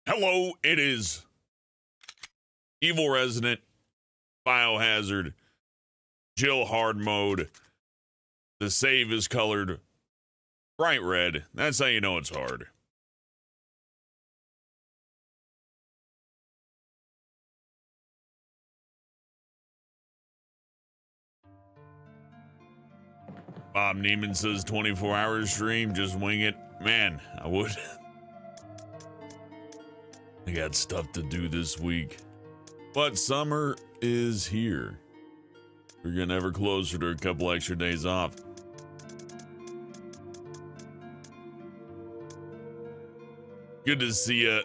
Hello, it is Evil Resident, Biohazard, Jill Hard Mode. The save is colored bright red. That's how you know it's hard. Bob Neiman says 24-hour stream, just wing it. Man, I would. I got stuff to do this week. But summer is here. We're getting ever closer to a couple extra days off. Good to see ya,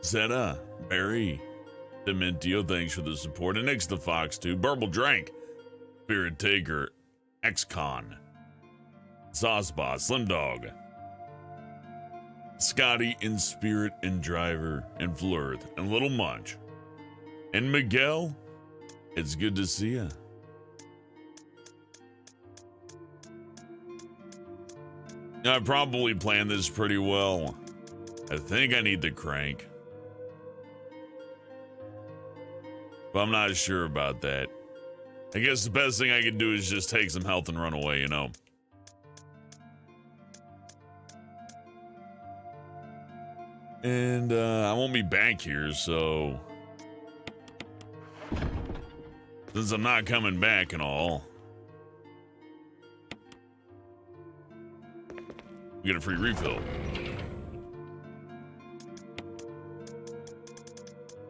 Zeta, Barry, Dementio, thanks for the support. And next to Fox, too. Burble Drank, Spirit Taker, X-Con, Sauce Boss, Slim Dog, Scotty in Spirit and Driver and Flirth and Little Munch. And Miguel, it's good to see ya. I probably planned this pretty well. I think I need the crank, but I'm not sure about that. I guess the best thing I can do is just take some health and run away, you know. And I won't be back here, so since I'm not coming back and all, we get a free refill.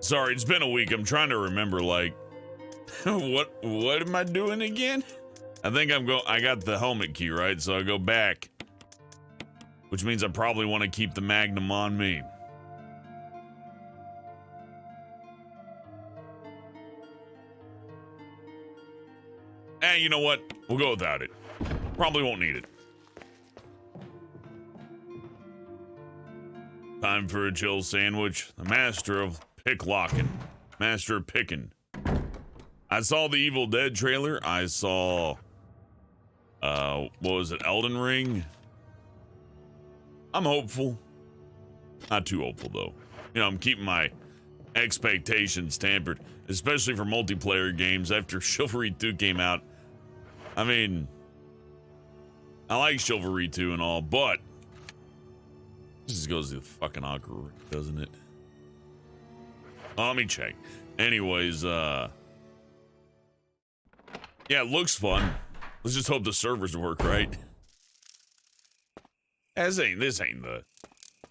Sorry, it's been a week. I'm trying to remember, like, what am I doing again? I think I got the helmet key, right? So I go back, which means I probably want to keep the Magnum on me. Hey, you know what? We'll go without it. Probably won't need it. Time for a chill sandwich. The master of pick-locking. Master of picking. I saw the Evil Dead trailer. I saw, what was it, Elden Ring? I'm hopeful. Not too hopeful, though. You know, I'm keeping my expectations tempered, especially for multiplayer games after Chivalry 2 came out. I mean, I like Chivalry 2 and all, but this just goes to the fucking awkward, doesn't it? Let me check. Anyways, yeah, it looks fun. Let's just hope the servers work right. This ain't the.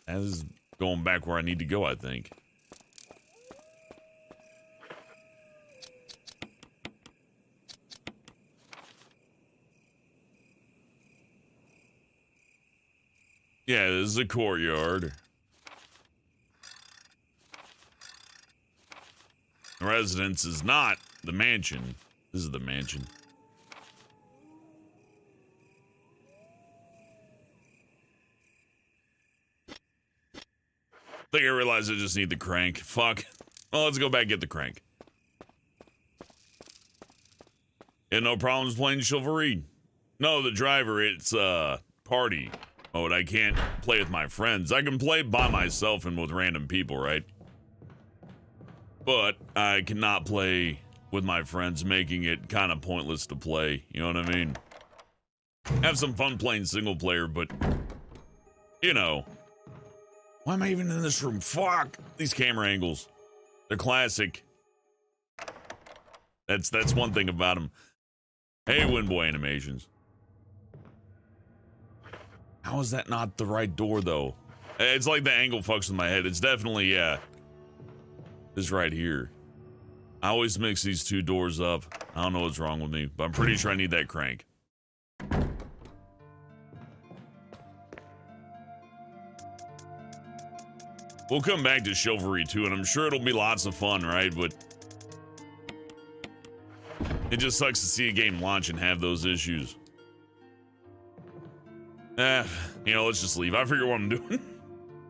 This is going back where I need to go, I think. Yeah, this is the courtyard. The residence is not the mansion. This is the mansion. I think I realized I just need the crank. Fuck. Well, let's go back and get the crank. Yeah, no problems playing Chivalry. No, the driver, it's party mode. I can't play with my friends. I can play by myself and with random people, right? But I cannot play with my friends, making it kind of pointless to play. You know what I mean? Have some fun playing single player, but you know. Why am I even in this room? Fuck! These camera angles. They're classic. That's one thing about them. Hey, Windboy Animations. How is that not the right door, though? It's like the angle fucks with my head. It's definitely, yeah. This right here. I always mix these two doors up. I don't know what's wrong with me, but I'm pretty sure I need that crank. We'll come back to Chivalry 2, and I'm sure it'll be lots of fun, right? But it just sucks to see a game launch and have those issues. You know, let's just leave. I figure what I'm doing.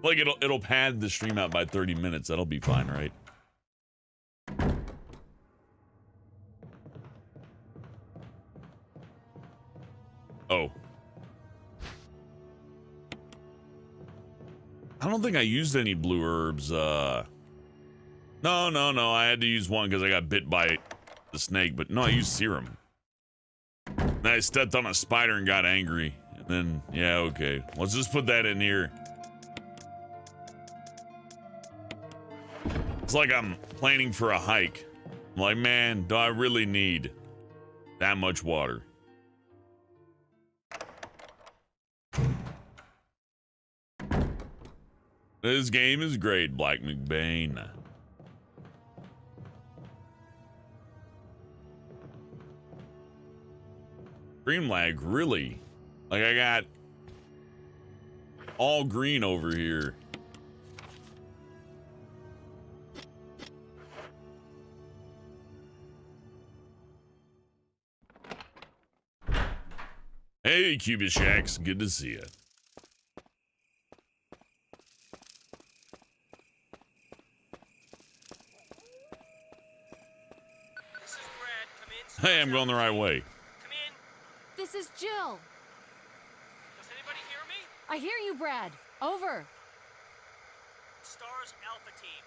Like, it'll pad the stream out by 30 minutes. That'll be fine, right? Oh. I don't think I used any blue herbs. No. I had to use one because I got bit by the snake, but no, I used serum. Then I stepped on a spider and got angry. And then, yeah, okay. Let's just put that in here. It's like I'm planning for a hike. I'm like, man, do I really need that much water? This game is great, Black McBain. Green lag, really? Like I got all green over here. Hey, Cubishacks, good to see you. Hey, I'm going the right way. Come in. This is Jill. Does anybody hear me? I hear you, Brad. Over. Stars Alpha Team.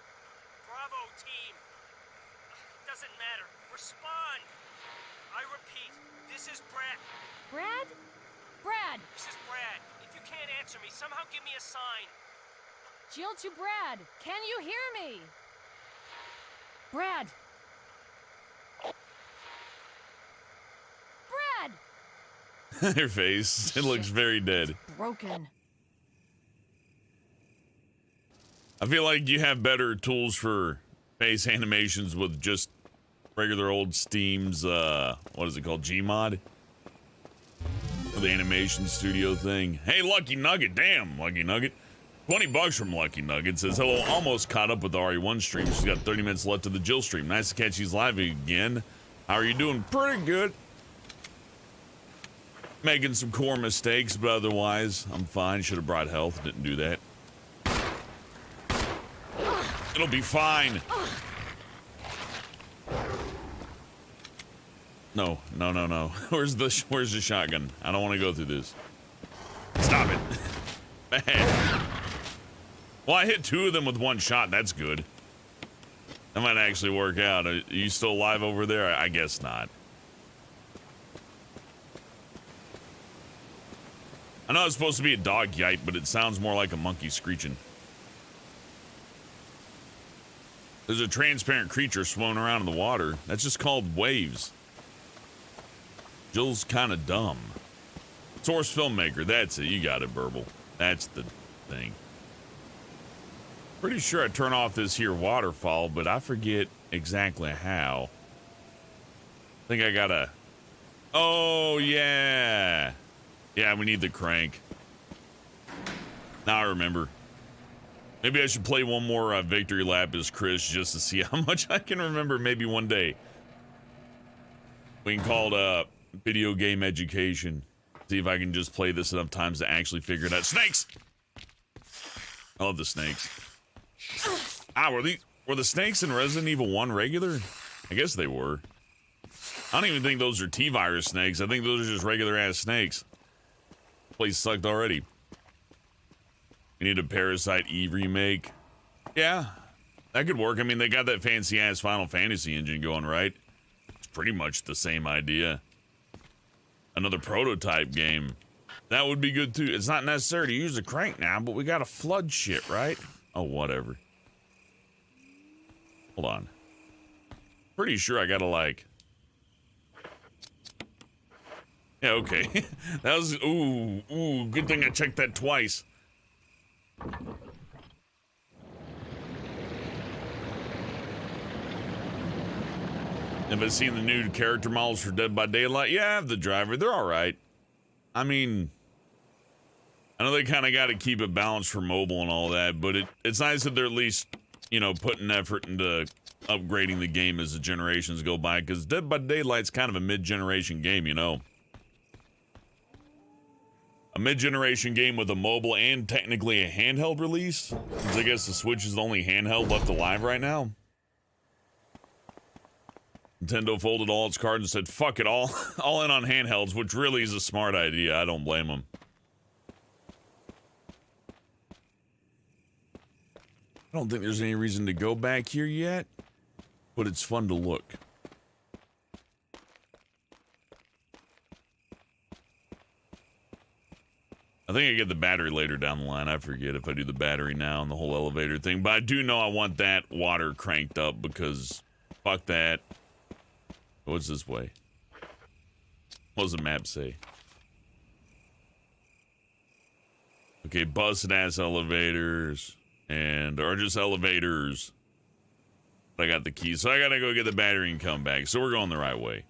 Bravo Team. It doesn't matter. Respond. I repeat, this is Brad. Brad? Brad! This is Brad. If you can't answer me, somehow give me a sign. Jill to Brad. Can you hear me? Brad! Brad! Her face, it looks very dead. It's broken. I feel like you have better tools for face animations with just regular old Steam's, what is it called, Gmod? Or the animation studio thing. Hey, Lucky Nugget, damn, Lucky Nugget. $20 from Lucky Nugget says, hello, almost caught up with the RE1 stream. She's got 30 minutes left of the Jill stream. Nice to catch these live again. How are you doing? Pretty good. Making some core mistakes, but otherwise, I'm fine. Should have brought health, didn't do that. It'll be fine. No. Where's the shotgun? I don't want to go through this. Stop it. Bad. Well, I hit 2 of them with 1 shot. That's good. That might actually work out. Are you still alive over there? I guess not. I know it's supposed to be a dog yite, but it sounds more like a monkey screeching. There's a transparent creature swimming around in the water. That's just called waves. Jill's kind of dumb. Source filmmaker, that's it. You got it, Burble. That's the thing. Pretty sure I turn off this here waterfall, but I forget exactly how. I think I gotta... Oh, yeah. Yeah, we need the crank. Now I remember. Maybe I should play one more victory lap as Chris just to see how much I can remember maybe one day. We can call it video game education. See if I can just play this enough times to actually figure it out. Snakes! I love the snakes. Ah, were the snakes in Resident Evil 1 regular? I guess they were. I don't even think those are T-virus snakes. I think those are just regular ass snakes. Place sucked already. We need a Parasite Eve remake. Yeah, that could work. I mean, they got that fancy ass Final Fantasy engine going, right? It's pretty much the same idea. Another prototype game. That would be good too. It's not necessary to use the crank now, but we gotta flood shit, right? Oh, whatever. Hold on. Pretty sure I gotta like... Yeah, okay. That was... Ooh, good thing I checked that twice. Have I seen the new character models for Dead by Daylight? Yeah, I have the driver. They're alright. I mean... I know they kind of got to keep it balanced for mobile and all that, but it's nice that they're at least, you know, putting effort into upgrading the game as the generations go by, because Dead by Daylight's kind of a mid-generation game, you know. A mid-generation game with a mobile and technically a handheld release, because I guess the Switch is the only handheld left alive right now. Nintendo folded all its cards and said, fuck it, all in on handhelds, which really is a smart idea. I don't blame them. I don't think there's any reason to go back here yet, but it's fun to look. I think I get the battery later down the line. I forget if I do the battery now and the whole elevator thing, but I do know I want that water cranked up because fuck that. What's this way? What does the map say? Okay, busted ass elevators or just elevators. I got the key, so I gotta go get the battery and come back. So we're going the right way.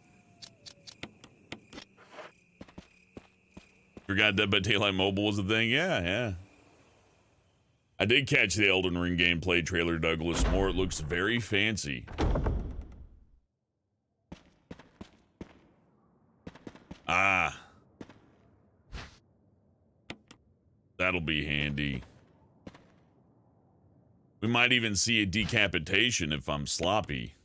Forgot Dead by Daylight Mobile was a thing? Yeah. I did catch the Elden Ring gameplay trailer, Douglas Moore. It looks very fancy. Ah. That'll be handy. We might even see a decapitation if I'm sloppy.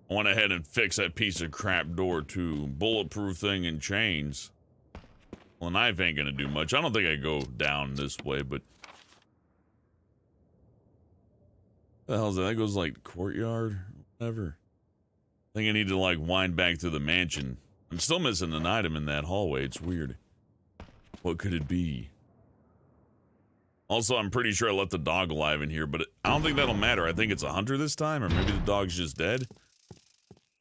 I went ahead and fixed that piece of crap door too. Bulletproof thing and chains. Well, a knife ain't gonna do much. I don't think I go down this way, but... the hell is that? That goes like courtyard? Whatever. I think I need to like wind back to the mansion. I'm still missing an item in that hallway. It's weird. What could it be? Also, I'm pretty sure I left the dog alive in here, but I don't think that'll matter. I think it's a hunter this time, or maybe the dog's just dead.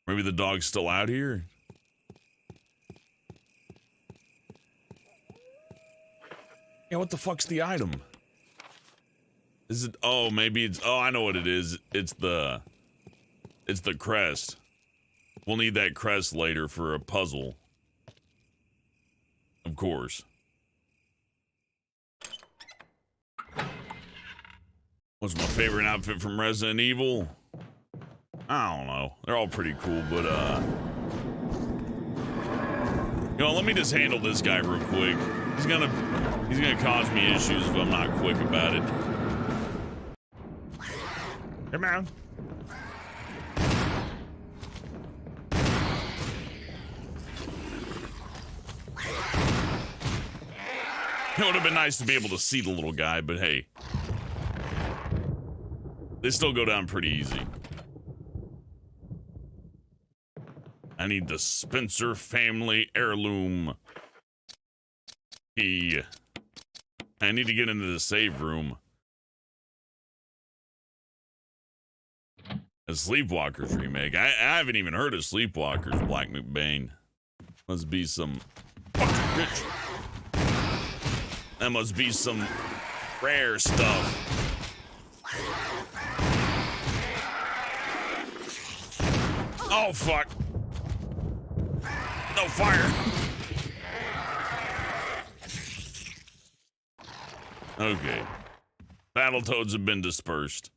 Maybe the dog's still out here. Yeah, what the fuck's the item? Is it, oh, maybe it's, oh, I know what it is. It's the crest. We'll need that crest later for a puzzle. Of course. What's my favorite outfit from Resident Evil? I don't know. They're all pretty cool, but, you know, let me just handle this guy real quick. He's gonna cause me issues if I'm not quick about it. Come on. It would have been nice to be able to see the little guy, but hey. They still go down pretty easy. I need the Spencer family heirloom key. I need to get into the save room. A Sleepwalkers remake. I haven't even heard of Sleepwalkers, Black McBain. Must be some... bitch. That must be some rare stuff. Oh, fuck. No fire. Okay. Battletoads have been dispersed.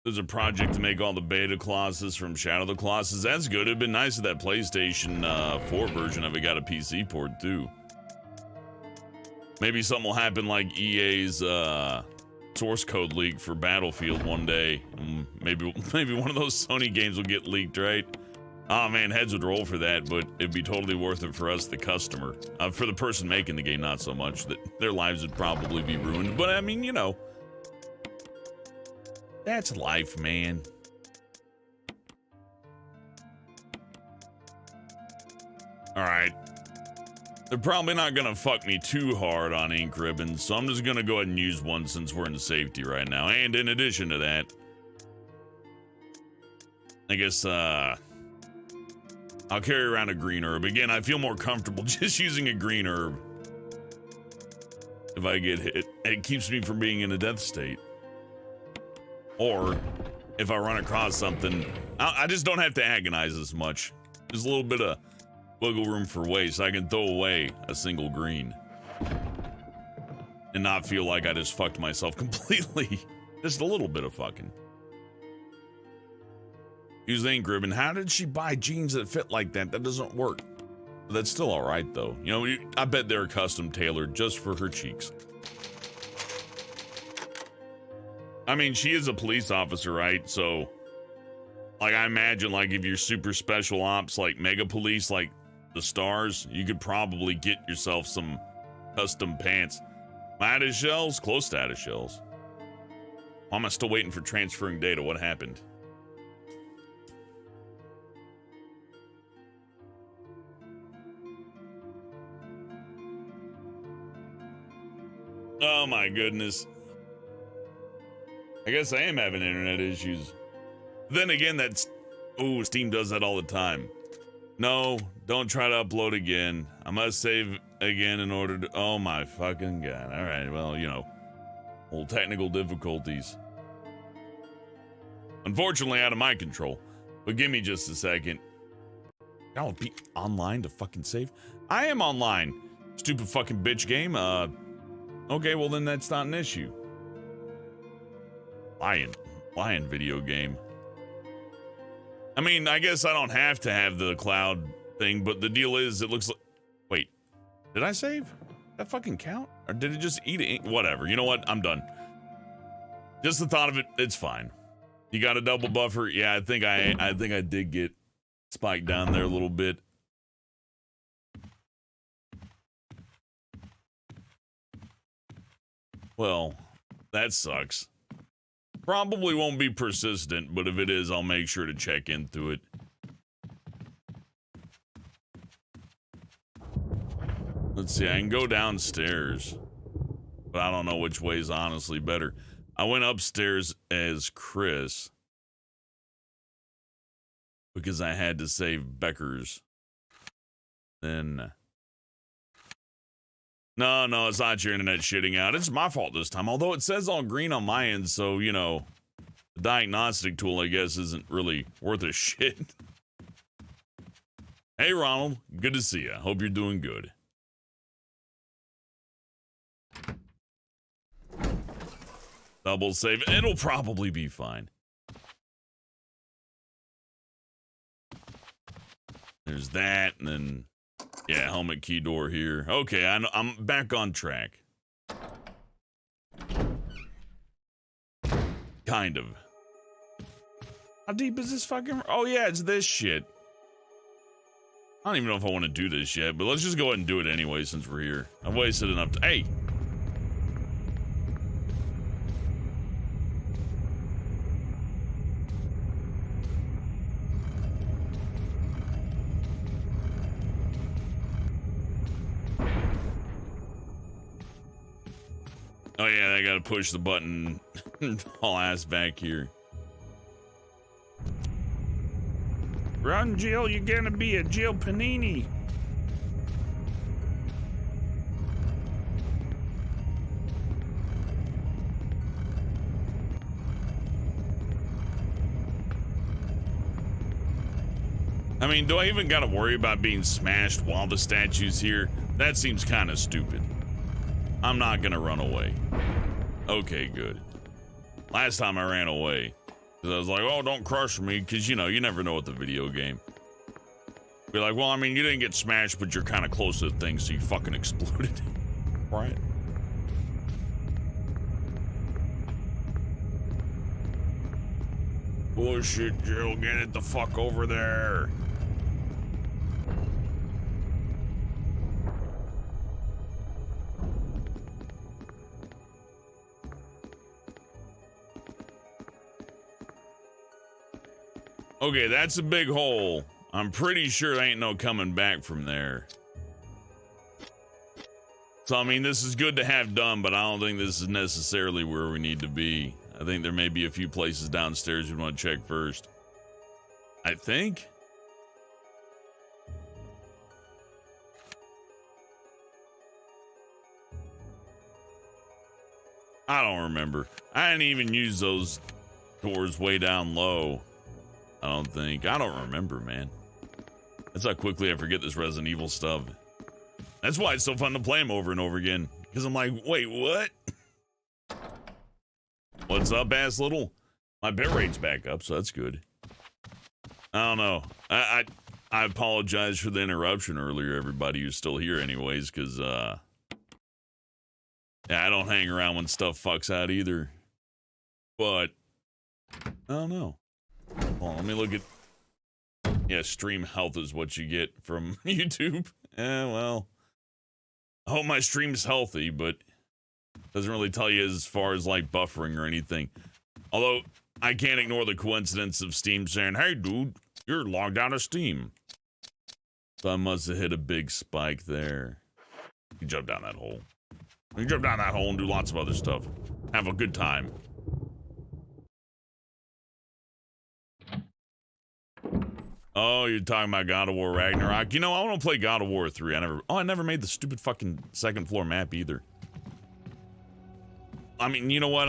There's a project to make all the beta Colossus from Shadow of the Colossus. That's good. It'd been nice if that PlayStation 4 version of it got a PC port too. Maybe something will happen like EA's source code leak for Battlefield one day. Maybe one of those Sony games will get leaked, right? Oh man, heads would roll for that, but it'd be totally worth it for us, the customer. For the person making the game, not so much. That their lives would probably be ruined. But I mean, you know. That's life, man. Alright. They're probably not gonna fuck me too hard on ink ribbons, so I'm just gonna go ahead and use one since we're in safety right now. And in addition to that, I guess, I'll carry around a green herb. Again, I feel more comfortable just using a green herb. If I get hit, it keeps me from being in a death state. Or, if I run across something, I just don't have to agonize as much. There's a little bit of wiggle room for waste. I can throw away a single green. And not feel like I just fucked myself completely. Just a little bit of fucking. Use the ink ribbon. How did she buy jeans that fit like that? That doesn't work. But that's still alright though. You know, I bet they're custom tailored just for her cheeks. I mean, she is a police officer, right? So, like, I imagine, like, if you're super special ops, like mega police, like the stars, you could probably get yourself some custom pants. Am I out of shells? Close to out of shells. Why am I still waiting for transferring data? What happened? Oh my goodness. I guess I am having internet issues. Then again, that's... Ooh, Steam does that all the time. No, don't try to upload again. I must save again in order to... Oh my fucking god. Alright, well, you know. Old technical difficulties. Unfortunately, out of my control. But give me just a second. I'll be online to fucking save? I am online. Stupid fucking bitch game. Okay, well then that's not an issue. Lying video game. I mean, I guess I don't have to have the cloud thing, but the deal is, it looks like... Wait, did I save? Did that fucking count? Or did it just eat it? Whatever, you know what? I'm done. Just the thought of it, it's fine. You got a double buffer? Yeah, I think I did get spiked down there a little bit. Well, that sucks. Probably won't be persistent, but if it is, I'll make sure to check into it. Let's see, I can go downstairs, but I don't know which way is honestly better. I went upstairs as Chris because I had to save Becker's. Then... No, it's not your internet shitting out. It's my fault this time. Although it says all green on my end, so, you know, the diagnostic tool, I guess, isn't really worth a shit. Hey, Ronald. Good to see you. Hope you're doing good. Double save. It'll probably be fine. There's that, and then... Yeah, helmet key door here. Okay, I'm back on track. Kind of. How deep is this fucking... Oh, yeah, it's this shit. I don't even know if I want to do this yet, but let's just go ahead and do it anyway since we're here. I've wasted enough time. Hey! Oh yeah, I gotta push the button. Haul ass back here. Run, Jill, you're gonna be a Jill Panini. I mean, do I even gotta worry about being smashed while the statue's here? That seems kind of stupid. I'm not gonna run away. Okay, good. Last time I ran away, because I was like, oh, don't crush me, because, you know, you never know with the video game. Be like, well, I mean, you didn't get smashed, but you're kind of close to the thing, so you fucking exploded. Right? Bullshit, Jill, get it the fuck over there. Okay, that's a big hole. I'm pretty sure there ain't no coming back from there. So, I mean, this is good to have done, but I don't think this is necessarily where we need to be. I think there may be a few places downstairs we want to check first. I think. I don't remember. I didn't even use those doors way down low. I don't think. I don't remember, man. That's how quickly I forget this Resident Evil stuff. That's why it's so fun to play them over and over again. Because I'm like, wait, what? What's up, ass little? My bit rate's back up, so that's good. I don't know. I apologize for the interruption earlier, everybody who's still here anyways, because, yeah, I don't hang around when stuff fucks out either. But I don't know. Hold on, let me look at. Yeah, stream health is what you get from YouTube. Well, I hope my stream's healthy, but doesn't really tell you as far as like buffering or anything. Although I can't ignore the coincidence of Steam saying, "Hey, dude, you're logged out of Steam." So I must have hit a big spike there. You jump down that hole. You jump down that hole and do lots of other stuff. Have a good time. Oh, you're talking about God of War Ragnarok. You know, I want to play God of War 3. I never made the stupid fucking second floor map either. I mean, you know what?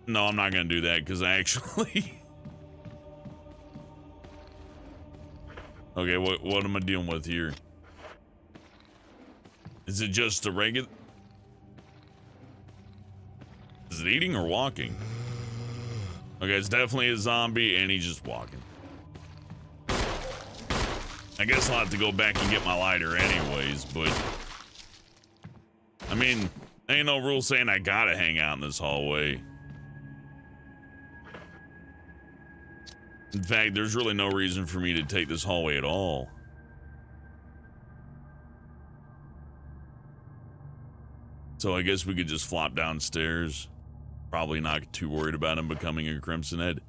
No, I'm not gonna do that because I actually. Okay, what am I dealing with here? Is it just a regular? Is it eating or walking? Okay, it's definitely a zombie and he's just walking. I guess I'll have to go back and get my lighter anyways, but I mean, ain't no rule saying I gotta hang out in this hallway. In fact, there's really no reason for me to take this hallway at all. So I guess we could just flop downstairs. Probably not too worried about him becoming a Crimson Head.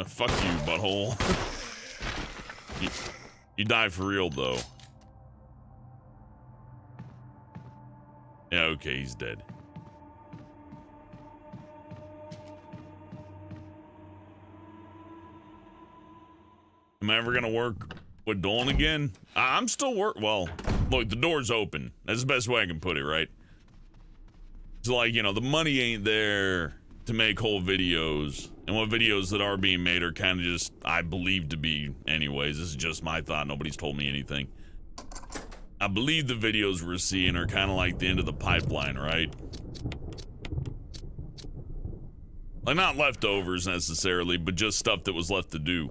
Fuck you, butthole. You die for real, though. Yeah, okay, he's dead. Am I ever gonna work with Dolan again? I'm still well, look, the door's open. That's the best way I can put it, right? So, like, you know, the money ain't there to make whole videos. And what videos that are being made are kind of just, I believe to be, anyways. This is just my thought. Nobody's told me anything. I believe the videos we're seeing are kind of like the end of the pipeline, right? Like, not leftovers necessarily, but just stuff that was left to do.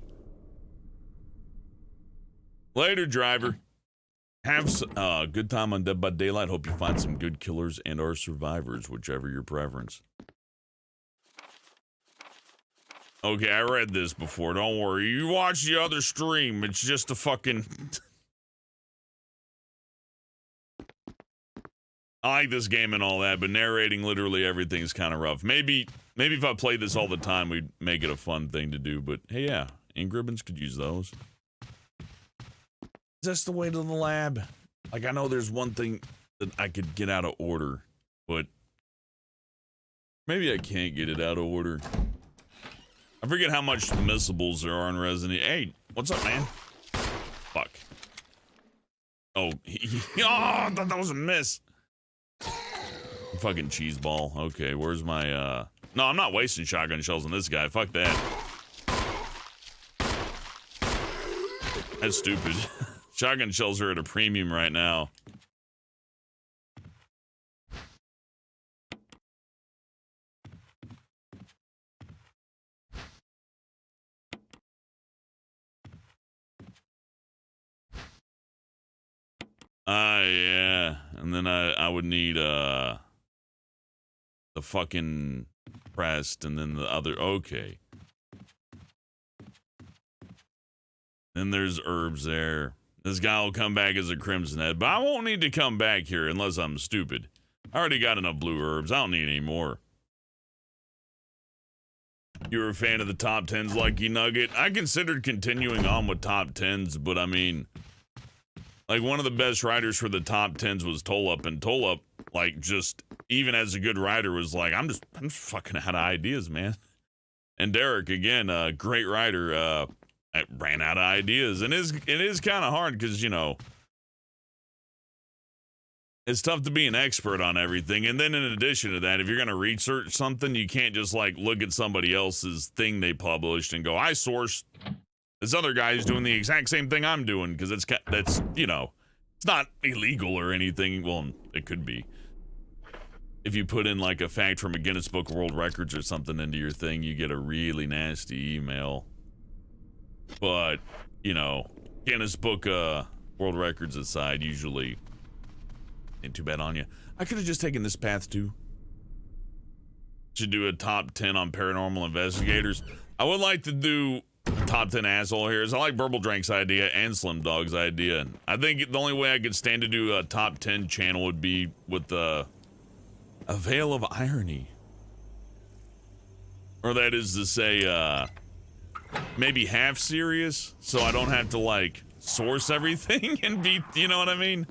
Later, driver. Have a good time on Dead by Daylight. Hope you find some good killers and or survivors, whichever your preference. Okay, I read this before. Don't worry. You watch the other stream. It's just a fucking... I like this game and all that, but narrating literally everything's kind of rough. Maybe if I played this all the time, we'd make it a fun thing to do. But hey, yeah, ink ribbons could use those. Is this the way to the lab? Like, I know there's one thing that I could get out of order, but maybe I can't get it out of order. I forget how much missables there are in Resident Evil. Hey, what's up, man? Fuck. Oh, oh, I thought that was a miss. Fucking cheese ball. Okay, where's my, No, I'm not wasting shotgun shells on this guy. Fuck that. That's stupid. Shotgun shells are at a premium right now. Yeah. And then I would need, the fucking crest and then the other, okay. Then there's herbs there. This guy will come back as a Crimson Head, but I won't need to come back here unless I'm stupid. I already got enough blue herbs. I don't need any more. You were a fan of the top 10s, Lucky Nugget? I considered continuing on with top 10s, but I mean, like, one of the best writers for the top 10s was Tolup, and Tolup, like, just, even as a good writer, was like, I'm just fucking out of ideas, man. And Derek, again, a great writer, I ran out of ideas, and it is kind of hard because, you know, it's tough to be an expert on everything. And then in addition to that, if you're going to research something, you can't just like look at somebody else's thing they published and go, I sourced this other guy who's doing the exact same thing I'm doing, because that's, you know, it's not illegal or anything. Well, it could be. If you put in like a fact from a Guinness Book of World Records or something into your thing, you get a really nasty email. But, you know, Guinness Book World Records aside, usually ain't too bad on you. I could have just taken this path too. should do a top 10 on paranormal investigators. I would like to do top 10 asshole heroes. I like Burble Drank's idea and Slim Dog's idea. I think the only way I could stand to do a top 10 channel would be with a veil of irony. Or that is to say, maybe half serious, so I don't have to, like, source everything and be, you know what I mean?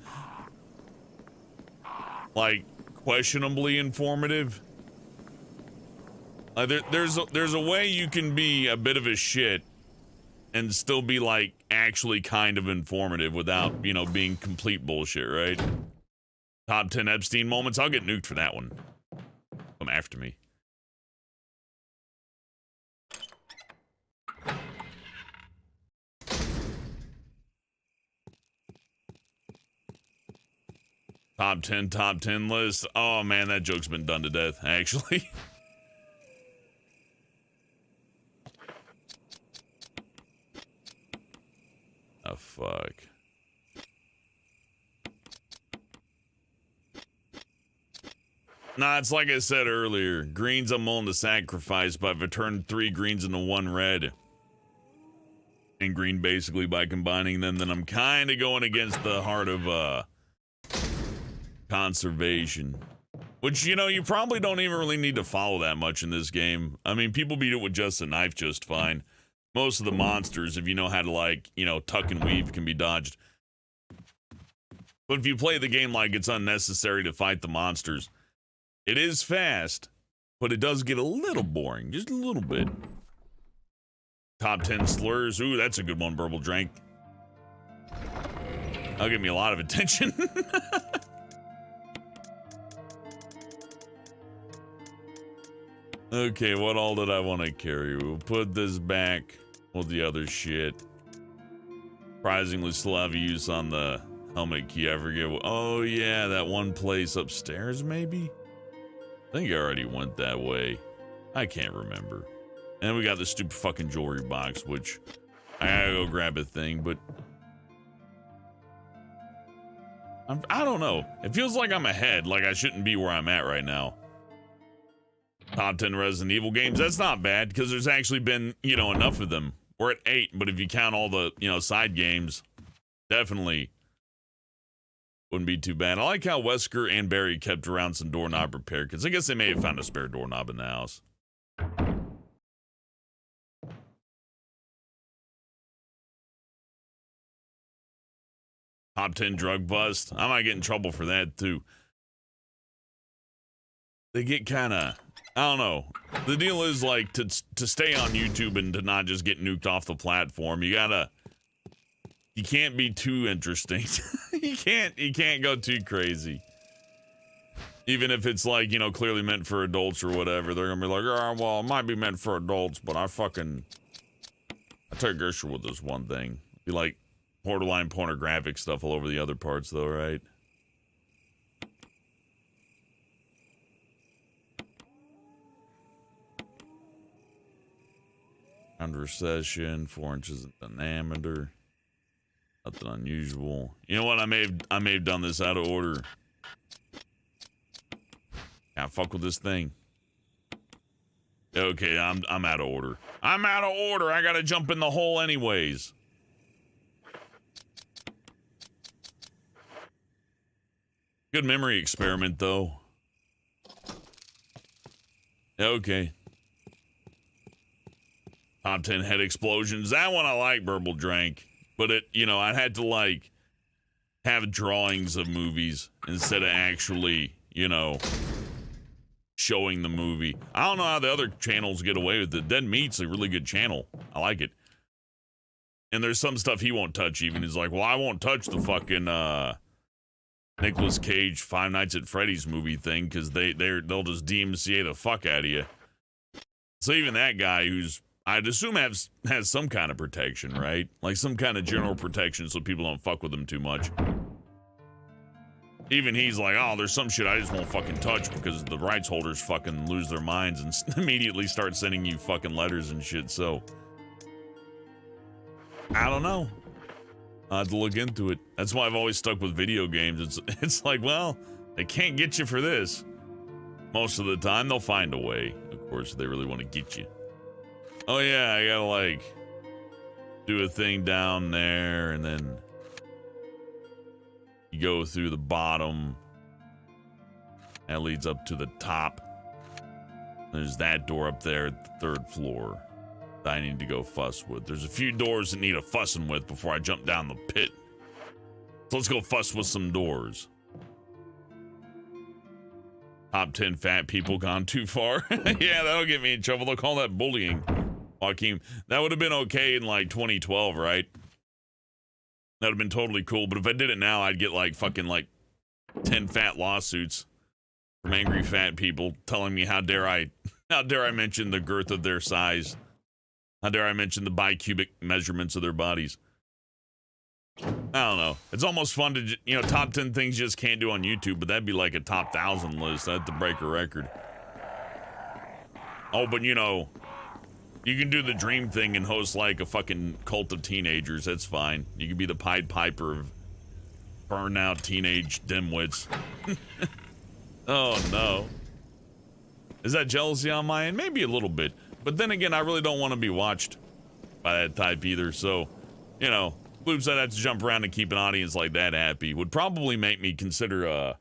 Like, questionably informative. There's a way you can be a bit of a shit and still be, like, actually kind of informative without, you know, being complete bullshit, right? Top 10 Epstein moments. I'll get nuked for that one. Come after me. Top 10 list. Oh man, that joke's been done to death, actually. Oh, fuck. Nah, it's like I said earlier. Greens I'm willing to sacrifice, but if I turn 3 greens into 1 red, and green basically by combining them, then I'm kind of going against the heart of, conservation. Which, you know, you probably don't even really need to follow that much in this game. I mean, people beat it with just a knife just fine. Most of the monsters, if you know how to, like, you know, tuck and weave, can be dodged. But if you play the game like it's unnecessary to fight the monsters, it is fast, but it does get a little boring. Just a little bit. Top 10 slurs. Ooh, that's a good one, Burble Drank. That'll give me a lot of attention. Okay, what all did I want to carry? We'll put this back with the other shit. Surprisingly, still have use on the helmet key. I forget. Oh, yeah, that one place upstairs, maybe? I think I already went that way. I can't remember. And we got the stupid fucking jewelry box, which I gotta go grab a thing, but I don't know. It feels like I'm ahead, like I shouldn't be where I'm at right now. Top 10 Resident Evil games. That's not bad because there's actually been, you know, enough of them. We're at 8, but if you count all the, you know, side games, definitely wouldn't be too bad. I like how Wesker and Barry kept around some doorknob repair because I guess they may have found a spare doorknob in the house. Top 10 drug bust. I might get in trouble for that too. They get kind of, I don't know. The deal is, like, to stay on YouTube and to not just get nuked off the platform, you can't be too interesting. you can't go too crazy. Even if it's, like, you know, clearly meant for adults or whatever, they're gonna be like, oh, well, it might be meant for adults, but I take issue with this one thing. Be like borderline pornographic stuff all over the other parts though, right? Under session, 4 inches in diameter. Nothing unusual. You know what? I may have done this out of order. Can't fuck with this thing. Okay, I'm out of order. I'm out of order. I gotta jump in the hole anyways. Good memory experiment though. Okay. Top 10 head explosions. That one I like, Burble Drank. But it, you know, I had to, like, have drawings of movies instead of actually, you know, showing the movie. I don't know how the other channels get away with it. Dead Meat's a really good channel. I like it. And there's some stuff he won't touch even. He's like, well, I won't touch the fucking, Nicolas Cage Five Nights at Freddy's movie thing because they'll just DMCA the fuck out of you. So even that guy who's, I'd assume has some kind of protection, right? Like some kind of general protection so people don't fuck with him too much. Even he's like, oh, there's some shit I just won't fucking touch because the rights holders fucking lose their minds and immediately start sending you fucking letters and shit. So, I don't know. I have to look into it. That's why I've always stuck with video games. It's like, well, they can't get you for this. Most of the time, they'll find a way. Of course, if they really want to get you. Oh yeah, I gotta like do a thing down there, and then you go through the bottom. That leads up to the top. There's that door up there at the 3rd floor that I need to go fuss with. There's a few doors that need a fussing with before I jump down the pit. So let's go fuss with some doors. Top 10 fat people gone too far. Yeah, that'll get me in trouble. They'll call that bullying. Joaquin, that would have been okay in like 2012, right? That would have been totally cool. But if I did it now, I'd get like fucking like 10 fat lawsuits from angry fat people telling me how dare I mention the girth of their size. How dare I mention the bicubic measurements of their bodies. I don't know. It's almost fun to, you know, top 10 things you just can't do on YouTube, but that'd be like a top 1,000 list. I'd have to break a record. Oh, but you know, you can do the dream thing and host like a fucking cult of teenagers. That's fine. You can be the Pied Piper of burnout teenage dimwits. Oh no. Is that jealousy on my end? Maybe a little bit. But then again, I really don't want to be watched by that type either. So, you know, Bloops I'd have to jump around and keep an audience like that happy would probably make me consider,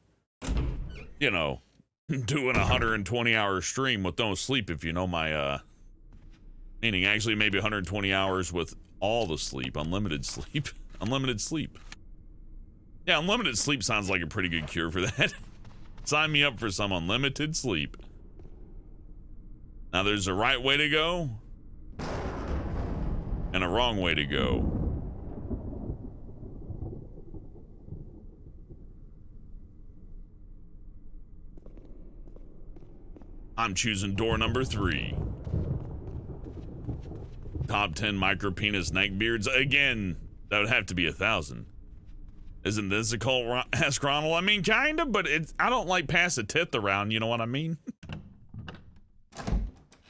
you know, doing a 120-hour stream with no sleep, if you know my, meaning actually maybe 120 hours with all the sleep, unlimited sleep. Unlimited sleep. Yeah, unlimited sleep sounds like a pretty good cure for that. Sign me up for some unlimited sleep. Now there's a right way to go and a wrong way to go. I'm choosing door number 3. Top 10 micro penis neckbeards. Again, that would have to be 1,000. Isn't this a cult, Ask Ronald? I mean, kinda, but I don't like pass a tith around, you know what I mean?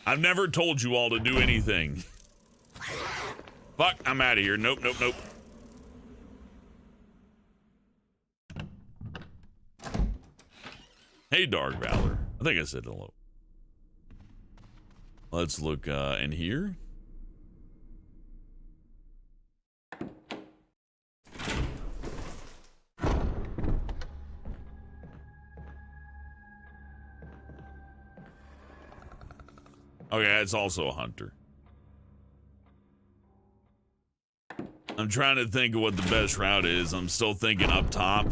I've never told you all to do anything. Fuck, I'm out of here. Nope, nope, nope. Hey, Dark Valor. I think I said hello. Let's look in here. Okay, it's also a hunter. I'm trying to think of what the best route is. I'm still thinking up top.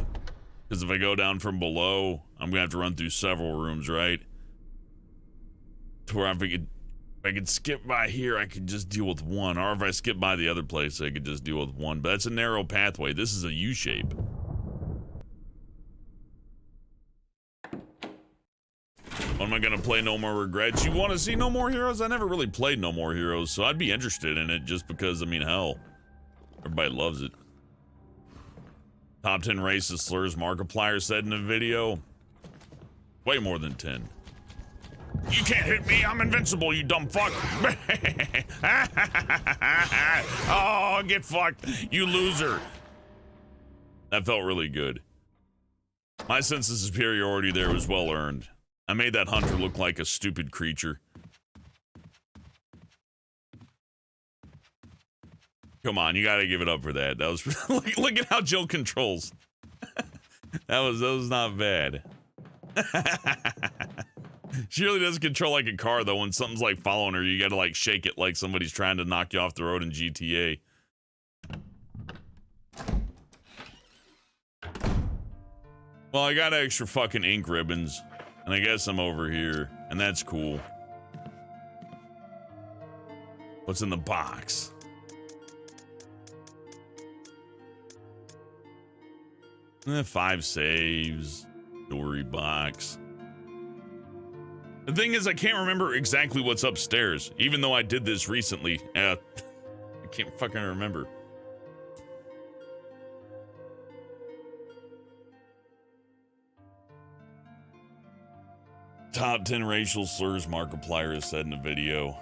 Because if I go down from below, I'm going to have to run through several rooms, right? To where if I could skip by here, I could just deal with one. Or if I skip by the other place, I could just deal with one. But that's a narrow pathway. This is a U-shape. When am I gonna play No More Regrets? You want to see No More Heroes? I never really played No More Heroes, so I'd be interested in it just because, I mean, hell, everybody loves it. Top 10 racist slurs Markiplier said in a video. Way more than 10. You can't hit me, I'm invincible, you dumb fuck. Oh, get fucked, you loser. That felt really good. My sense of superiority there was well earned. I made that hunter look like a stupid creature. Come on, you gotta give it up for that. That was look at how Jill controls. that was not bad. She really does control like a car though. When something's like following her, you gotta like shake it like somebody's trying to knock you off the road in GTA. Well, I got extra fucking ink ribbons. And I guess I'm over here, and that's cool. What's in the box? Eh, 5 saves, jewelry box. The thing is, I can't remember exactly what's upstairs, even though I did this recently. I can't fucking remember. Top 10 racial slurs Markiplier has said in a video.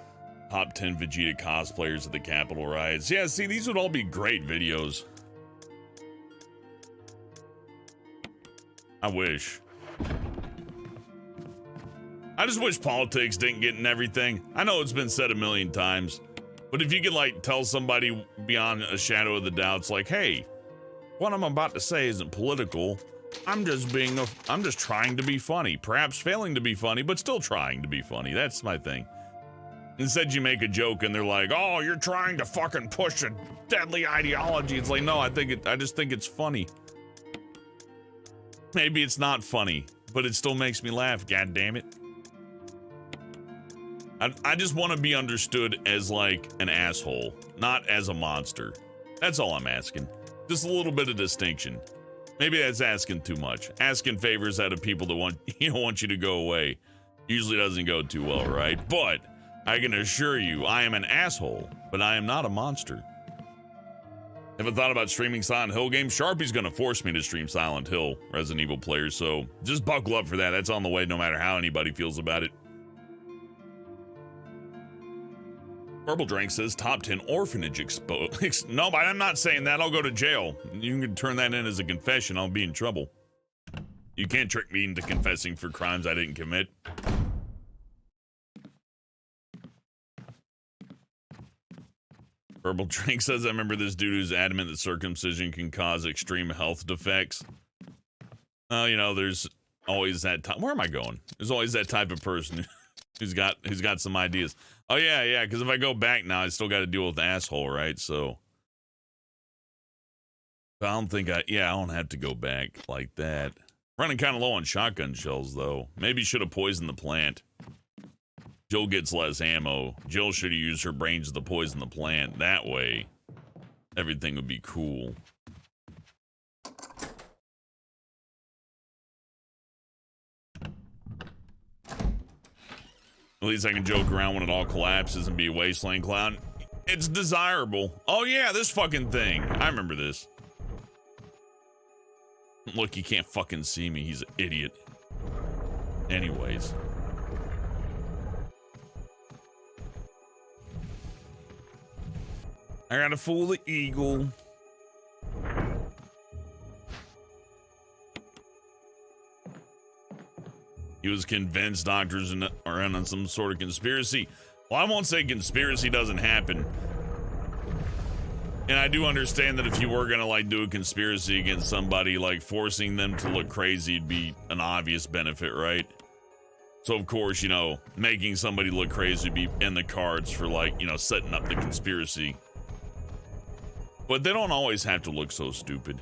Top 10 Vegeta cosplayers at the Capitol riots. Yeah, see, these would all be great videos. I wish. I just wish politics didn't get in everything. I know it's been said a million times, but if you could like tell somebody beyond a shadow of the doubts, like, hey, what I'm about to say isn't political. I'm just trying to be funny, perhaps failing to be funny, but still trying to be funny. That's my thing. Instead, you make a joke and they're like, oh, you're trying to fucking push a deadly ideology. It's like, no, I just think it's funny. Maybe it's not funny, but it still makes me laugh, god damn it. I just want to be understood as like an asshole, not as a monster. That's all I'm asking. Just a little bit of distinction. Maybe that's asking too much. Asking favors out of people that want you to go away usually doesn't go too well, right? But I can assure you, I am an asshole, but I am not a monster. Have I thought about streaming Silent Hill games? Sharpie's gonna force me to stream Silent Hill, Resident Evil players, so just buckle up for that. That's on the way no matter how anybody feels about it. Purple Drank says top 10 orphanage expo. No, but I'm not saying that. I'll go to jail. You can turn that in as a confession. I'll be in trouble. You can't trick me into confessing for crimes I didn't commit. Purple Drink says, I remember this dude who's adamant that circumcision can cause extreme health defects. Oh, you know, there's always that time. Where am I going? There's always that type of person who's got some ideas. Oh, yeah, because if I go back now, I still got to deal with the asshole, right? So, I don't think I don't have to go back like that. Running kind of low on shotgun shells, though. Maybe should have poisoned the plant. Jill gets less ammo. Jill should have used her brains to poison the plant. That way, everything would be cool. At least I can joke around when it all collapses and be a wasteland clown. It's desirable. Oh yeah, this fucking thing. I remember this. Look, he can't fucking see me. He's an idiot. Anyways. I gotta fool the eagle. He was convinced doctors are in on some sort of conspiracy. Well, I won't say conspiracy doesn't happen. And I do understand that if you were gonna like do a conspiracy against somebody, like forcing them to look crazy would be an obvious benefit, right? So of course, you know, making somebody look crazy would be in the cards for like, you know, setting up the conspiracy. But they don't always have to look so stupid.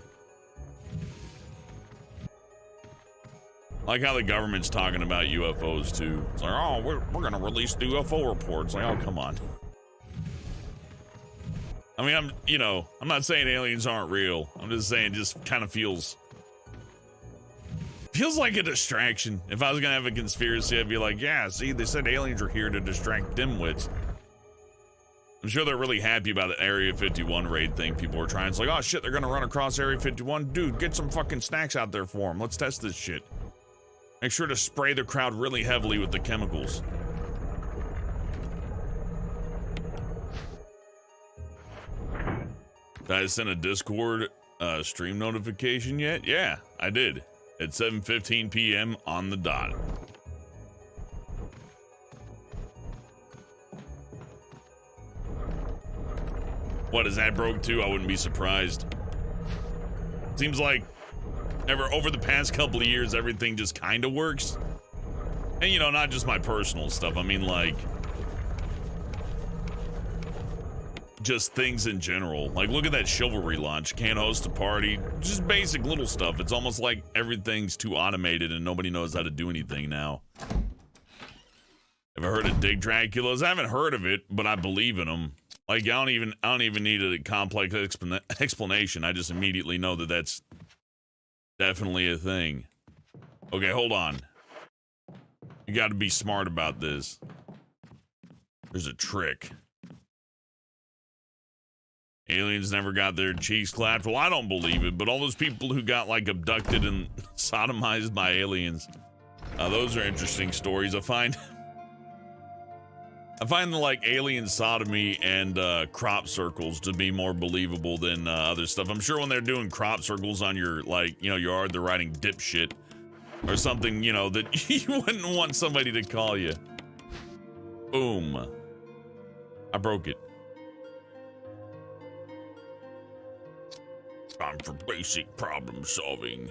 Like how the government's talking about UFOs too. It's like, oh, we're gonna release the UFO reports. Like, oh, come on. I mean, I'm not saying aliens aren't real. I'm just saying, it just kind of feels like a distraction. If I was gonna have a conspiracy, I'd be like, yeah, see, they said aliens are here to distract dimwits. I'm sure they're really happy about the Area 51 raid thing. People are trying. It's like, oh shit, they're gonna run across Area 51. Dude, get some fucking snacks out there for them. Let's test this shit. Make sure to spray the crowd really heavily with the chemicals. Did I send a Discord stream notification yet? Yeah, I did. At 7:15 p.m. on the dot. What, is that broke too? I wouldn't be surprised. Seems like over the past couple of years, everything just kind of works. And, you know, not just my personal stuff. I mean, like, just things in general. Like, look at that Chivalry launch. Can't host a party. Just basic little stuff. It's almost like everything's too automated and nobody knows how to do anything now. Have I heard of Dig Draculas? I haven't heard of it, but I believe in them. Like, I don't even need a complex explanation. I just immediately know that that's definitely a thing. Okay, hold on. You got to be smart about this. There's a trick. Aliens never got their cheeks clapped. Well, I don't believe it, but all those people who got like abducted and sodomized by aliens, those are interesting stories. I find the like alien sodomy and crop circles to be more believable than other stuff. I'm sure when they're doing crop circles on your like, you know, yard, they're writing dipshit Or something, you know, that you wouldn't want somebody to call you. Boom. I broke it. Time for basic problem solving.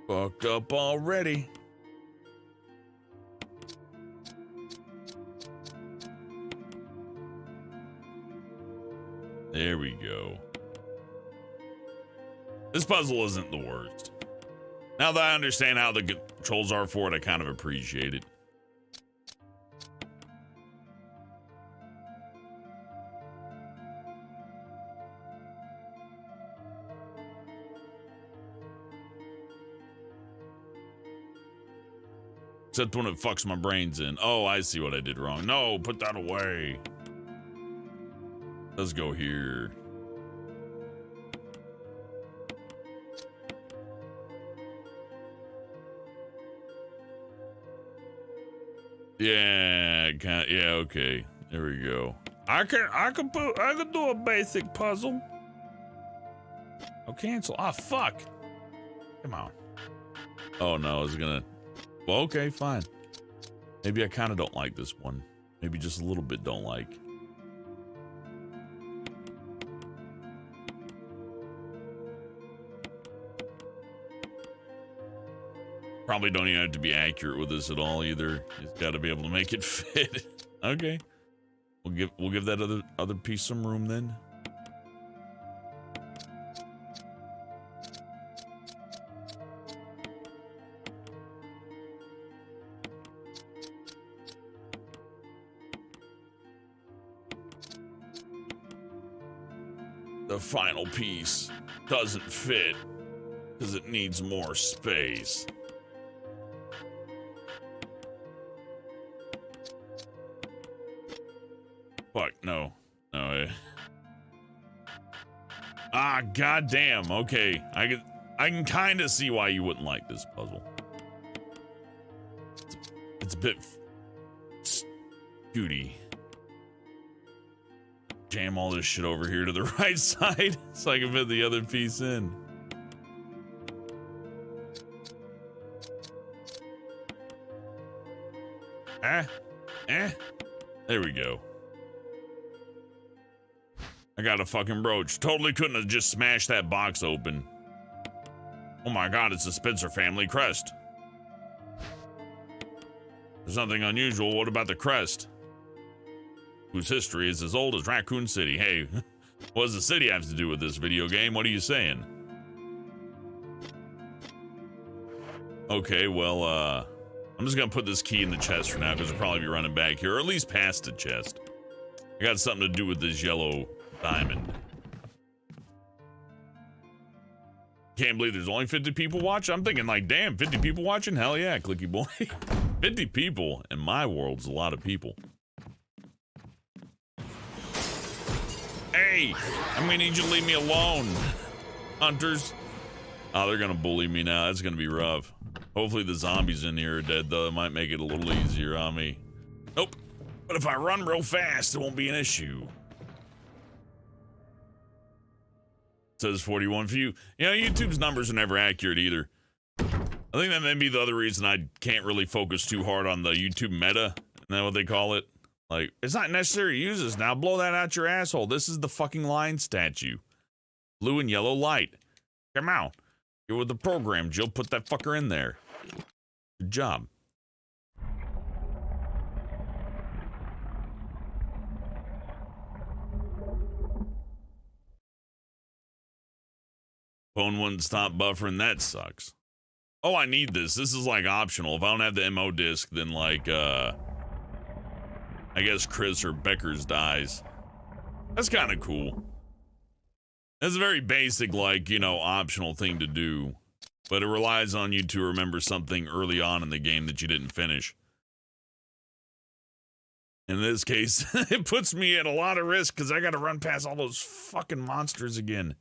Fucked up already. There we go. This puzzle isn't the worst. Now that I understand how the controls are for it, I kind of appreciate it. Except when it fucks my brains in. Oh, I see what I did wrong. No, put that away. Let's go here. Yeah, okay. There we go. I can do a basic puzzle. Oh, cancel. Oh, fuck. Come on. Oh no, I was gonna. Well, okay, fine. Maybe I kind of don't like this one. Maybe just a little bit don't like. Probably don't even have to be accurate with this at all either. It's got to be able to make it fit. Okay, we'll give that other piece some room then. The final piece doesn't fit because it needs more space. Fuck, no. Ah, goddamn. Okay, I can kind of see why you wouldn't like this puzzle. It's a bit scooty. Jam all this shit over here to the right side so I can fit the other piece in. There we go. I got a fucking brooch. Totally couldn't have just smashed that box open. Oh my god, it's a Spencer family crest. There's nothing unusual. What about the crest? Whose history is as old as Raccoon City. Hey, what does the city have to do with this video game? What are you saying? Okay, well, I'm just gonna put this key in the chest for now because we'll probably be running back here, or at least past the chest. I got something to do with this yellow diamond. Can't believe there's only 50 people watching. I'm thinking like, damn, 50 people watching? Hell yeah, clicky boy. 50 people in my world's a lot of people. Hey, I'm gonna need you to leave me alone, hunters. Oh, they're gonna bully me now. That's gonna be rough. Hopefully the zombies in here are dead, though. It might make it a little easier on me. Nope. But if I run real fast, it won't be an issue. It says 41 view. You know, YouTube's numbers are never accurate either. I think that may be the other reason I can't really focus too hard on the YouTube meta. Isn't that what they call it? Like, it's not necessary to use this now. Blow that out your asshole. This is the fucking lion statue. Blue and yellow light. Come out. You're with the program, Jill. Put that fucker in there. Good job. Phone wouldn't stop buffering. That sucks. Oh, I need this. This is like optional. If I don't have the MO disc, then like, I guess Chris or Becker's dies. That's kind of cool. That's a very basic, like, you know, optional thing to do. But it relies on you to remember something early on in the game that you didn't finish. In this case, it puts me at a lot of risk because I got to run past all those fucking monsters again.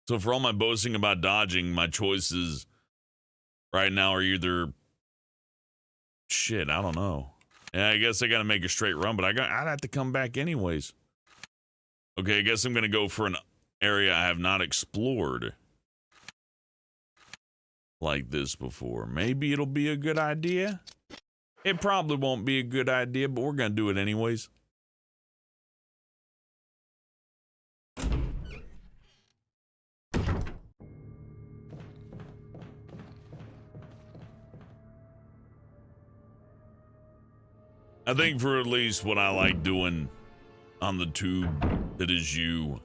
So for all my boasting about dodging, my choices right now are either Shit, I don't know. Yeah, I guess I gotta make a straight run, but I'd have to come back anyways. Okay, I guess I'm gonna go for an area I have not explored like this before. Maybe it'll be a good idea. It probably won't be a good idea, but we're gonna do it anyways. I think for at least what I like doing on the tube that is you,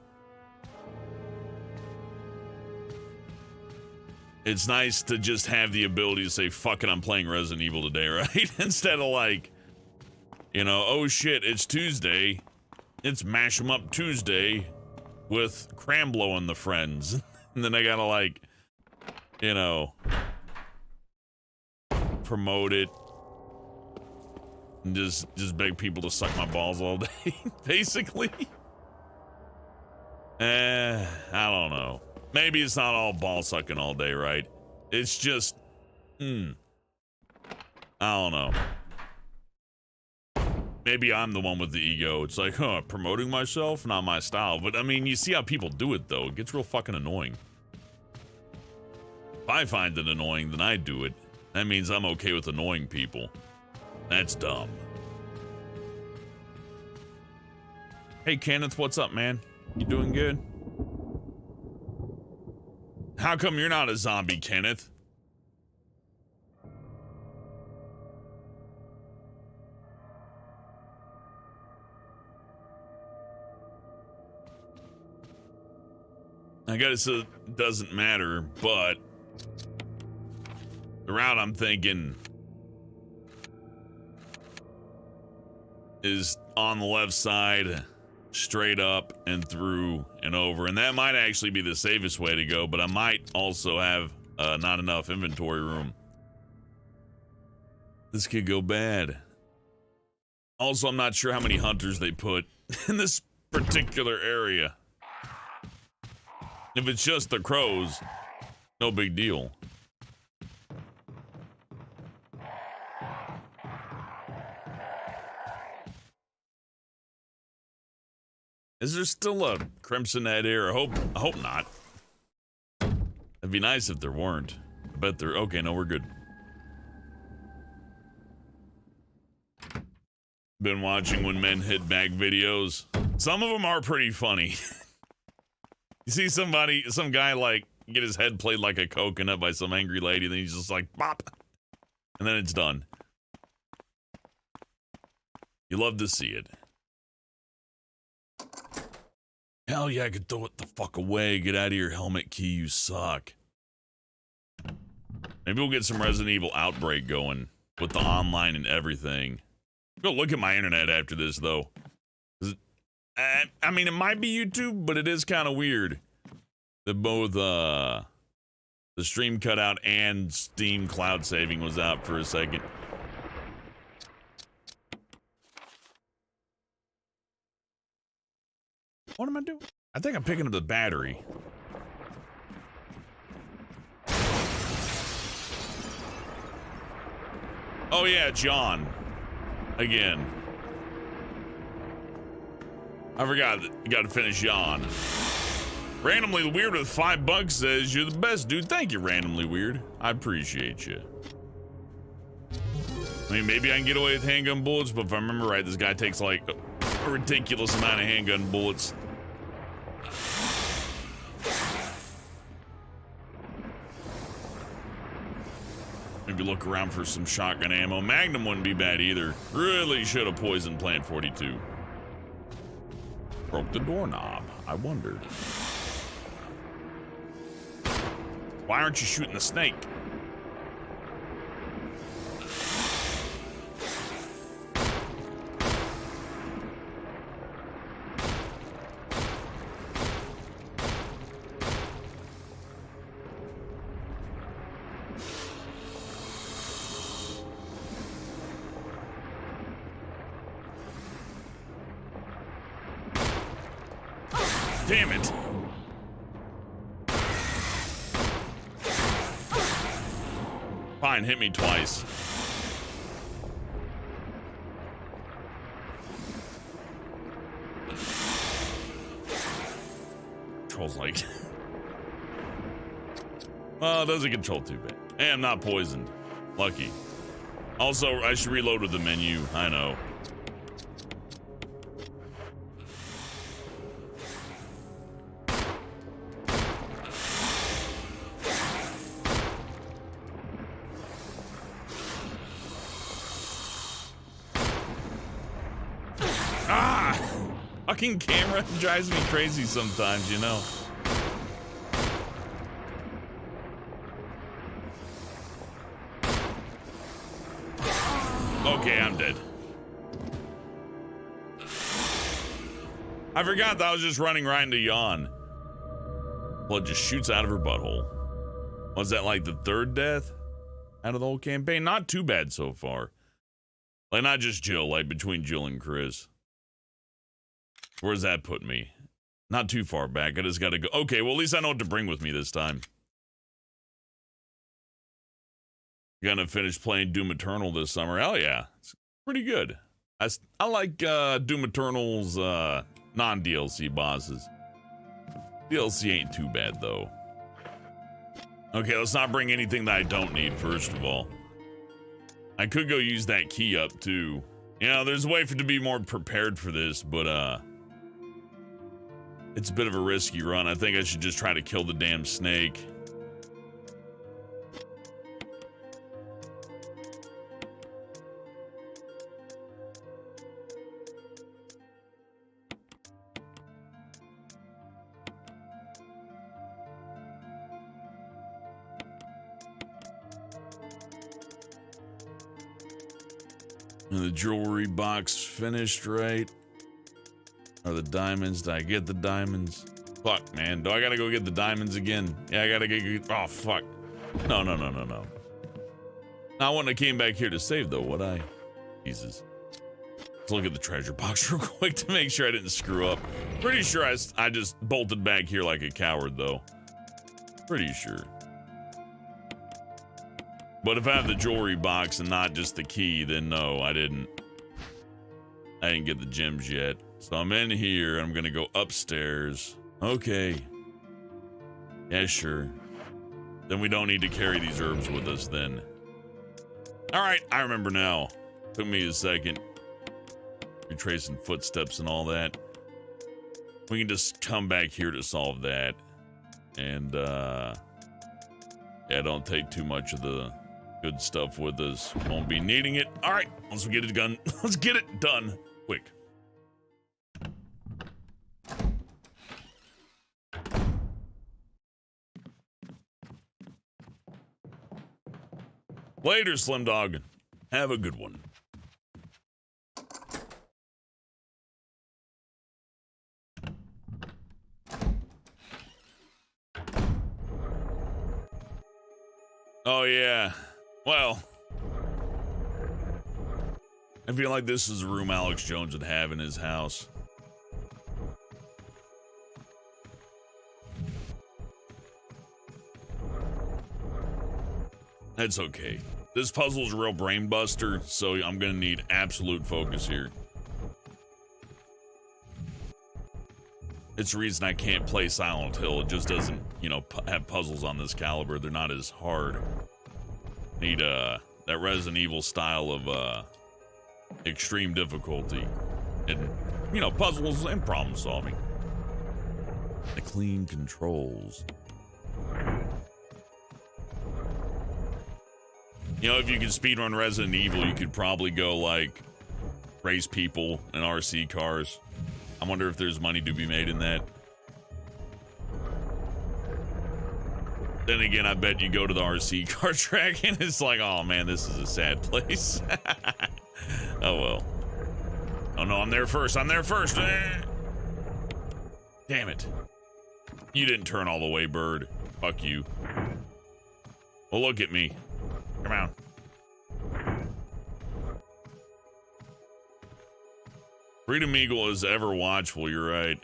it's nice to just have the ability to say, fuck it, I'm playing Resident Evil today, right? Instead of like, you know, oh shit, it's Tuesday. It's Mash 'em Up Tuesday with Cramblo and the friends. And then I gotta like, you know, promote it. And just beg people to suck my balls all day, basically. I don't know. Maybe it's not all ball sucking all day, right? It's just, I don't know. Maybe I'm the one with the ego. It's like, promoting myself, not my style. But I mean, you see how people do it though. It gets real fucking annoying. If I find it annoying, then I do it. That means I'm okay with annoying people. That's dumb. Hey, Kenneth, what's up, man? You doing good? How come you're not a zombie, Kenneth? I guess it doesn't matter, but the route I'm thinking is on the left side, straight up and through and over, and that might actually be the safest way to go, but I might also have not enough inventory room. This could go bad. Also, I'm not sure how many hunters they put in this particular area. If it's just the crows, no big deal. Is there still a Crimson Head here? I hope not. It'd be nice if there weren't. I bet there. Okay, no, we're good. Been watching When Men Hit Back videos. Some of them are pretty funny. You see some guy like get his head played like a coconut by some angry lady, then he's just like pop, and then it's done. You love to see it. Hell yeah, I could throw it the fuck away. Get out of here, helmet key, you suck. Maybe we'll get some Resident Evil Outbreak going with the online and everything. Go look at my internet after this, though. I mean, it might be YouTube, but it is kind of weird that both the stream cutout and Steam cloud saving was out for a second. What am I doing? I think I'm picking up the battery. Oh yeah, John. Again. I forgot that you gotta finish yawn. Randomly Weird with $5 says, you're the best, dude. Thank you, Randomly Weird. I appreciate you. I mean, maybe I can get away with handgun bullets, but if I remember right, this guy takes like a ridiculous amount of handgun bullets. Maybe look around for some shotgun ammo. Magnum wouldn't be bad either. Really should have poisoned Plant 42. Broke the doorknob. I wondered. Why aren't you shooting the snake? Damn it. Fine, hit me twice. controls like? Well, it doesn't control too bad. Hey, I'm not poisoned. Lucky. Also, I should reload with the menu. I know. Fucking camera drives me crazy sometimes, you know. Okay, I'm dead. I forgot that I was just running right into Yawn. Blood just shoots out of her butthole. Was that like the third death out of the whole campaign? Not too bad so far. Like, not just Jill, like between Jill and Chris. Where's that put me? Not too far back. I just gotta go. Okay, well, at least I know what to bring with me this time. Gonna finish playing Doom Eternal this summer. Hell yeah. It's pretty good. I like Doom Eternal's non-DLC bosses. DLC ain't too bad, though. Okay, let's not bring anything that I don't need, first of all. I could go use that key up, too. You know, there's a way to be more prepared for this, but, it's a bit of a risky run. I think I should just try to kill the damn snake. And the jewelry box finished, right? Or the diamonds? Did I get the diamonds? Fuck, man. Do I gotta go get the diamonds again? Yeah, I gotta get. Oh, fuck. No. I wouldn't have came back here to save, though, would I? Jesus. Let's look at the treasure box real quick to make sure I didn't screw up. Pretty sure I just bolted back here like a coward, though. Pretty sure. But if I have the jewelry box and not just the key, then no, I didn't get the gems yet. So I'm in here. I'm gonna go upstairs. Okay. Yeah, sure. Then we don't need to carry these herbs with us then. All right, I remember now. Took me a second. Retracing footsteps and all that. We can just come back here to solve that. And, yeah, don't take too much of the good stuff with us. Won't be needing it. All right, let's get it done. Let's get it done quick. Later, Slim Dog. Have a good one. Oh, yeah. Well, I feel like this is a room Alex Jones would have in his house. That's okay. This puzzle's a real brain buster, so I'm gonna need absolute focus here. It's the reason I can't play Silent Hill. It just doesn't, you know, have puzzles on this caliber. They're not as hard. Need that Resident Evil style of extreme difficulty and, you know, puzzles and problem solving. The clean controls. You know, if you could speedrun Resident Evil, you could probably go, like, race people in RC cars. I wonder if there's money to be made in that. Then again, I bet you go to the RC car track and it's like, oh man, this is a sad place. Oh well. Oh no, I'm there first. I'm there first. Damn it. You didn't turn all the way, bird. Fuck you. Well, look at me. Come on. Freedom Eagle is ever watchful, you're right.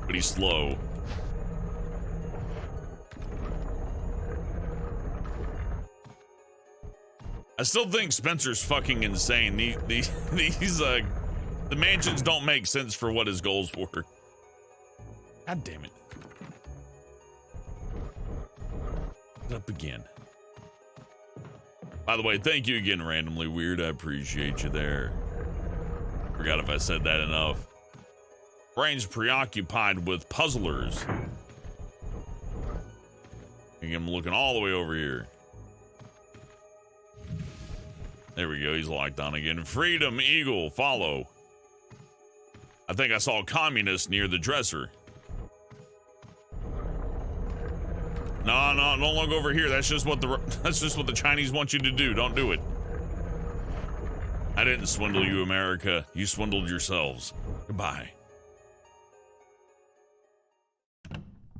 But he's slow. I still think Spencer's fucking insane. The mansions don't make sense for what his goals were. God damn it. Up again. By the way, thank you again, Randomly Weird. I appreciate you there. Forgot if I said that enough. Brain's preoccupied with puzzlers. I'm looking all the way over here. There we go. He's locked on again. Freedom Eagle, follow. I think I saw a communist near the dresser. No, don't look over here. That's just what the Chinese want you to do. Don't do it. I didn't swindle you, America. You swindled yourselves. Goodbye.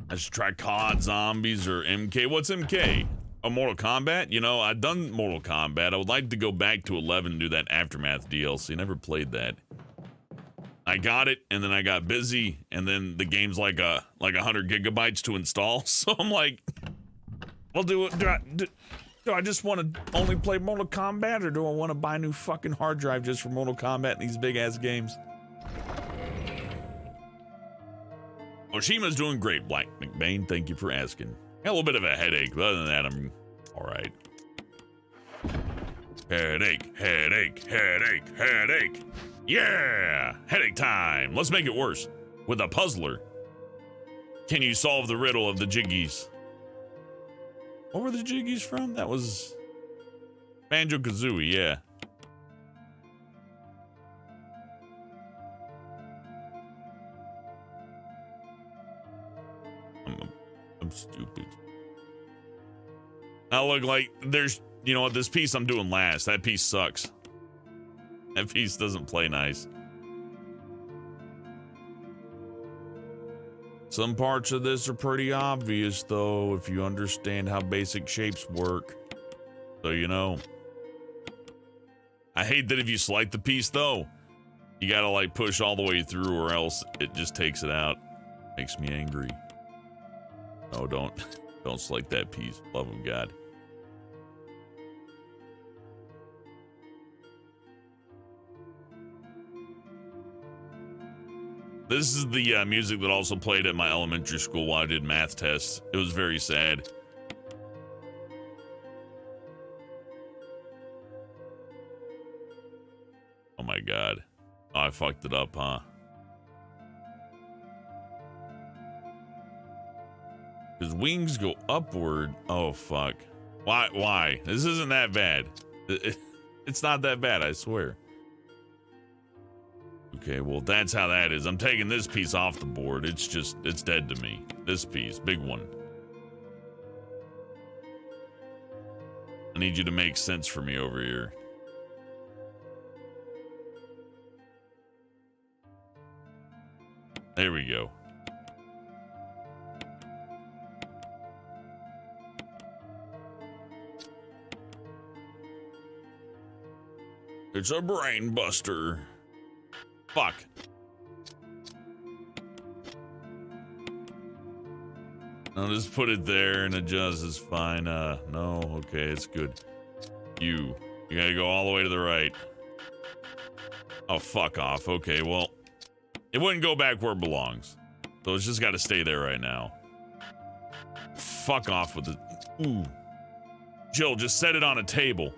I should try COD Zombies or MK. What's MK? Oh, Mortal Kombat? You know, I've done Mortal Kombat. I would like to go back to 11 and do that Aftermath DLC. Never played that. I got it, and then I got busy, and then the game's like 100 gigabytes to install. So I'm like, well, do I just want to only play Mortal Kombat, or do I want to buy a new fucking hard drive just for Mortal Kombat and these big ass games? Oshima's doing great, Black McBain. Thank you for asking. Got a little bit of a headache, but other than that, I'm all right. Headache, headache, headache, headache. Yeah, headache time. Let's make it worse with a puzzler. Can you solve the riddle of the Jiggies? What were the Jiggies from? That was Banjo-Kazooie, yeah. I'm stupid. I look like there's, you know what, this piece I'm doing last. That piece sucks. That piece doesn't play nice. Some parts of this are pretty obvious, though, if you understand how basic shapes work. So, you know. I hate that if you select the piece, though, you gotta, like, push all the way through, or else it just takes it out. Makes me angry. Oh, don't select that piece. Love of God. This is the music that also played at my elementary school while I did math tests. It was very sad. Oh my God. Oh, I fucked it up, huh? His wings go upward. Oh, fuck. Why? This isn't that bad. It's not that bad, I swear. Okay, well, that's how that is. I'm taking this piece off the board. It's dead to me. This piece, big one. I need you to make sense for me over here. There we go. It's a brain buster. Fuck. I'll just put it there and adjust. It's fine. No, okay, it's good. You gotta go all the way to the right. Oh, fuck off. Okay, well, it wouldn't go back where it belongs. So it's just gotta stay there right now. Fuck off with it. Ooh. Jill, just set it on a table.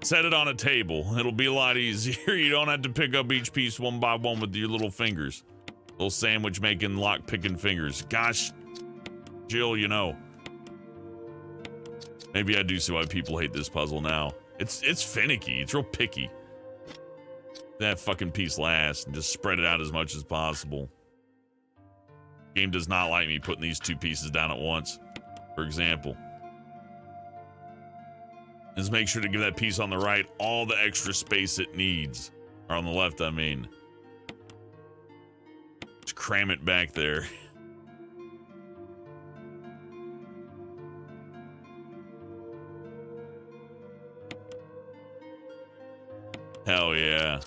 Set it on a table. It'll be a lot easier. You don't have to pick up each piece one by one with your little fingers. Little sandwich making, lock picking fingers. Gosh, Jill, you know. Maybe I do see why people hate this puzzle now. It's finicky. It's real picky. That fucking piece last and just spread it out as much as possible. Game does not like me putting these two pieces down at once. For example. Just make sure to give that piece on the right all the extra space it needs. Or on the left, I mean. Just cram it back there. Hell yeah.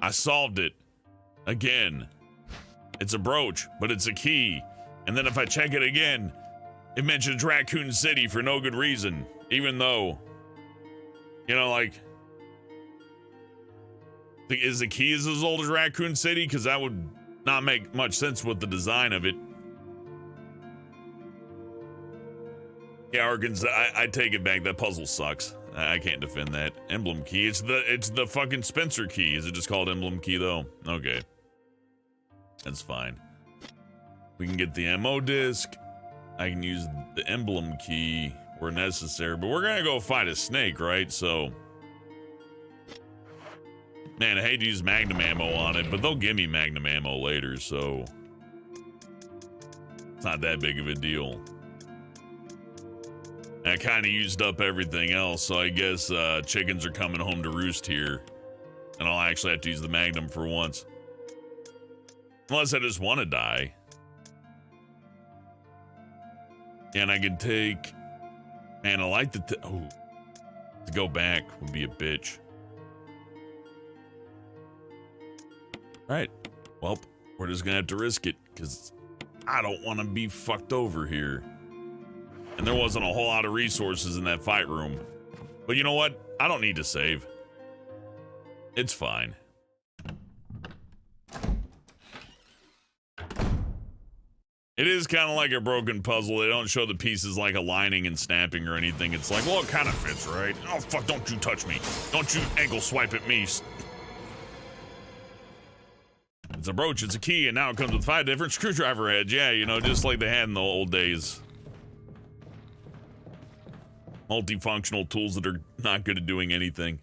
I solved it. Again. It's a brooch, but it's a key. And then if I check it again, it mentions Raccoon City for no good reason. Even though, you know, like, Is the key as old as Raccoon City? Because that would not make much sense with the design of it. Yeah, Arkansas, I take it back. That puzzle sucks. I can't defend that. Emblem key. It's the fucking Spencer key. Is it just called emblem key though? Okay. That's fine. We can get the ammo disc. I can use the emblem key where necessary, but we're gonna go fight a snake, right? So, man, I hate to use magnum ammo on it, but they'll give me magnum ammo later, so it's not that big of a deal. I kind of used up everything else, so I guess chickens are coming home to roost here, and I'll actually have to use the magnum for once. Unless I just want to die. And I could take... Man, I like the... Oh, to go back would be a bitch. Alright. Well, we're just gonna have to risk it, because I don't want to be fucked over here. And there wasn't a whole lot of resources in that fight room. But you know what? I don't need to save. It's fine. It is kind of like a broken puzzle. They don't show the pieces like aligning and snapping or anything. It's like, well, it kind of fits, right? Oh, fuck, don't you touch me. Don't you ankle swipe at me. It's a brooch, it's a key, and now it comes with 5 different screwdriver heads. Yeah, you know, just like they had in the old days. Multifunctional tools that are not good at doing anything.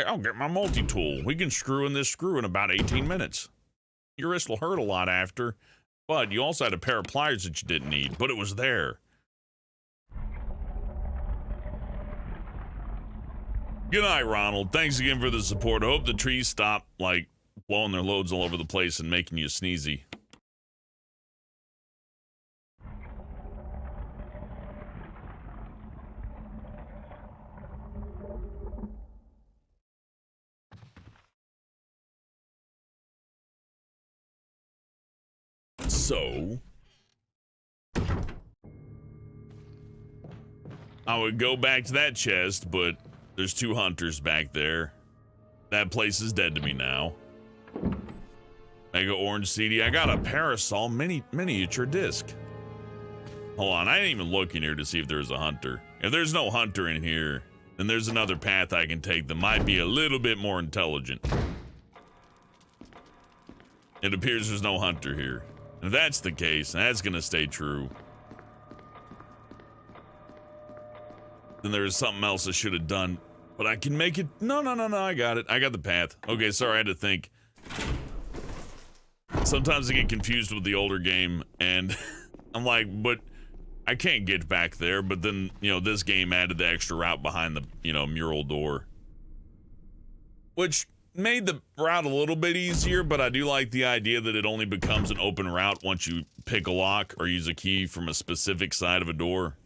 I'll get my multi-tool. We can screw in this screw in about 18 minutes. Your wrist will hurt a lot after, but you also had a pair of pliers that you didn't need, but it was there. Good night, Ronald. Thanks again for the support. I hope the trees stop, like, blowing their loads all over the place and making you sneezy. So, I would go back to that chest, but there's 2 hunters back there. That place is dead to me now. Mega Orange CD. I got a parasol miniature disc. Hold on, I didn't even look in here to see if there's a hunter. If there's no hunter in here, then there's another path I can take that might be a little bit more intelligent. It appears there's no hunter here. If that's the case, that's gonna stay true. Then there's something else I should have done, but I can make it. No, I got it. I got the path. Okay, sorry, I had to think. Sometimes I get confused with the older game, and I'm like, but I can't get back there. But then, you know, this game added the extra route behind the, you know, mural door, which made the route a little bit easier, but I do like the idea that it only becomes an open route once you pick a lock or use a key from a specific side of a door.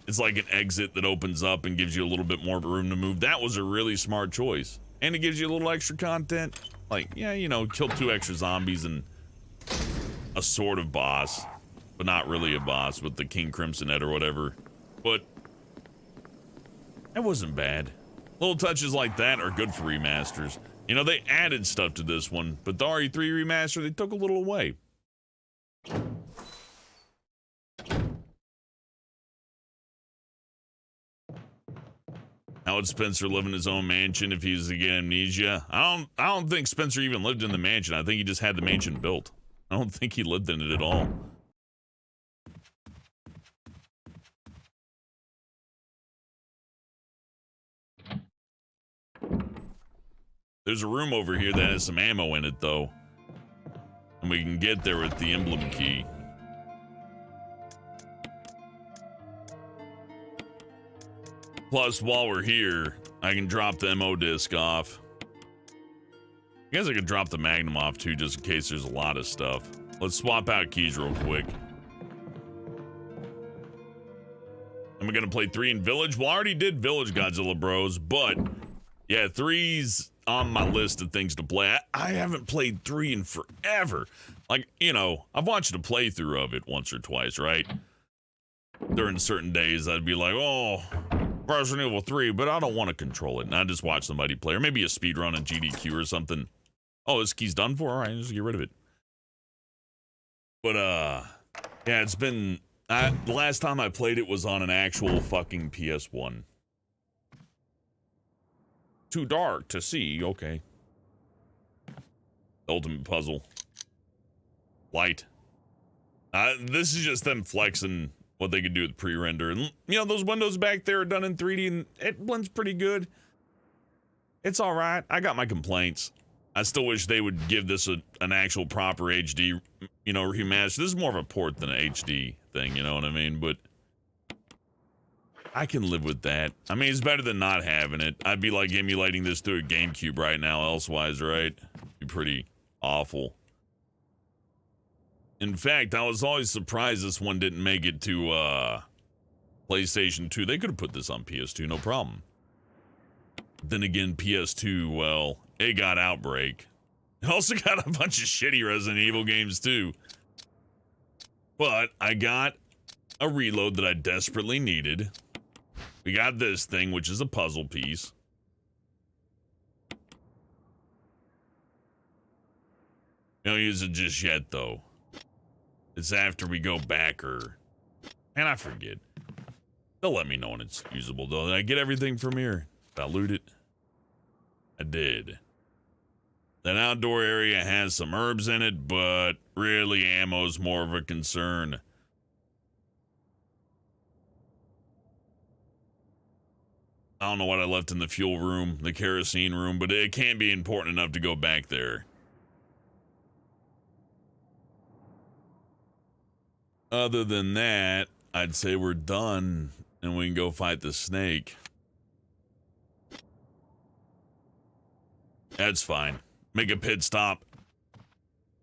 It's like an exit that opens up and gives you a little bit more room to move. That was a really smart choice. And it gives you a little extra content. Like, yeah, you know, kill 2 extra zombies and a sort of boss, but not really a boss with the King Crimson Head or whatever. But that wasn't bad. Little touches like that are good for remasters. You know, they added stuff to this one, but the RE3 remaster, they took a little away. How would Spencer live in his own mansion if he was to get amnesia? I don't think Spencer even lived in the mansion. I think he just had the mansion built. I don't think he lived in it at all. There's a room over here that has some ammo in it, though. And we can get there with the emblem key. Plus, while we're here, I can drop the MO disc off. I guess I could drop the Magnum off, too, just in case there's a lot of stuff. Let's swap out keys real quick. Am I going to play 3 in Village? Well, I already did Village, Godzilla Bros, but yeah, 3's on my list of things to play. I haven't played 3 in forever. Like, you know, I've watched a playthrough of it once or twice, right? During certain days, I'd be like, oh, Resident Evil 3, but I don't want to control it. And I just watch somebody play, or maybe a speedrun in GDQ or something. Oh, this key's done for? All right, just get rid of it. But, yeah, it's been... the last time I played it was on an actual fucking PS1. Too dark to see, okay. Ultimate puzzle. Light. This is just them flexing what they could do with pre-render. And, you know, those windows back there are done in 3D, and it blends pretty good. It's alright. I got my complaints. I still wish they would give this an actual proper HD, you know, remaster. This is more of a port than an HD thing, you know what I mean? But I can live with that. I mean, it's better than not having it. I'd be like emulating this through a GameCube right now, elsewise, right? Be pretty awful. In fact, I was always surprised this one didn't make it to PlayStation 2. They could have put this on PS2, no problem. Then again, PS2, well, it got Outbreak. It also got a bunch of shitty Resident Evil games too. But I got a reload that I desperately needed. We got this thing, which is a puzzle piece. Don't use it just yet, though. It's after we go back, or... And I forget. They'll let me know when it's usable, though. Did I get everything from here? Did I loot it? I did. That outdoor area has some herbs in it, but really ammo's more of a concern. I don't know what I left in the fuel room, the kerosene room, but it can't be important enough to go back there. Other than that, I'd say we're done and we can go fight the snake. That's fine. Make a pit stop.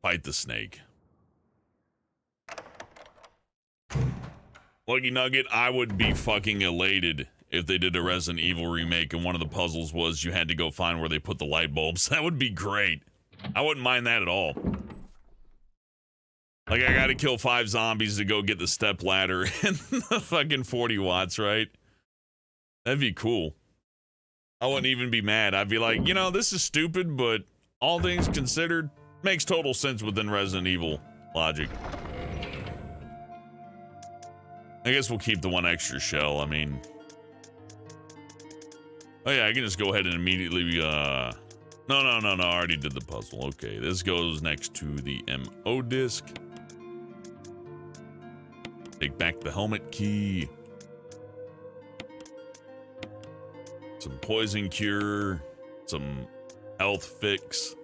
Fight the snake. Lucky Nugget, I would be fucking elated if they did a Resident Evil remake and one of the puzzles was you had to go find where they put the light bulbs. That would be great. I wouldn't mind that at all. Like, I gotta kill 5 zombies to go get the step ladder and the fucking 40 watts, right? That'd be cool. I wouldn't even be mad. I'd be like, you know, this is stupid, but all things considered, makes total sense within Resident Evil logic. I guess we'll keep the 1 extra shell, I mean... Oh yeah, I can just go ahead and immediately, No, I already did the puzzle. Okay, this goes next to the MO disc. Take back the helmet key. Some poison cure. Some health fix.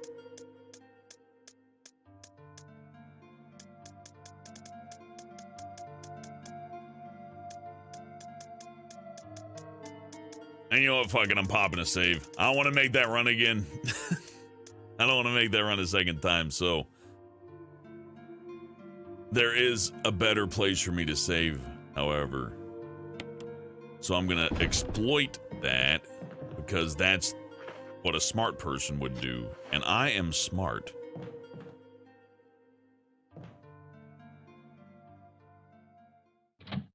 And you know what, fuck it, I'm popping a save. I don't want to make that run again. I don't want to make that run a second time, so... There is a better place for me to save, however. So I'm gonna exploit that, because that's what a smart person would do. And I am smart.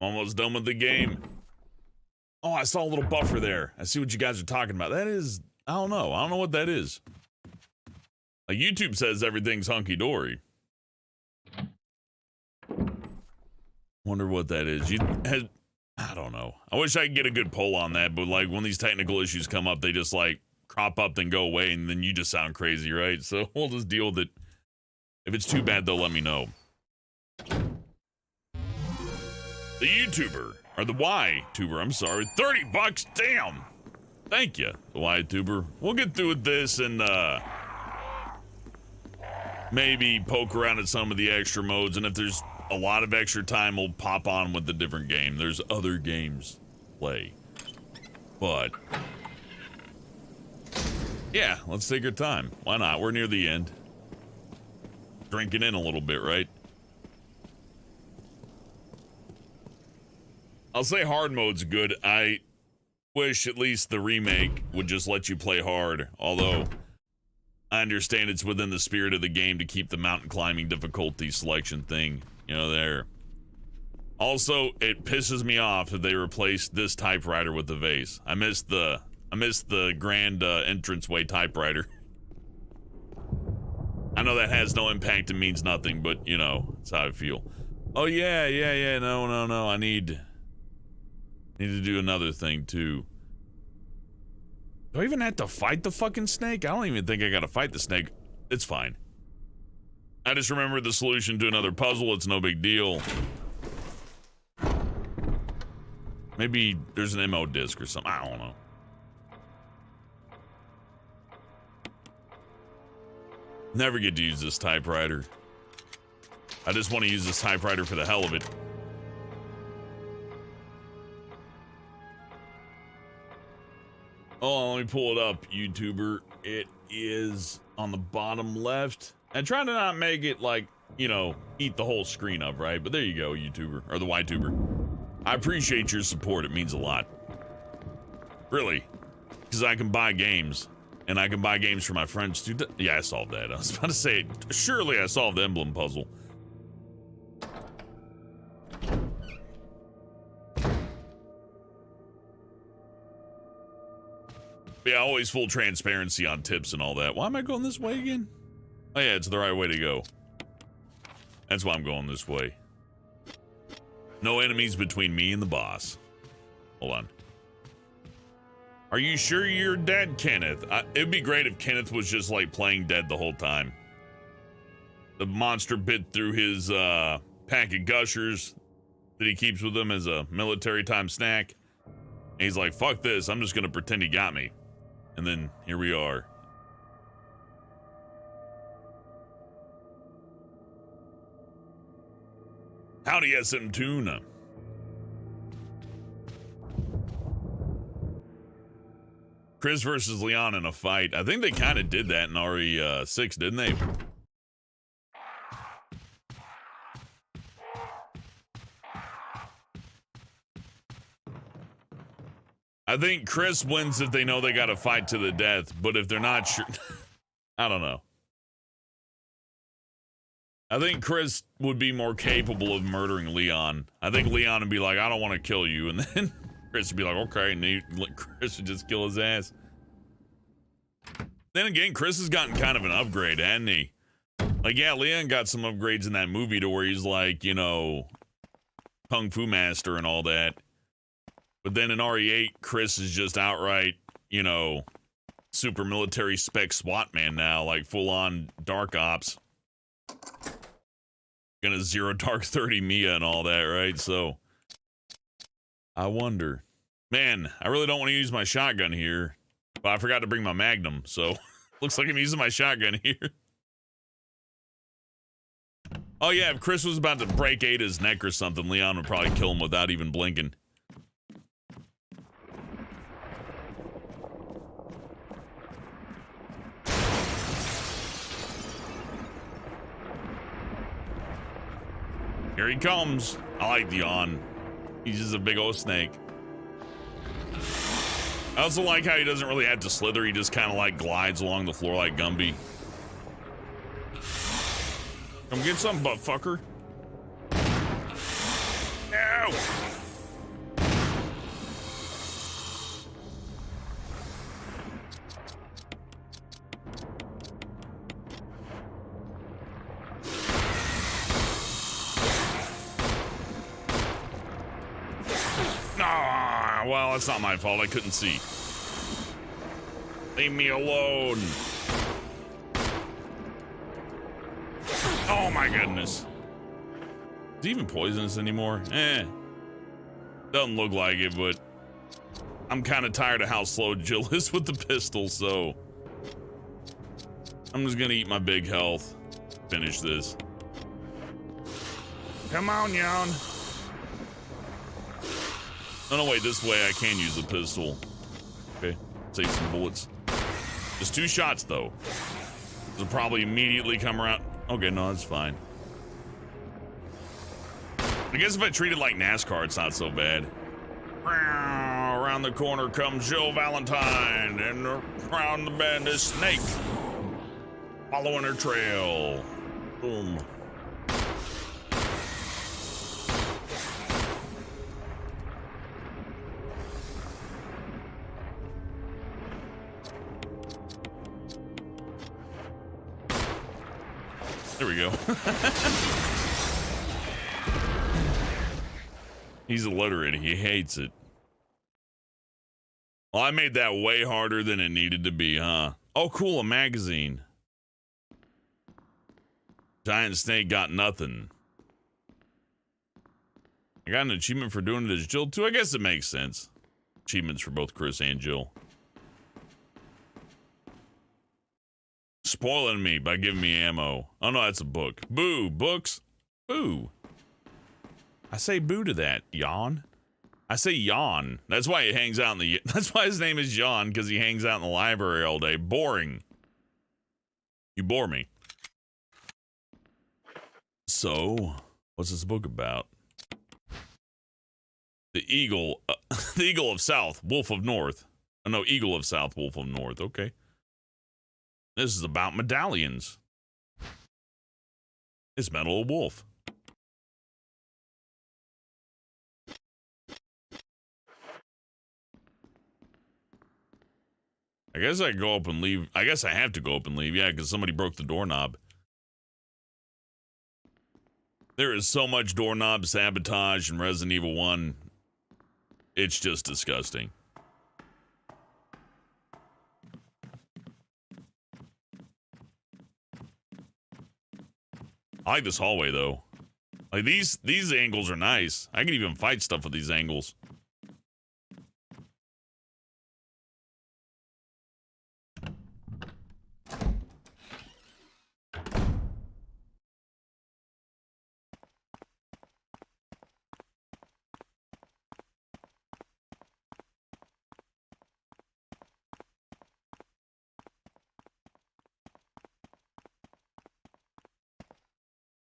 Almost done with the game. Oh, I saw a little buffer there. I see what you guys are talking about. That is, I don't know. I don't know what that is. Like, YouTube says everything's hunky-dory. Wonder what that is. I don't know. I wish I could get a good poll on that, but like when these technical issues come up, they just like crop up, then go away, and then you just sound crazy, right? So we'll just deal with it. If it's too bad, they'll let me know. The YouTuber, or the Y-tuber, I'm sorry, 30 bucks, damn! Thank you, the Y-tuber. We'll get through with this and maybe poke around at some of the extra modes, and if there's a lot of extra time, we'll pop on with the different game. There's other games to play. But yeah, let's take our time. Why not? We're near the end. Drinking in a little bit, right? I'll say hard mode's good. I wish at least the remake would just let you play hard, although I understand it's within the spirit of the game to keep the mountain climbing difficulty selection thing, you know, there. Also, it pisses me off that they replaced this typewriter with the vase. I missed the grand entranceway typewriter. I know that has no impact and means nothing, but you know, that's how I feel. Oh yeah, no. I need to do another thing too. Do I even have to fight the fucking snake? I don't even think I gotta fight the snake. It's fine. I just remembered the solution to another puzzle. It's no big deal. Maybe there's an MO disc or something. I don't know. Never get to use this typewriter. I just want to use this typewriter for the hell of it. Oh, let me pull it up, YouTuber. It is on the bottom left. And try to not make it like, you know, eat the whole screen up, right? But there you go, YouTuber, or the YTuber. I appreciate your support. It means a lot. Really. Because I can buy games. And I can buy games for my friends too. Yeah, I solved that. I was about to say, surely I solved the emblem puzzle. Yeah, always full transparency on tips and all that. Why am I going this way again? Oh yeah, it's the right way to go. That's why I'm going this way. No enemies between me and the boss. Hold on. Are you sure you're dead, Kenneth? It'd be great if Kenneth was just like playing dead the whole time. The monster bit through his pack of gushers that he keeps with him as a military time snack. And he's like, fuck this, I'm just gonna pretend he got me. And then here we are. Howdy, SM Tuna. Chris versus Leon in a fight. I think they kind of did that in RE6, didn't they? I think Chris wins if they know they got to fight to the death, but if they're not sure, I don't know. I think Chris would be more capable of murdering Leon. I think Leon would be like, I don't want to kill you. And then Chris would be like, okay. And Chris would just kill his ass. Then again, Chris has gotten kind of an upgrade, hasn't he? Like, yeah, Leon got some upgrades in that movie to where he's like, you know, Kung Fu Master and all that. But then in RE8, Chris is just outright, you know, super military spec SWAT man now, like full on dark ops. Gonna zero dark 30 Mia and all that, right? So I wonder. Man, I really don't want to use my shotgun here, but I forgot to bring my Magnum, so looks like I'm using my shotgun here. Oh yeah, if Chris was about to break Ada's neck or something, Leon would probably kill him without even blinking. Here he comes. I like the yawn. He's just a big old snake. I also like how he doesn't really have to slither. He just kind of like glides along the floor like Gumby. Come get some, butt fucker. Ow! Well, it's not my fault. I couldn't see. Leave me alone. Oh my goodness. Is he even poisonous anymore? Doesn't look like it, but I'm kind of tired of how slow Jill is with the pistol, so I'm just gonna eat my big health. Finish this. Come on, Yawn. Oh, no, wait, this way I can use the pistol. Okay, save some bullets. Just 2 shots, though. This will probably immediately come around. Okay, no, that's fine. I guess if I treat it like NASCAR, it's not so bad. Around the corner comes Jill Valentine, and around the bend is Snake. Following her trail. Boom. There we go. He's illiterate. He hates it. Well, I made that way harder than it needed to be, huh? Oh, cool, a magazine. Giant Snake got nothing. I got an achievement for doing it as Jill, too. I guess it makes sense. Achievements for both Chris and Jill. Spoiling me by giving me ammo. Oh, no, that's a book. Boo, books. Boo. I say boo to that, yawn. I say yawn. That's why he hangs out in the... That's why his name is Yawn, because he hangs out in the library all day. Boring. You bore me. So, what's this book about? The Eagle... the Eagle of South, Wolf of North. Oh, no, Eagle of South, Wolf of North. Okay. This is about medallions. It's Metal Wolf. I guess I go up and leave. I guess I have to go up and leave. Yeah, because somebody broke the doorknob. There is so much doorknob sabotage in Resident Evil 1. It's just disgusting. I like this hallway, though. Like, these angles are nice. I can even fight stuff with these angles.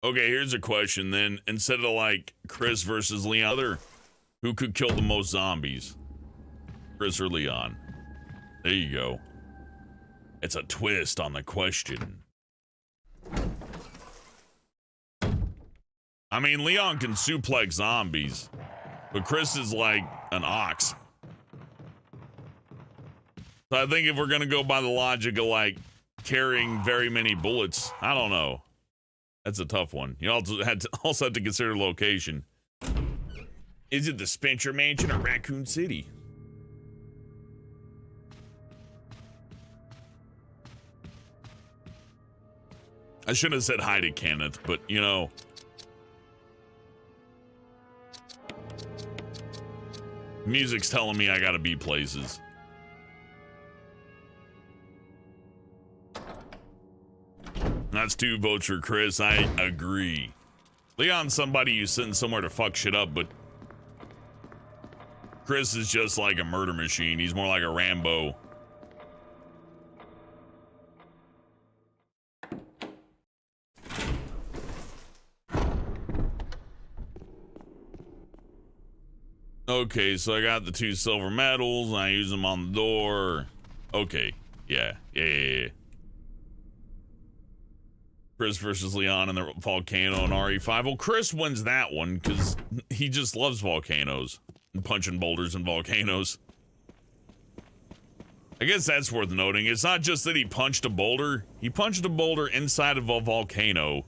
Okay, here's a question then. Instead of like Chris versus Leon, who could kill the most zombies? Chris or Leon? There you go. It's a twist on the question. I mean, Leon can suplex zombies, but Chris is like an ox. So I think if we're gonna go by the logic of like carrying very many bullets, I don't know. That's a tough one. You also have to consider location. Is it the Spencer Mansion or Raccoon City? I shouldn't have said hi to Kenneth, but you know. Music's telling me I gotta be places. That's 2 votes for Chris. I agree. Leon's somebody you send somewhere to fuck shit up, but Chris is just like a murder machine. He's more like a Rambo. Okay, so I got the 2 silver medals, and I use them on the door. Okay, yeah. Chris versus Leon in the volcano and RE5. Well, Chris wins that one because he just loves volcanoes and punching boulders and volcanoes. I guess that's worth noting. It's not just that he punched a boulder. He punched a boulder inside of a volcano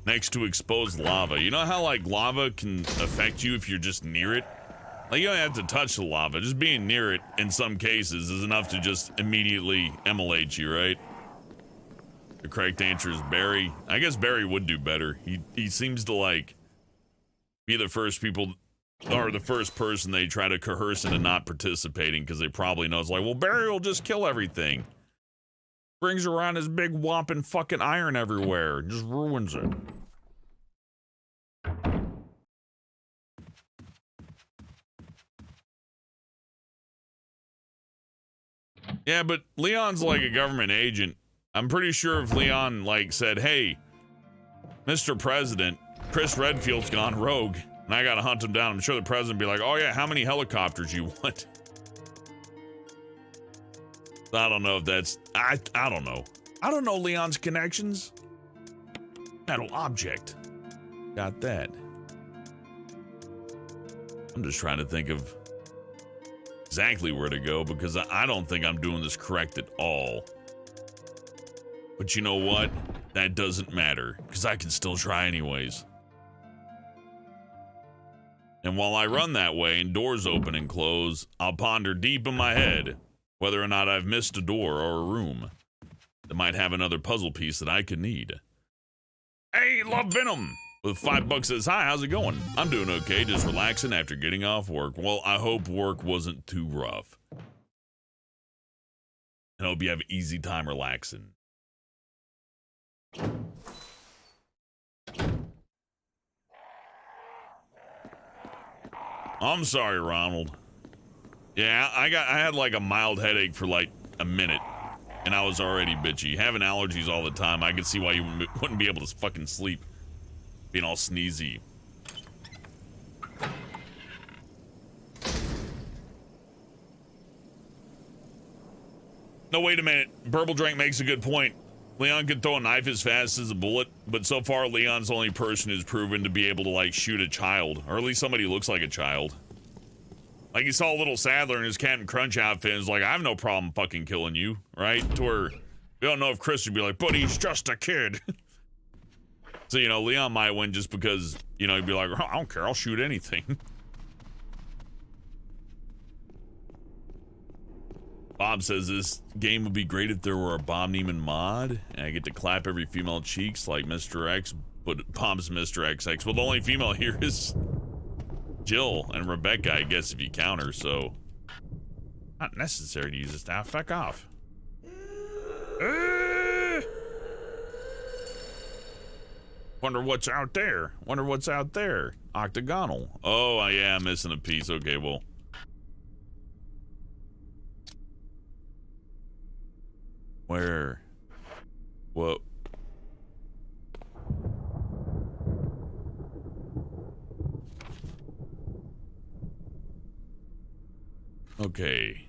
next to exposed lava. You know how, like, lava can affect you if you're just near it? Like, you don't have to touch the lava. Just being near it, in some cases, is enough to just immediately immolate you, right? The correct answer is Barry. I guess Barry would do better. He seems to, like, be the first people, or the first person they try to coerce into not participating because they probably know it's like, well, Barry will just kill everything. Brings around his big whopping fucking iron everywhere. Just ruins it. Yeah, but Leon's like a government agent. I'm pretty sure if Leon, like, said, hey, Mr. President, Chris Redfield's gone rogue, and I gotta hunt him down, I'm sure the president would be like, oh yeah, how many helicopters you want? I don't know if that's, I don't know. I don't know Leon's connections. Metal object. Got that. I'm just trying to think of exactly where to go because I don't think I'm doing this correct at all. But you know what? that doesn't matter, because I can still try anyways. And while I run that way and doors open and close, I'll ponder deep in my head whether or not I've missed a door or a room that might have another puzzle piece that I could need. Hey, Love Venom! With $5 as high, how's it going? I'm doing okay, just relaxing after getting off work. Well, I hope work wasn't too rough. And I hope you have an easy time relaxing. I'm sorry, Ronald. Yeah, I had like a mild headache for like a minute, and I was already bitchy. Having allergies all the time, I could see why you wouldn't be able to fucking sleep. Being all sneezy. No, wait a minute. Burble Drink makes a good point. Leon can throw a knife as fast as a bullet, but so far Leon's the only person who's proven to be able to like shoot a child, or at least somebody who looks like a child. Like he saw little Sadler in his Captain Crunch outfit and was like, I have no problem fucking killing you, right? To where we don't know if Chris would be like, but he's just a kid. So, you know, Leon might win just because, you know, he'd be like, oh, I don't care, I'll shoot anything. Bob says this game would be great if there were a Bob Neiman mod, and I get to clap every female cheeks like Mr. X, but Bob's Mr. XX. Well, the only female here is Jill and Rebecca, I guess, if you count her, so not necessary to use this now. Fuck off. Wonder what's out there. Wonder what's out there. Octagonal. Oh, yeah, I'm missing a piece. Okay, well. Where? What? Okay.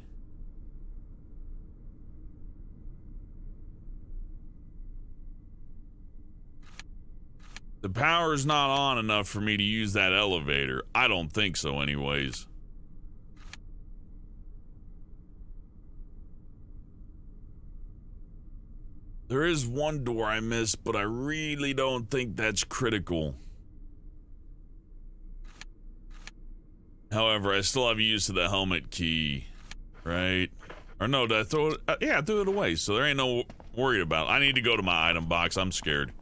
The power's not on enough for me to use that elevator. I don't think so anyways. There is one door I missed, but I really don't think that's critical. However, I still have use of the helmet key, right? Or no, did I throw it? Yeah, I threw it away, so there ain't no worry about it. I need to go to my item box. I'm scared.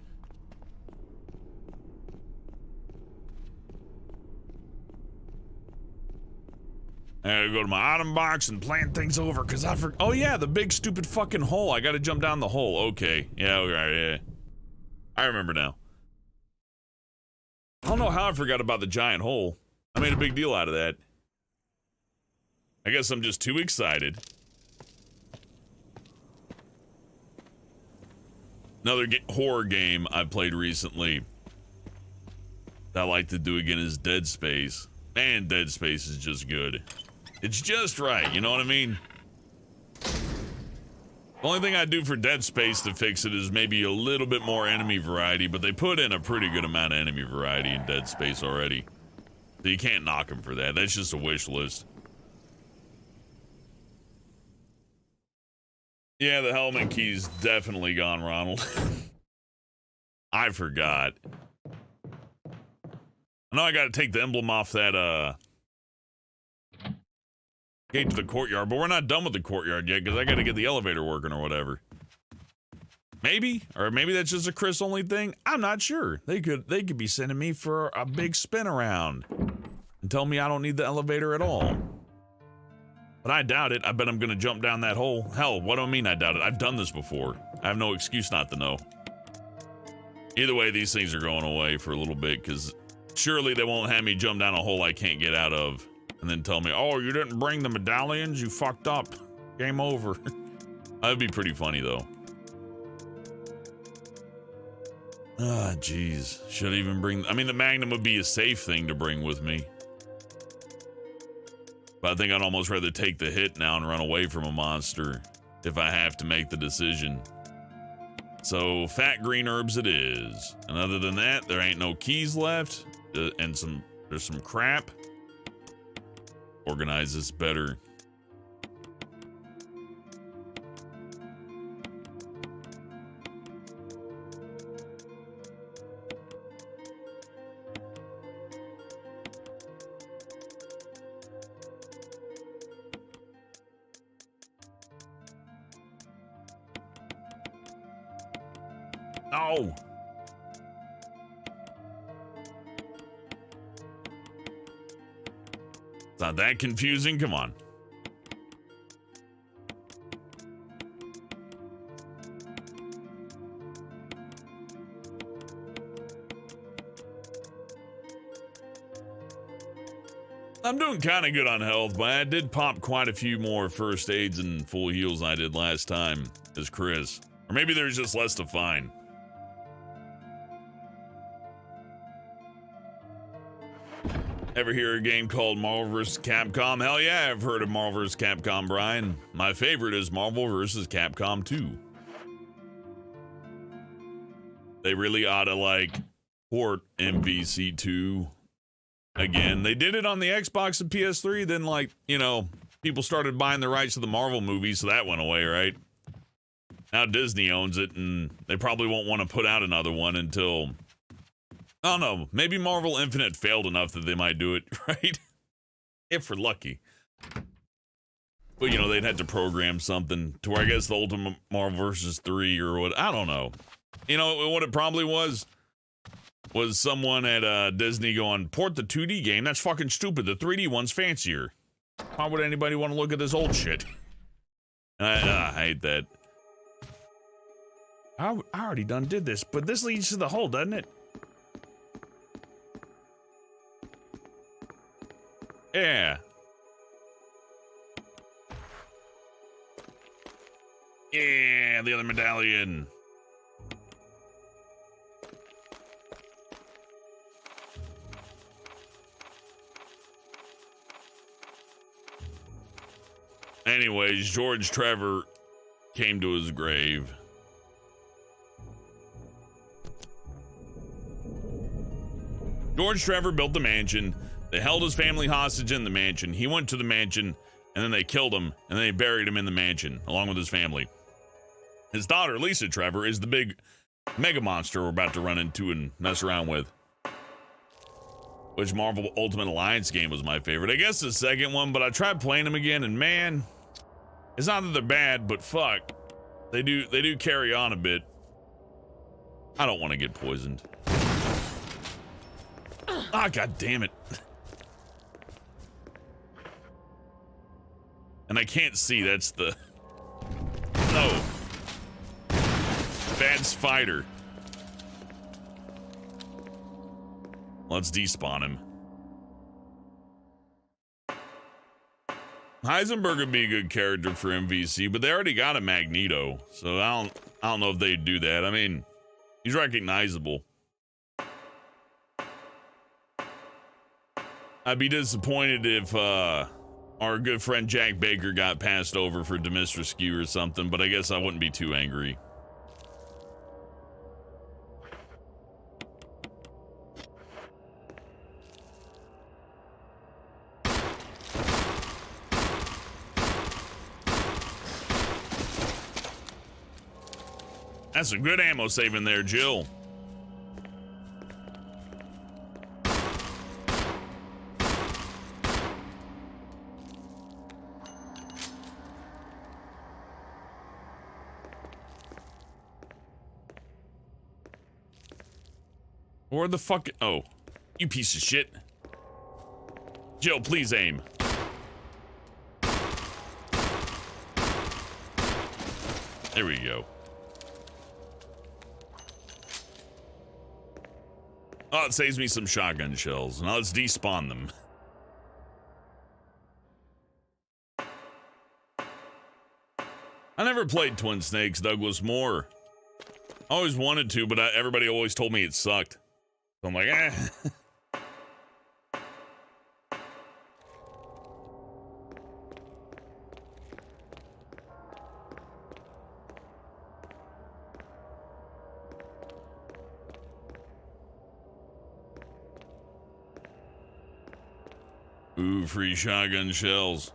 I gotta go to my item box and plan things over because I forgot. Oh yeah, the big stupid fucking hole. I gotta jump down the hole. Okay. Yeah, okay, yeah. I remember now. I don't know how I forgot about the giant hole. I made a big deal out of that. I guess I'm just too excited. Another horror game I played recently that I like to do again is Dead Space. Man, Dead Space is just good. It's just right, you know what I mean? The only thing I do for Dead Space to fix it is maybe a little bit more enemy variety, but they put in a pretty good amount of enemy variety in Dead Space already. So you can't knock them for that. That's just a wish list. Yeah, the helmet key's definitely gone, Ronald. I forgot. I know I gotta take the emblem off that, gate to the courtyard, but we're not done with the courtyard yet because I gotta get the elevator working or whatever. Maybe, or maybe that's just a Chris only thing. I'm not sure. They could be sending me for a big spin around and tell me I don't need the elevator at all. But I doubt it. I bet I'm gonna jump down that hole. Hell, what do I mean I doubt it? I've done this before. I have no excuse not to know. Either way, these things are going away for a little bit because surely they won't have me jump down a hole I can't get out of and then tell me, oh, you didn't bring the medallions? You fucked up. Game over. That'd be pretty funny, though. Ah, jeez. Should I even bring... I mean, the Magnum would be a safe thing to bring with me. But I think I'd almost rather take the hit now and run away from a monster if I have to make the decision. So, fat green herbs it is. And other than that, there ain't no keys left. And there's some crap. Organize this better. Oh. It's not that confusing. Come on. I'm doing kind of good on health, but I did pop quite a few more first aids and full heals than I did last time as Chris. Or maybe there's just less to find. Ever hear a game called Marvel vs. Capcom? Hell yeah, I've heard of Marvel vs. Capcom, Brian. My favorite is Marvel vs. Capcom 2. They really ought to, like, port MVC2 again. They did it on the Xbox and PS3, then, like, you know, people started buying the rights to the Marvel movies, so that went away, right? Now Disney owns it, and they probably won't want to put out another one until... I don't know, maybe Marvel Infinite failed enough that they might do it, right? If we're lucky. But, you know, they'd have to program something to where I guess the Ultimate Marvel vs. 3 or what, I don't know. You know, what it probably was someone at Disney going, port the 2D game? That's fucking stupid. The 3D one's fancier. Why would anybody want to look at this old shit? I hate that. I already done did this, but this leads to the hole, doesn't it? Yeah. Yeah, the other medallion. Anyways, George Trevor came to his grave. George Trevor built the mansion. They held his family hostage in the mansion. He went to the mansion, and then they killed him, and then they buried him in the mansion, along with his family. His daughter, Lisa Trevor, is the big mega monster we're about to run into and mess around with. Which Marvel Ultimate Alliance game was my favorite. I guess the second one, but I tried playing them again, and man, it's not that they're bad, but fuck. They do carry on a bit. I don't want to get poisoned. Ah, god damn it. And I can't see, that's the... No. Bad spider. Let's despawn him. Heisenberg would be a good character for MVC, but they already got a Magneto, so I don't know if they'd do that. I mean, he's recognizable. I'd be disappointed if our good friend Jack Baker got passed over for Demisrescue or something, but I guess I wouldn't be too angry. That's a good ammo saving there, Jill. Where the fuck? Oh, you piece of shit. Jill, please aim. There we go. Oh, it saves me some shotgun shells. Now let's despawn them. I never played Twin Snakes, Douglas Moore. I always wanted to, but everybody always told me it sucked. So I'm like, eh. Ooh, free shotgun shells.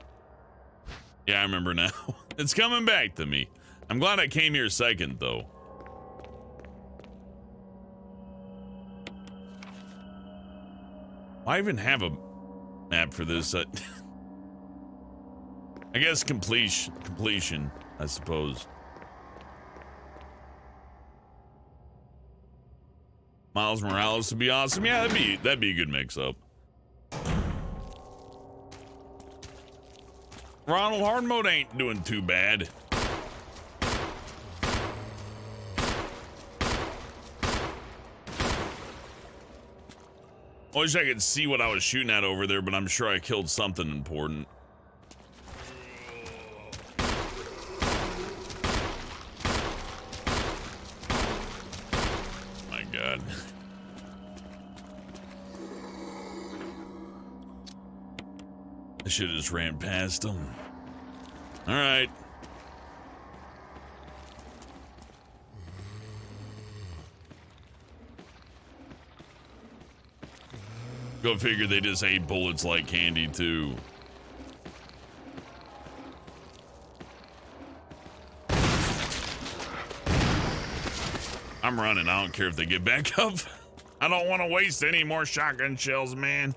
Yeah, I remember now. It's coming back to me. I'm glad I came here second, though. Why even have a map for this? I guess completion, I suppose. Miles Morales would be awesome. Yeah, that'd be a good mix-up. Ronald Hard Mode ain't doing too bad. I wish I could see what I was shooting at over there, but I'm sure I killed something important. My God. I should have just ran past him. All right. Go figure they just ate bullets like candy, too. I'm running. I don't care if they get back up. I don't want to waste any more shotgun shells, man.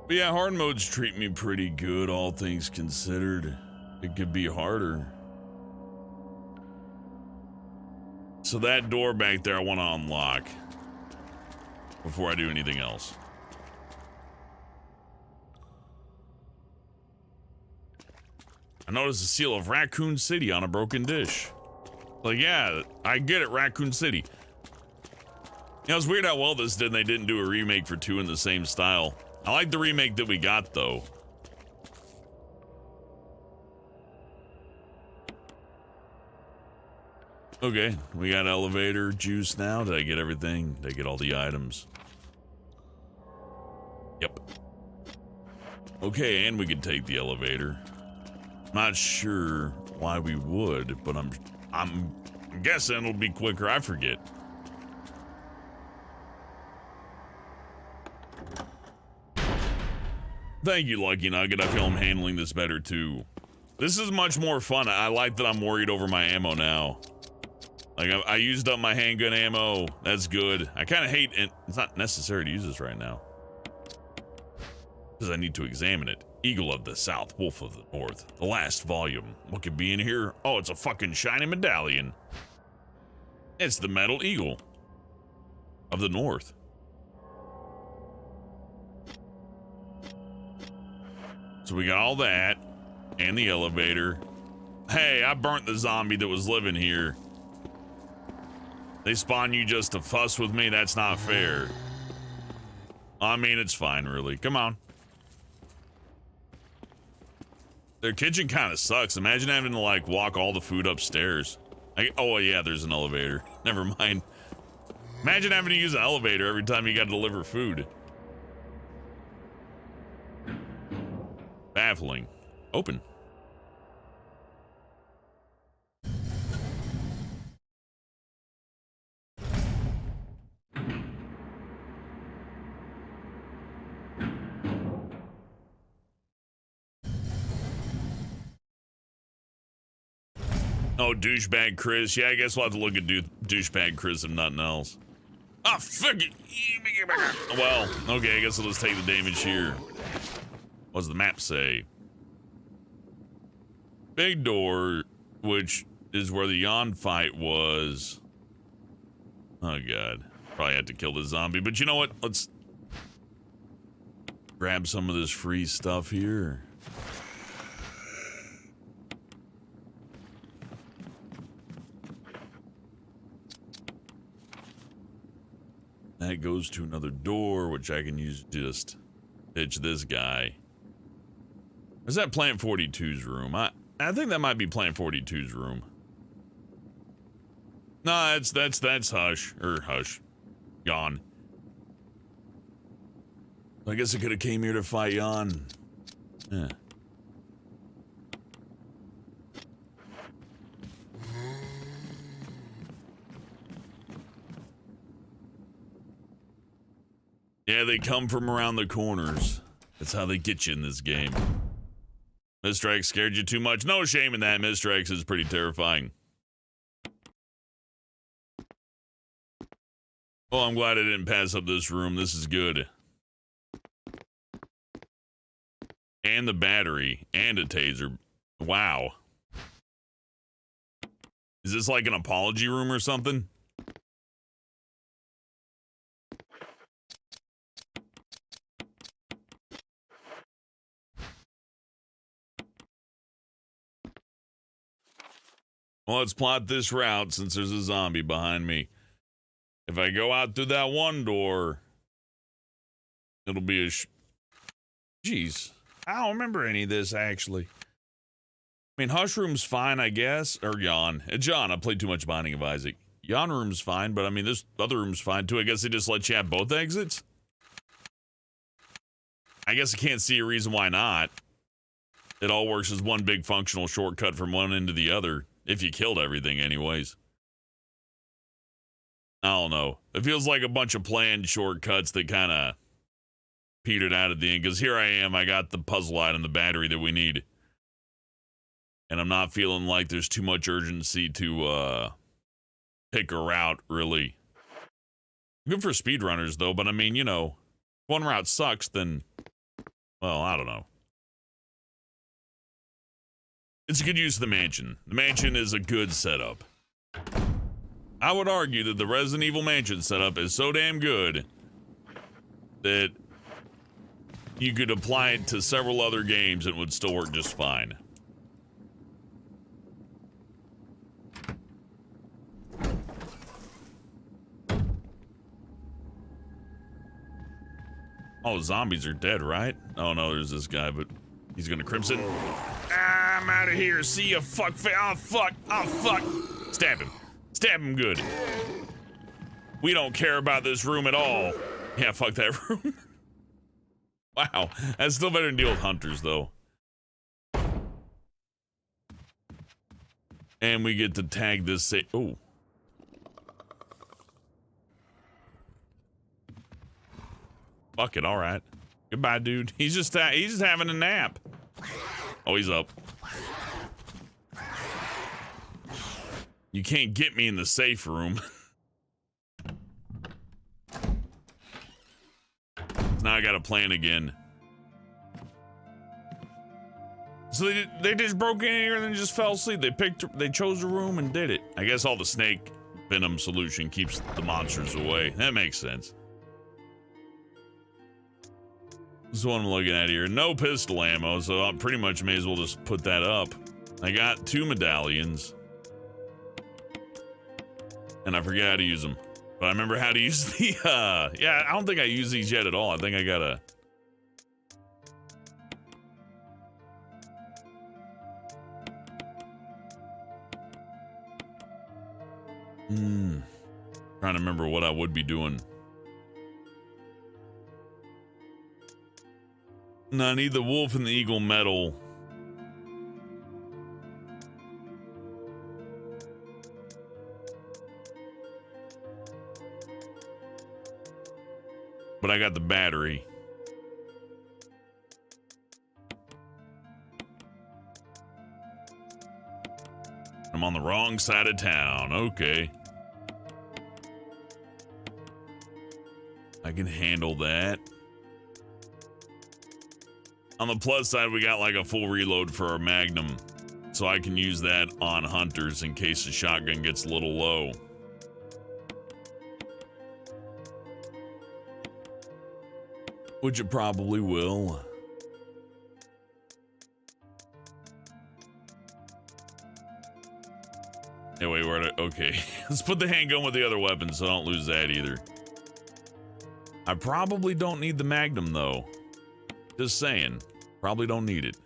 But yeah, hard modes treat me pretty good, all things considered. It could be harder. So that door back there I want to unlock before I do anything else. I noticed a seal of Raccoon City on a broken dish. Like, yeah, I get it, Raccoon City. You know, it's weird how well this did and they didn't do a remake for 2 in the same style. I like the remake that we got, though. Okay, we got elevator juice now. Did I get everything? Did I get all the items? Yep. Okay, and we could take the elevator. Not sure why we would, but I'm guessing it'll be quicker. I forget. Thank you, Lucky Nugget. I feel I'm handling this better too. This is much more fun. I like that I'm worried over my ammo now. Like, I used up my handgun ammo. That's good. I kind of hate it. It's not necessary to use this right now, because I need to examine it. Eagle of the South, Wolf of the North. The last volume. What could be in here? Oh, it's a fucking shiny medallion. It's the metal eagle of the North. So we got all that and the elevator. Hey, I burnt the zombie that was living here. They spawn you just to fuss with me? That's not fair. I mean, it's fine, really. Come on. Their kitchen kind of sucks. Imagine having to, like, walk all the food upstairs. Oh, yeah, there's an elevator. Never mind. Imagine having to use an elevator every time you got to deliver food. Baffling. Open. Oh, douchebag Chris. Yeah, I guess we'll have to look at douchebag Chris if nothing else. Ah, fuck it. Well, okay, I guess I'll just take the damage here. What does the map say? Big door, which is where the yawn fight was. Oh, God. Probably had to kill the zombie, but you know what? Let's grab some of this free stuff here. That goes to another door, which I can use to just ditch this guy. Is that Plant 42's room? I think that might be Plant 42's room. No, that's Hush. Or Hush. Yawn. I guess I could have came here to fight Yawn. Yeah. Yeah, they come from around the corners. That's how they get you in this game. Mr. X scared you too much. No shame in that. Mr. X is pretty terrifying. Oh, I'm glad I didn't pass up this room. This is good. And the battery. And a taser. Wow. Is this like an apology room or something? Well, let's plot this route since there's a zombie behind me. If I go out through that one door, it'll be a Jeez. I don't remember any of this, actually. I mean, Hush Room's fine, I guess. Or Yawn. John, I played too much Binding of Isaac. Yawn Room's fine, but I mean, this other room's fine, too. I guess they just let you have both exits? I guess I can't see a reason why not. It all works as one big functional shortcut from one end to the other. If you killed everything, anyways. I don't know. It feels like a bunch of planned shortcuts that kind of petered out at the end. Because here I am, I got the puzzle item, the battery that we need. And I'm not feeling like there's too much urgency to pick a route, really. Good for speedrunners, though. But I mean, you know, if one route sucks, then, well, I don't know. It's a good use of the mansion. The mansion is a good setup. I would argue that the Resident Evil mansion setup is so damn good that you could apply it to several other games and it would still work just fine. Oh, zombies are dead, right? Oh no, there's this guy, but he's gonna crimson. I'm out of here. See ya, fuck. Oh, fuck. Oh, fuck. Stab him. Stab him good. We don't care about this room at all. Yeah, fuck that room. Wow. That's still better than deal with hunters, though. And we get to tag this. Oh. Fuck it. All right. Goodbye, dude. He's just having a nap. Oh, he's up. You can't get me in the safe room. Now I gotta plan again. So they just broke in here and then just fell asleep. They chose a room and did it. I guess all the snake venom solution keeps the monsters away. That makes sense. This is what I'm looking at here. No pistol ammo, so I pretty much may as well just put that up. I got 2 medallions. And I forget how to use them. But I remember how to use the, yeah, I don't think I use these yet at all. I think I gotta... Trying to remember what I would be doing. No, I need the wolf and the eagle medal. But I got the battery. I'm on the wrong side of town. Okay. I can handle that. On the plus side, we got like a full reload for our Magnum. So I can use that on hunters in case the shotgun gets a little low. Which it probably will. Anyway, we're at okay. Let's put the handgun with the other weapons so I don't lose that either. I probably don't need the Magnum though. Just saying. Probably don't need it.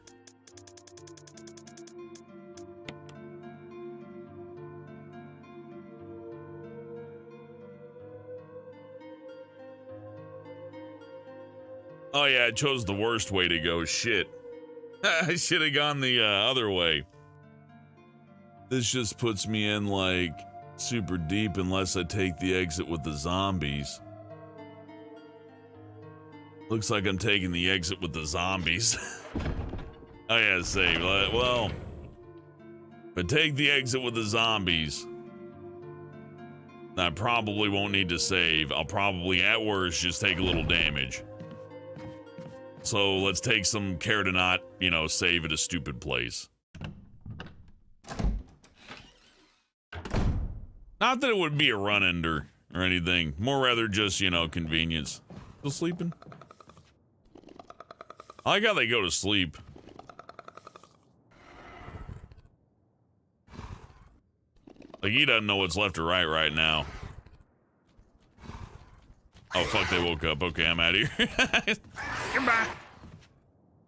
Oh yeah, I chose the worst way to go. Shit. I should have gone the other way. This just puts me in like super deep unless I take the exit with the zombies. Looks like I'm taking the exit with the zombies. Oh yeah, save. Well, if I take the exit with the zombies, I probably won't need to save. I'll probably, at worst, just take a little damage. So let's take some care to not, you know, save at a stupid place. Not that it would be a run ender or anything. More rather just, you know, convenience. Still sleeping? I like how they go to sleep. Like, he doesn't know what's left or right now. Oh, fuck, they woke up. Okay, I'm out of here. Goodbye.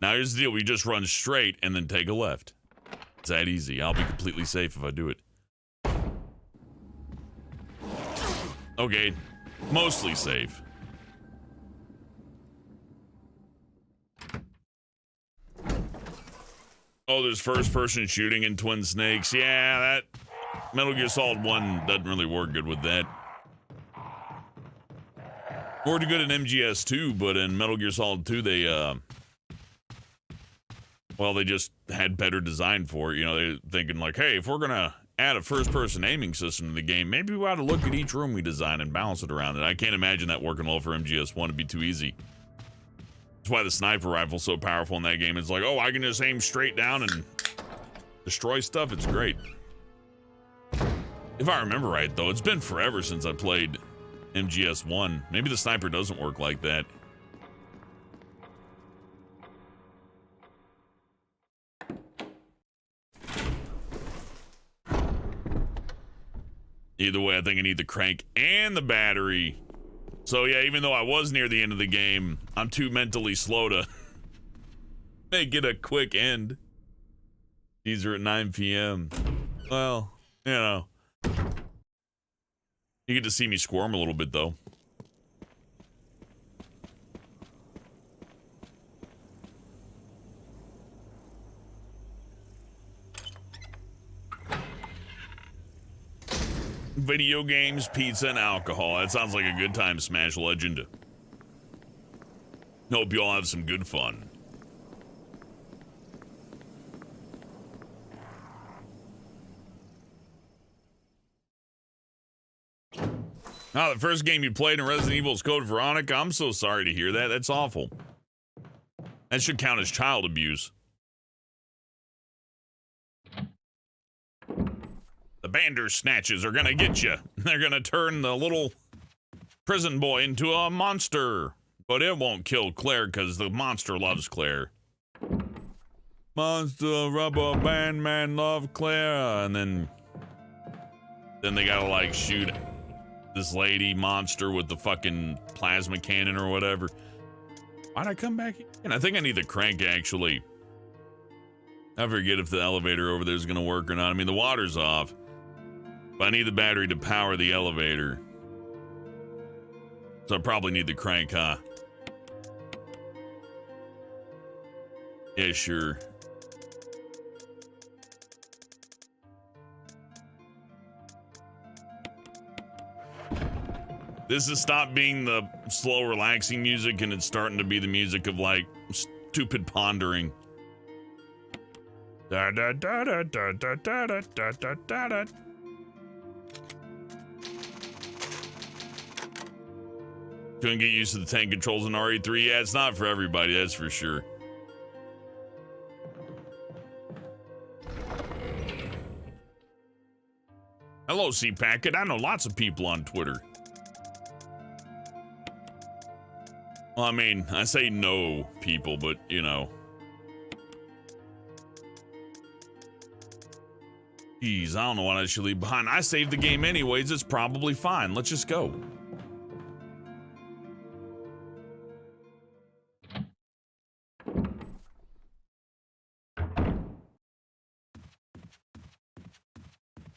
Now, here's the deal. We just run straight and then take a left. It's that easy. I'll be completely safe if I do it. Okay, mostly safe. Oh, there's first-person shooting in Twin Snakes. Yeah, that Metal Gear Solid 1 doesn't really work good with that. Worked good in MGS 2, but in Metal Gear Solid 2, they, well, they just had better design for it. You know, they're thinking like, hey, if we're gonna add a first-person aiming system to the game, maybe we ought to look at each room we design and balance it around it. I can't imagine that working well for MGS 1. It'd be too easy. That's why the sniper rifle's so powerful in that game. It's like, oh, I can just aim straight down and destroy stuff. It's great. If I remember right, though, it's been forever since I played MGS 1. Maybe the sniper doesn't work like that. Either way, I think I need the crank and the battery. So yeah, even though I was near the end of the game, I'm too mentally slow to make it a quick end. These are at 9 p.m. Well, you know. You get to see me squirm a little bit, though. Video games, pizza, and alcohol. That sounds like a good time, Smash Legend. Hope you all have some good fun. Oh, the first game you played in Resident Evil is Code Veronica? I'm so sorry to hear that. That's awful. That should count as child abuse. The Bandersnatches are gonna get you. They're gonna turn the little prison boy into a monster. But it won't kill Claire because the monster loves Claire. Monster, rubber band man, love Claire. And then they gotta like shoot this lady monster with the fucking plasma cannon or whatever. Why'd I come back again? I think I need the crank actually. I forget if the elevator over there is gonna work or not. I mean, the water's off. But I need the battery to power the elevator. So I probably need the crank, huh? Yeah, sure. This has stopped being the slow, relaxing music, and it's starting to be the music of, like, stupid pondering. Da da da da da da da da da da da. Couldn't get used to the tank controls in RE3. Yeah, it's not for everybody, that's for sure. Hello, C-Packet. I know lots of people on Twitter. Well, I mean, I say no people, but, you know. Jeez, I don't know what I should leave behind. I saved the game anyways. It's probably fine. Let's just go.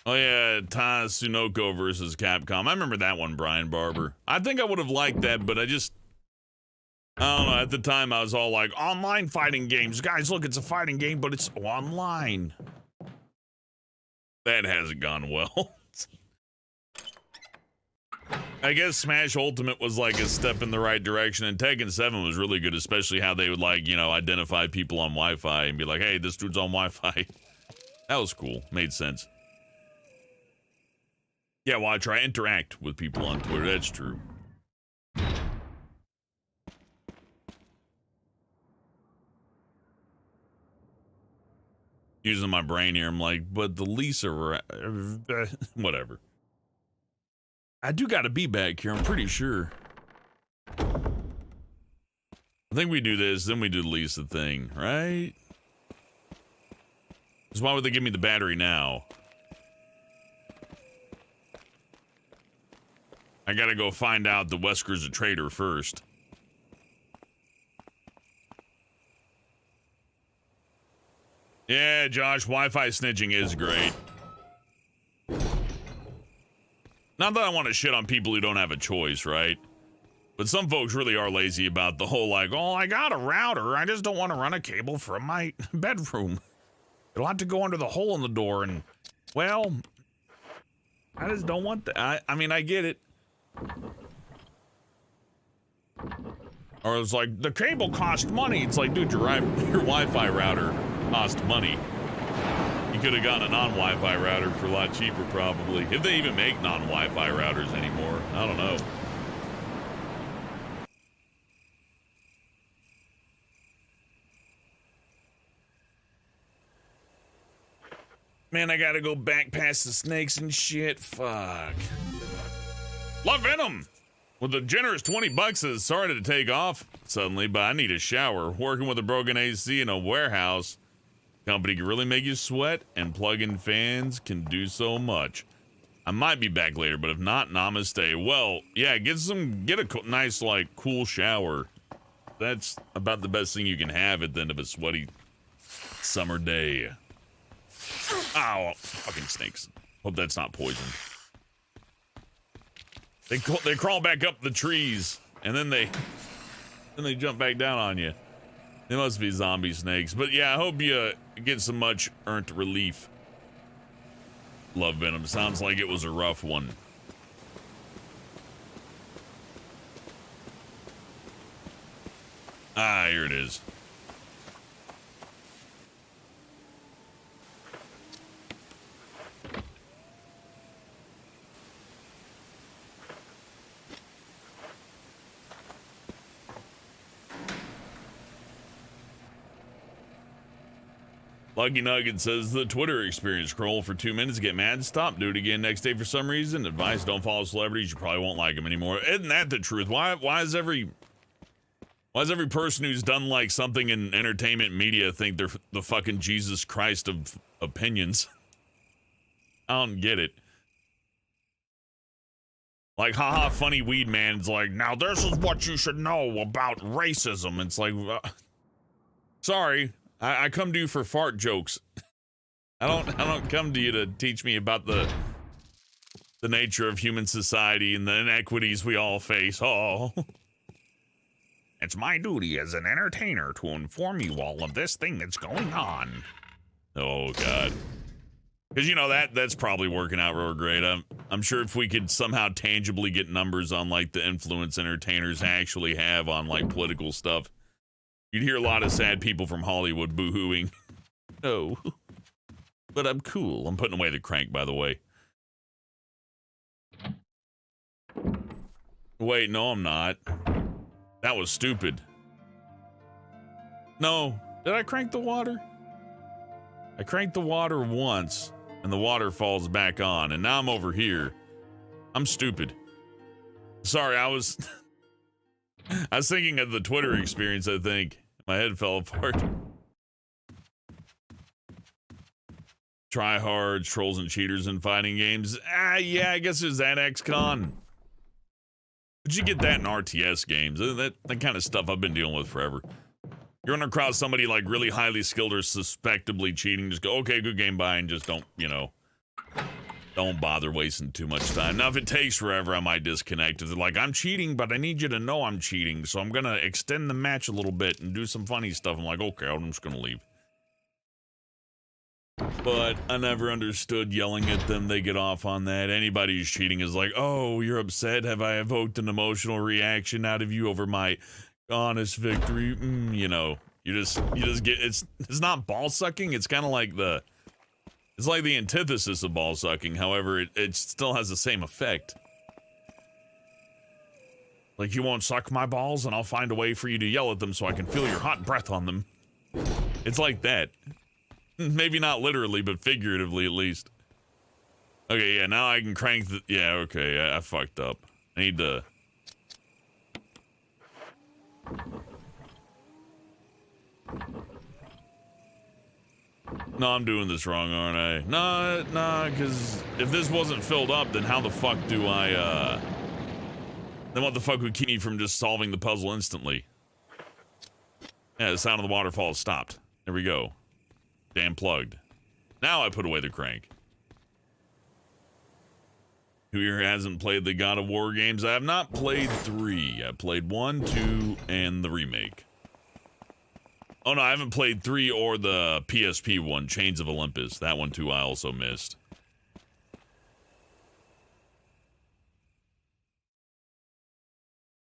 Oh yeah, Tatsunoko versus Capcom. I remember that one, Brian Barber. I think I would have liked that, but I don't know. At the time, I was all like, online fighting games. Guys, look, it's a fighting game, but it's online. That hasn't gone well. I guess Smash Ultimate was like a step in the right direction, and Tekken 7 was really good, especially how they would, like, you know, identify people on Wi-Fi and be like, hey, this dude's on Wi-Fi. That was cool. Made sense. Yeah, well, I try to interact with people on Twitter. That's true. Using my brain here, I'm like, but the Lisa, whatever. I do gotta be back here, I'm pretty sure. I think we do this, then we delete the thing, right? Because why would they give me the battery now? I gotta go find out the Wesker's a traitor first. Yeah, Josh, Wi-Fi snitching is great. Not that I want to shit on people who don't have a choice, right? But some folks really are lazy about the whole like, oh, I got a router. I just don't want to run a cable from my bedroom. It'll have to go under the hole in the door and, well, I just don't want that. I mean, I get it. Or it's like, the cable cost money. It's like, dude, your Wi-Fi router cost money. You could have gotten a non-Wi-Fi router for a lot cheaper, probably. If they even make non-Wi-Fi routers anymore. I don't know. Man, I gotta go back past the snakes and shit. Fuck. Love Venom! With a generous 20 bucks, it's sorry to take off suddenly, but I need a shower. Working with a broken AC in a warehouse company can really make you sweat, and plug-in fans can do so much. I might be back later, but if not, namaste. Well, yeah, get a nice, like, cool shower. That's about the best thing you can have at the end of a sweaty summer day. Ow, fucking snakes. Hope that's not poison. They crawl back up the trees, and then they jump back down on you. They must be zombie snakes. But yeah, I hope you get some much earned relief. Love Venom. Sounds like it was a rough one. Ah, here it is. Lucky Nugget says the Twitter experience. Scroll for 2 minutes, get mad, stop, do it again next day for some reason. Advice: don't follow celebrities. You probably won't like them anymore. Isn't that the truth? Why is every person who's done like something in entertainment media think they're the fucking Jesus Christ of opinions? I don't get it. Like, haha, funny weed man's like, now this is what you should know about racism. It's like, sorry. I come to you for fart jokes. I don't come to you to teach me about the nature of human society and the inequities we all face. Oh. It's my duty as an entertainer to inform you all of this thing that's going on. Oh God. Because you know that's probably working out real great. I'm sure if we could somehow tangibly get numbers on like the influence entertainers actually have on like political stuff, you'd hear a lot of sad people from Hollywood boo-hooing. Oh, but I'm cool. I'm putting away the crank, by the way. Wait, no, I'm not. That was stupid. No, did I crank the water? I cranked the water once, and the water falls back on, and now I'm over here. I'm stupid. Sorry, I was thinking of the Twitter experience, I think. My head fell apart. Tryhards, trolls, and cheaters in fighting games. Yeah, I guess it was that XCon. But you get that in RTS games. That kind of stuff I've been dealing with forever. You're running across somebody like really highly skilled or suspectably cheating, just go, okay, good game, bye, and just don't, don't bother wasting too much time. Now, if it takes forever, I might disconnect. If they're like, I'm cheating, but I need you to know I'm cheating, so I'm going to extend the match a little bit and do some funny stuff. I'm like, okay, I'm just going to leave. But I never understood yelling at them. They get off on that. Anybody who's cheating is like, oh, you're upset? Have I evoked an emotional reaction out of you over my honest victory? You just get, it's not ball sucking. It's kind of like it's like the antithesis of ball sucking. However, it still has the same effect. Like, you won't suck my balls and I'll find a way for you to yell at them so I can feel your hot breath on them. It's like that. Maybe not literally, but figuratively at least. Okay, yeah, now I can crank the... Yeah, okay, I fucked up. I need to... No, I'm doing this wrong, aren't I? Nah, because if this wasn't filled up, then how the fuck do I, then what the fuck would keep me from just solving the puzzle instantly? Yeah, the sound of the waterfall stopped. There we go. Damn plugged. Now I put away the crank. Who here hasn't played the God of War games? I have not played 3. I played 1, 2, and the remake. Oh no, I haven't played 3 or the PSP one, Chains of Olympus. That one too I also missed.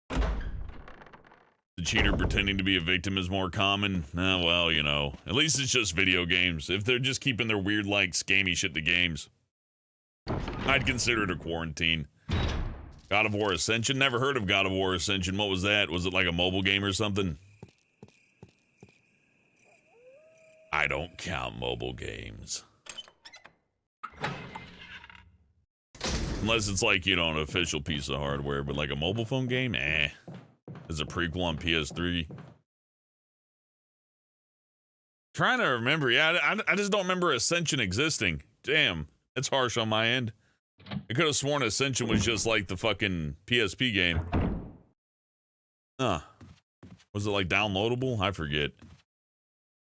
The cheater pretending to be a victim is more common. Well, you know, at least it's just video games. If they're just keeping their weird, like, scammy shit to games, I'd consider it a quarantine. God of War Ascension? Never heard of God of War Ascension. What was that? Was it like a mobile game or something? I don't count mobile games. Unless it's like, you know, an official piece of hardware, but like a mobile phone game? Eh. As a prequel on PS3. Trying to remember. Yeah, I just don't remember Ascension existing. Damn, that's harsh on my end. I could have sworn Ascension was just like the fucking PSP game. Huh. Was it like downloadable? I forget.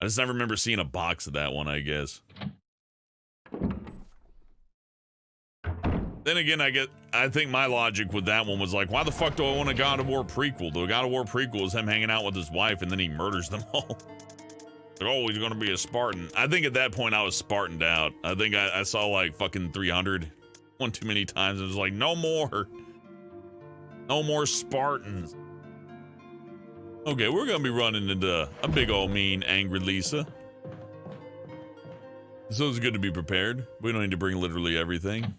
I just never remember seeing a box of that one, I guess. Then again, I think my logic with that one was like, why the fuck do I want a God of War prequel? The God of War prequel is him hanging out with his wife and then he murders them all. Like, oh, he's gonna be a Spartan. I think at that point I was Spartaned out. I think I saw like fucking 300 one too many times and it was like, no more. No more Spartans. Okay, we're gonna be running into a big old mean angry Lisa. So it's good to be prepared. We don't need to bring literally everything.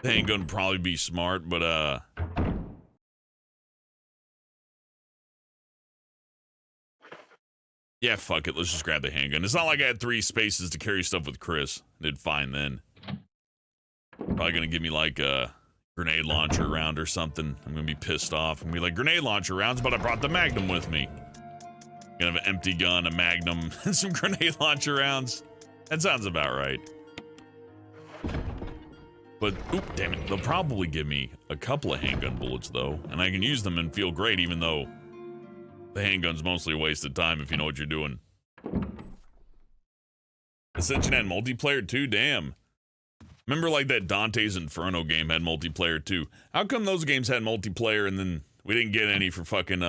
They ain't gonna probably be smart, but yeah, fuck it, let's just grab the handgun. It's not like I had 3 spaces to carry stuff with Chris. I did fine then. Probably gonna give me like a grenade launcher round or something. I'm gonna be pissed off. I'm gonna be like, grenade launcher rounds, but I brought the Magnum with me. Gonna have an empty gun, a Magnum, and some grenade launcher rounds. That sounds about right. But, oop, damn it, they'll probably give me a couple of handgun bullets, though, and I can use them and feel great, even though the handgun's mostly a waste of time if you know what you're doing. Ascension had multiplayer too? Damn. Remember, like, that Dante's Inferno game had multiplayer too? How come those games had multiplayer and then we didn't get any for fucking,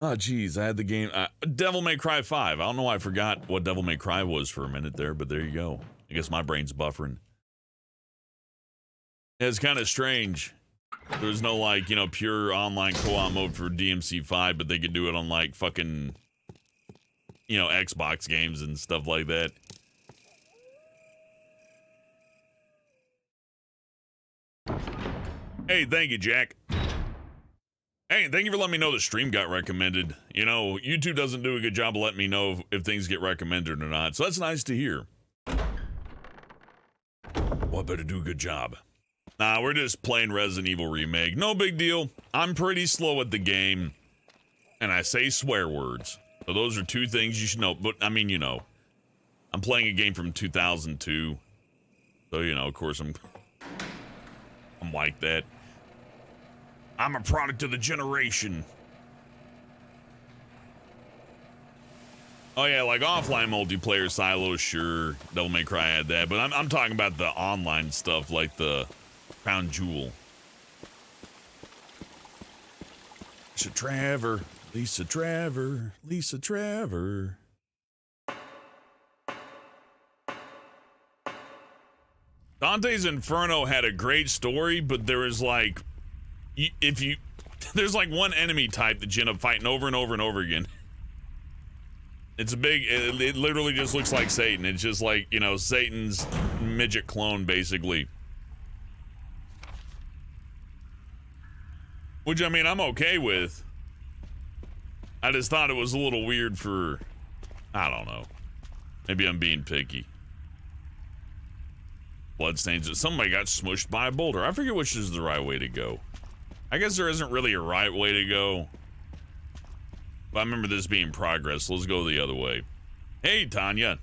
Oh, geez, I had the game, Devil May Cry 5. I don't know why I forgot what Devil May Cry was for a minute there, but there you go. I guess my brain's buffering. Yeah, it's kind of strange. There's no, like, you know, pure online co-op mode for DMC5, but they could do it on, like, fucking, you know, Xbox games and stuff like that. Hey, thank you, Jack. Hey, thank you for letting me know the stream got recommended. You know, YouTube doesn't do a good job of letting me know if things get recommended or not, so that's nice to hear. Well, I better do a good job. Nah, we're just playing Resident Evil Remake. No big deal. I'm pretty slow at the game, and I say swear words. So those are 2 things you should know. But, I mean, you know, I'm playing a game from 2002. So, you know, of course, I'm like that. I'm a product of the generation. Oh yeah, like offline multiplayer silos, sure. Devil May Cry had that, but I'm talking about the online stuff, like the Crown Jewel. Lisa Trevor, Lisa Trevor, Lisa Trevor. Dante's Inferno had a great story, but there was like, there's like one enemy type that you end up fighting over and over and over again. It's a big, it literally just looks like Satan. It's just like, you know, Satan's midget clone, basically. Which, I mean, I'm okay with. I just thought it was a little weird for, I don't know. Maybe I'm being picky. bloodstains. Somebody got smushed by a boulder. I forget which is the right way to go. I guess there isn't really a right way to go. But I remember this being progress. So let's go the other way. Hey, Tanya.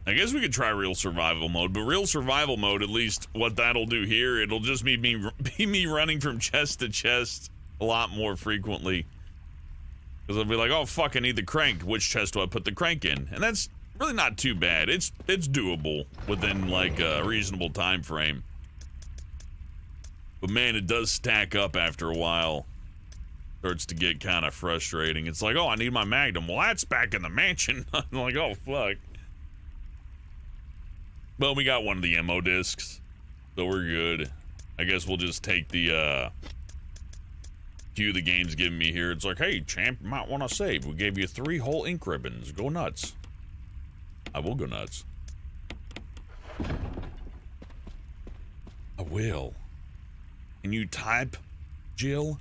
I guess we could try real survival mode, but real survival mode, at least what that'll do here, it'll just be me running from chest to chest a lot more frequently. Because I'll be like, oh fuck, I need the crank. Which chest do I put the crank in? And that's really not too bad. It's doable within like a reasonable time frame. But man, it does stack up after a while. Starts to get kind of frustrating. It's like, oh, I need my Magnum. Well, that's back in the mansion. I'm like, oh fuck. Well, we got one of the ammo discs, so we're good. I guess we'll just take the cue the game's giving me here. It's like, hey, champ, you might want to save. We gave you 3 whole ink ribbons. Go nuts. I will go nuts. I will. Can you type, Jill?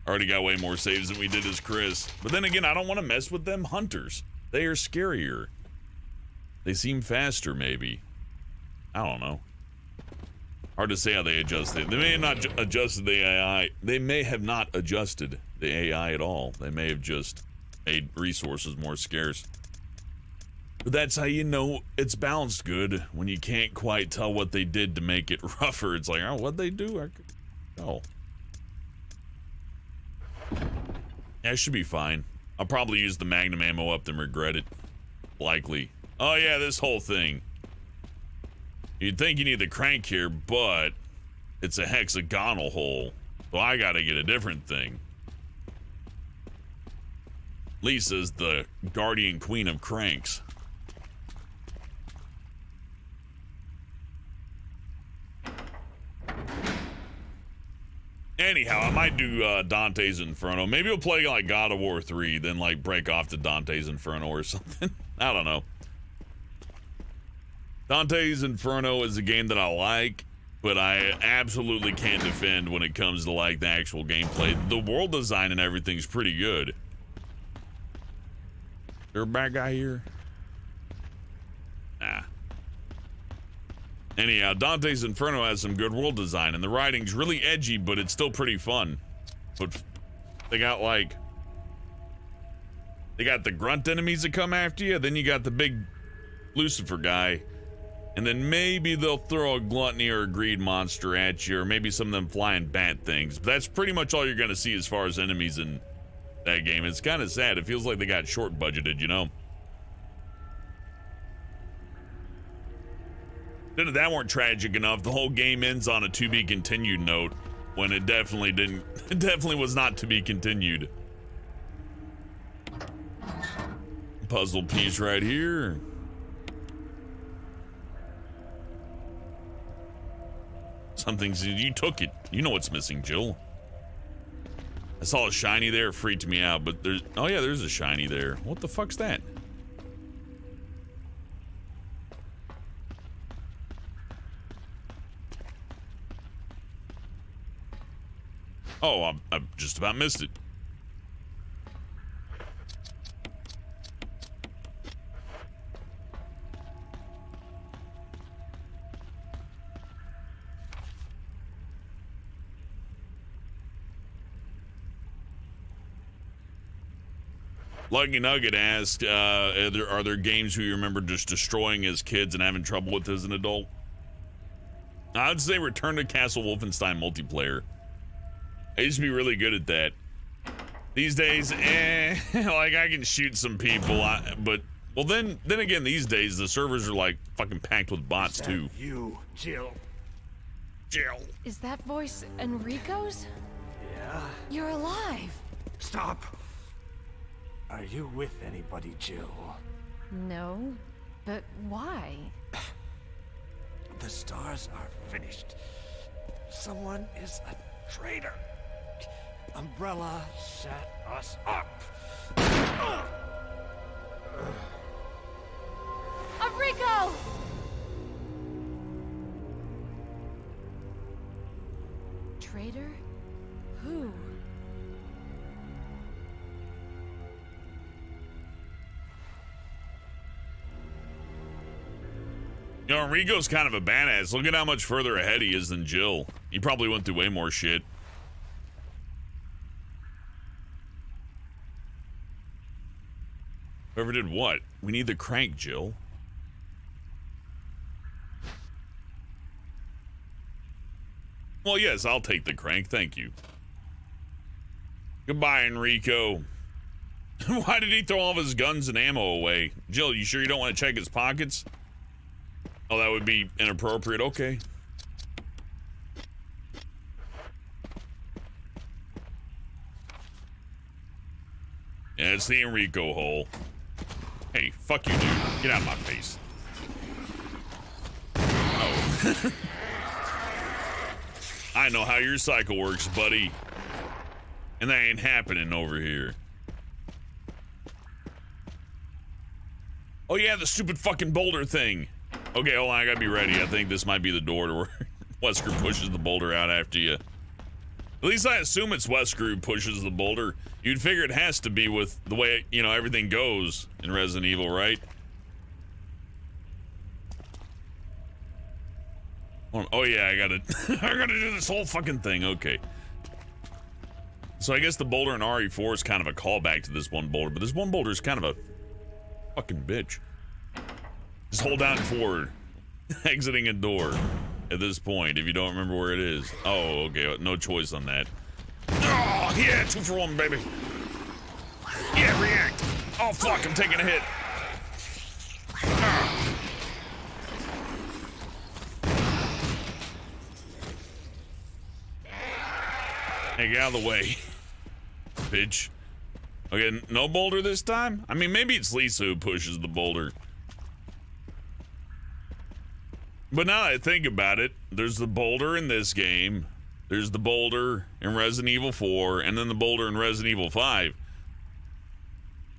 Already got way more saves than we did as Chris. But then again, I don't want to mess with them hunters. They are scarier. They seem faster, maybe. I don't know. Hard to say how they adjusted. They may have not adjusted the AI. They may have not adjusted the AI at all. They may have just made resources more scarce. But that's how you know it's balanced good, when you can't quite tell what they did to make it rougher. It's like, oh, what'd they do? Oh. Yeah, it should be fine. I'll probably use the Magnum ammo up and regret it. Likely. Oh yeah, this whole thing. You'd think you need the crank here, but it's a hexagonal hole. So I gotta get a different thing. Lisa's the guardian queen of cranks. Anyhow, I might do Dante's Inferno. Maybe we'll play like God of War 3, then like break off to Dante's Inferno or something. I don't know. Dante's Inferno is a game that I like, but I absolutely can't defend when it comes to like the actual gameplay. The world design and everything's pretty good. Is there a bad guy here? Nah. Anyhow, Dante's Inferno has some good world design, and the writing's really edgy, but it's still pretty fun. But they got like... They got the grunt enemies that come after you, then you got the big Lucifer guy, and then maybe they'll throw a gluttony or a greed monster at you, or maybe some of them flying bat things. But that's pretty much all you're gonna see as far as enemies in that game. It's kind of sad. It feels like they got short budgeted, you know? Then if that weren't tragic enough, the whole game ends on a to be continued note, when it definitely didn't. It definitely was not to be continued. Puzzle piece right here. Something's, you took it. You know what's missing, Jill. I saw a shiny there, it freaked me out, but there's, oh yeah, there's a shiny there. What the fuck's that? Oh, I just about missed it. Lucky Nugget asked, are there games who you remember just destroying as kids and having trouble with as an adult? I'd say Return to Castle Wolfenstein multiplayer. I used to be really good at that. These days, like I can shoot some people, but well, then again, these days the servers are like fucking packed with bots too. You, Jill. Jill. Is that voice Enrico's? Yeah. You're alive. Stop. Are you with anybody, Jill? No, but why? The stars are finished. Someone is a traitor. Umbrella set us up. Enrico! Traitor? Who? You know, Rico's kind of a badass. Look at how much further ahead he is than Jill. He probably went through way more shit. Whoever did what? We need the crank, Jill. Well, yes, I'll take the crank. Thank you. Goodbye, Enrico. Why did he throw all of his guns and ammo away? Jill, you sure you don't want to check his pockets? Oh, that would be inappropriate. Okay. Yeah, it's the Enrico hole. Hey, fuck you, dude. Get out of my face. Oh. I know how your cycle works, buddy. And that ain't happening over here. Oh yeah, the stupid fucking boulder thing. Okay, hold on, I gotta be ready. I think this might be the door to where Wesker pushes the boulder out after you. At least I assume it's Wesker who pushes the boulder. You'd figure it has to be with the way, you know, everything goes in Resident Evil, right? Oh yeah, I gotta do this whole fucking thing. Okay. So I guess the boulder in RE4 is kind of a callback to this one boulder, but this one boulder is kind of a fucking bitch. Just hold down forward, exiting a door at this point if you don't remember where it is. Oh, okay, no choice on that. Oh, yeah, 2 for 1, baby. Yeah, react. Oh, fuck, I'm taking a hit. Hey, get out of the way, bitch. Okay, no boulder this time? I mean, maybe it's Lisa who pushes the boulder. But now that I think about it, there's the boulder in this game, there's the boulder in Resident Evil 4, and then the boulder in Resident Evil 5.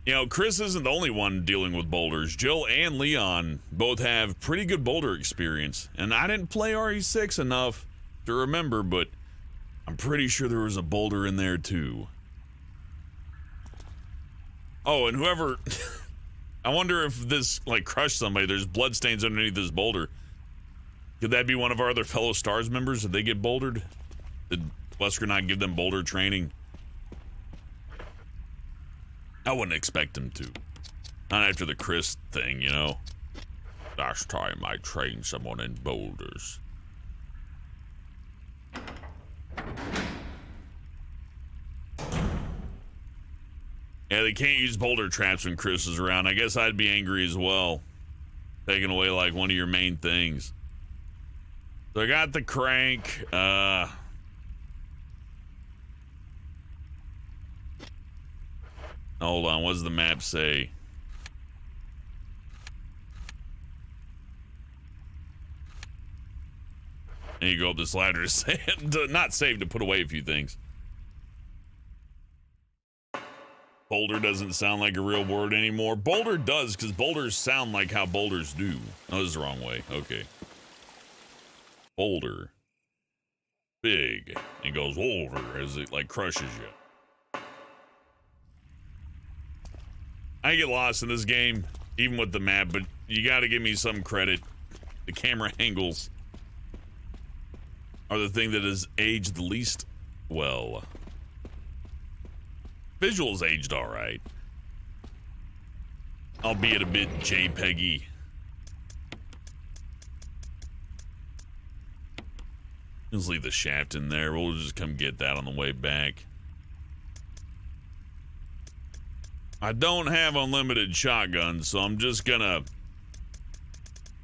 You know, Chris isn't the only one dealing with boulders. Jill and Leon both have pretty good boulder experience. And I didn't play RE6 enough to remember, but I'm pretty sure there was a boulder in there too. Oh, and whoever... I wonder if this, like, crushed somebody. There's bloodstains underneath this boulder. Could that be one of our other fellow STARS members? Did they get bouldered? Did Wesker not give them boulder training? I wouldn't expect him to. Not after the Chris thing, you know. Last time I trained someone in boulders. Yeah, they can't use boulder traps when Chris is around. I guess I'd be angry as well. Taking away, like, one of your main things. So I got the crank. Hold on, what does the map say? And you go up this ladder to not save, to put away a few things. Boulder doesn't sound like a real word anymore. Boulder does, because boulders sound like how boulders do. Oh, this is the wrong way. Okay. Boulder. Big. And goes over as it, like, crushes you. I get lost in this game, even with the map, but you gotta give me some credit. The camera angles are the thing that has aged the least well. Visuals aged alright. Albeit a bit JPEG-y. Let's leave the shaft in there. We'll just come get that on the way back. I don't have unlimited shotguns, so I'm just gonna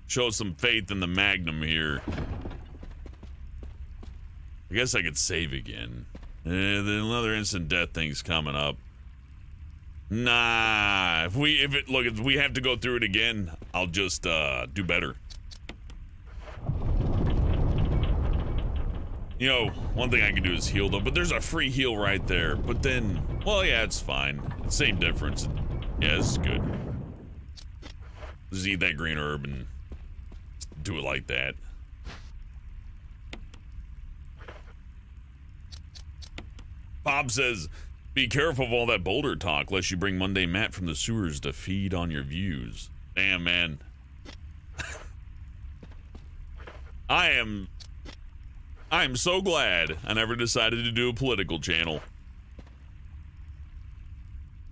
show some faith in the Magnum here. I guess I could save again. Then another instant death thing's coming up. Nah, if we have to go through it again, I'll just do better. You know, one thing I can do is heal them, but there's a free heal right there. But then, well, yeah, it's fine. Same difference. Yeah, this is good. Just eat that green herb and do it like that. Bob says, be careful of all that boulder talk, lest you bring Monday Matt from the sewers to feed on your views. Damn, man. I am so glad I never decided to do a political channel.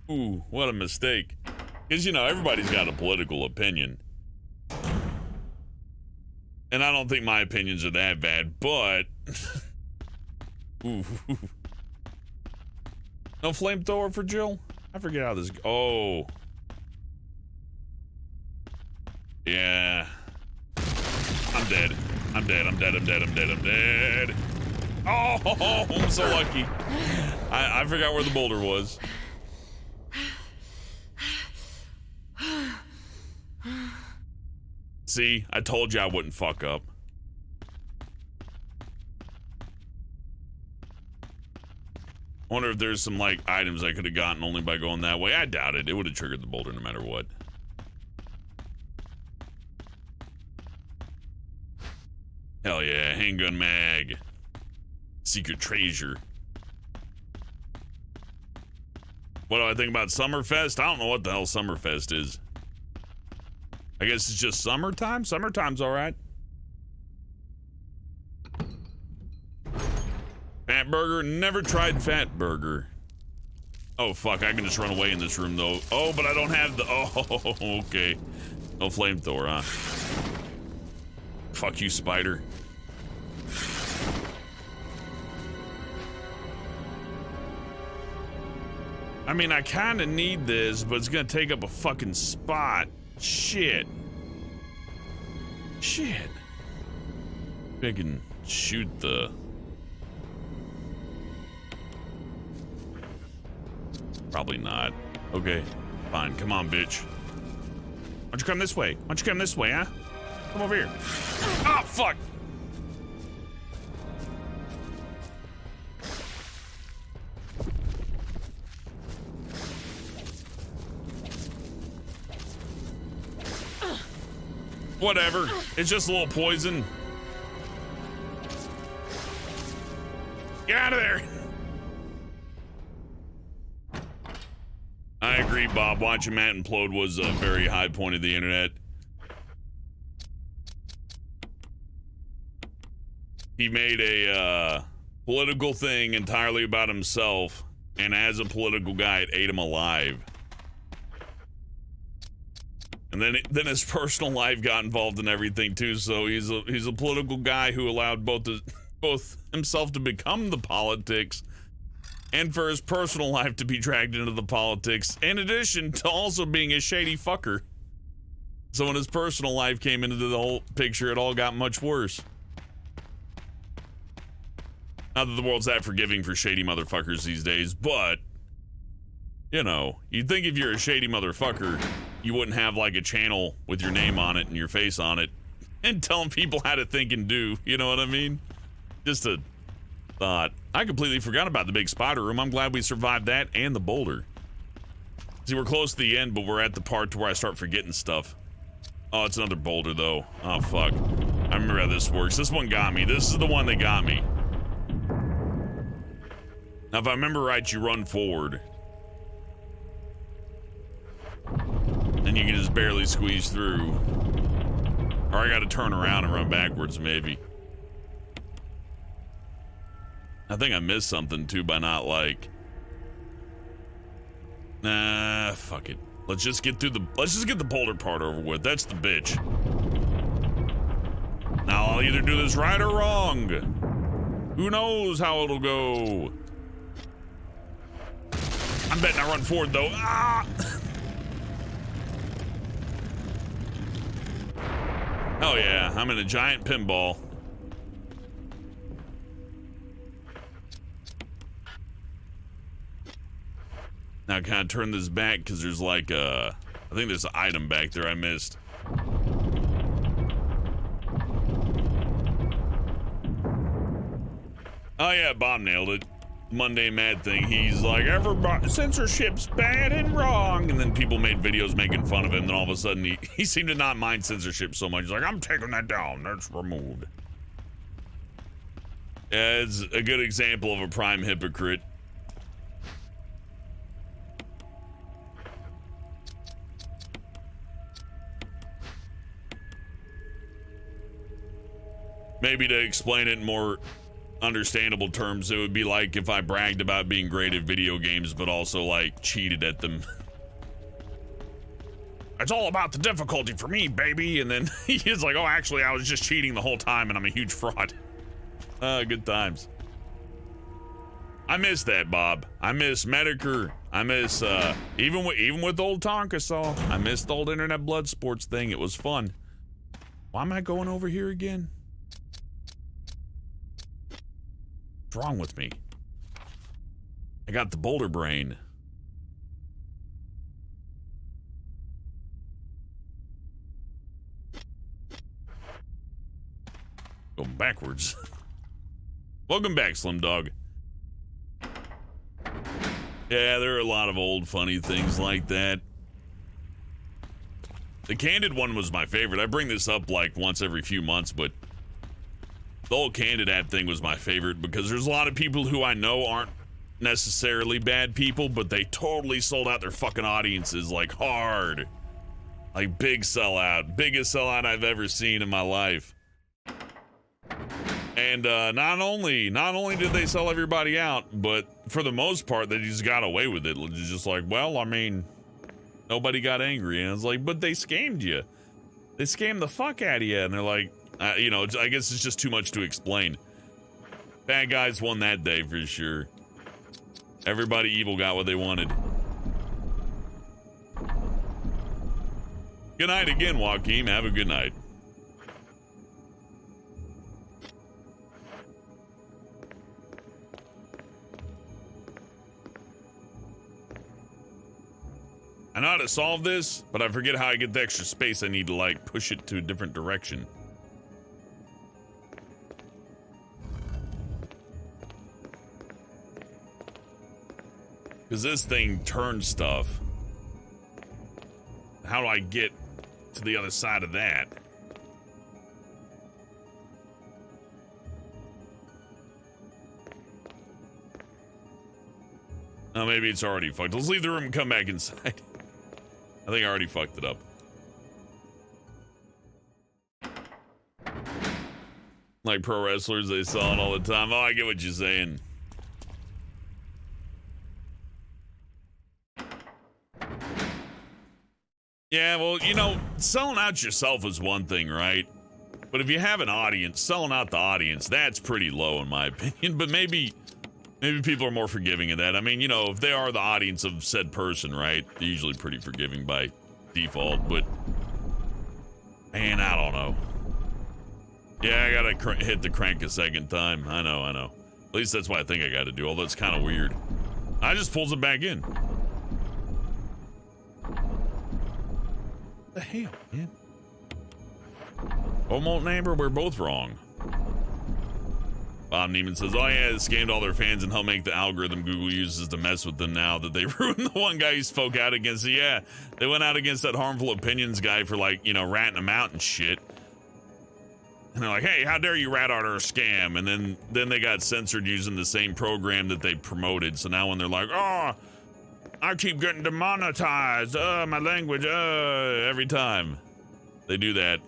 Ooh, what a mistake. Because, you know, everybody's got a political opinion. And I don't think my opinions are that bad, but... Ooh. No flamethrower for Jill? I forget how this... Oh. Yeah. I'm dead. I'm dead. I'm dead. I'm dead. I'm dead. I'm dead. Oh, I'm so lucky. I forgot where the boulder was. See, I told you I wouldn't fuck up. I wonder if there's some, like, items I could have gotten only by going that way. I doubt it. It would have triggered the boulder no matter what. Hell yeah, handgun mag. Secret treasure. What do I think about Summerfest? I don't know what the hell Summerfest is. I guess it's just summertime? Summertime's alright. Fat Burger? Never tried Fat Burger. Oh, fuck. I can just run away in this room, though. Oh, but I don't have the... Oh, okay. No flamethrower, huh? Fuck you, spider. I mean, I kind of need this, but it's gonna take up a fucking spot. Shit. Shit. I can shoot the... Probably not. Okay, fine. Come on, bitch. Why don't you come this way? Why don't you come this way, huh? Come over here. Ah, fuck! Whatever. It's just a little poison. Get out of there. I agree, Bob. Watching Matt implode was a very high point of the internet. He made a political thing entirely about himself, and as a political guy, it ate him alive. And then his personal life got involved in everything too. So he's a political guy who allowed both himself to become the politics, and for his personal life to be dragged into the politics, in addition to also being a shady fucker. So when his personal life came into the whole picture, it all got much worse. Not that the world's that forgiving for shady motherfuckers these days, but, you know, you'd think if you're a shady motherfucker, you wouldn't have like a channel with your name on it and your face on it and telling people how to think and do, you know what I mean? Just a thought. I completely forgot about the big spider room. I'm glad we survived that and the boulder. See, we're close to the end, but we're at the part to where I start forgetting stuff. Oh, it's another boulder though. Oh, fuck. I remember how this works. This one got me. This is the one that got me. Now, if I remember right, you run forward. And you can just barely squeeze through. Or I gotta turn around and run backwards, maybe. I think I missed something too by not like... Nah, fuck it. Let's just get the boulder part over with. That's the bitch. Now I'll either do this right or wrong. Who knows how it'll go? I'm betting I run forward though. Ah! Oh yeah, I'm in a giant pinball. Now can I turn this back because there's like I think there's an item back there I missed. Oh yeah, Bob nailed it. Monday Mad thing. He's like, everybody, censorship's bad and wrong. And then people made videos making fun of him. Then all of a sudden he seemed to not mind censorship so much. He's like, I'm taking that down. That's removed. Yeah, it's a good example of a prime hypocrite. Maybe to explain it in more understandable terms, it would be like if I bragged about being great at video games, but also like cheated at them. It's all about the difficulty for me, baby. And then he's like, oh, actually, I was just cheating the whole time and I'm a huge fraud. Good times. I miss that, Bob. I miss Medicare. I miss, even with old Tonka Saw, I missed the old internet blood sports thing. It was fun. Why am I going over here again? What's wrong with me? I got the boulder brain. Going backwards. Welcome back, Slim Dog. Yeah, there are a lot of old funny things like that. The candid one was my favorite. I bring this up like once every few months, but the whole candid ad thing was my favorite because there's a lot of people who I know aren't necessarily bad people, but they totally sold out their fucking audiences like hard. Like big sellout. Biggest sellout I've ever seen in my life. And not only did they sell everybody out, but for the most part, they just got away with it. It's just like, well, I mean, nobody got angry. And it's like, but they scammed you. They scammed the fuck out of you. And they're like, you know, I guess it's just too much to explain. Bad guys won that day for sure. Everybody evil got what they wanted. Good night again, Joaquin. Have a good night. I know how to solve this, but I forget how I get the extra space I need to, like, push it to a different direction. Because this thing turns stuff. How do I get to the other side of that? Oh, maybe it's already fucked. Let's leave the room and come back inside. I think I already fucked it up. Like pro wrestlers, they sell it all the time. Oh, I get what you're saying. Yeah, well, you know, selling out yourself is one thing, right? But if you have an audience, selling out the audience, that's pretty low in my opinion. But maybe people are more forgiving of that. I mean, you know, if they are the audience of said person, right? They're usually pretty forgiving by default, but man, I don't know. Yeah, I gotta hit the crank a second time. I know. At least that's what I think I gotta do, although it's kind of weird. I just pulls it back in. What the hell, man? Almost neighbor, we're both wrong. Bob Neiman says, oh yeah, it scammed all their fans and helped make the algorithm Google uses to mess with them now that they ruined the one guy who spoke out against it. Yeah, they went out against that harmful opinions guy for, like, you know, ratting him out and shit. And they're like, hey, how dare you rat out our scam? And then they got censored using the same program that they promoted. So now when they're like, oh, I keep getting demonetized, my language, every time they do that,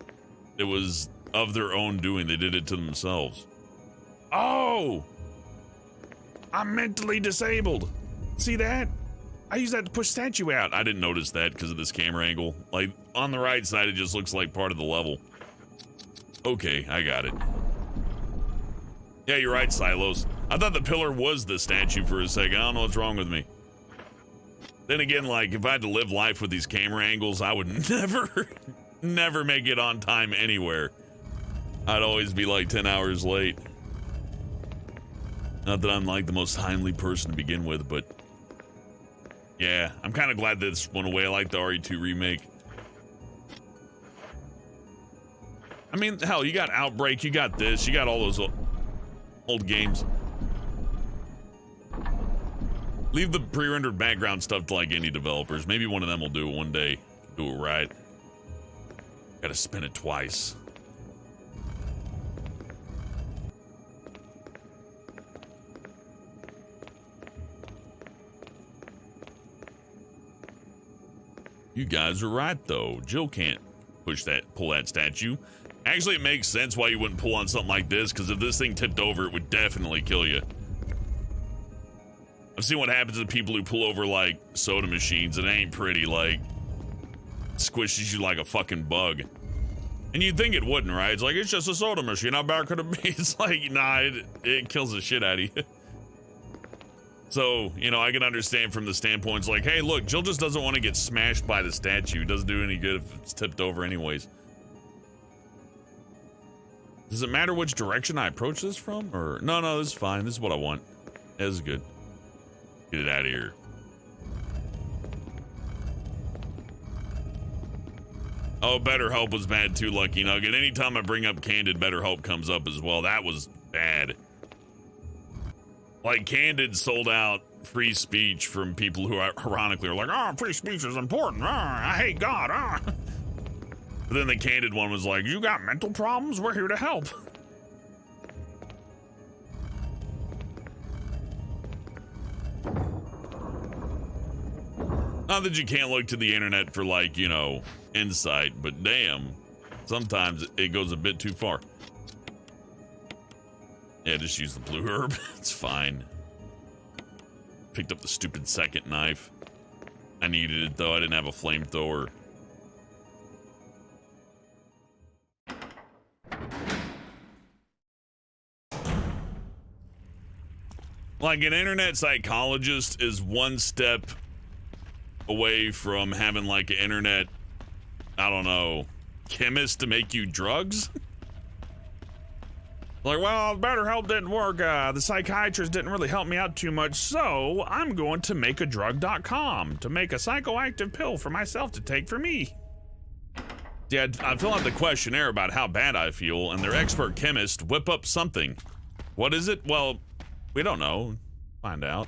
it was of their own doing. They did it to themselves. Oh, I'm mentally disabled. See that? I use that to push statue out. I didn't notice that because of this camera angle. Like, on the right side, it just looks like part of the level. Okay, I got it. Yeah, you're right, Silos. I thought the pillar was the statue for a second. I don't know what's wrong with me. Then again, like, if I had to live life with these camera angles, I would never make it on time anywhere. I'd always be like 10 hours late. Not that I'm like the most timely person to begin with, but yeah, I'm kind of glad this went away. I like the RE2 remake. I mean, hell, you got Outbreak, you got this, you got all those old games. Leave the pre-rendered background stuff to like indie developers. Maybe one of them will do it one day. Do it right. Gotta spin it twice. You guys are right, though. Jill can't pull that statue. Actually, it makes sense why you wouldn't pull on something like this, because if this thing tipped over, it would definitely kill you. I've seen what happens to people who pull over like soda machines. It ain't pretty. Like, squishes you like a fucking bug. And you'd think it wouldn't, right? It's like, it's just a soda machine. How bad could it be? It's like, nah, it kills the shit out of you. So, you know, I can understand from the standpoint, it's like, hey, look, Jill just doesn't want to get smashed by the statue. It doesn't do any good if it's tipped over anyways. Does it matter which direction I approach this from? Or, no, this is fine. This is what I want. This is good. Get it out of here. Oh, BetterHelp was bad too, Lucky Nugget. Anytime I bring up Candid, BetterHelp comes up as well. That was bad. Like, Candid sold out free speech from people who ironically are like, oh, free speech is important. Oh, I hate God. Oh. But then the Candid one was like, you got mental problems? We're here to help. Not that you can't look to the internet for, like, you know, insight, but damn, sometimes it goes a bit too far. Yeah, just use the blue herb. It's fine. Picked up the stupid second knife. I needed it, though. I didn't have a flamethrower. Like, an internet psychologist is one step away from having, like, an internet, I don't know, chemist to make you drugs? Like, well, BetterHelp didn't work. The psychiatrist didn't really help me out too much, so I'm going to make a drug.com to make a psychoactive pill for myself to take for me. Yeah, I fill out the questionnaire about how bad I feel, and their expert chemist whip up something. What is it? Well, we don't know. Find out.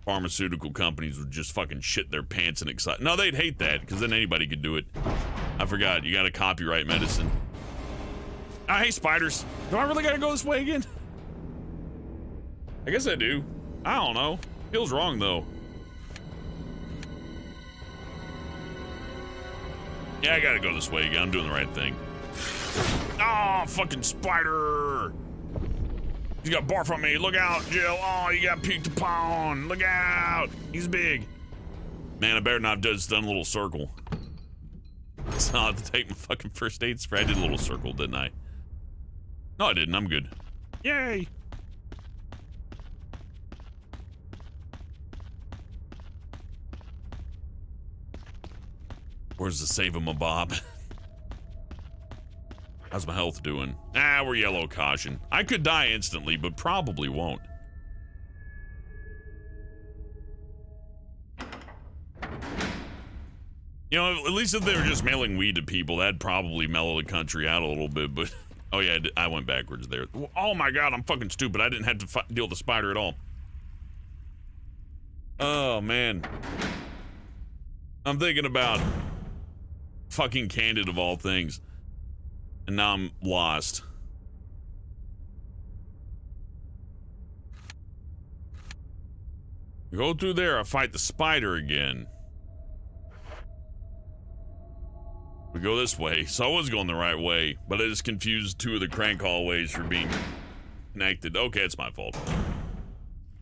Pharmaceutical companies would just fucking shit their pants and excite. No, they'd hate that, because then anybody could do it. I forgot, you gotta copyright medicine. I hate spiders. Do I really gotta go this way again? I guess I do. I don't know. Feels wrong, though. Yeah, I gotta go this way again. I'm doing the right thing. Oh, fucking spider! You got barf on me. Look out, Jill. Oh, you got peeked upon. Look out. He's big. Man, I better not have just done a little circle. So I'll have to take my fucking first aid spray. I did a little circle, didn't I? No, I didn't. I'm good. Yay. Where's the save him a bob? How's my health doing? Ah, we're yellow caution. I could die instantly, but probably won't. You know, at least if they were just mailing weed to people, that'd probably mellow the country out a little bit, but... Oh yeah, I went backwards there. Oh my god, I'm fucking stupid. I didn't have to deal with the spider at all. Oh, man. I'm thinking about fucking Candid of all things. And now I'm lost. We go through there, I fight the spider again. We go this way, so I was going the right way, but I just confused two of the crank hallways for being connected. Okay, it's my fault.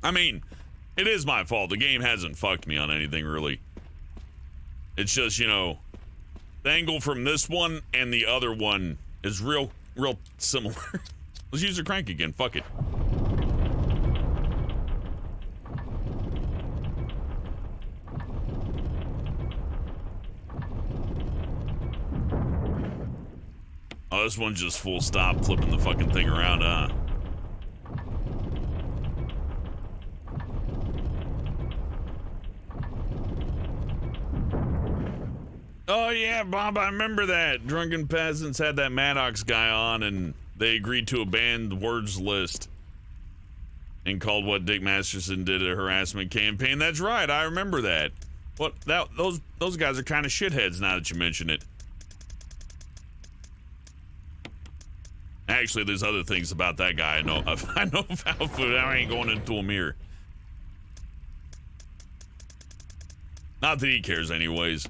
I mean, it is my fault. The game hasn't fucked me on anything, really. It's just, you know, the angle from this one and the other one is real similar. Let's use the crank again. Fuck it. Oh, this one's just full stop flipping the fucking thing around, huh? Oh yeah, Bob, I remember that. Drunken Peasants had that Maddox guy on and they agreed to abandon the words list and called what Dick Masterson did a harassment campaign. That's right, I remember that. What those guys are kind of shitheads now that you mention it. Actually, there's other things about that guy I know. I know about, but I ain't going into a mirror. Not that he cares anyways.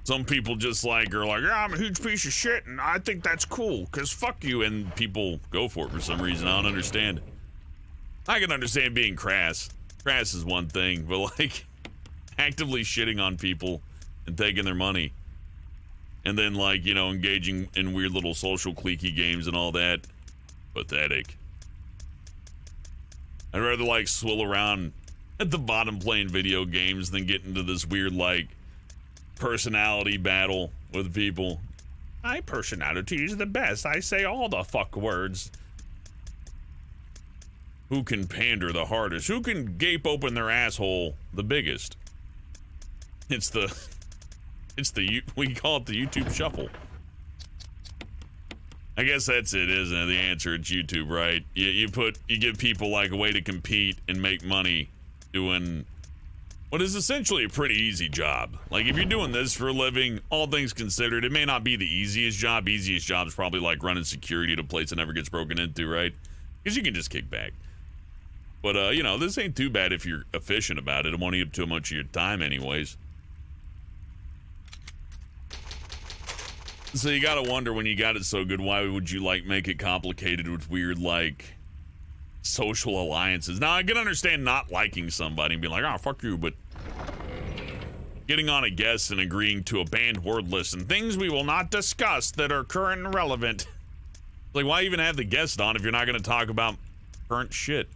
Some people just like are like, yeah, I'm a huge piece of shit, and I think that's cool, because fuck you, and people go for it for some reason. I don't understand. I can understand being crass. Crass is one thing, but like actively shitting on people and taking their money. And then like, you know, engaging in weird little social cliquey games and all that. Pathetic. I'd rather like swill around at the bottom playing video games than get into this weird like personality battle with people. My personality is the best. I say all the fuck words. Who can pander the hardest? Who can gape open their asshole the biggest? It's the we call it the YouTube shuffle. I guess that's it, isn't it? The answer, it's YouTube, right? You give people like a way to compete and make money doing what is essentially a pretty easy job. Like if you're doing this for a living, all things considered, it may not be the easiest job. Easiest job is probably like running security at a place that never gets broken into, right? Because you can just kick back. But you know, this ain't too bad if you're efficient about it. It won't eat up too much of your time anyways. So you gotta wonder, when you got it so good, why would you like make it complicated with weird like social alliances? Now I can understand not liking somebody and being like, oh fuck you, but getting on a guest and agreeing to a banned word list and things we will not discuss that are current and relevant. Like, why even have the guest on if you're not gonna talk about current shit?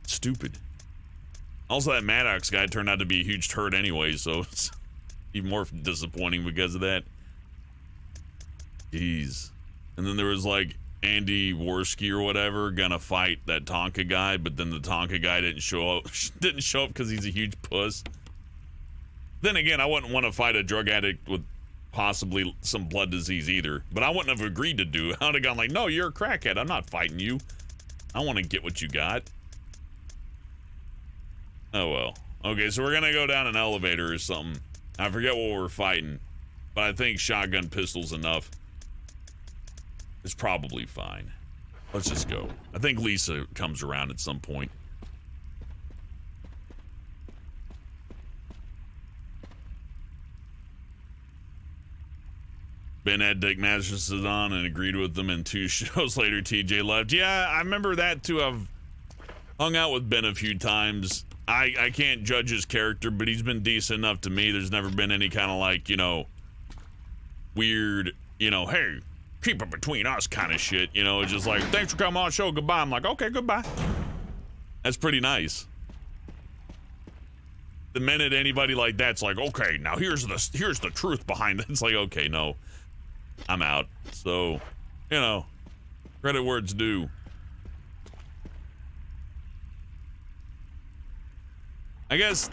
Stupid. Also, that Maddox guy turned out to be a huge turd anyway, so it's even more disappointing because of that. Jeez. And then there was like Andy Worski or whatever gonna fight that Tonka guy, but then the Tonka guy didn't show up because he's a huge puss. Then again, I wouldn't want to fight a drug addict with possibly some blood disease either, but I wouldn't have agreed to do it. I would have gone like, no, you're a crackhead, I'm not fighting you. I want to get what you got. Oh well. Okay, so we're gonna go down an elevator or something. I forget what we're fighting, but I think shotgun pistol's enough. It's probably fine. Let's just go. I think Lisa comes around at some point. Ben had Dick mattresses on and agreed with them, and 2 shows later TJ left. Yeah, I remember that to have hung out with Ben a few times. I can't judge his character, but he's been decent enough to me. There's never been any kind of like, you know, weird, you know, hey, keep it between us kind of shit. You know, it's just like, thanks for coming on the show, goodbye. I'm like, okay, goodbye. That's pretty nice. The minute anybody like that's like, okay, now here's the truth behind it. It's like, okay, no, I'm out. So, you know, credit where it's due. I guess,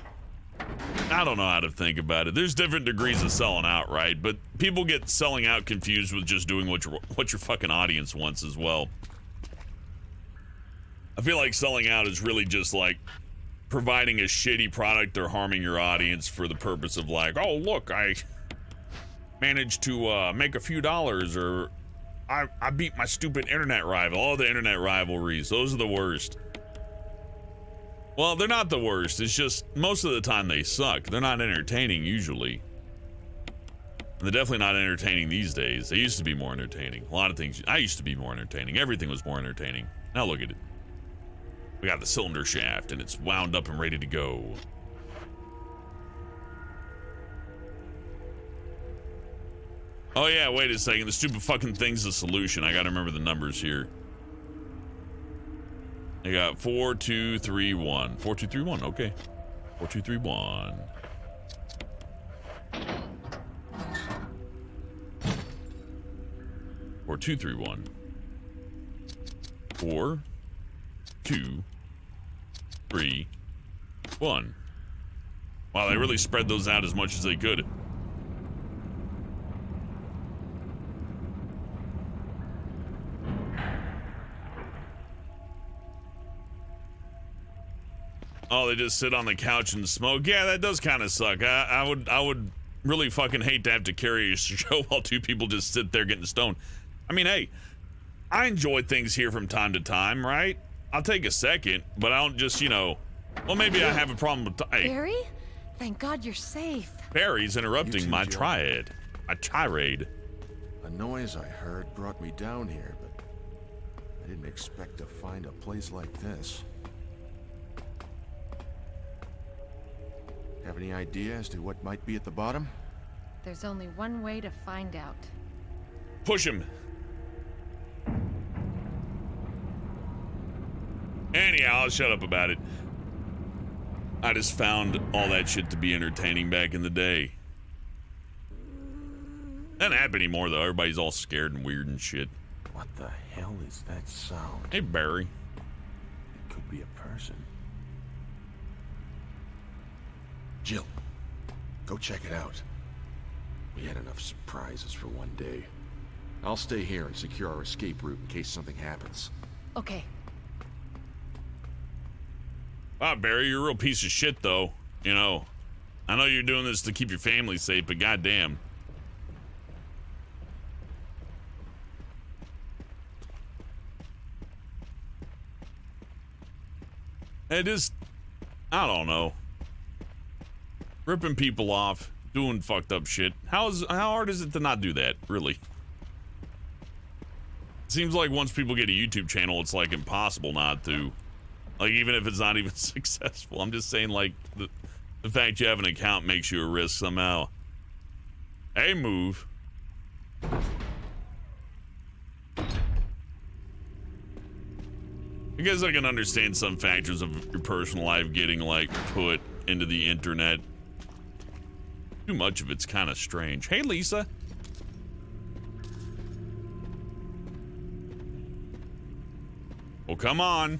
I don't know how to think about it. There's different degrees of selling out, right? But people get selling out confused with just doing what your fucking audience wants as well. I feel like selling out is really just like providing a shitty product or harming your audience for the purpose of like, oh look, I managed to make a few dollars, or I beat my stupid internet rival. All the internet rivalries, those are the worst. Well, they're not the worst. It's just most of the time they suck. They're not entertaining usually. And they're definitely not entertaining these days. They used to be more entertaining. A lot of things. I used to be more entertaining. Everything was more entertaining. Now look at it. We got the cylinder shaft and it's wound up and ready to go. Oh yeah, wait a second. The stupid fucking thing's the solution. I gotta remember the numbers here. I got 4, 2, 3, 1. 4, 2, 3, 1. Okay. 4, 2, 3, 1. Or 2, 3, 1. 4, 2, 3, 1. Wow, they really spread those out as much as they could. Oh, they just sit on the couch and smoke. Yeah, that does kind of suck. I would really fucking hate to have to carry a show while 2 people just sit there getting stoned. I mean, hey, I enjoy things here from time to time, right? I'll take a second, but I don't just, you know, well, maybe I have a problem with... Hey. Barry? Thank God you're safe. Barry's interrupting You too, my Jill. tirade. My tirade. A noise I heard brought me down here, but I didn't expect to find a place like this. Have any idea as to what might be at the bottom? There's only one way to find out. Push him. Anyhow, I'll shut up about it. I just found all that shit to be entertaining back in the day. Doesn't happen anymore, though. Everybody's all scared and weird and shit. What the hell is that sound? Hey, Barry. It could be a person. Jill, go check it out. We had enough surprises for one day. I'll stay here and secure our escape route in case something happens. Okay. Wow, Barry, you're a real piece of shit, though. You know, I know you're doing this to keep your family safe, but goddamn. It is, I don't know. Ripping people off, doing fucked up shit. How hard is it to not do that, really? Seems like once people get a YouTube channel, it's like impossible not to. Like, even if it's not even successful. I'm just saying, like, the fact you have an account makes you a risk somehow. Hey, move. I guess I can understand some factors of your personal life getting, like, put into the internet. Too much of it's kind of strange. Hey, Lisa. Well, come on.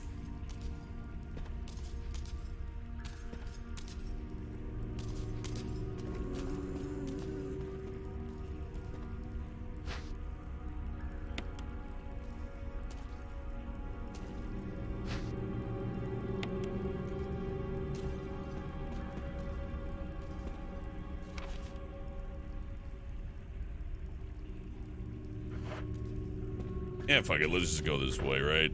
Yeah, fuck it. Let's just go this way, right?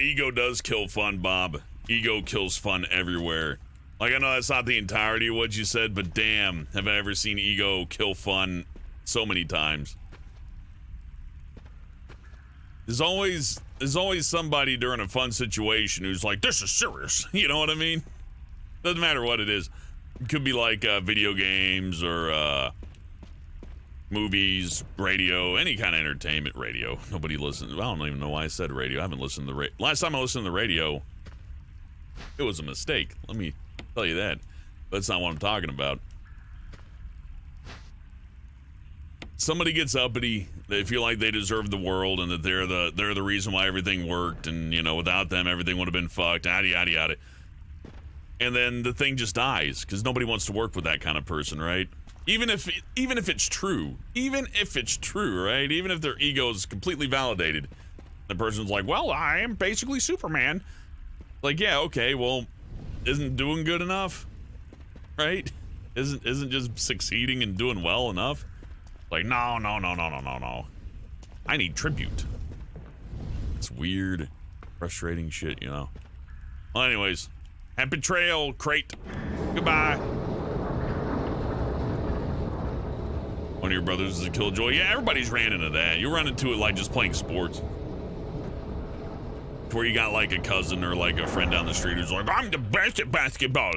Ego does kill fun, Bob. Ego kills fun everywhere. Like, I know that's not the entirety of what you said, but damn, have I ever seen ego kill fun so many times. There's always somebody during a fun situation who's like, this is serious. You know what I mean? Doesn't matter what it is. It could be like video games or movies, radio, any kind of entertainment. Radio. Nobody listens. I don't even know why I said radio. I haven't listened to the radio. Last time I listened to the radio, it was a mistake. Let me tell you that. That's not what I'm talking about. Somebody gets uppity. They feel like they deserve the world and that they're the reason why everything worked, and you know, without them everything would have been fucked. Yada yada yada. And then the thing just dies because nobody wants to work with that kind of person, right? Even if it's true, right? Even if their ego is completely validated, the person's like, well, I am basically Superman. Like, yeah, okay, well, isn't doing good enough, right? Isn't just succeeding and doing well enough? Like, no. I need tribute. It's weird, frustrating shit, you know. Well, anyways, happy trail, crate. Goodbye. One of your brothers is a killjoy. Yeah, everybody's ran into that. You run into it like just playing sports. Where you got like a cousin or like a friend down the street who's like, I'm the best at basketball.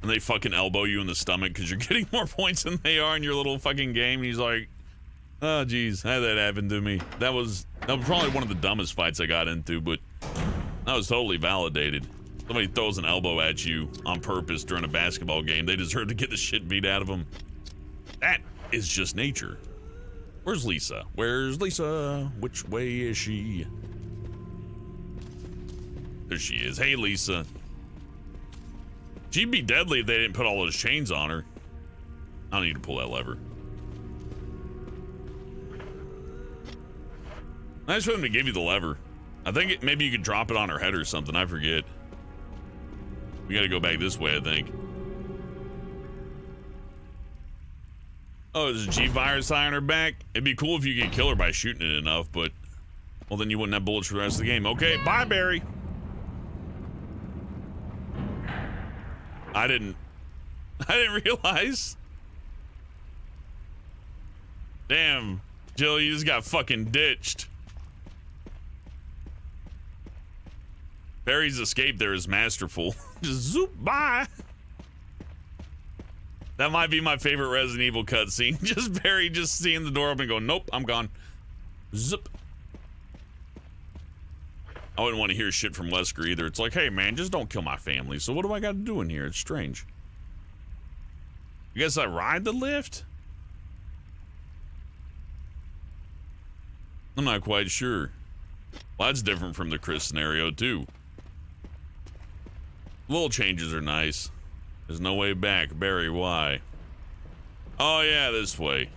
And they fucking elbow you in the stomach because you're getting more points than they are in your little fucking game. And he's like, oh, geez, how did that happen to me? That was probably one of the dumbest fights I got into, but that was totally validated. Somebody throws an elbow at you on purpose during a basketball game. They deserve to get the shit beat out of them. That is just nature. Where's Lisa? Where's Lisa? Which way is she? There she is. Hey, Lisa. She'd be deadly if they didn't put all those chains on her. I don't need to pull that lever. Nice for them to give you the lever. I think maybe you could drop it on her head or something. I forget. We gotta go back this way, I think. Oh, there's a G-Virus eye on her back? It'd be cool if you could kill her by shooting it enough, but... Well, then you wouldn't have bullets for the rest of the game. Okay, bye, Barry. I didn't realize. Damn, Jill, you just got fucking ditched. Barry's escape there is masterful. Just zoop, bye. That might be my favorite Resident Evil cutscene. Just Barry just seeing the door open and going, nope, I'm gone. Zip. I wouldn't want to hear shit from Wesker either. It's like, hey man, just don't kill my family. So what do I got to do in here? It's strange. You guess I ride the lift? I'm not quite sure. Well, that's different from the Chris scenario too. Little changes are nice. There's no way back. Barry, why? Oh yeah, this way.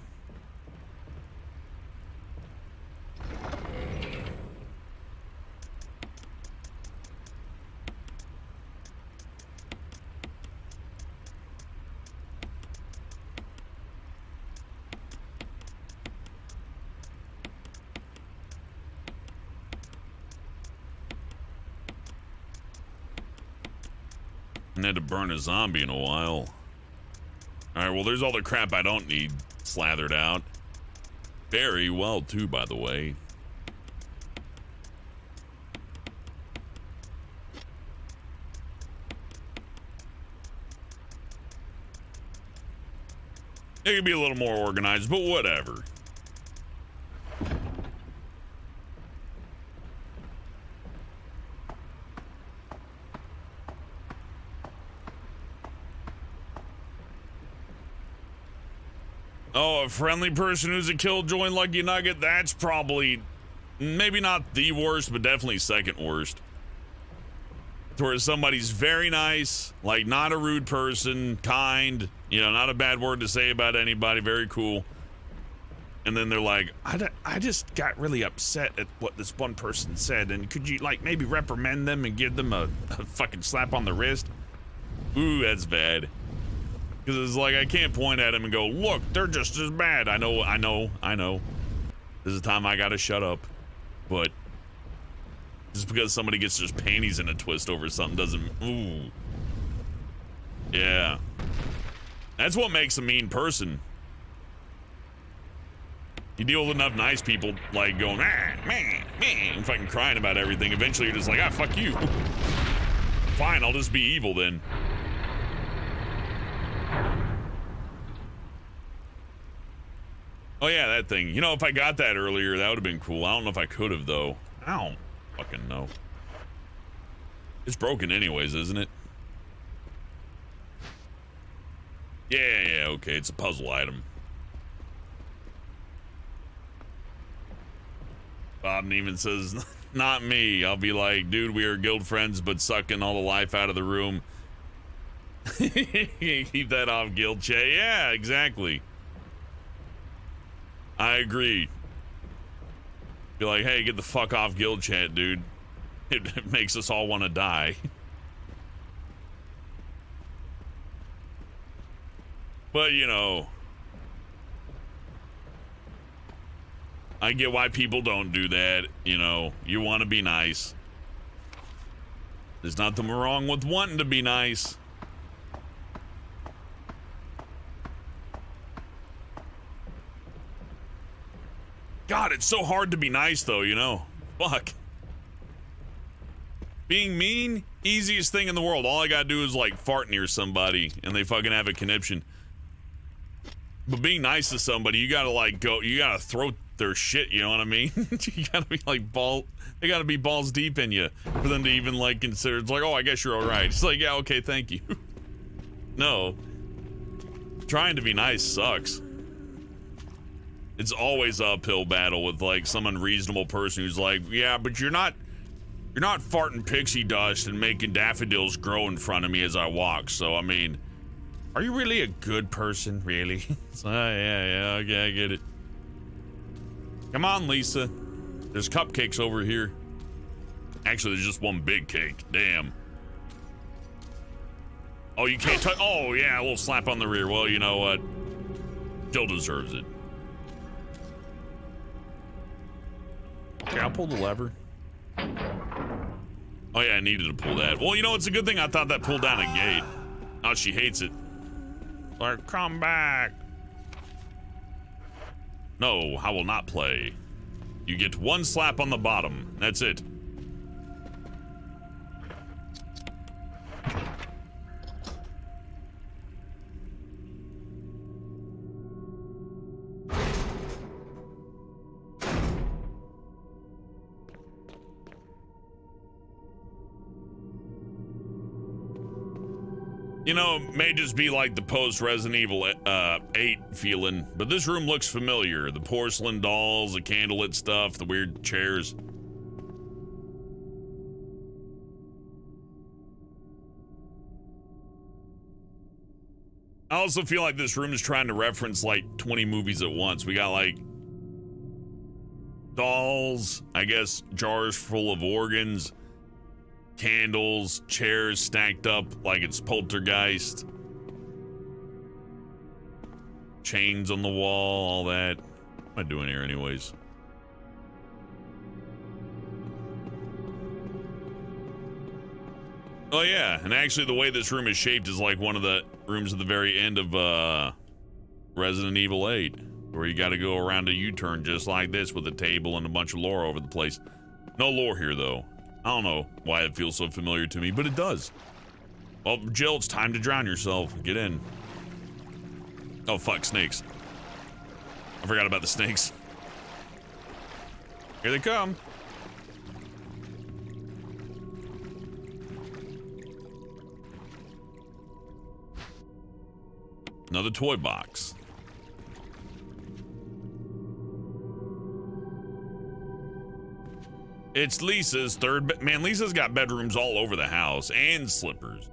I had to burn a zombie in a while. Alright, well, there's all the crap I don't need slathered out. Very well, too, by the way. It could be a little more organized, but whatever. Oh, a friendly person who's a killjoy Lucky Nugget? That's probably, maybe not the worst, but definitely second worst. Where somebody's very nice, like not a rude person, kind, you know, not a bad word to say about anybody, very cool. And then they're like, I just got really upset at what this one person said, and could you, like, maybe reprimand them and give them a fucking slap on the wrist? Ooh, that's bad. Because it's like, I can't point at him and go, look, they're just as bad. I know. This is the time I gotta shut up. But just because somebody gets their panties in a twist over something doesn't, ooh. Yeah. That's what makes a mean person. You deal with enough nice people, like, going, and fucking crying about everything. Eventually, you're just like, fuck you. Fine, I'll just be evil then. Oh yeah, that thing. You know, if I got that earlier, that would have been cool. I don't know if I could have, though. I don't fucking know. It's broken anyways, isn't it? Yeah, okay. It's a puzzle item. Bob Neiman says, not me. I'll be like, dude, we are guild friends, but sucking all the life out of the room. Keep that off, guild chat. Yeah, exactly. I agree. Be like, hey, get the fuck off guild chat, dude. It makes us all want to die. But, you know, I get why people don't do that. You know, you want to be nice. There's nothing wrong with wanting to be nice. God, it's so hard to be nice, though, you know? Fuck. Being mean, easiest thing in the world. All I gotta do is, like, fart near somebody, and they fucking have a conniption. But being nice to somebody, you gotta, like, you gotta throw their shit, you know what I mean? You gotta be, like, they gotta be balls deep in you for them to even, like, consider. It's like, oh, I guess you're alright. It's like, yeah, okay, thank you. No. Trying to be nice sucks. It's always an uphill battle with, like, some unreasonable person who's like, yeah, but you're not farting pixie dust and making daffodils grow in front of me as I walk. So, I mean, are you really a good person, really? So, yeah, okay, I get it. Come on, Lisa. There's cupcakes over here. Actually, there's just one big cake. Damn. Oh, you can't touch. Oh, yeah, a little slap on the rear. Well, you know what? Jill deserves it. Okay, I'll pull the lever. Oh yeah, I needed to pull that. Well, you know, it's a good thing I thought that pulled down a gate. Oh, she hates it. Like, come back. No, I will not play. You get one slap on the bottom. That's it. You know, it may just be like the post-Resident Evil 8 feeling, but this room looks familiar. The porcelain dolls, the candlelit stuff, the weird chairs. I also feel like this room is trying to reference like 20 movies at once. We got like dolls, I guess jars full of organs, candles, chairs stacked up like it's Poltergeist, chains on the wall, all that. What am I doing here anyways? Oh yeah, and actually the way this room is shaped is like one of the rooms at the very end of Resident Evil 8, where you got to go around a U-turn just like this with a table and a bunch of lore over the place. No lore here though. I don't know why it feels so familiar to me, but it does. Well, Jill, it's time to drown yourself. Get in. Oh, fuck, snakes. I forgot about the snakes. Here they come. Another toy box. It's Lisa's third man, Lisa's got bedrooms all over the house and slippers.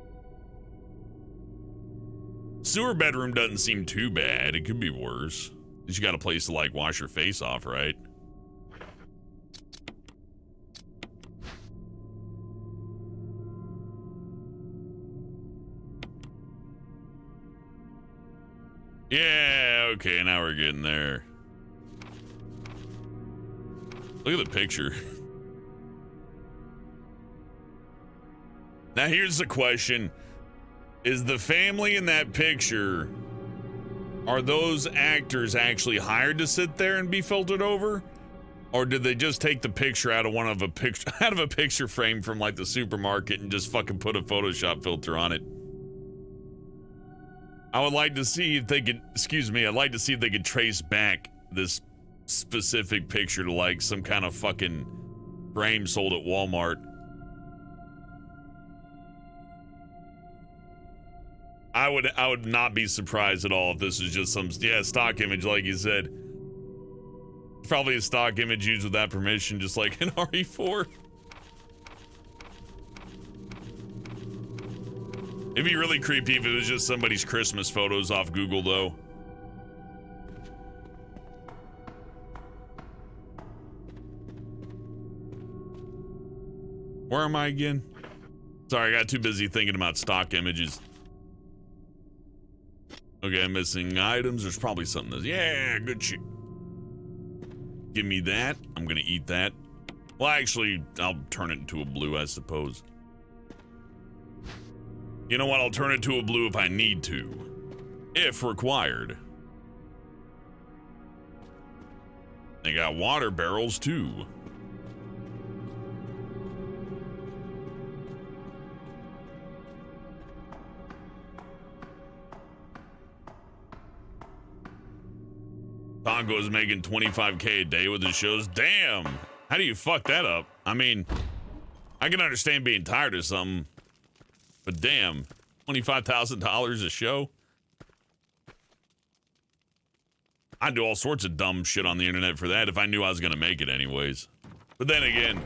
Sewer bedroom doesn't seem too bad. It could be worse. You got a place to like wash your face off, right? Yeah, okay, now we're getting there. Look at the picture. Now here's the question. Is the family in that picture, are those actors actually hired to sit there and be filtered over? Or did they just take the picture out of a picture frame from like the supermarket and just fucking put a Photoshop filter on it? I would like to see if they could, I'd like to see if they could trace back this specific picture to like some kind of fucking frame sold at Walmart. I would not be surprised at all if this is just some stock image, like you said. Probably a stock image used with that permission, just like an RE4. It'd be really creepy if it was just somebody's Christmas photos off Google, though. Where am I again? Sorry, I got too busy thinking about stock images. Okay, I'm missing items. There's probably something that's, yeah, good shit. Give me that. I'm gonna eat that. Well, actually, I'll turn it into a blue, I suppose. You know what? I'll turn it to a blue if I need to. If required. They got water barrels, too. Tonko is making $25K a day with his shows. Damn! How do you fuck that up? I mean, I can understand being tired of something, but damn, $25,000 a show? I'd do all sorts of dumb shit on the internet for that if I knew I was gonna make it anyways. But then again,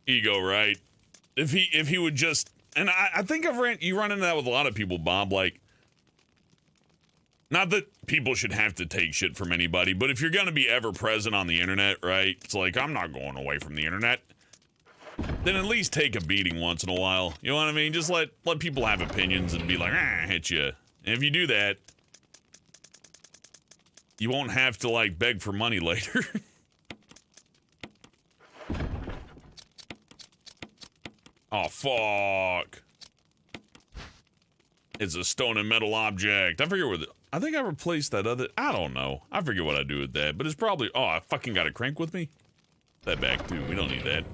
ego, right? If he would just, and I think you run into that with a lot of people, Bob, like, not that people should have to take shit from anybody, but if you're gonna be ever present on the internet, right? It's like, I'm not going away from the internet. Then at least take a beating once in a while. You know what I mean? Just let people have opinions and be like, hit you. And if you do that, you won't have to, like, beg for money later. Oh, fuck. It's a stone and metal object. I forget where I think I replaced that other... I don't know. I forget what I do with that, but it's probably... Oh, I fucking got a crank with me? That back, too. We don't need that.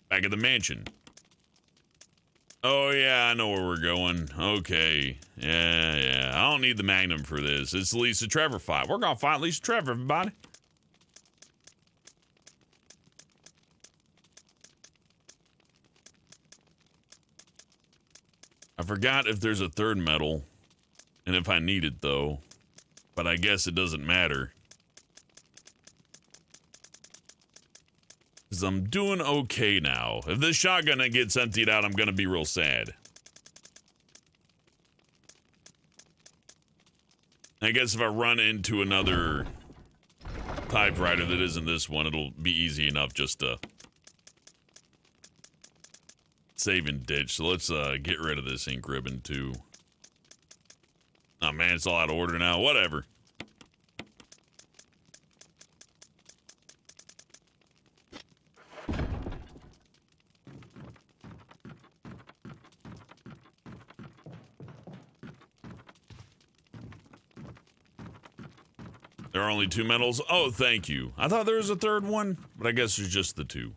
Back at the mansion. Oh, yeah, I know where we're going. Okay. Yeah. I don't need the Magnum for this. It's the Lisa Trevor fight. We're gonna fight Lisa Trevor, everybody. I forgot if there's a third medal, and if I need it, though. But I guess it doesn't matter. Because I'm doing okay now. If this shotgun gets emptied out, I'm going to be real sad. I guess if I run into another typewriter that isn't this one, it'll be easy enough just to save and ditch. So let's get rid of this ink ribbon too. Oh man, it's all out of order now. Whatever. There are only 2 medals? Oh, thank you. I thought there was a third one, but I guess there's just the 2.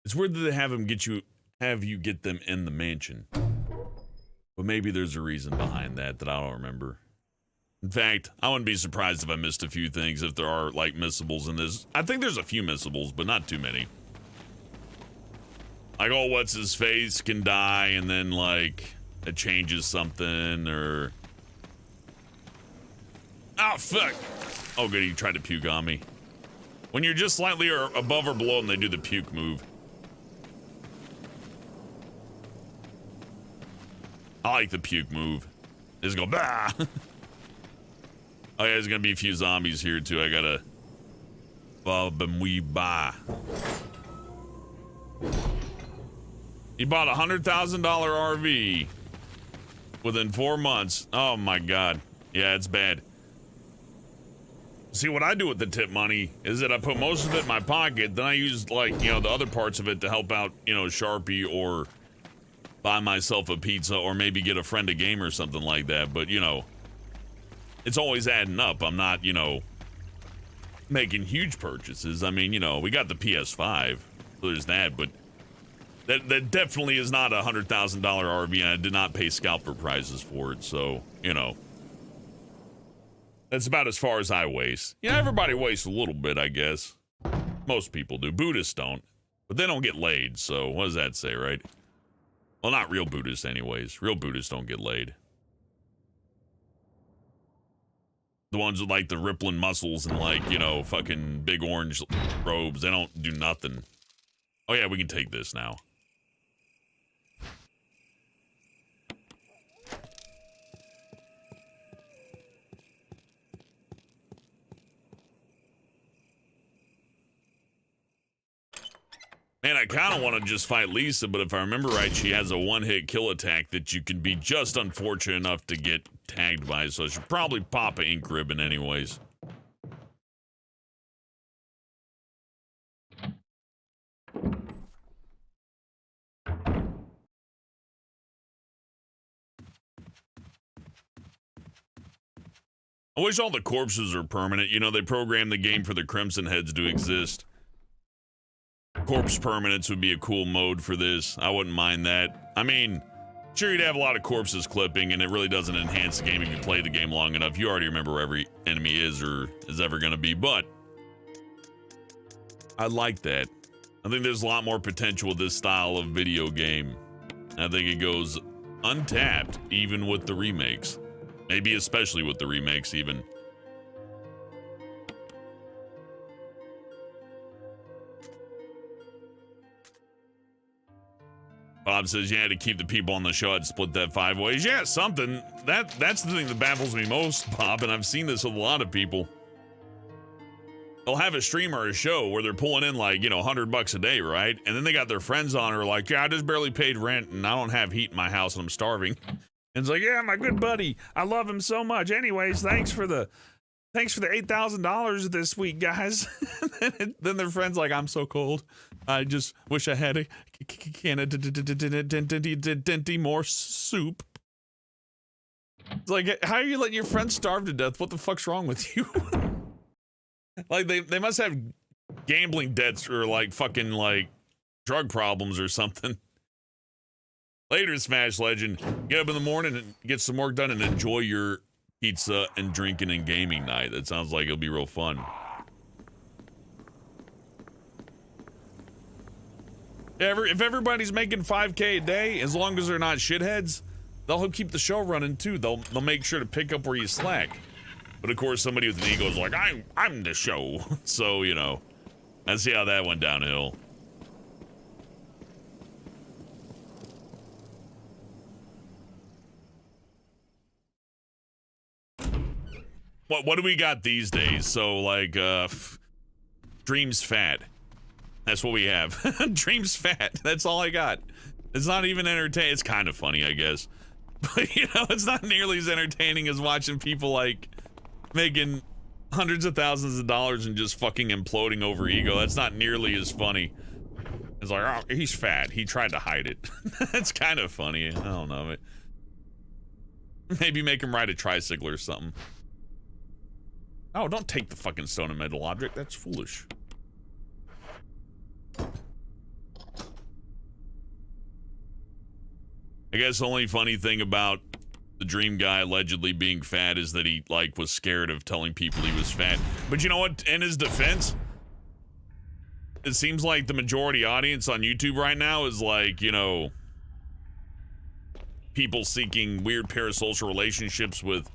It's weird that they have you get them in the mansion. But maybe there's a reason behind that I don't remember. In fact, I wouldn't be surprised if I missed a few things if there are, like, missables in this. I think there's a few missables, but not too many. Like, oh, what's-his-face can die, and then, like, it changes something, or... Oh, fuck! Oh, good, he tried to puke on me. When you're just slightly above or below and they do the puke move. I like the puke move. Just go, bah! Oh yeah, there's gonna be a few zombies here too. I gotta... Bob and we buy. He bought a $100,000 RV within 4 months. Oh my god. Yeah, it's bad. See, what I do with the tip money is that I put most of it in my pocket, then I use, like, you know, the other parts of it to help out, you know, Sharpie, or buy myself a pizza, or maybe get a friend a game or something like that. But, you know, it's always adding up. I'm not, you know, making huge purchases. I mean, you know, we got the PS5, so there's that, but that definitely is not a $100,000 RV, and I did not pay scalper prizes for it, so, you know. That's about as far as I waste. Yeah, everybody wastes a little bit, I guess. Most people do. Buddhists don't. But they don't get laid, so what does that say, right? Well, not real Buddhists anyways. Real Buddhists don't get laid. The ones with, like, the rippling muscles and, like, you know, fucking big orange robes, they don't do nothing. Oh yeah, we can take this now. Man, I kind of want to just fight Lisa, but if I remember right, she has a one-hit kill attack that you can be just unfortunate enough to get tagged by, so I should probably pop an ink ribbon anyways. I wish all the corpses were permanent. You know, they programmed the game for the Crimson Heads to exist. Corpse permanence would be a cool mode for this. I wouldn't mind that. I mean, sure, you'd have a lot of corpses clipping, and it really doesn't enhance the game if you play the game long enough. You already remember where every enemy is or is ever going to be, but I like that. I think there's a lot more potential with this style of video game. I think it goes untapped, even with the remakes. Maybe especially with the remakes, even. Bob says, yeah, to keep the people on the show, I'd split that 5 ways. Yeah, something. That's the thing that baffles me most, Bob, and I've seen this with a lot of people. They'll have a stream or a show where they're pulling in, like, you know, $100 a day, right? And then they got their friends on who are like, yeah, I just barely paid rent and I don't have heat in my house and I'm starving. And it's like, yeah, my good buddy, I love him so much. Anyways, thanks for the thanks for the $8,000 this week, guys. Then their friend's like, I'm so cold. I just wish I had a can of Denti more soup. It's like, how are you letting your friend starve to death? What the fuck's wrong with you? Like, they must have gambling debts or like fucking like drug problems or something. Later, Smash Legend. Get up in the morning and get some work done and enjoy your pizza and drinking and gaming night. That sounds like it'll be real fun. If everybody's making 5K a day, as long as they're not shitheads, they'll help keep the show running too. They'll make sure to pick up where you slack. But of course, somebody with an ego is like, I'm the show. So, you know, let's see how that went downhill. What do we got these days? So like Dream's fat. That's what we have. Dream's fat. That's all I got. It's not even entertaining. It's kind of funny, I guess. But you know, it's not nearly as entertaining as watching people like making hundreds of thousands of dollars and just fucking imploding over ego. That's not nearly as funny. It's like, oh, he's fat. He tried to hide it. That's kind of funny. I don't know. Maybe make him ride a tricycle or something. Oh, don't take the fucking stone and metal object. That's foolish. I guess the only funny thing about the Dream guy allegedly being fat is that he, like, was scared of telling people he was fat. But you know what? In his defense, it seems like the majority audience on YouTube right now is like, you know, people seeking weird parasocial relationships with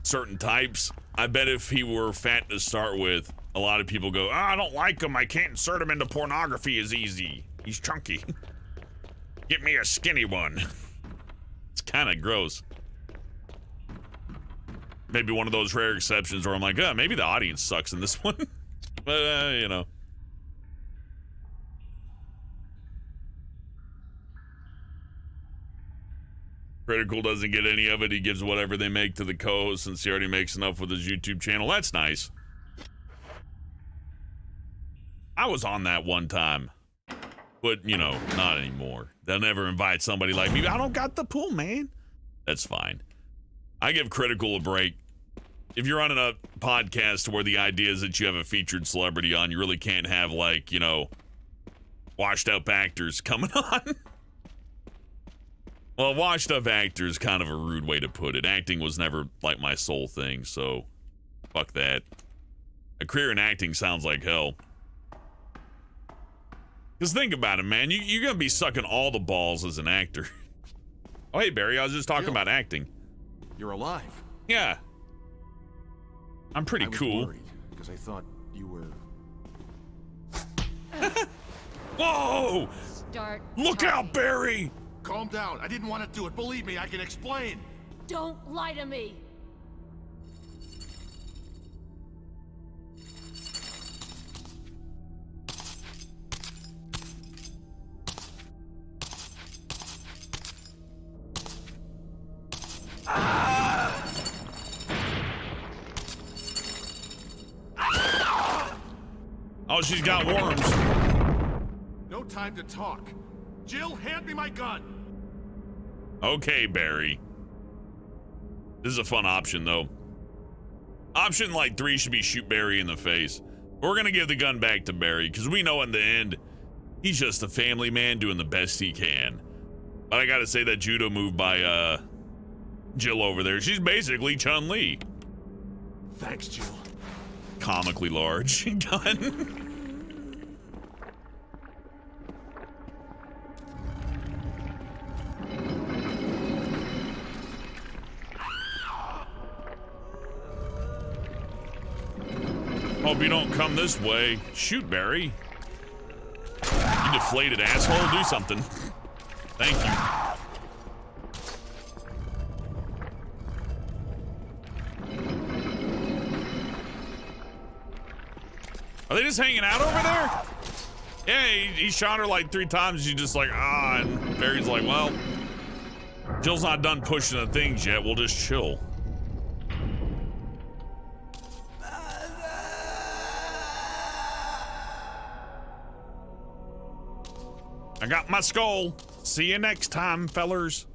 certain types. I bet if he were fat to start with, a lot of people go, oh, I don't like him. I can't insert him into pornography as easy. He's chunky. Get me a skinny one. It's kind of gross. Maybe one of those rare exceptions where I'm like, oh, maybe the audience sucks in this one. But, you know. Critical doesn't get any of it. He gives whatever they make to the co-host since he already makes enough with his YouTube channel. That's nice. I was on that one time. But, you know, not anymore. They'll never invite somebody like me. I don't got the pool, man. That's fine. I give Critical a break. If you're running a podcast where the idea is that you have a featured celebrity on, you really can't have, like, you know, washed up actors coming on. Well, washed up actor is kind of a rude way to put it. Acting was never, like, my sole thing, so fuck that. A career in acting sounds like hell. Because think about it, man. You're going to be sucking all the balls as an actor. Oh, hey, Barry. I was just talking about acting. You're alive. Yeah. I'm pretty cool. Because I thought you were... Whoa! Start Look talking. out, Barry! Calm down. I didn't want to do it. Believe me, I can explain. Don't lie to me. Oh, she's got worms. No time to talk. Jill, hand me my gun. Okay, Barry. This is a fun option, though. Option, like, 3 should be shoot Barry in the face. We're gonna give the gun back to Barry, because we know in the end, he's just a family man doing the best he can. But I gotta say that judo move by, Jill over there, she's basically Chun-Li. Thanks, Jill. Comically large gun. Hope you don't come this way. Shoot, Barry. You deflated asshole. Do something. Thank you. Are they just hanging out over there? Yeah, he shot her like 3 times. She's just like, ah, and Barry's like, well, Jill's not done pushing the things yet. We'll just chill. I got my skull. See you next time, fellers.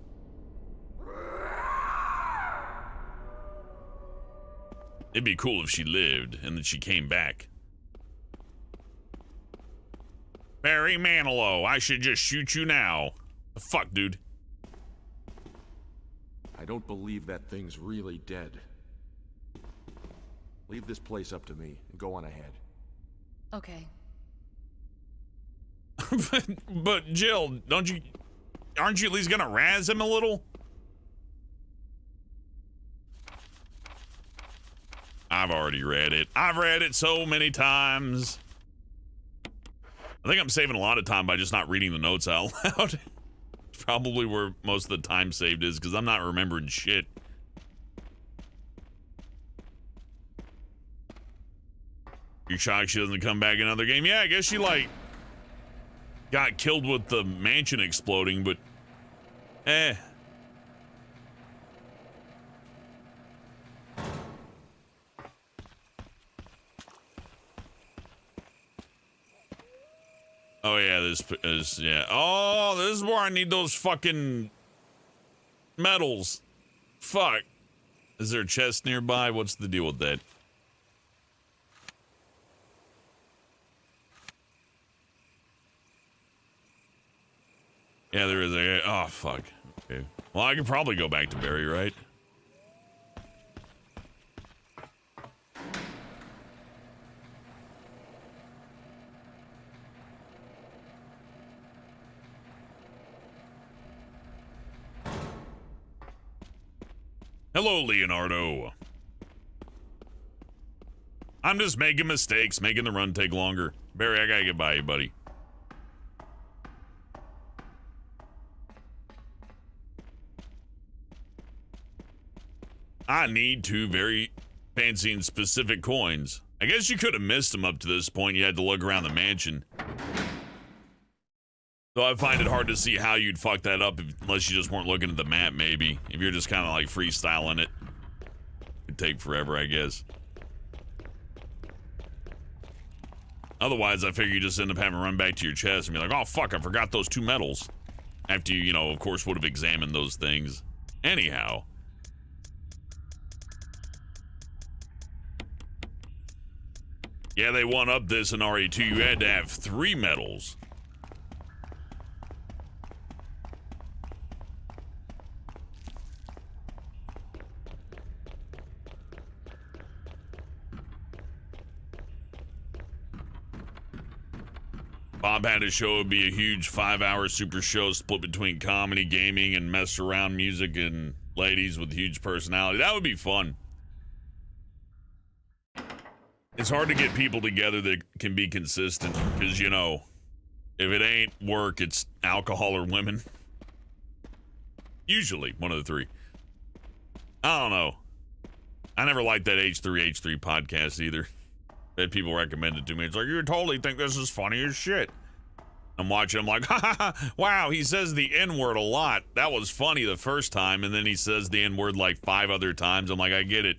It'd be cool if she lived and then she came back. Barry Manilow, I should just shoot you now. The fuck, dude? I don't believe that thing's really dead. Leave this place up to me and go on ahead. Okay. but Jill, aren't you at least gonna razz him a little? I've already read it. I've read it so many times. I think I'm saving a lot of time by just not reading the notes out loud. Probably where most of the time saved is, because I'm not remembering shit. You're shocked she doesn't come back in another game? Yeah, I guess she, like, got killed with the mansion exploding, but eh. Oh yeah, this is, yeah. Oh, this is where I need those fucking medals. Fuck. Is there a chest nearby? What's the deal with that? Yeah, there is a, oh fuck. Okay. Well, I could probably go back to Barry, right? Hello, Leonardo. I'm just making mistakes, making the run take longer. Barry, I gotta get by you, buddy. I need 2 very fancy and specific coins. I guess you could have missed them up to this point. You had to look around the mansion. So I find it hard to see how you'd fuck that up unless you just weren't looking at the map, maybe. If you're just kind of like freestyling it. It'd take forever, I guess. Otherwise, I figure you just end up having to run back to your chest and be like, oh fuck, I forgot those 2 medals. After you, of course, would have examined those things. Anyhow. Yeah, they one-upped this in RE2. You had to have 3 medals. Bob had a show. It would be a huge 5-hour super show split between comedy, gaming, and mess around music and ladies with huge personality. That would be fun. It's hard to get people together that can be consistent because, if it ain't work, it's alcohol or women. Usually, one of the 3. I don't know. I never liked that H3H3 podcast either. That people recommended to me. It's like, you totally think this is funny as shit. I'm watching, I'm like, ha ha ha, wow, he says the N-word a lot. That was funny the first time, and then he says the N-word like 5 other times. I'm like, I get it.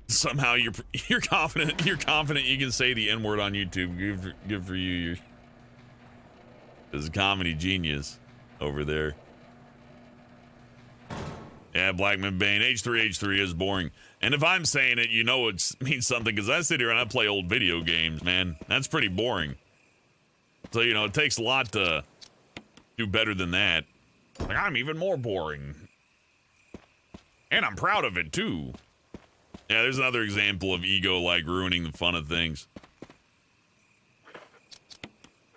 Somehow you're confident you can say the N-word on YouTube. Good for you. This is a comedy genius over there. Yeah, Blackman Bane. H3H3 is boring. And if I'm saying it, it means something, because I sit here and I play old video games, man. That's pretty boring. So, it takes a lot to do better than that. Like, I'm even more boring. And I'm proud of it, too. Yeah, there's another example of ego, like, ruining the fun of things.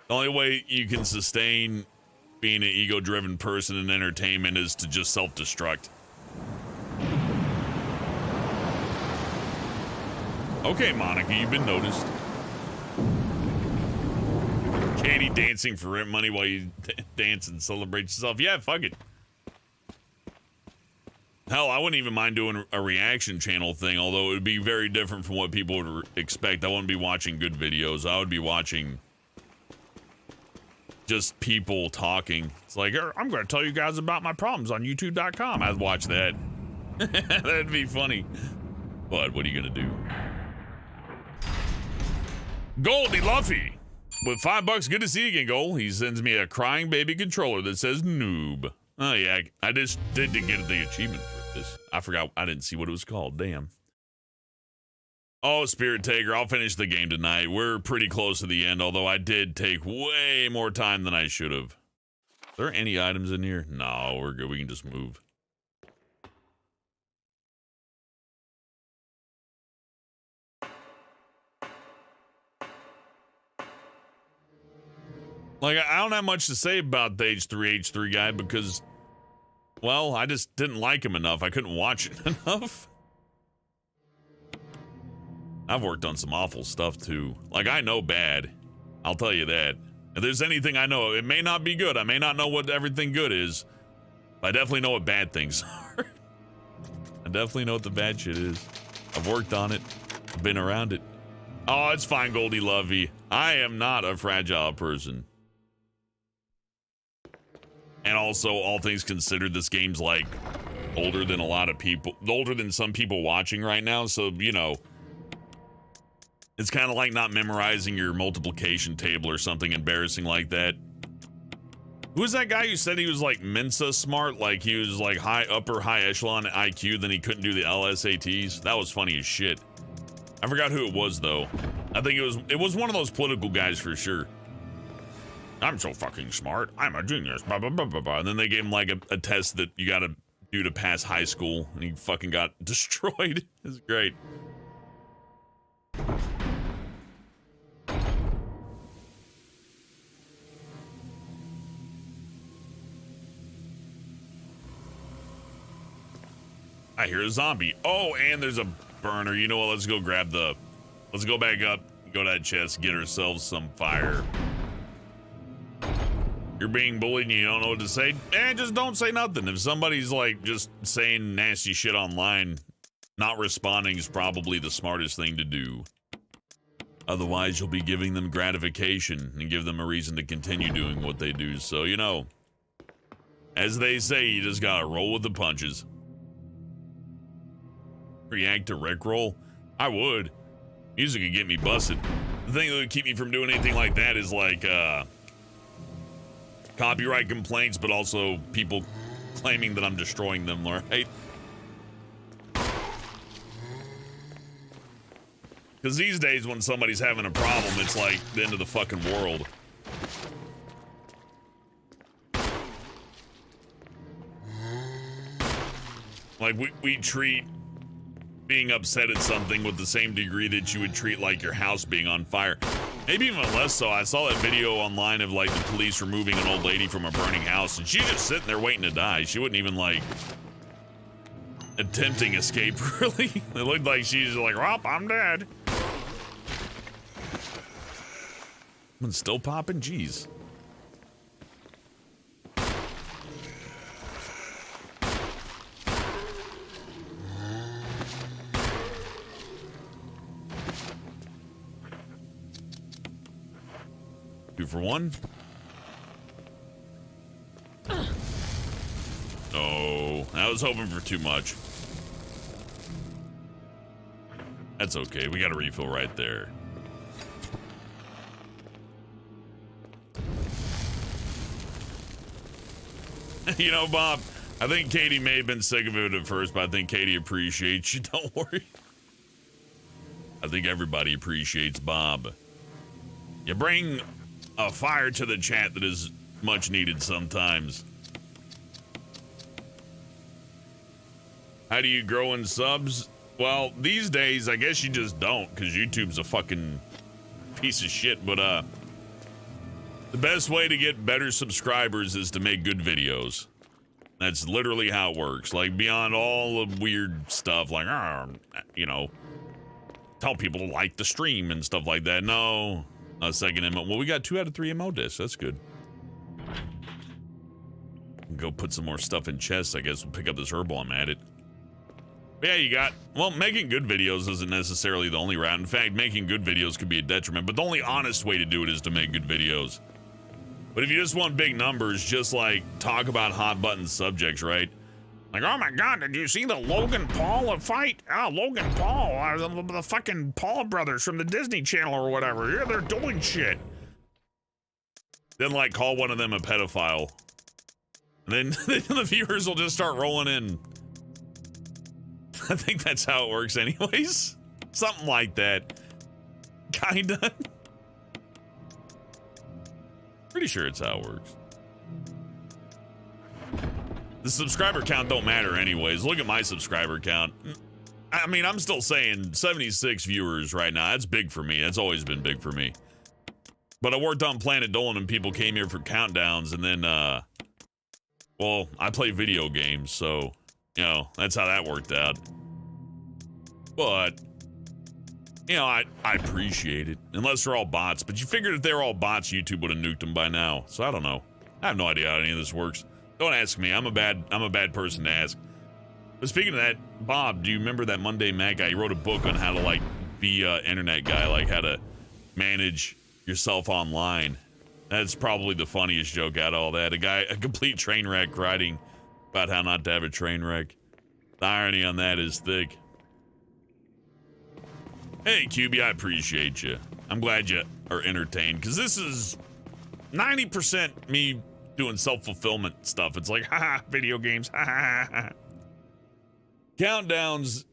The only way you can sustain being an ego-driven person in entertainment is to just self-destruct. Okay, Monica, you've been noticed. Katie dancing for rent money while you dance and celebrate yourself. Yeah, fuck it. Hell, I wouldn't even mind doing a reaction channel thing, although it would be very different from what people would expect. I wouldn't be watching good videos. I would be watching just people talking. It's like, I'm going to tell you guys about my problems on YouTube.com. I'd watch that. That'd be funny. But what are you going to do? Goldie Luffy. with $5, good to see you again, Goal. He sends me a crying baby controller that says noob. Oh, yeah, I just did get the achievement for this. I forgot, I didn't see what it was called, damn. Oh, Spirit Taker, I'll finish the game tonight. We're pretty close to the end, although I did take way more time than I should have. Are there any items in here? No, we're good, we can just move. Like, I don't have much to say about the H3 guy because, well, I just didn't like him enough. I couldn't watch it enough. I've worked on some awful stuff, too. Like, I know bad. I'll tell you that. If there's anything I know, it may not be good. I may not know what everything good is. But I definitely know what bad things are. I definitely know what the bad shit is. I've worked on it. I've been around it. Oh, it's fine, Goldie Lovey. I am not a fragile person. And also, all things considered, this game's like older than a lot of people, older than some people watching right now. So, you know, it's kind of like not memorizing your multiplication table or something embarrassing like that. Who was that guy who said he was like Mensa smart? Like he was like upper high echelon IQ, then he couldn't do the LSATs? That was funny as shit. I forgot who it was though. I think it was one of those political guys for sure. I'm so fucking smart. I'm a genius. Blah, blah, blah, blah, blah. And then they gave him like a test that you gotta do to pass high school, and he fucking got destroyed. It's great. I hear a zombie. Oh, and there's a burner. You know what? Let's go back up, go to that chest, get ourselves some fire. You're being bullied and you don't know what to say, just don't say nothing. If somebody's like just saying nasty shit online, not responding is probably the smartest thing to do. Otherwise, you'll be giving them gratification and give them a reason to continue doing what they do. So, you know, as they say, you just gotta roll with the punches. React to Rickroll? I would. Music could get me busted. The thing that would keep me from doing anything like that is like, copyright complaints, but also people claiming that I'm destroying them, right? Because these days when somebody's having a problem, it's like the end of the fucking world. Like we treat being upset at something with the same degree that you would treat like your house being on fire. Maybe even less so. I saw that video online of like the police removing an old lady from a burning house, and she's just sitting there waiting to die. She wouldn't even like attempting escape, really. It looked like she's like, well, I'm dead. And still popping? Jeez. Two for one. Oh, I was hoping for too much. That's okay. We got a refill right there. You know, Bob, I think Katie may have been sick of it at first, but I think Katie appreciates you. Don't worry. I think everybody appreciates Bob. You bring a fire to the chat that is much needed sometimes. How do you grow in subs? Well, these days, I guess you just don't, because YouTube's a fucking piece of shit, but the best way to get better subscribers is to make good videos. That's literally how it works. Like, beyond all the weird stuff, like, you know, tell people to like the stream and stuff like that. No, a second MO. Well, we got 2 out of 3 MO discs. That's good. Go put some more stuff in chests. I guess we'll pick up this herb while I'm at it. But yeah, you got, well, making good videos isn't necessarily the only route. In fact, making good videos could be a detriment, but the only honest way to do it is to make good videos. But if you just want big numbers, just like talk about hot button subjects, right? Like, oh my God, did you see the Logan Paul fight? Oh, Logan Paul, the fucking Paul brothers from the Disney Channel or whatever. Yeah, they're doing shit. then like call one of them a pedophile. And then the viewers will just start rolling in. I think that's how it works anyways. Something like that. Kinda. Pretty sure it's how it works. The subscriber count don't matter anyways. Look at my subscriber count. I mean, I'm still saying 76 viewers right now. That's big for me. That's always been big for me. But I worked on Planet Dolan and people came here for countdowns, and then, well, I play video games, so, you know, that's how that worked out. But, you know, I appreciate it. Unless they're all bots. But you figured if they were all bots, YouTube would have nuked them by now. So I don't know. I have no idea how any of this works. Don't ask me. I'm a bad person to ask. But speaking of that, Bob, do you remember that Monday Mac guy? He wrote a book on how to, like, be an internet guy, like how to manage yourself online. That's probably the funniest joke out of all that. A complete train wreck writing about how not to have a train wreck. The irony on that is thick. Hey, QB, I appreciate you. I'm glad you are entertained, because this is 90% me doing self-fulfillment stuff. It's like, haha, video games, ha ha ha. Countdowns,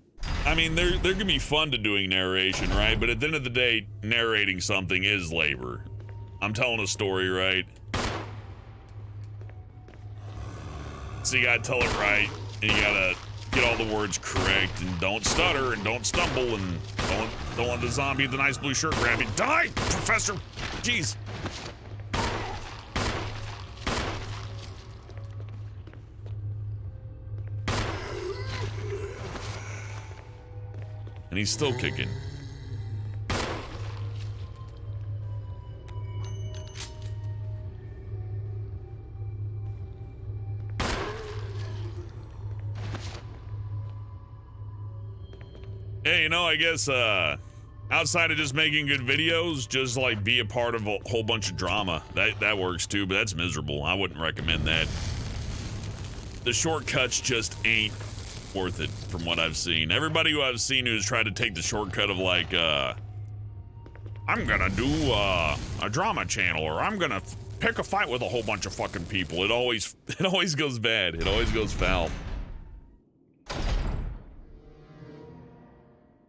I mean, they're gonna be fun to doing narration, right? But at the end of the day, narrating something is labor. I'm telling a story, right? So you gotta tell it right, and you gotta get all the words correct, and don't stutter, and don't stumble, and don't let the zombie with the nice blue shirt grab you. Die, Professor! Jeez. And he's still kicking. Hey, you know, I guess outside of just making good videos, just like be a part of a whole bunch of drama. That works too, but that's miserable. I wouldn't recommend that. The shortcuts just ain't worth it from what I've seen. Everybody who I've seen who's tried to take the shortcut of like, I'm gonna do a drama channel, or I'm gonna pick a fight with a whole bunch of fucking people. It always goes bad. It always goes foul.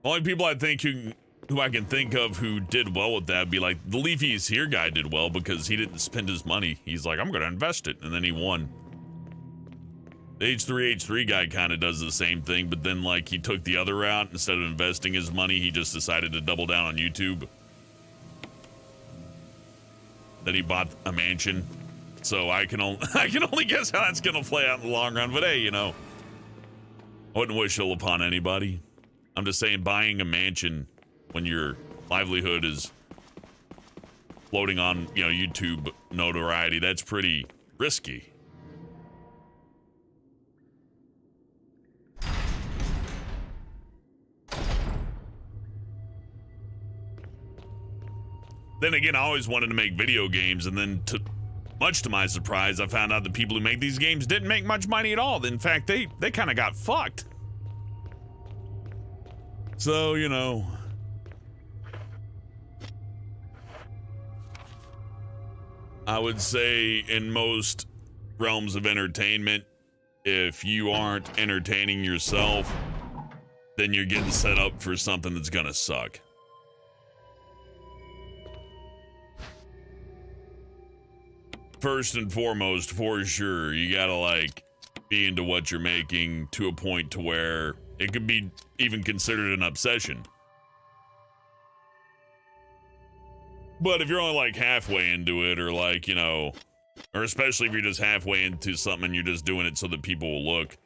Only people I think who I can think of who did well with that would be like the Leafy is Here guy did well because he didn't spend his money. He's like, I'm gonna invest it, and then he won. The H3H3 guy kind of does the same thing, but then like he took the other route. Instead of investing his money, he just decided to double down on YouTube. Then he bought a mansion. So I can only guess how that's gonna play out in the long run. But hey, you know, I wouldn't wish ill upon anybody. I'm just saying, buying a mansion when your livelihood is floating on, you know, YouTube notoriety, that's pretty risky. Then again, I always wanted to make video games, and then much to my surprise, I found out the people who make these games didn't make much money at all. In fact, they kind of got fucked. So, you know, I would say in most realms of entertainment, if you aren't entertaining yourself, then you're getting set up for something that's gonna suck. First and foremost, for sure, you gotta like be into what you're making to a point to where it could be even considered an obsession. But if you're only like halfway into it, or like, you know, or especially if you're just halfway into something and you're just doing it so that people will look.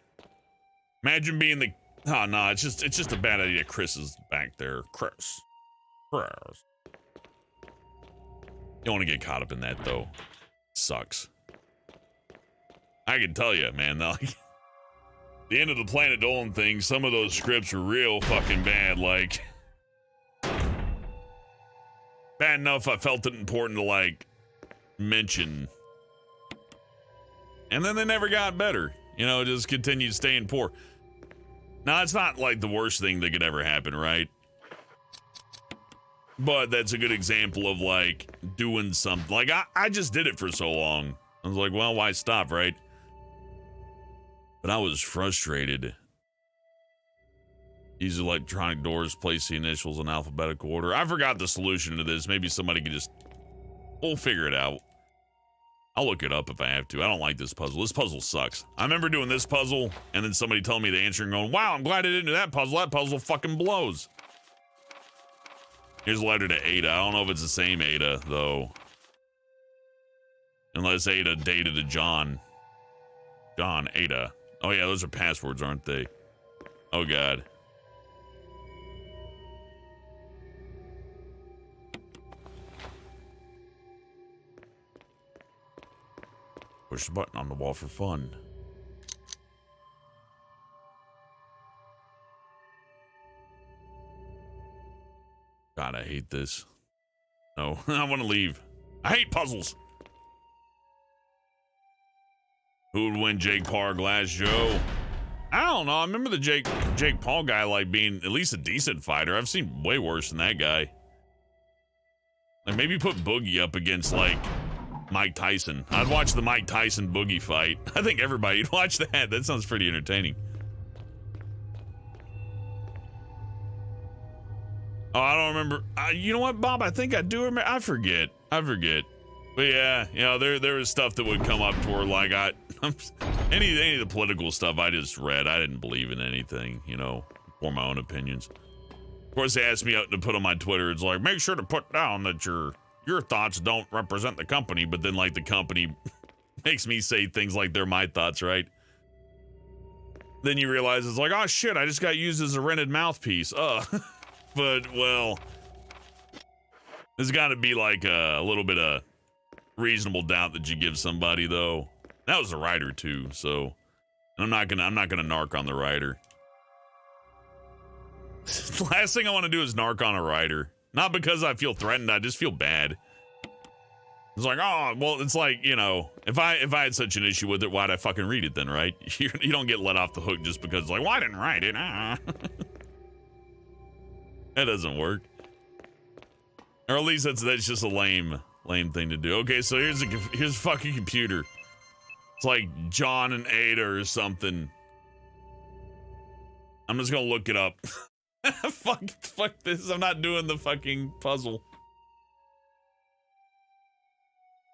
Imagine being the, oh no, it's just a bad idea. Chris is back there. Chris. You don't want to get caught up in that though. Sucks. I can tell you, man, like the end of the Planet Dolan thing, some of those scripts were real fucking bad, like bad enough I felt it important to like mention. And then they never got better. You know, it just continued staying poor. Now, it's not like the worst thing that could ever happen, right? But that's a good example of like doing something. Like I just did it for so long. I was like, well, why stop, right? But I was frustrated. These electronic doors place the initials in alphabetical order. I forgot the solution to this. Maybe somebody could just, we'll figure it out. I'll look it up if I have to. I don't like this puzzle. This puzzle sucks. I remember doing this puzzle and then somebody telling me the answer and going, wow, I'm glad I didn't do that puzzle. That puzzle fucking blows. Here's a letter to Ada. I don't know if it's the same Ada, though. Unless Ada dated a John. John, Ada. Oh, yeah, those are passwords, aren't they? Oh, God. Push the button on the wall for fun. God, I hate this. No, I want to leave. I hate puzzles. Who would win, Jake Paul or Glass Joe? I don't know. I remember the Jake Paul guy like being at least a decent fighter. I've seen way worse than that guy. Like maybe put Boogie up against like Mike Tyson. I'd watch the Mike Tyson Boogie fight. I think everybody'd watch that. That sounds pretty entertaining. Oh, I don't remember. You know what, Bob? I think I do remember. I forget. But yeah, you know, there was stuff that would come up to where like any of the political stuff I just read. I didn't believe in anything, you know, for my own opinions. Of course, they asked me to put on my Twitter. It's like, make sure to put down that your thoughts don't represent the company, but then like the company makes me say things like they're my thoughts, right? Then you realize it's like, oh shit, I just got used as a rented mouthpiece. But well, there's got to be like a little bit of reasonable doubt that you give somebody, though. That was the writer too, so I'm not gonna narc on the writer. The last thing I want to do is narc on a writer. Not because I feel threatened, I just feel bad. It's like, oh, well, it's like, you know, if I had such an issue with it, why'd I fucking read it then, right? You don't get let off the hook just because it's like, well, I didn't write it. That doesn't work. Or at least that's just a lame thing to do. Okay, so here's a fucking computer. It's like John and Ada or something. I'm just gonna look it up. Fuck this. I'm not doing the fucking puzzle.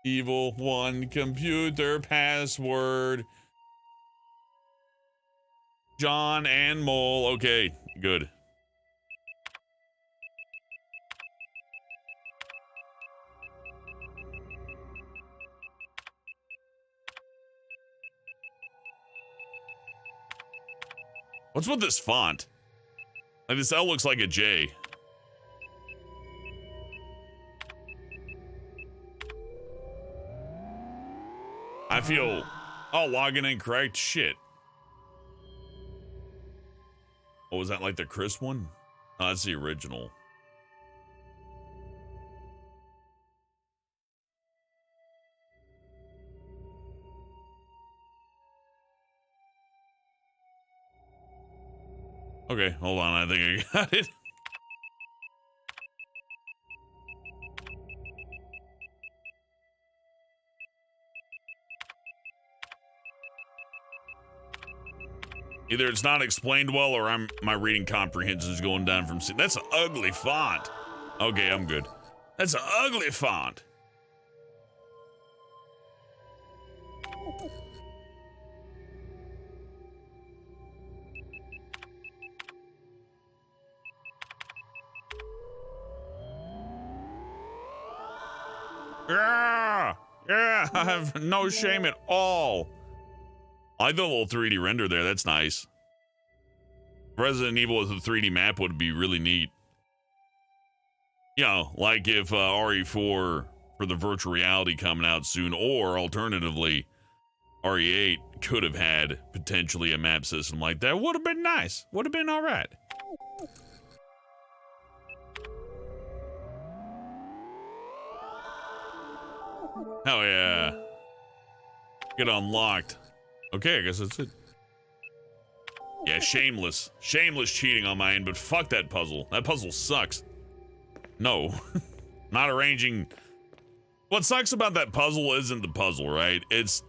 Evil one computer password. John and Mole. Okay, good. What's with this font? Like this L looks like a J. I feel, oh, login incorrect, shit. Oh, was that like the Chris one? Oh, that's the original. Okay, hold on, I think I got it. Either it's not explained well or my reading comprehension is going down from... That's an ugly font. Okay, I'm good. That's an ugly font. Yeah, I have no shame at all. I like the little 3D render there. That's nice. Resident Evil with a 3D map would be really neat. You know, like if RE4 for the virtual reality coming out soon, or alternatively, RE8 could have had potentially a map system like that. Would have been nice. Would have been all right. Hell yeah. Get unlocked. Okay, I guess that's it. Yeah, shameless cheating on my end, but fuck that puzzle. That puzzle sucks. No. Not arranging. What sucks about that puzzle isn't the puzzle, right? It's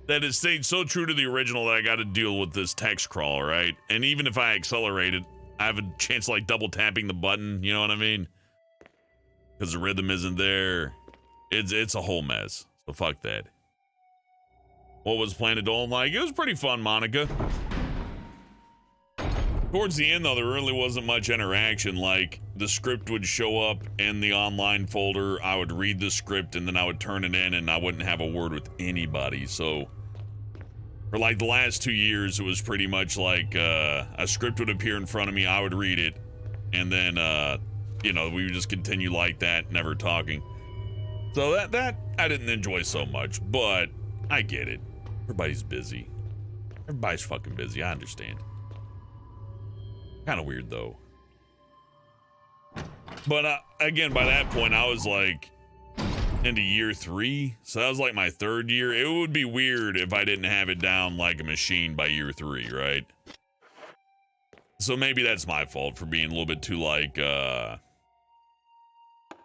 that it stayed so true to the original that I got to deal with this text crawl, right? And even if I accelerate it, I have a chance like double tapping the button, you know what I mean? Because the rhythm isn't there. It's a whole mess. So fuck that. What was Planet Dolan like? It was pretty fun, Monica. Towards the end, though, there really wasn't much interaction. Like, the script would show up in the online folder, I would read the script, and then I would turn it in, and I wouldn't have a word with anybody. So, for like the last 2 years, it was pretty much like a script would appear in front of me, I would read it, and then, you know, we would just continue like that, never talking. So that I didn't enjoy so much, but I get it. Everybody's busy. Everybody's fucking busy, I understand. Kind of weird, though. But again, by that point, I was like into year 3. So that was like my 3rd year. It would be weird if I didn't have it down like a machine by year 3, right? So maybe that's my fault for being a little bit too like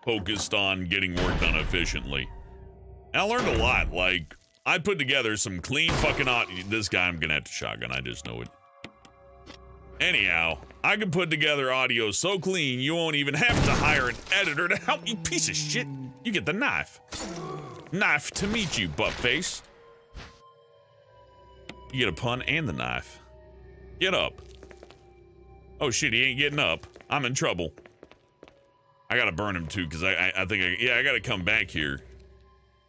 focused on getting work done efficiently. And I learned a lot. Like, I put together some clean fucking audio. This guy I'm gonna have to shotgun, I just know it. Anyhow, I can put together audio so clean you won't even have to hire an editor to help you, piece of shit. You get the knife. Knife to meet you, buttface. You get a pun and the knife. Get up. Oh shit, he ain't getting up. I'm in trouble. I gotta burn him too, because I think I gotta come back here.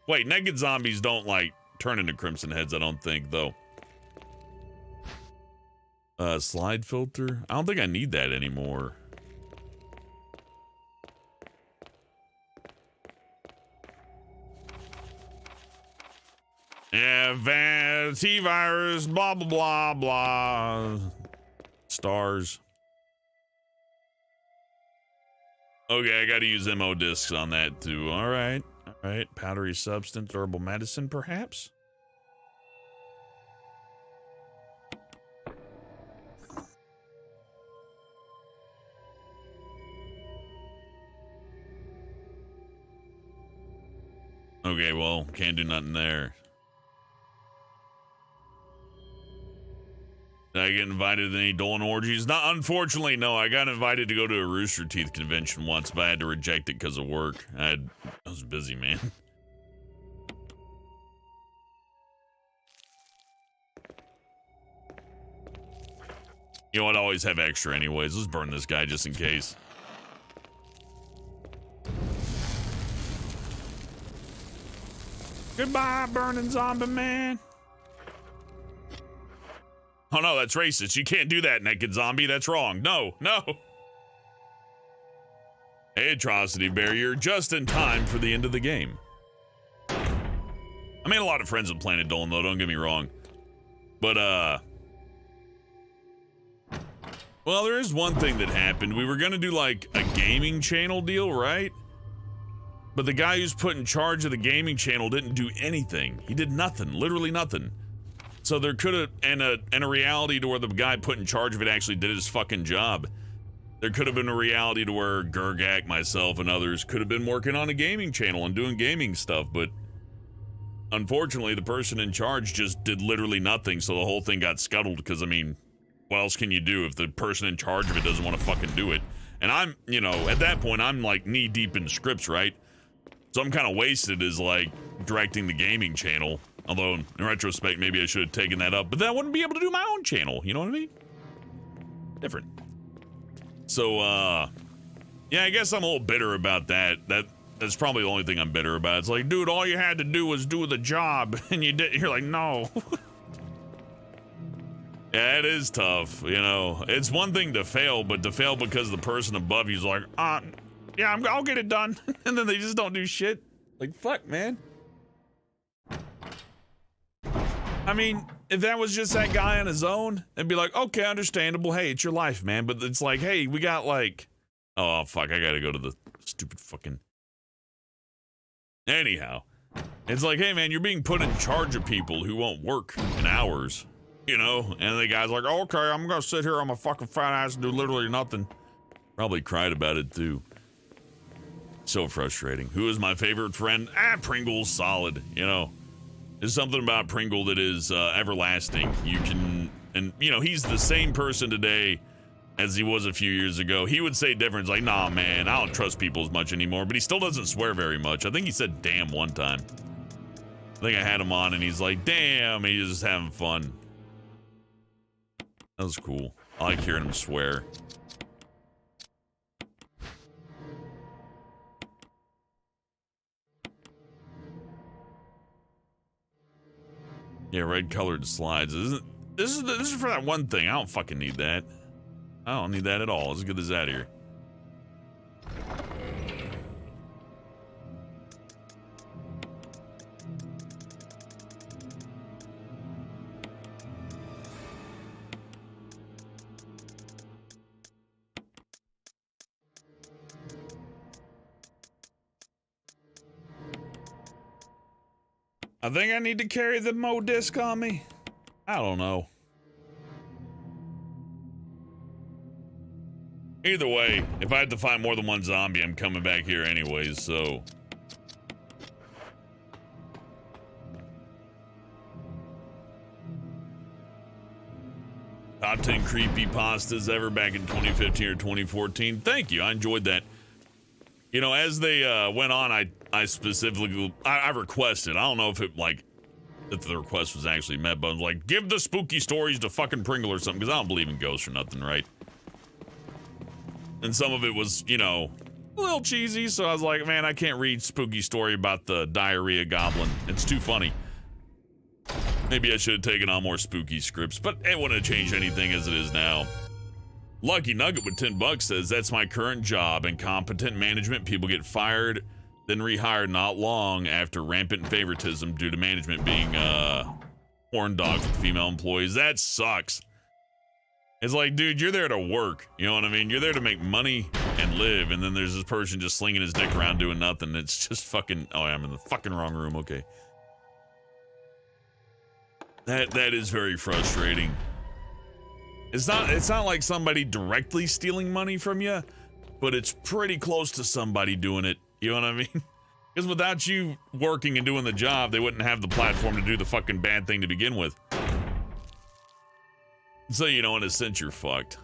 Wait, naked zombies don't like turn into crimson heads, I don't think, though. Slide filter? I don't think I need that anymore. Yeah, T-virus, blah, blah, blah, blah. Stars. Okay, I gotta use MO discs on that too. All right. Powdery substance, herbal medicine, perhaps? Okay, well, can't do nothing there. Did I get invited to any Dolan orgies? Not, unfortunately, no. I got invited to go to a Rooster Teeth convention once, but I had to reject it because of work. I was busy, man. You know what? I always have extra anyways. Let's burn this guy just in case. Goodbye, burning zombie man. Oh no, that's racist. You can't do that, naked zombie. That's wrong. No. Hey, atrocity barrier, just in time for the end of the game. I made a lot of friends with Planet Dolan, though. Don't get me wrong. But well, there is one thing that happened. We were gonna do like a gaming channel deal, right? But the guy who's put in charge of the gaming channel didn't do anything. He did nothing, literally nothing. So there could have, and a reality to where the guy put in charge of it actually did his fucking job. There could have been a reality to where Gergak, myself, and others could have been working on a gaming channel and doing gaming stuff, but unfortunately the person in charge just did literally nothing, so the whole thing got scuttled, because I mean, what else can you do if the person in charge of it doesn't want to fucking do it? And I'm, you know, at that point, I'm like knee deep in scripts, right? So I'm kind of wasted as like directing the gaming channel. Although in retrospect, maybe I should have taken that up, but then I wouldn't be able to do my own channel. You know what I mean? Different. So, yeah, I guess I'm a little bitter about that. That's probably the only thing I'm bitter about. It's like, dude, all you had to do was do the job, and you did. You're like, no. Yeah, it is tough. You know, it's one thing to fail, but to fail because the person above you's like, yeah, I'll get it done, and then they just don't do shit. Like, fuck, man. I mean, if that was just that guy on his own, it'd be like, okay, understandable. Hey, it's your life, man. But it's like, hey, we got like, oh, fuck, I gotta go to the stupid fucking. Anyhow, it's like, hey, man, you're being put in charge of people who won't work in hours, you know? And the guy's like, okay, I'm gonna sit here on my fucking fat ass and do literally nothing. Probably cried about it too. So frustrating. Who is my favorite friend? Pringle's solid. You know, there's something about Pringle that is everlasting. You can, and you know, he's the same person today as he was a few years ago. He would say different, like, nah, man, I don't trust people as much anymore, but he still doesn't swear very much. I think he said damn one time. I think I had him on and he's like, damn, he's just having fun. That was cool. I like hearing him swear. Yeah, red colored slides. This is for that one thing. I don't fucking need that. I don't need that at all. Let's get this out of here. I think I need to carry the Mo disc on me. I don't know. Either way, if I had to find more than one zombie, I'm coming back here anyways, so. Top 10 creepypastas ever back in 2015 or 2014. Thank you, I enjoyed that. You know, as they went on, I specifically, I requested, I don't know if it, like, if the request was actually met, but I was like, give the spooky stories to fucking Pringle or something, because I don't believe in ghosts or nothing, right? And some of it was, you know, a little cheesy, so I was like, man, I can't read spooky story about the diarrhea goblin. It's too funny. Maybe I should have taken on more spooky scripts, but it wouldn't have changed anything as it is now. Lucky Nugget with 10 bucks says, that's my current job. Incompetent management, people get fired, then rehired not long after rampant favoritism due to management being horn dogs with female employees. That sucks. It's like, dude, you're there to work. You know what I mean? You're there to make money and live, and then there's this person just slinging his dick around doing nothing. It's just fucking, oh, I'm in the fucking wrong room. Okay. That is very frustrating. It's not like somebody directly stealing money from you, but it's pretty close to somebody doing it. You know what I mean? Because without you working and doing the job, they wouldn't have the platform to do the fucking bad thing to begin with. So, you know, in a sense, you're fucked.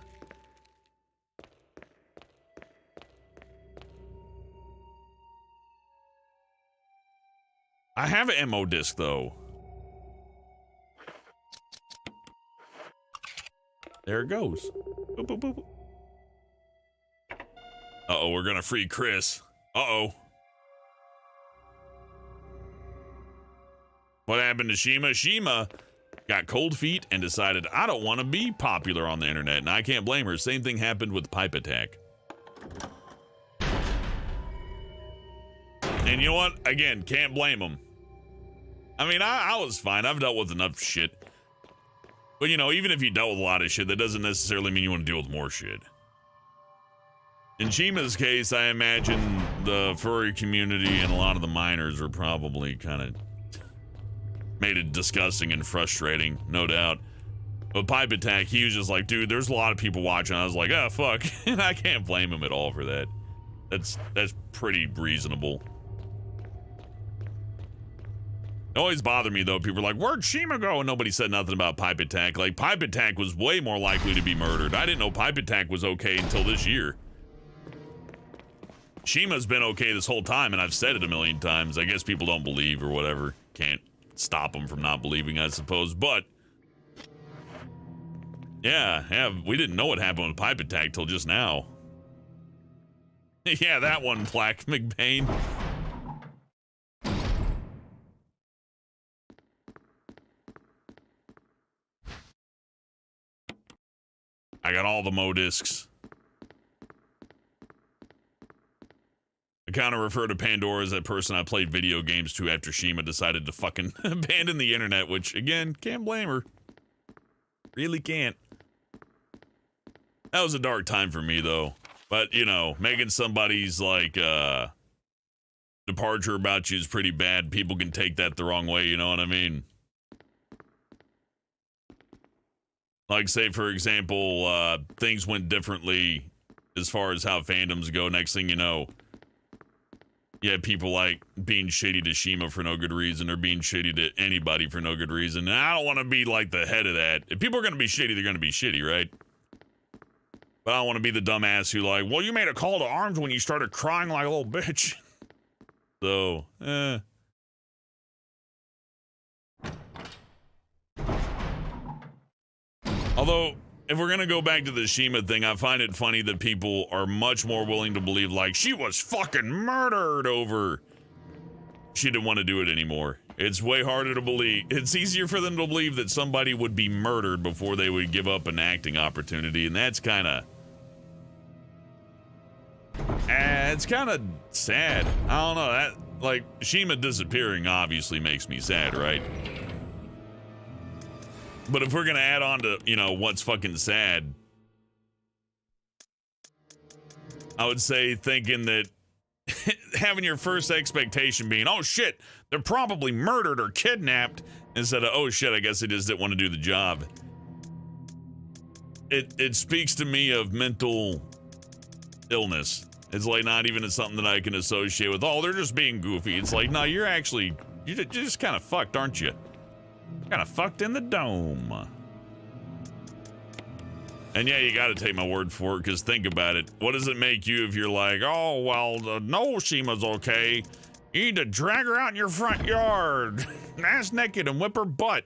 I have an ammo disc, though. There it goes. Boop, boop, boop. Uh-oh, we're gonna free Chris. Uh-oh. What happened to Shima? Shima got cold feet and decided, I don't want to be popular on the internet, and I can't blame her. Same thing happened with Pipe Attack. And you know what? Again, can't blame him. I mean, I was fine. I've dealt with enough shit. But, you know, even if you dealt with a lot of shit, that doesn't necessarily mean you want to deal with more shit. In Shima's case, I imagine the furry community and a lot of the minors are probably kind of made it disgusting and frustrating, no doubt. But Pipe Attack, he was just like, dude, there's a lot of people watching. I was like, oh, fuck. And I can't blame him at all for that. That's pretty reasonable. It always bothered me, though. People were like, where'd Shima go? And nobody said nothing about Pipe Attack. Like, Pipe Attack was way more likely to be murdered. I didn't know Pipe Attack was okay until this year. Shima's been okay this whole time, and I've said it a million times. I guess people don't believe or whatever. Can't stop them from not believing, I suppose. But, yeah, we didn't know what happened with Pipe Attack till just now. Yeah, that one, Plaque McBain. I got all the Mo discs. I kind of refer to Pandora as that person I played video games to after Shima decided to fucking abandon the internet, which, again, can't blame her. Really can't. That was a dark time for me, though. But, you know, making somebody's, like, departure about you is pretty bad. People can take that the wrong way, you know what I mean? Like, say, for example, things went differently as far as how fandoms go. Next thing you know, yeah, people like being shitty to Shima for no good reason or being shitty to anybody for no good reason. And I don't want to be like the head of that. If people are going to be shitty, they're going to be shitty, right? But I don't want to be the dumbass who like, well, you made a call to arms when you started crying like a little bitch. So, Although, if we're going to go back to the Shima thing, I find it funny that people are much more willing to believe, like, she was fucking murdered over. She didn't want to do it anymore. It's way harder to believe. It's easier for them to believe that somebody would be murdered before they would give up an acting opportunity, and that's kind of... it's kind of sad. I don't know, that, like, Shima disappearing obviously makes me sad, right? But if we're gonna add on to, you know, what's fucking sad, I would say thinking that having your first expectation being, oh shit, they're probably murdered or kidnapped, instead of, oh shit, I guess they just didn't want to do the job. It speaks to me of mental illness. It's like not even something that I can associate with, oh, they're just being goofy. It's like, no, you're just kind of fucked, aren't you? Kind of fucked in the dome. And yeah, you got to take my word for it, because think about it. What does it make you if you're like, oh, well, no, Shima's okay. You need to drag her out in your front yard, ass naked, and whip her butt,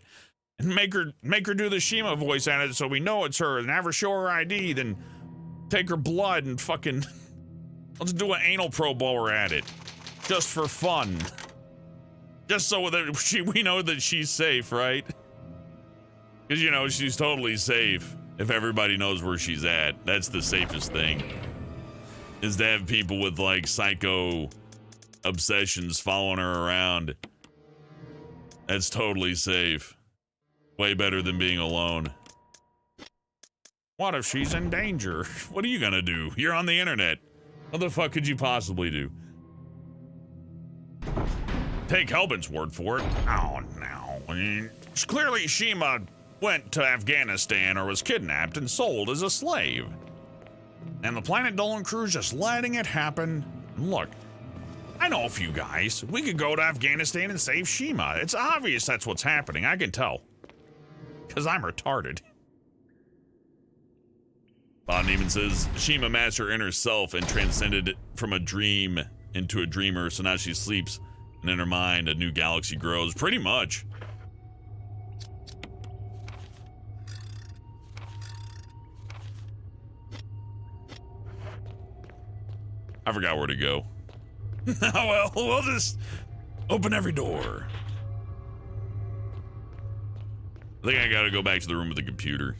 and make her do the Shima voice at it so we know it's her, and have her show her ID, then take her blood and fucking let's do an anal probe while we're at it, just for fun. Just so that we know that she's safe, right? Because, you know, she's totally safe if everybody knows where she's at. That's the safest thing. Is to have people with, like, psycho obsessions following her around. That's totally safe. Way better than being alone. What if she's in danger? What are you gonna do? You're on the internet. What the fuck could you possibly do? Take Helbin's word for it. Oh, no. Clearly, Shima went to Afghanistan or was kidnapped and sold as a slave. And the Planet Dolan crew's just letting it happen. And look, I know a few guys. We could go to Afghanistan and save Shima. It's obvious that's what's happening. I can tell. Because I'm retarded. Bond even says, Shima mastered her inner self and transcended from a dream into a dreamer, so now she sleeps. And in her mind, a new galaxy grows. Pretty much. I forgot where to go. Oh well, we'll just open every door. I think I gotta go back to the room with the computer.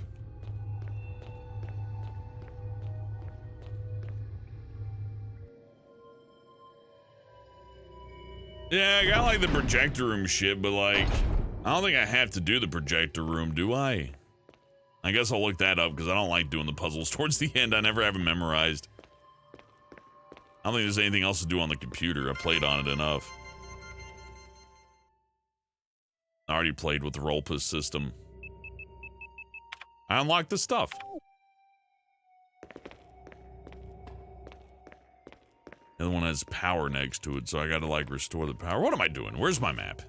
Yeah, I got like the projector room shit, but like, I don't think I have to do the projector room, do I? I guess I'll look that up because I don't like doing the puzzles towards the end. I never have them memorized. I don't think there's anything else to do on the computer. I played on it enough. I already played with the roll-push system. I unlocked the stuff. The other one has power next to it, so I gotta like restore the power. What am I doing? Where's my map?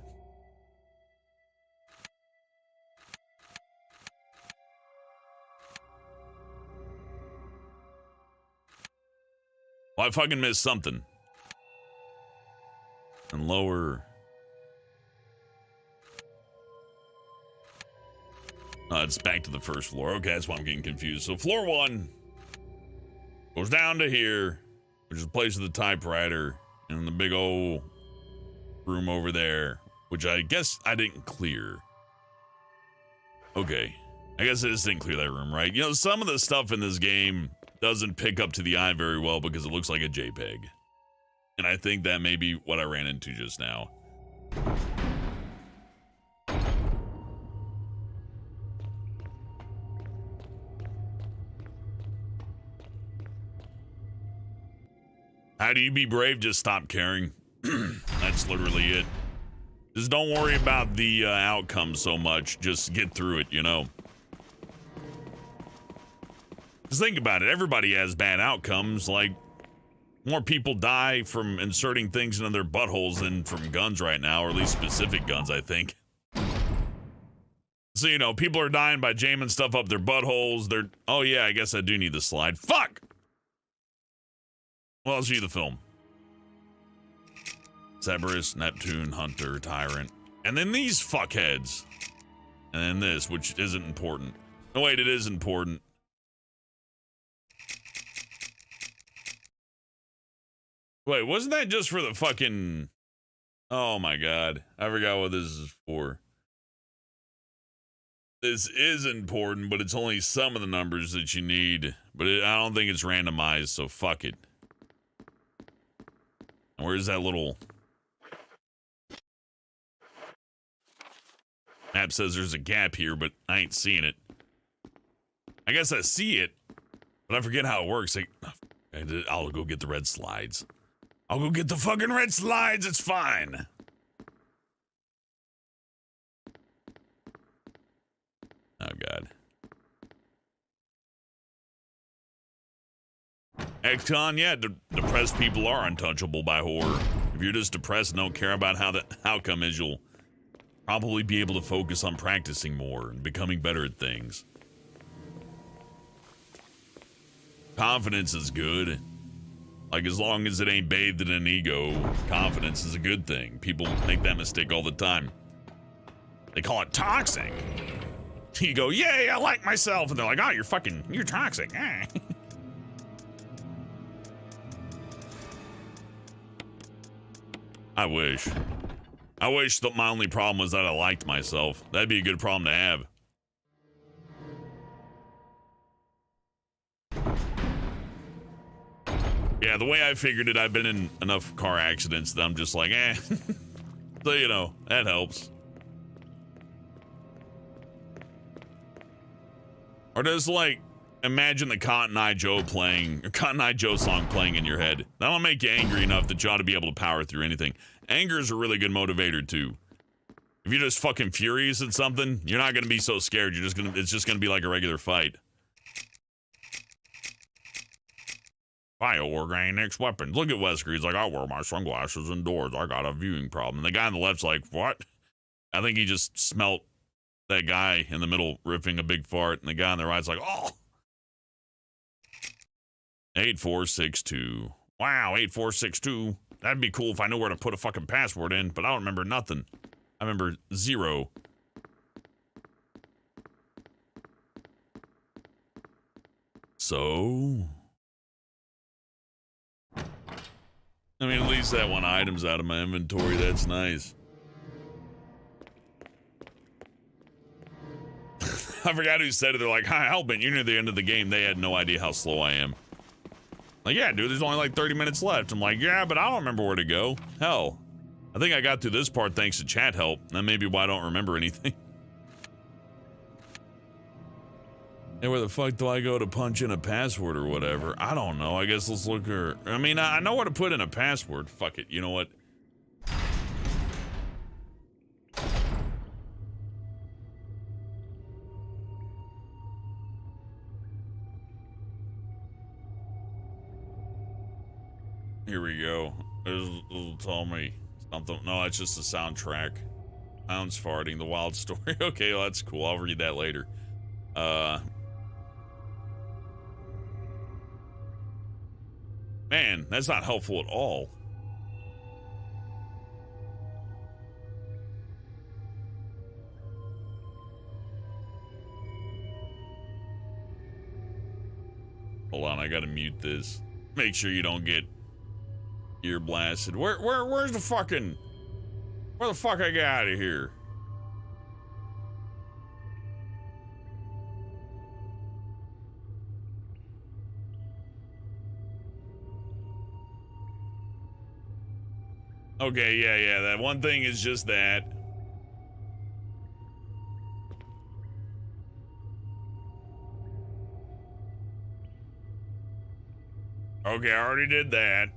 Well, I fucking missed something. And lower. It's back to the first floor. Okay, that's why I'm getting confused. So floor 1 goes down to here, which is the place of the typewriter, and the big old room over there, which I guess I didn't clear. Okay, I guess I just didn't clear that room, right? You know, some of the stuff in this game doesn't pick up to the eye very well because it looks like a JPEG. And I think that may be what I ran into just now. How do you be brave? Just stop caring. That's literally it. Just don't worry about the outcome so much. Just get through it, you know. Just think about it. Everybody has bad outcomes. Like, more people die from inserting things into their buttholes than from guns right now, or at least specific guns, I think. So, you know, people are dying by jamming stuff up their buttholes. Oh yeah, I guess I do need the slide. Fuck! Well, I'll show you the film. Cerberus, Neptune, Hunter, Tyrant. And then these fuckheads. And then this, which isn't important. No, wait, it is important. Wait, wasn't that just for the fucking... Oh my god. I forgot what this is for. This is important, but it's only some of the numbers that you need. But I don't think it's randomized, so fuck it. And where's that little... Map says there's a gap here, but I ain't seeing it. I guess I see it, but I forget how it works. Like, I'll go get the red slides. I'll go get the fucking red slides. It's fine. Oh, God. XCon, yeah, depressed people are untouchable by horror. If you're just depressed and don't care about how the outcome is, you'll probably be able to focus on practicing more and becoming better at things. Confidence is good. Like, as long as it ain't bathed in an ego, confidence is a good thing. People make that mistake all the time. They call it toxic. You go, yay, I like myself. And they're like, oh, you're toxic. I wish that my only problem was that I liked myself. That'd be a good problem to have. Yeah, the way I figured it, I've been in enough car accidents that I'm just like, eh. So, you know, that helps. Or just like, imagine the Cotton Eye Joe song playing in your head. That'll make you angry enough that you ought to be able to power through anything. Anger is a really good motivator too. If you're just fucking furious at something, you're not gonna be so scared. It's just gonna be like a regular fight. Bioorganics weapons. Look at Wesker. He's like, I wear my sunglasses indoors. I got a viewing problem. And the guy on the left's like, what? I think he just smelt that guy in the middle ripping a big fart. And the guy on the right's like, oh. 8462. Wow, 8462. That'd be cool if I knew where to put a fucking password in, but I don't remember nothing. I remember 0. So... I mean, at least that one item's out of my inventory. That's nice. I forgot who said it. They're like, hi, Hellbent, you're near the end of the game. They had no idea how slow I am. Like, yeah, dude, there's only like 30 minutes left. I'm like, yeah, but I don't remember where to go. Hell, I think I got through this part thanks to chat help. That may be why I don't remember anything. Hey, where the fuck do I go to punch in a password or whatever? I don't know. I guess let's look her. I mean, I know where to put in a password. Fuck it. You know what? Here we go. It'll tell me something. No, it's just a soundtrack. Hounds farting, the wild story. Okay, well, that's cool. I'll read that later. Man, that's not helpful at all. Hold on, I gotta mute this. Make sure you don't get ear blasted. Where's the fucking... Where the fuck I get out of here? Okay, yeah, that one thing is just that. Okay, I already did that.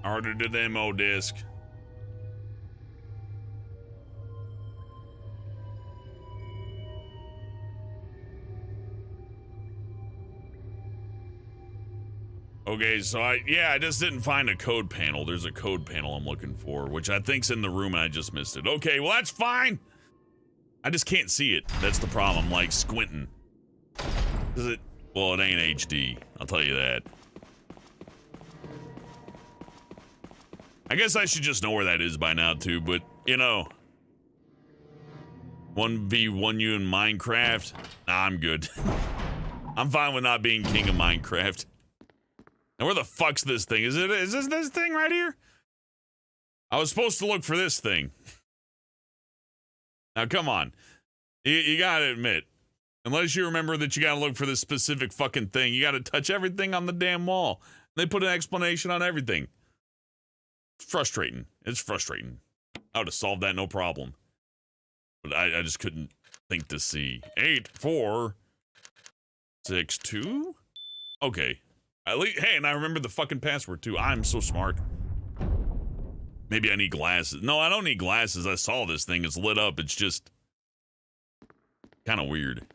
I already did the MO disc. Okay, so I just didn't find a code panel. There's a code panel I'm looking for, which I think's in the room and I just missed it. Okay, well that's fine. I just can't see it. That's the problem. I'm like squinting. Is it? Well, it ain't HD. I'll tell you that. I guess I should just know where that is by now too, but you know. 1v1 you in Minecraft? Nah, I'm good. I'm fine with not being king of Minecraft. Now where the fuck's this thing? Is this thing right here? I was supposed to look for this thing. Now come on. You gotta admit, unless you remember that you gotta look for this specific fucking thing, you gotta touch everything on the damn wall. They put an explanation on everything. It's frustrating. It's frustrating. I would have solved that no problem. But I just couldn't think to see. 8, 4, 6, 2? Okay. At least, hey, and I remember the fucking password too. I'm so smart. Maybe I need glasses. No, I don't need glasses. I saw this thing. It's lit up. It's just kind of weird.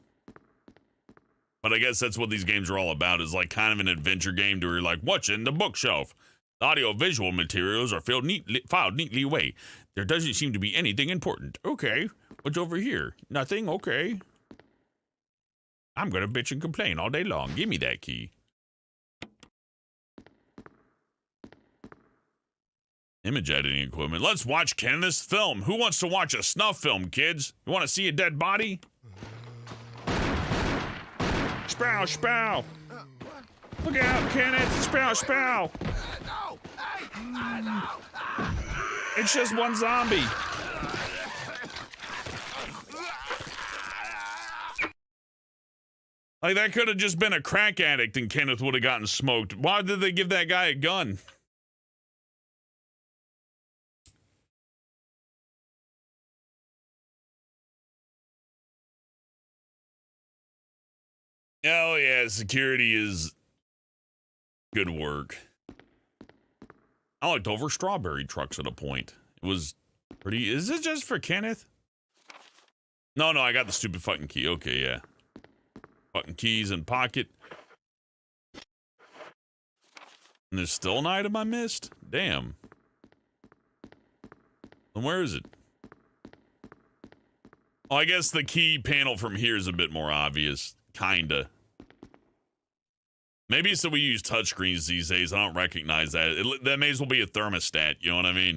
But I guess that's what these games are all about, is like kind of an adventure game to where you're like, what's in the bookshelf? The audio-visual materials are filed neatly away. There doesn't seem to be anything important. Okay. What's over here? Nothing? Okay. I'm gonna bitch and complain all day long. Give me that key. Image editing equipment. Let's watch Kenneth's film. Who wants to watch a snuff film, kids? You want to see a dead body? Spow, spow. Look out, Kenneth. Spow, spow. It's just one zombie. Like, that could have just been a crack addict and Kenneth would have gotten smoked. Why did they give that guy a gun? Oh yeah, security is good work. I looked over strawberry trucks at a point. It was pretty. Is it just for Kenneth? No, I got the stupid fucking key. Okay, yeah. Fucking keys in pocket. And there's still an item I missed? Damn. And where is it? Oh, I guess the key panel from here is a bit more obvious. Kinda. Maybe so we use touchscreens these days. I don't recognize that. That may as well be a thermostat, you know what I mean?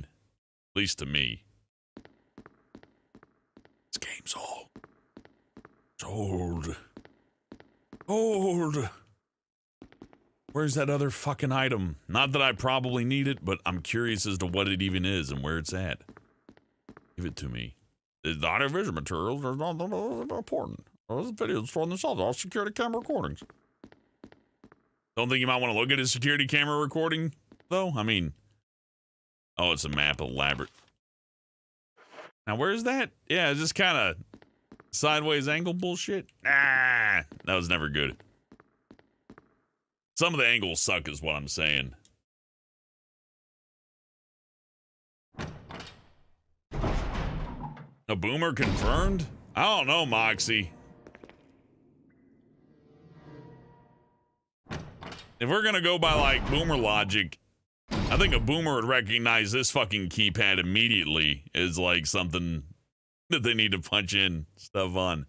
At least to me. This game's old. It's old. Old. Where's that other fucking item? Not that I probably need it, but I'm curious as to what it even is and where it's at. Give it to me. The audio-visual materials are not important. Those videos for themselves, all security camera recordings. Don't think you might want to look at his security camera recording, though? I mean, oh, it's a map of Elaborate. Now, where's that? Yeah, it's just kind of sideways angle bullshit. Ah, that was never good. Some of the angles suck is what I'm saying. A boomer confirmed? I don't know, Moxie. If we're gonna go by, like, boomer logic, I think a boomer would recognize this fucking keypad immediately as, like, something that they need to punch in stuff on.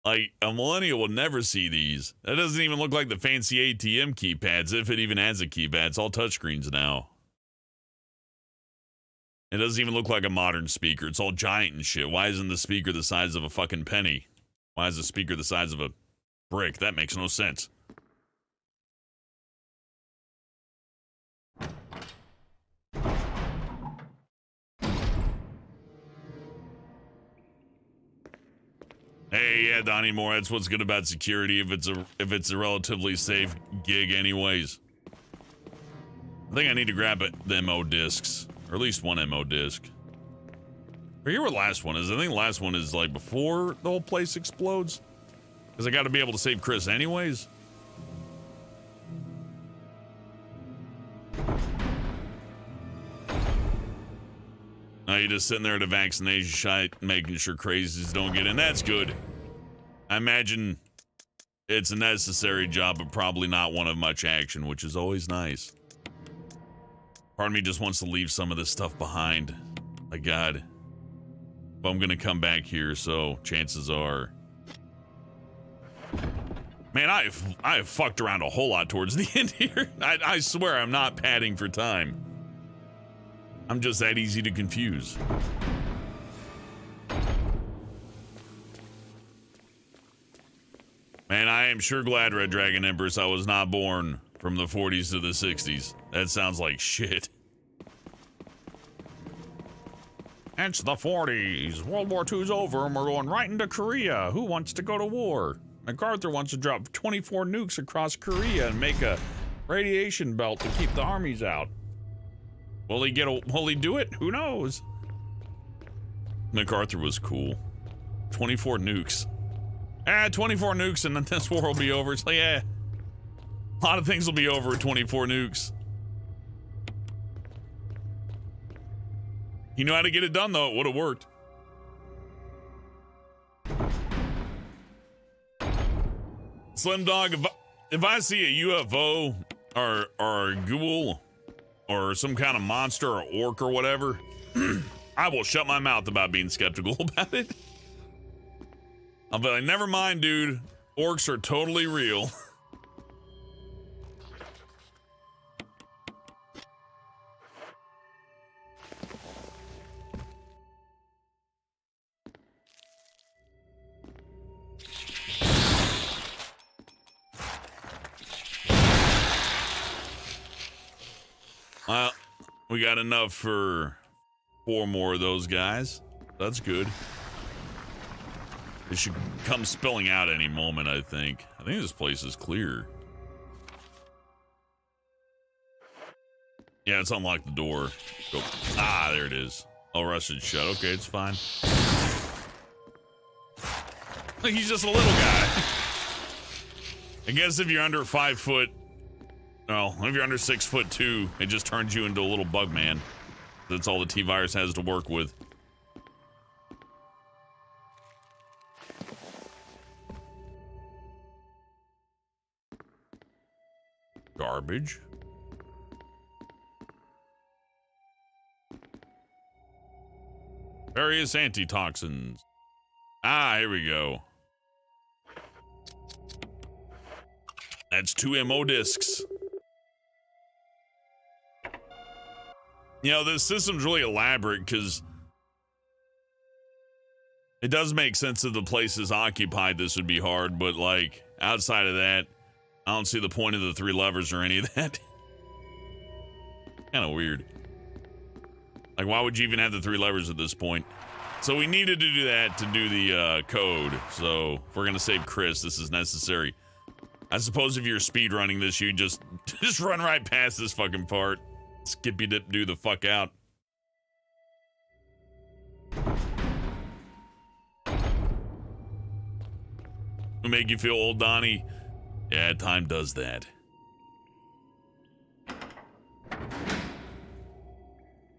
Like, a millennial will never see these. That doesn't even look like the fancy ATM keypads, if it even has a keypad. It's all touchscreens now. It doesn't even look like a modern speaker. It's all giant and shit. Why isn't the speaker the size of a fucking penny? Why is the speaker the size of a brick? That makes no sense. Hey, yeah, Donnie Moore, that's what's good about security if it's a relatively safe gig anyways. I think I need to grab the MO discs, or at least one MO disc. I forget where the last one is. I think the last one is like before the whole place explodes. Because I got to be able to save Chris anyways. Now you're just sitting there at a vaccination site, making sure crazies don't get in. That's good. I imagine It's a necessary job, but probably not one of much action, which is always nice. Part of me just wants to leave some of this stuff behind. My God. But I'm gonna come back here, so chances are. Man, I have fucked around a whole lot towards the end here. I swear I'm not padding for time. I'm just that easy to confuse. Man, I am sure glad, Red Dragon Empress, I was not born from the 40s to the 60s. That sounds like shit. It's the 40s. World War II's over and we're going right into Korea. Who wants to go to war? MacArthur wants to drop 24 nukes across Korea and make a radiation belt to keep the armies out. Will he do it? Who knows? MacArthur was cool. 24 nukes. 24 nukes and then this war will be over. It's like, a lot of things will be over with 24 nukes. You know how to get it done, though. It would have worked. Slim Dog, if I see a UFO or a ghoul or some kind of monster or orc or whatever, I will shut my mouth about being skeptical about it. I'll be like, never mind, dude. Orcs are totally real. Well, we got enough for 4 more of those guys. That's good. It should come spilling out any moment, I think. I think this place is clear. Yeah, it's unlocked the door. Go. Ah, there it is. Oh, rusted shut. Okay, it's fine. He's just a little guy. I guess if you're under 5 foot, well, if you're under 6'2", it just turns you into a little bug man. That's all the T-Virus has to work with. Garbage. Various antitoxins. Ah, here we go. That's 2 MO discs. You know, this system's really elaborate because it does make sense if the place is occupied, this would be hard, but like outside of that, I don't see the point of the 3 levers or any of that. Kind of weird. Like, why would you even have the 3 levers at this point? So we needed to do that to do the code. So if we're gonna save Chris, this is necessary. I suppose if you're speed running this, you just run right past this fucking part. Skippy dip do the fuck out. Will make you feel old, Donnie? Yeah, time does that.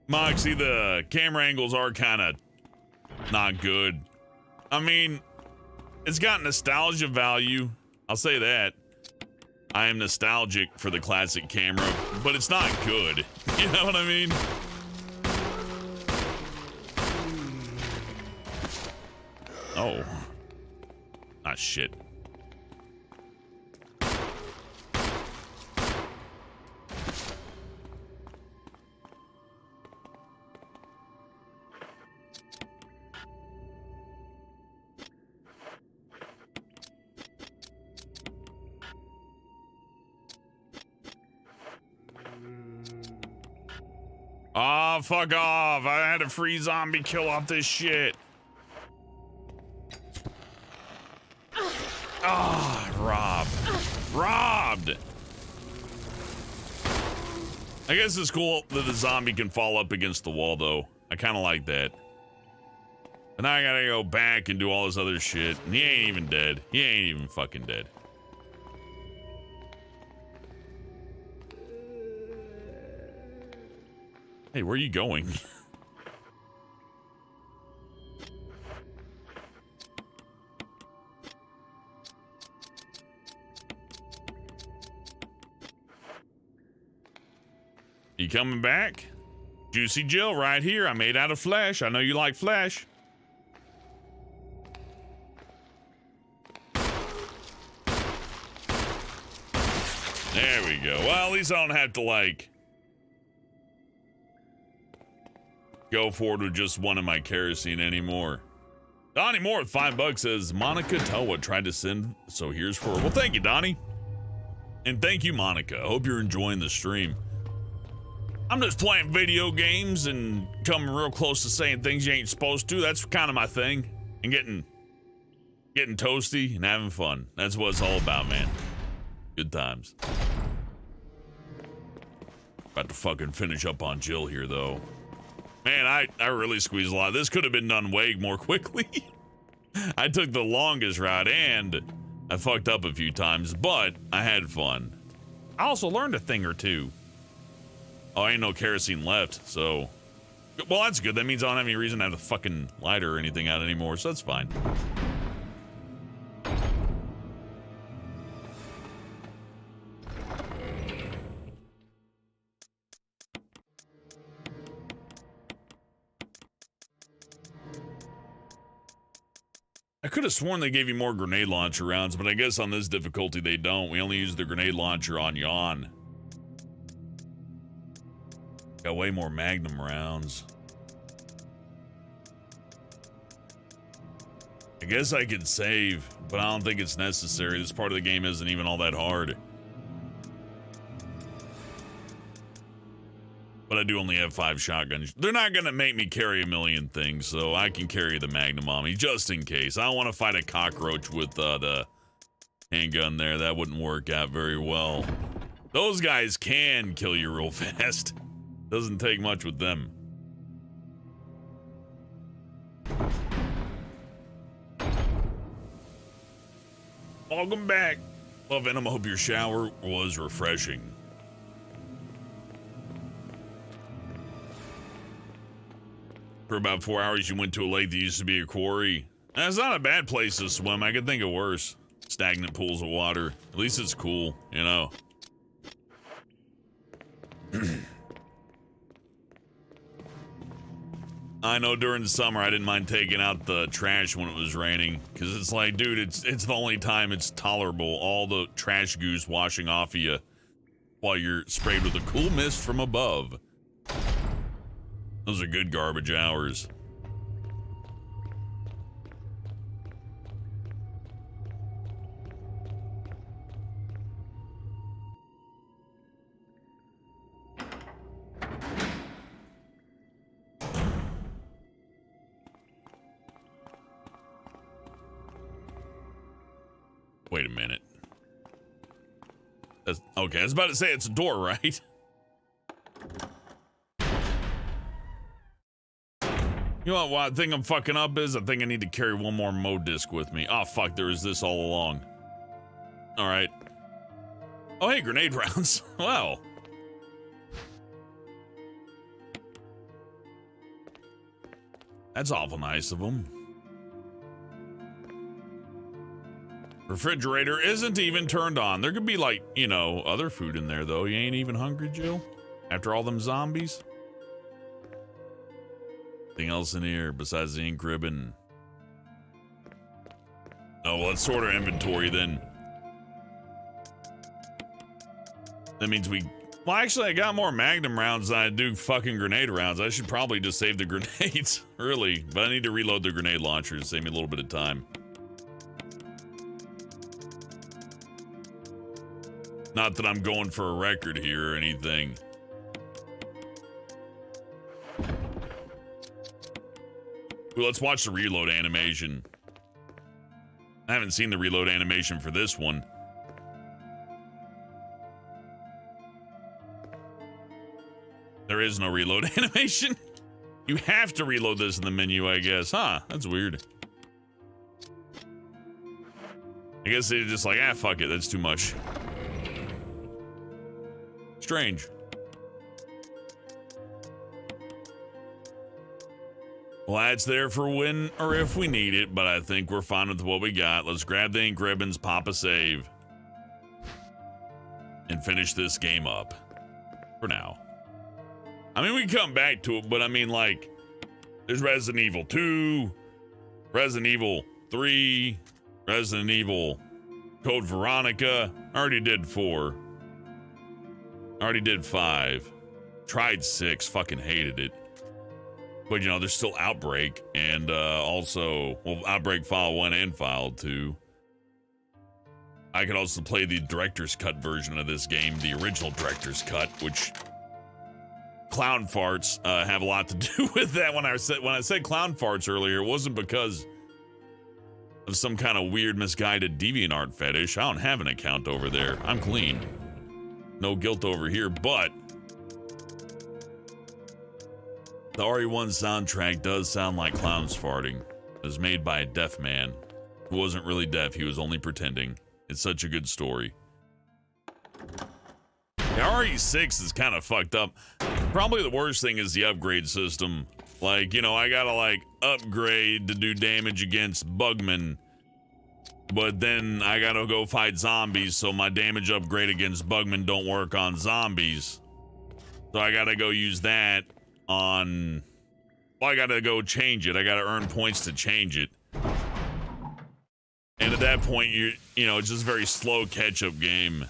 Moxie, the camera angles are kind of not good. I mean, it's got nostalgia value. I'll say that. I am nostalgic for the classic camera, but it's not good. You know what I mean? Oh. Ah, shit. Oh, fuck off. I had a free zombie kill off this shit. Ah, robbed. I guess it's cool that the zombie can fall up against the wall, though. I kind of like that. But now I gotta go back and do all this other shit. And he ain't even dead. He ain't even fucking dead. Hey, where are you going? You coming back? Juicy Jill right here. I made out of flesh. I know you like flesh. There we go. Well, at least I don't have to, like, go forward with just one of my kerosene anymore. Donnie Moore with $5 says, Monica Toa tried to send, so here's for her. Well, thank you, Donnie. And thank you, Monica. I hope you're enjoying the stream. I'm just playing video games and coming real close to saying things you ain't supposed to. That's kind of my thing. And getting toasty and having fun. That's what it's all about, man. Good times. About to fucking finish up on Jill here, though. Man, I really squeezed a lot. This could have been done way more quickly. I took the longest route and I fucked up a few times, but I had fun. I also learned a thing or two. Oh, ain't no kerosene left, so... Well, that's good. That means I don't have any reason to have the fucking lighter or anything out anymore, so that's fine. I could have sworn they gave you more grenade launcher rounds, but I guess on this difficulty they don't. We only use the grenade launcher on Yawn. Got way more Magnum rounds. I guess I could save, but I don't think it's necessary. This part of the game isn't even all that hard. But I do only have 5 shotguns. They're not gonna make me carry a million things, so I can carry the Magnum on me, just in case. I don't want to fight a cockroach with the handgun there. That wouldn't work out very well. Those guys can kill you real fast. Doesn't take much with them. Welcome back. Well, Venom, I hope your shower was refreshing. For about 4 hours, you went to a lake that used to be a quarry. That's not a bad place to swim. I could think of worse. Stagnant pools of water. At least it's cool, you know. I know during the summer I didn't mind taking out the trash when it was raining, because it's like, dude, it's the only time it's tolerable. All the trash goose washing off of you while you're sprayed with a cool mist from above. Those are good garbage hours. Wait a minute. Okay, I was about to say it's a door, right? You know what I think I'm fucking up is? I think I need to carry one more mode disc with me. Oh, fuck, there was this all along. All right. Oh, hey, grenade rounds. Wow. That's awful nice of them. Refrigerator isn't even turned on. There could be, like, you know, other food in there, though. You ain't even hungry, Jill? After all them zombies? Anything else in here besides the ink ribbon? Oh, well, let's sort our inventory then. That means we... Well, actually, I got more Magnum rounds than I do fucking grenade rounds. I should probably just save the grenades, really. But I need to reload the grenade launcher to save me a little bit of time. Not that I'm going for a record here or anything. Well, let's watch the reload animation. I haven't seen the reload animation for this one. There is no reload animation. You have to reload this in the menu, I guess. Huh, that's weird. I guess they're just like, ah, fuck it, that's too much. Strange. Well, that's there for when or if we need it, but I think we're fine with what we got. Let's grab the ink ribbons, pop a save, and finish this game up. For now. I mean, we can come back to it, but I mean, like, there's Resident Evil 2, Resident Evil 3, Resident Evil Code Veronica. I already did 4. I already did 5. Tried 6, fucking hated it. But, you know, there's still Outbreak, and also, well, Outbreak File 1 and File 2. I could also play the director's cut version of this game, the original director's cut, which clown farts have a lot to do with that. When I said clown farts earlier, it wasn't because of some kind of weird misguided DeviantArt fetish. I don't have an account over there. I'm clean. No guilt over here, but the RE1 soundtrack does sound like clowns farting. It was made by a deaf man who wasn't really deaf. He was only pretending. It's such a good story. The RE6 is kind of fucked up. Probably the worst thing is the upgrade system. Like, you know, I gotta like upgrade to do damage against bugmen, but then I gotta go fight zombies, so my damage upgrade against bugmen don't work on zombies. So I gotta go use that on, well, I gotta go change it. I gotta earn points to change it. And at that point, you know, it's just a very slow catch-up game.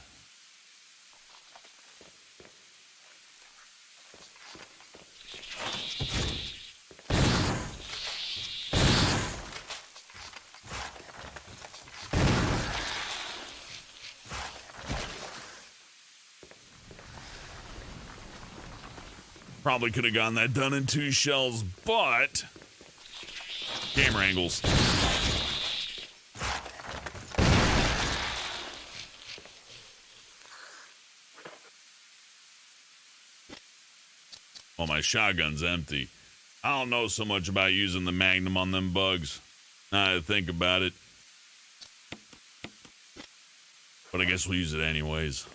Probably could have gotten that done in 2 shells, but camera angles. Well, my shotgun's empty. I don't know so much about using the Magnum on them bugs. Now I think about it. But I guess we'll use it anyways.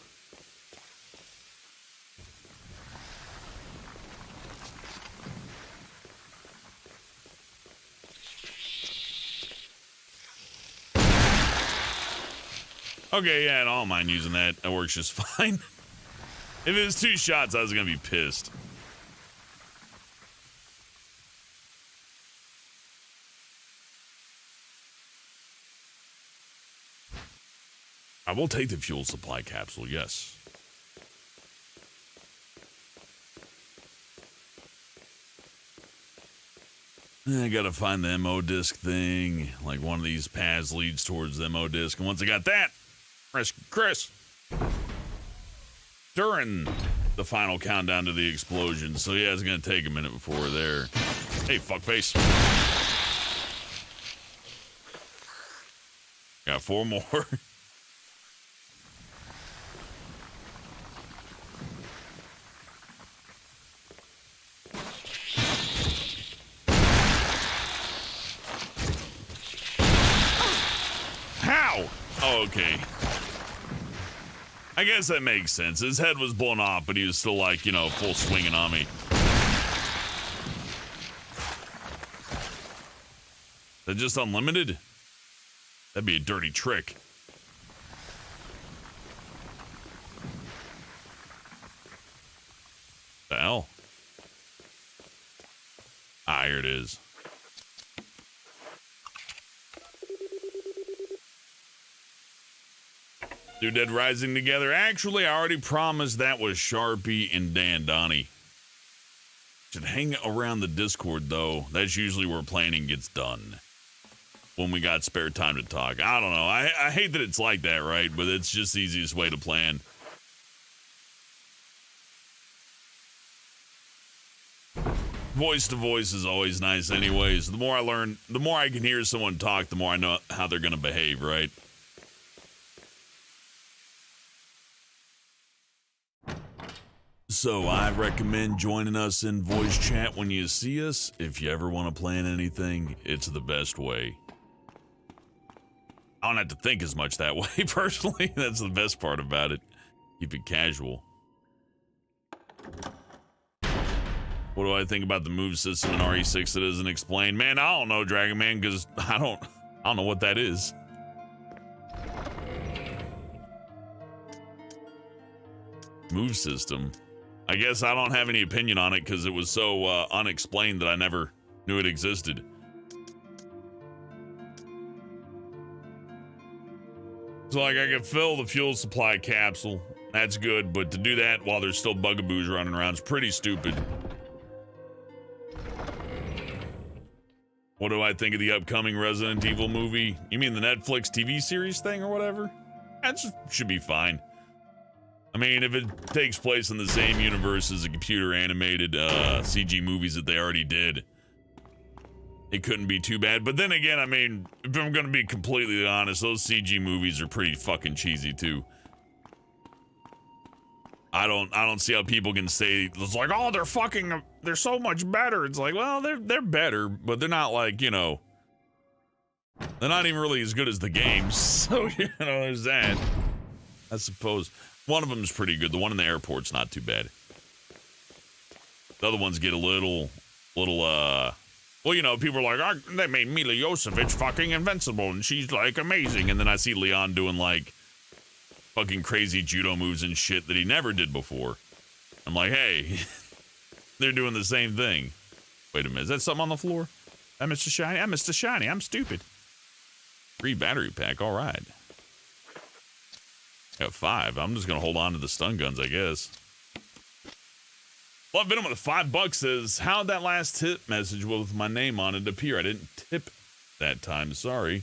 Okay, yeah, I don't mind using that. That works just fine. If it was 2 shots, I was gonna be pissed. I will take the fuel supply capsule, yes. I gotta find the MO disc thing. Like one of these paths leads towards the MO disc. And once I got that, Chris. During the final countdown to the explosion. So yeah, it's gonna take a minute before we're there. Hey, fuckface. Got 4 more. How? Oh, okay. I guess that makes sense. His head was blown off, but he was still like, you know, full swinging on me. Is that just unlimited? That'd be a dirty trick. The hell? Ah, here it is. Do Dead Rising together. Actually, I already promised that was Sharpie and Dan Donnie. Should hang around the Discord, though. That's usually where planning gets done. When we got spare time to talk. I don't know. I hate that it's like that, right? But it's just the easiest way to plan. Voice to voice is always nice anyways. The more I learn, the more I can hear someone talk, the more I know how they're going to behave, right? So I recommend joining us in voice chat when you see us. If you ever want to plan anything, it's the best way. I don't have to think as much that way, personally. That's the best part about it. Keep it casual. What do I think about the move system in RE6 that isn't explained? Man, I don't know, Dragon Man, because I don't know what that is. Move system. I guess I don't have any opinion on it because it was so unexplained that I never knew it existed. So like I could fill the fuel supply capsule. That's good, but to do that while there's still bugaboos running around is pretty stupid. What do I think of the upcoming Resident Evil movie? You mean the Netflix TV series thing or whatever? That should be fine. I mean, if it takes place in the same universe as the computer animated CG movies that they already did, it couldn't be too bad. But then again, I mean, if I'm gonna be completely honest, those CG movies are pretty fucking cheesy too. I don't see how people can say it's like, oh, they're so much better. It's like, well, they're better, but they're not like, you know, they're not even really as good as the games. So, you know, there's that. I suppose one of them is pretty good. The one in the airport's not too bad. The other ones get a little, well, you know, people are like, oh, they made Mila Jovovich fucking invincible, and she's like amazing. And then I see Leon doing like fucking crazy judo moves and shit that he never did before. I'm like, hey, they're doing the same thing. Wait a minute, is that something on the floor? I missed a shiny. I missed a shiny. I'm stupid. Free battery pack. All right. Got 5. I'm just gonna hold on to the stun guns, I guess. Love Venom with $5 says, how'd that last tip message with my name on it appear? I didn't tip that time. Sorry.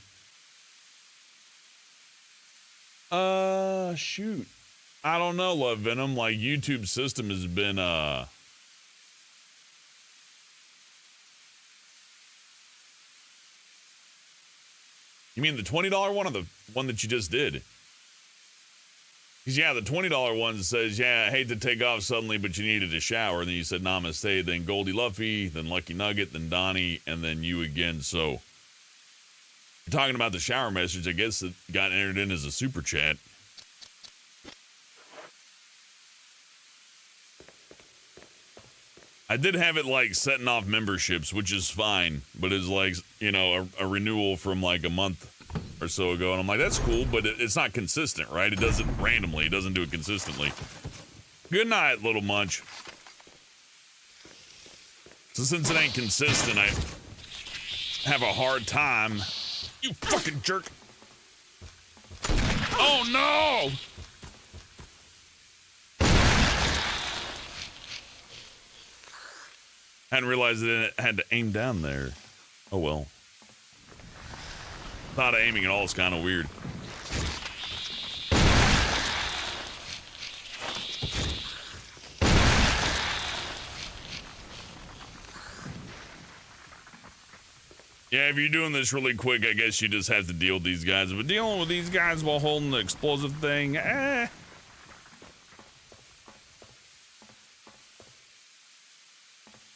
Shoot. I don't know, Love Venom. Like, YouTube system has been, You mean the $20 one or the one that you just did? Because, yeah, the $20 one says, yeah, I hate to take off suddenly, but you needed a shower. And then you said namaste, then Goldie Luffy, then Lucky Nugget, then Donnie, and then you again. So, you're talking about the shower message. I guess it got entered in as a super chat. I did have it like setting off memberships, which is fine, but it's like, you know, a renewal from like a month or so ago, and I'm like, that's cool, but it's not consistent, right? It does it randomly. It doesn't do it consistently. Good night, little munch. So since it ain't consistent, I have a hard time. You fucking jerk. Oh, no! Hadn't realized that it had to aim down there. Oh, well. Thought aiming at all is kind of weird. Yeah, if you're doing this really quick, I guess you just have to deal with these guys. But dealing with these guys while holding the explosive thing,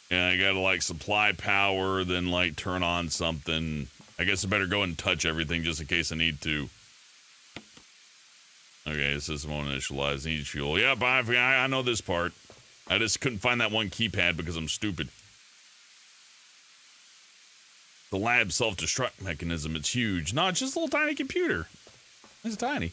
Yeah, I gotta like supply power, then like turn on something. I guess I better go and touch everything just in case I need to. Okay, system won't initialize. Needs fuel. Yep, I know this part. I just couldn't find that one keypad because I'm stupid. The lab self-destruct mechanism, it's huge. No, it's just a little tiny computer. It's tiny.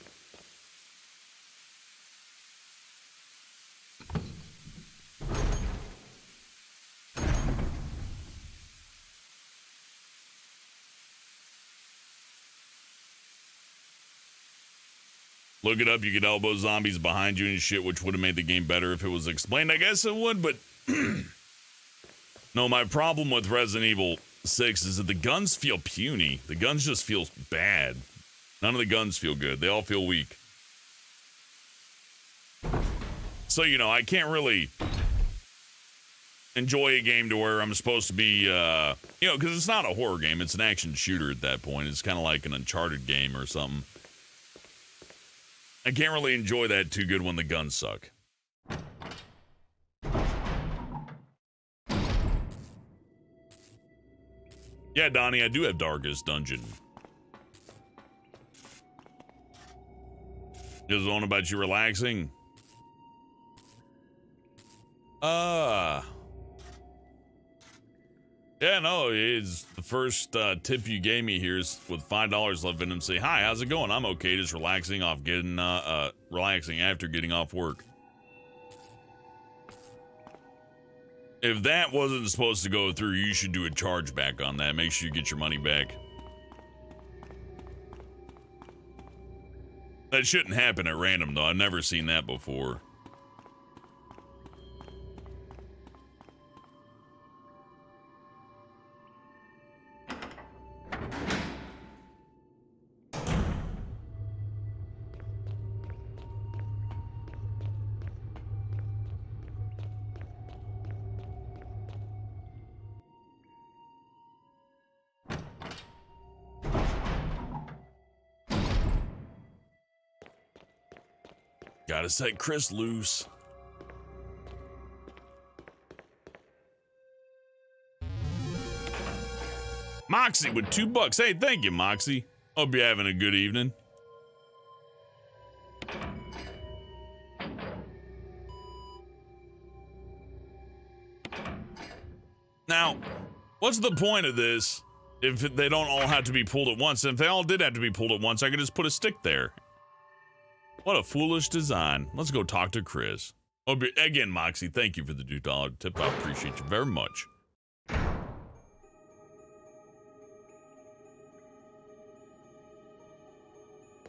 Look it up, you could elbow zombies behind you and shit, which would have made the game better if it was explained. I guess it would, but no, my problem with Resident Evil 6 is that the guns feel puny. The guns just feel bad. None of the guns feel good. They all feel weak. So, you know, I can't really enjoy a game to where I'm supposed to be, you know, because it's not a horror game. It's an action shooter at that point. It's kind of like an Uncharted game or something. I can't really enjoy that too good when the guns suck. Yeah, Donnie, I do have Darkest Dungeon. Just on about you relaxing? Yeah, no, it's the first tip you gave me here is with $5 left in them. Say, hi, how's it going? I'm okay, just relaxing after getting off work. If that wasn't supposed to go through, you should do a chargeback on that. Make sure you get your money back. That shouldn't happen at random, though. I've never seen that before. Gotta set Chris loose. Moxie with $2. Hey, thank you, Moxie. Hope you're having a good evening. Now, what's the point of this if they don't all have to be pulled at once? And if they all did have to be pulled at once, I could just put a stick there. What a foolish design. Let's go talk to Chris. Again, Moxie, thank you for the $2 tip. I appreciate you very much.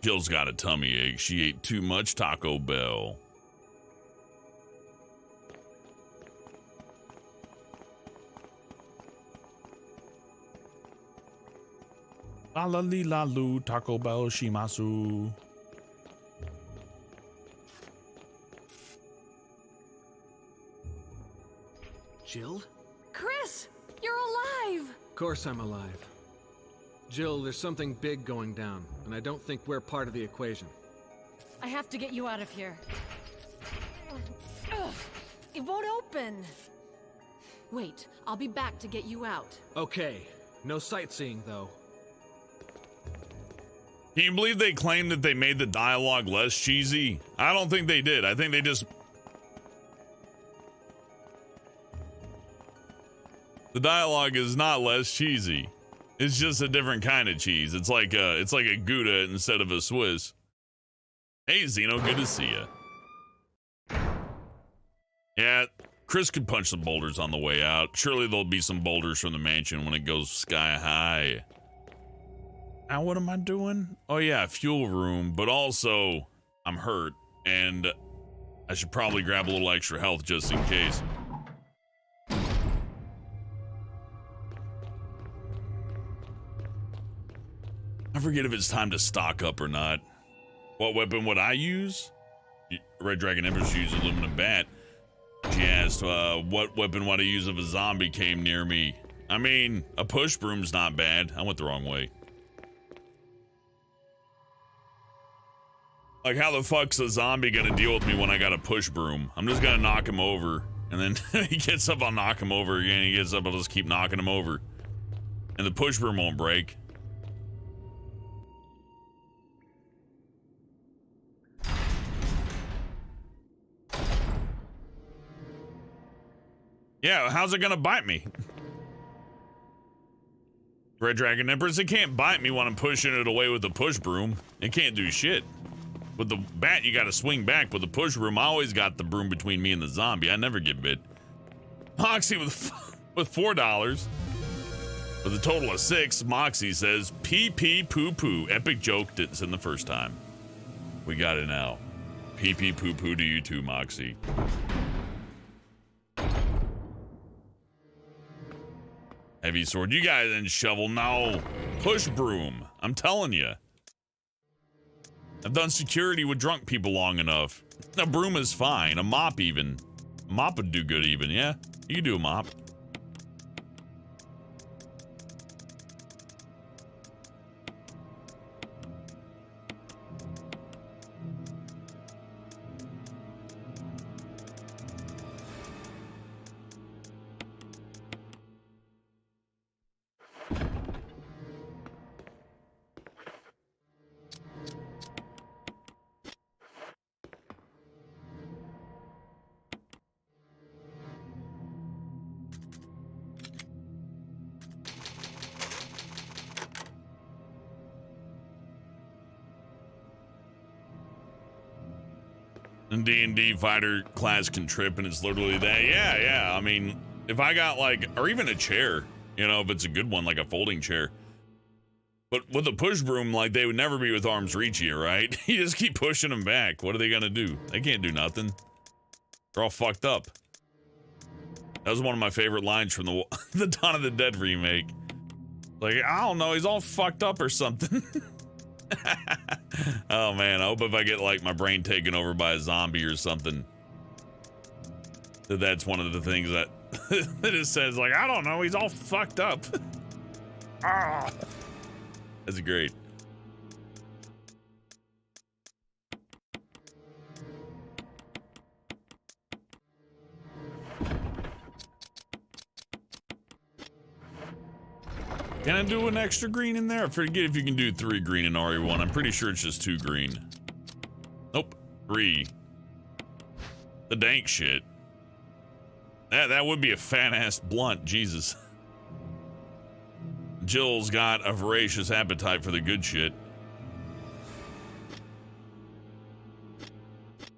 Jill's got a tummy ache. She ate too much Taco Bell. La la li la lu, Taco Bell shimasu. Jill? Chris, you're alive! Of course I'm alive. Jill, there's something big going down, and I don't think we're part of the equation. I have to get you out of here. Ugh, it won't open. Wait, I'll be back to get you out. Okay, no sightseeing though. Can you believe they claimed that they made the dialogue less cheesy? I don't think they did. I think they just... The dialogue is not less cheesy. It's just a different kind of cheese. It's like a Gouda instead of a Swiss. Hey, Zeno, good to see you. Yeah, Chris could punch some boulders on the way out. Surely there'll be some boulders from the mansion when it goes sky high. Now, what am I doing? Oh, yeah, fuel room, but also I'm hurt, and I should probably grab a little extra health just in case. I forget if it's time to stock up or not. What weapon would I use? Red Dragon Empress used aluminum bat. She asked, what weapon would I use if a zombie came near me? I mean, a push broom's not bad. I went the wrong way. Like, how the fuck's a zombie gonna deal with me when I got a push broom? I'm just gonna knock him over. And then he gets up, I'll knock him over again. He gets up, I'll just keep knocking him over. And the push broom won't break. Yeah, how's it gonna bite me? Red Dragon Empress, it can't bite me when I'm pushing it away with the push broom. It can't do shit. With the bat, you gotta swing back. With the push broom, I always got the broom between me and the zombie. I never get bit. Moxie with $4. With a total of 6, Moxie says, pee pee poo poo. Epic joke didn't send the first time. We got it now. Pee pee poo poo to you too, Moxie. Heavy sword. You guys didn't shovel. No. Push broom. I'm telling you. I've done security with drunk people long enough. A broom is fine. A mop even. A mop would do good even, yeah? You can do a mop. And D&D fighter class can trip, and it's literally that. Yeah, I mean, if I got like, or even a chair, you know, if it's a good one, like a folding chair. But with a push broom, like they would never be with arm's reach here, right? You just keep pushing them back. What are they gonna do? They can't do nothing. They're all fucked up. That was one of my favorite lines from the Dawn of the Dead remake. Like, I don't know, he's all fucked up or something. Oh man, I hope if I get like my brain taken over by a zombie or something, that's one of the things that that it says, like, I don't know, he's all fucked up. Ah, that's great. Can I do an extra green in there? I forget if you can do 3 green in RE1. I'm pretty sure it's just 2 green. Nope, 3. The dank shit. That would be a fat-ass blunt, Jesus. Jill's got a voracious appetite for the good shit.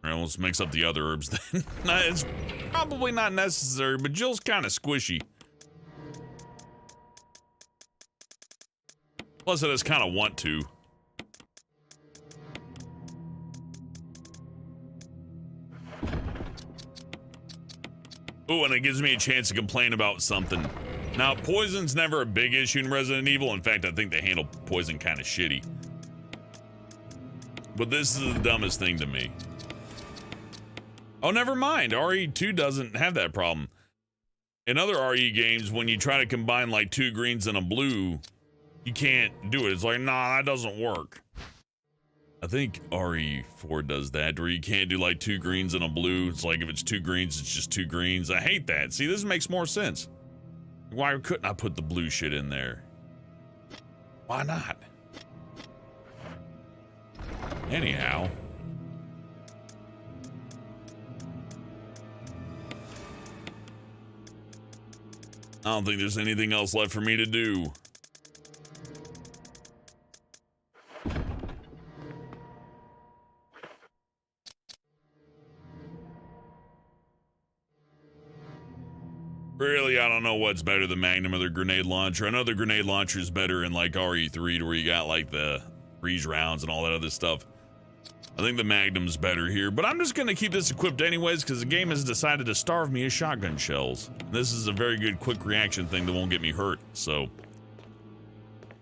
Alright, let's mix up the other herbs then. It's probably not necessary, but Jill's kind of squishy. Plus, I just kind of want to. Ooh, and it gives me a chance to complain about something. Now, poison's never a big issue in Resident Evil. In fact, I think they handle poison kind of shitty. But this is the dumbest thing to me. Oh, never mind. RE2 doesn't have that problem. In other RE games, when you try to combine like 2 greens and a blue, you can't do it. It's like, nah, that doesn't work. I think RE4 does that, where you can't do like 2 greens and a blue. It's like if it's 2 greens, it's just 2 greens. I hate that. See, this makes more sense. Why couldn't I put the blue shit in there? Why not? Anyhow. I don't think there's anything else left for me to do. Really, I don't know what's better, the Magnum or the grenade launcher. I know the grenade launcher is better in like RE3, to where you got like the freeze rounds and all that other stuff. I think the Magnum's better here, but I'm just gonna keep this equipped anyways because the game has decided to starve me of shotgun shells. This is a very good quick reaction thing that won't get me hurt, so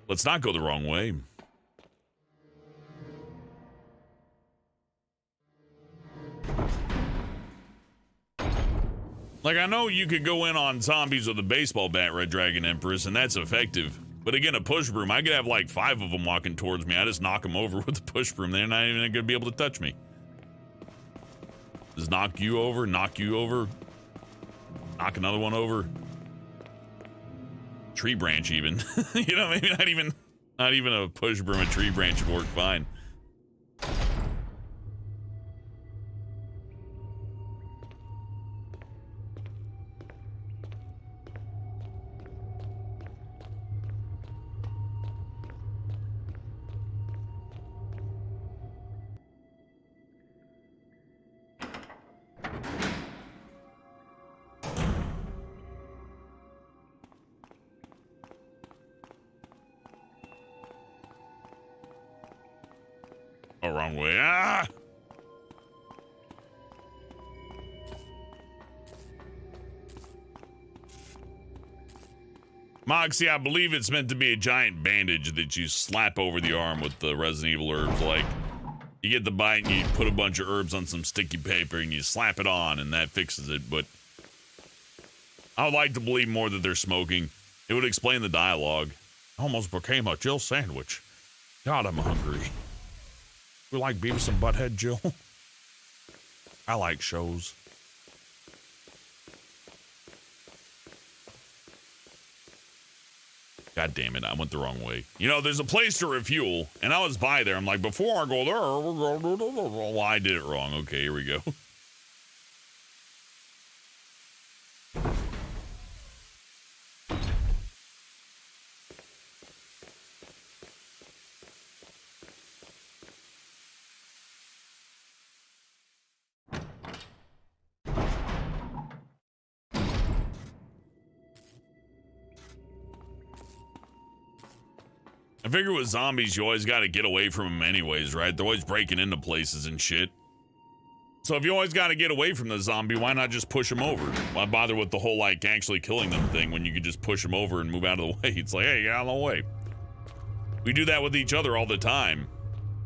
let's not go the wrong way. Like, I know you could go in on zombies with a baseball bat, Red Dragon Empress, and that's effective. But again, a push broom, I could have like 5 of them walking towards me. I just knock them over with the push broom. They're not even gonna be able to touch me. Just knock you over, knock another one over. Tree branch even. You know, maybe not even a push broom, a tree branch would work fine. Oh, wrong way. Ah! Moxie, I believe it's meant to be a giant bandage that you slap over the arm with the Resident Evil herbs. Like, you get the bite and you put a bunch of herbs on some sticky paper and you slap it on and that fixes it. But I would like to believe more that they're smoking. It would explain the dialogue. Almost became a Jill sandwich. God, I'm hungry. You like Beavis and Butthead, Jill? I like shows. God damn it, I went the wrong way. You know, there's a place to refuel, and I was by there. I'm like, before I go there, well, I did it wrong. Okay, here we go. figure with zombies, you always got to get away from them anyways, right? They're always breaking into places and shit. So if you always got to get away from the zombie, why not just push them over? Why bother with the whole, like, actually killing them thing when you could just push them over and move out of the way? It's like, hey, get out of the way. We do that with each other all the time.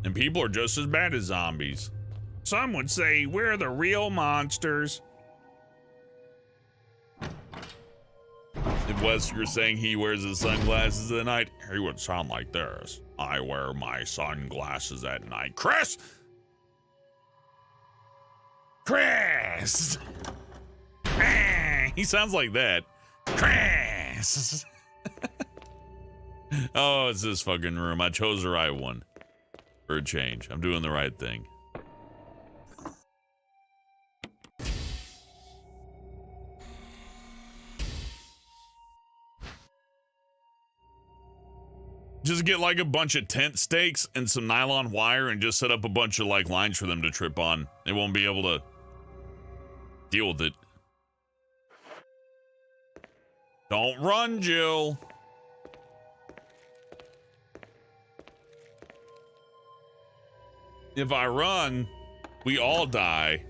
And people are just as bad as zombies. Some would say we're the real monsters. If Wes, you're saying he wears his sunglasses at night, he would sound like this. I wear my sunglasses at night. Chris! Chris! He sounds like that. Chris! Oh, it's this fucking room. I chose the right one. For a change. I'm doing the right thing. Just get like a bunch of tent stakes and some nylon wire and just set up a bunch of like lines for them to trip on. They won't be able to deal with it. Don't run, Jill. If I run, we all die.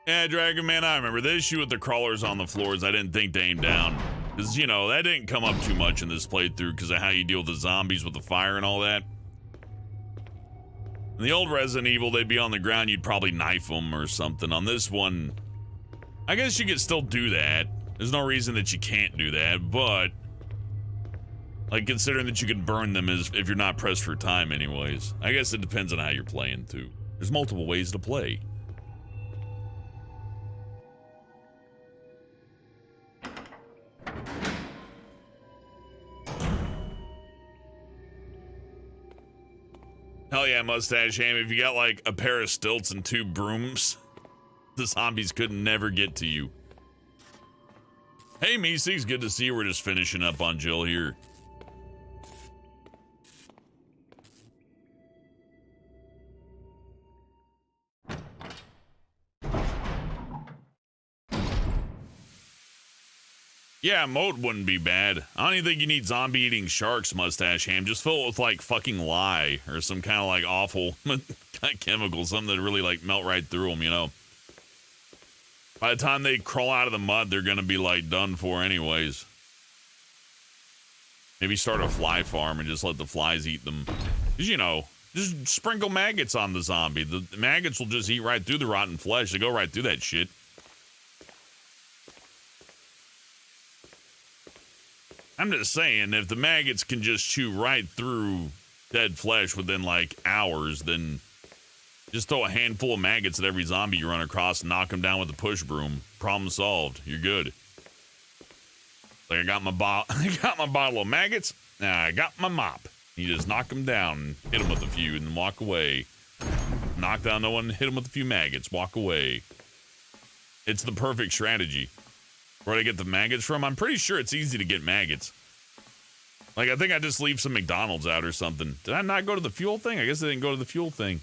Yeah, Dragon Man, I remember the issue with the crawlers on the floors. I didn't think to aim down. Because, you know, that didn't come up too much in this playthrough because of how you deal with the zombies with the fire and all that. In the old Resident Evil, they'd be on the ground, you'd probably knife them or something. On this one, I guess you could still do that. There's no reason that you can't do that, but like considering that you can burn them as if you're not pressed for time anyways. I guess it depends on how you're playing too. There's multiple ways to play. Hell yeah, Mustache Ham. If you got like a pair of stilts and 2 brooms, the zombies could never get to you. Hey, Meeseeks, good to see you. We're just finishing up on Jill here. Yeah, moat wouldn't be bad. I don't even think you need zombie eating sharks, Mustache Ham. Just fill it with like fucking lye or some kind of like awful chemical, something that really like melt right through them, you know. By the time they crawl out of the mud, they're gonna be like done for anyways. Maybe start a fly farm and just let the flies eat them. 'Cause, you know, just sprinkle maggots on the zombie. The maggots will just eat right through the rotten flesh. They go right through that shit. I'm just saying, if the maggots can just chew right through dead flesh within like hours, then just throw a handful of maggots at every zombie you run across and knock them down with a push broom. Problem solved. You're good. Like I got my bottle of maggots. Now I got my mop. You just knock them down and hit them with a few and then walk away. Knock down no one, hit them with a few maggots, walk away. It's the perfect strategy. Where do I get the maggots from? I'm pretty sure it's easy to get maggots. Like, I think I just leave some McDonald's out or something. Did I not go to the fuel thing? I guess I didn't go to the fuel thing.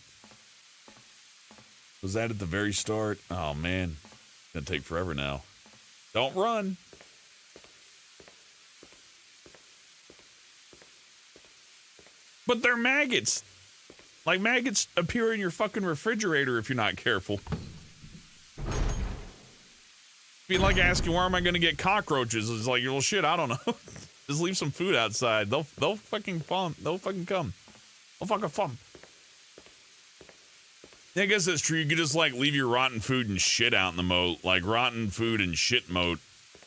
Was that at the very start? Oh, man. It's gonna take forever now. Don't run. But they're maggots. Like, maggots appear in your fucking refrigerator if you're not careful. Be like asking where am I gonna get cockroaches? It's like, well, shit, I don't know. Just leave some food outside. They'll fucking come. They'll fucking come. They'll fucking come. Yeah, I guess that's true. You could just like leave your rotten food and shit out in the moat, like rotten food and shit moat,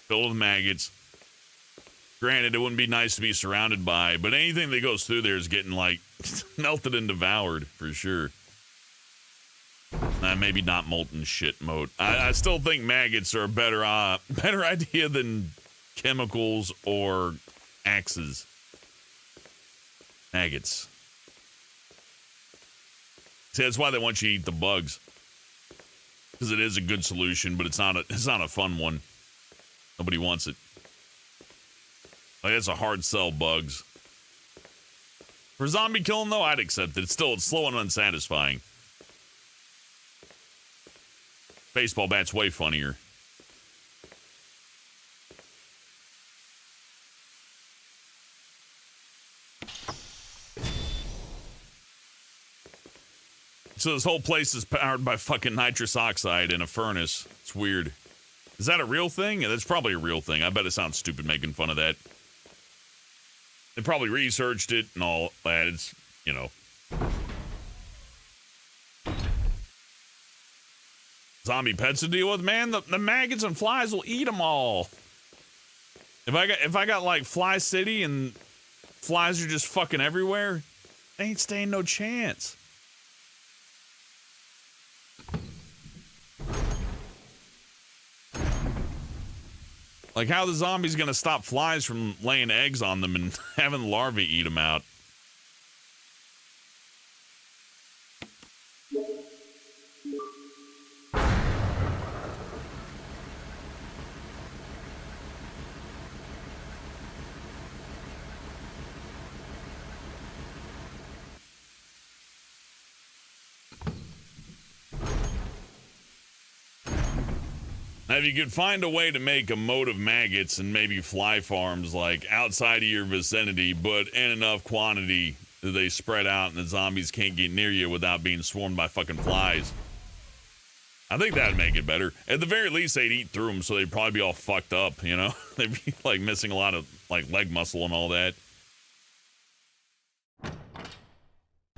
filled with maggots. Granted, it wouldn't be nice to be surrounded by, but anything that goes through there is getting like melted and devoured for sure. Maybe not molten shit moat. I still think maggots are a better idea than chemicals or axes. Maggots. See, that's why they want you to eat the bugs, because it is a good solution, but it's not a fun one. Nobody wants it. Like, it's a hard sell, bugs. For zombie killing though, I'd accept it. It's slow and unsatisfying. Baseball bat's way funnier. So this whole place is powered by fucking nitrous oxide in a furnace. It's weird. Is that a real thing? Yeah, that's probably a real thing. I bet it sounds stupid making fun of that. They probably researched it and all that. It's, you know. Zombie pets to deal with, man. The maggots and flies will eat them all. If I got like Fly City and flies are just fucking everywhere, they ain't staying no chance. Like, how the zombies gonna stop flies from laying eggs on them and having larvae eat them out? Now, if you could find a way to make a moat of maggots and maybe fly farms, like, outside of your vicinity, but in enough quantity that they spread out and the zombies can't get near you without being swarmed by fucking flies, I think that'd make it better. At the very least, they'd eat through them, so they'd probably be all fucked up, you know? They'd be, like, missing a lot of, like, leg muscle and all that.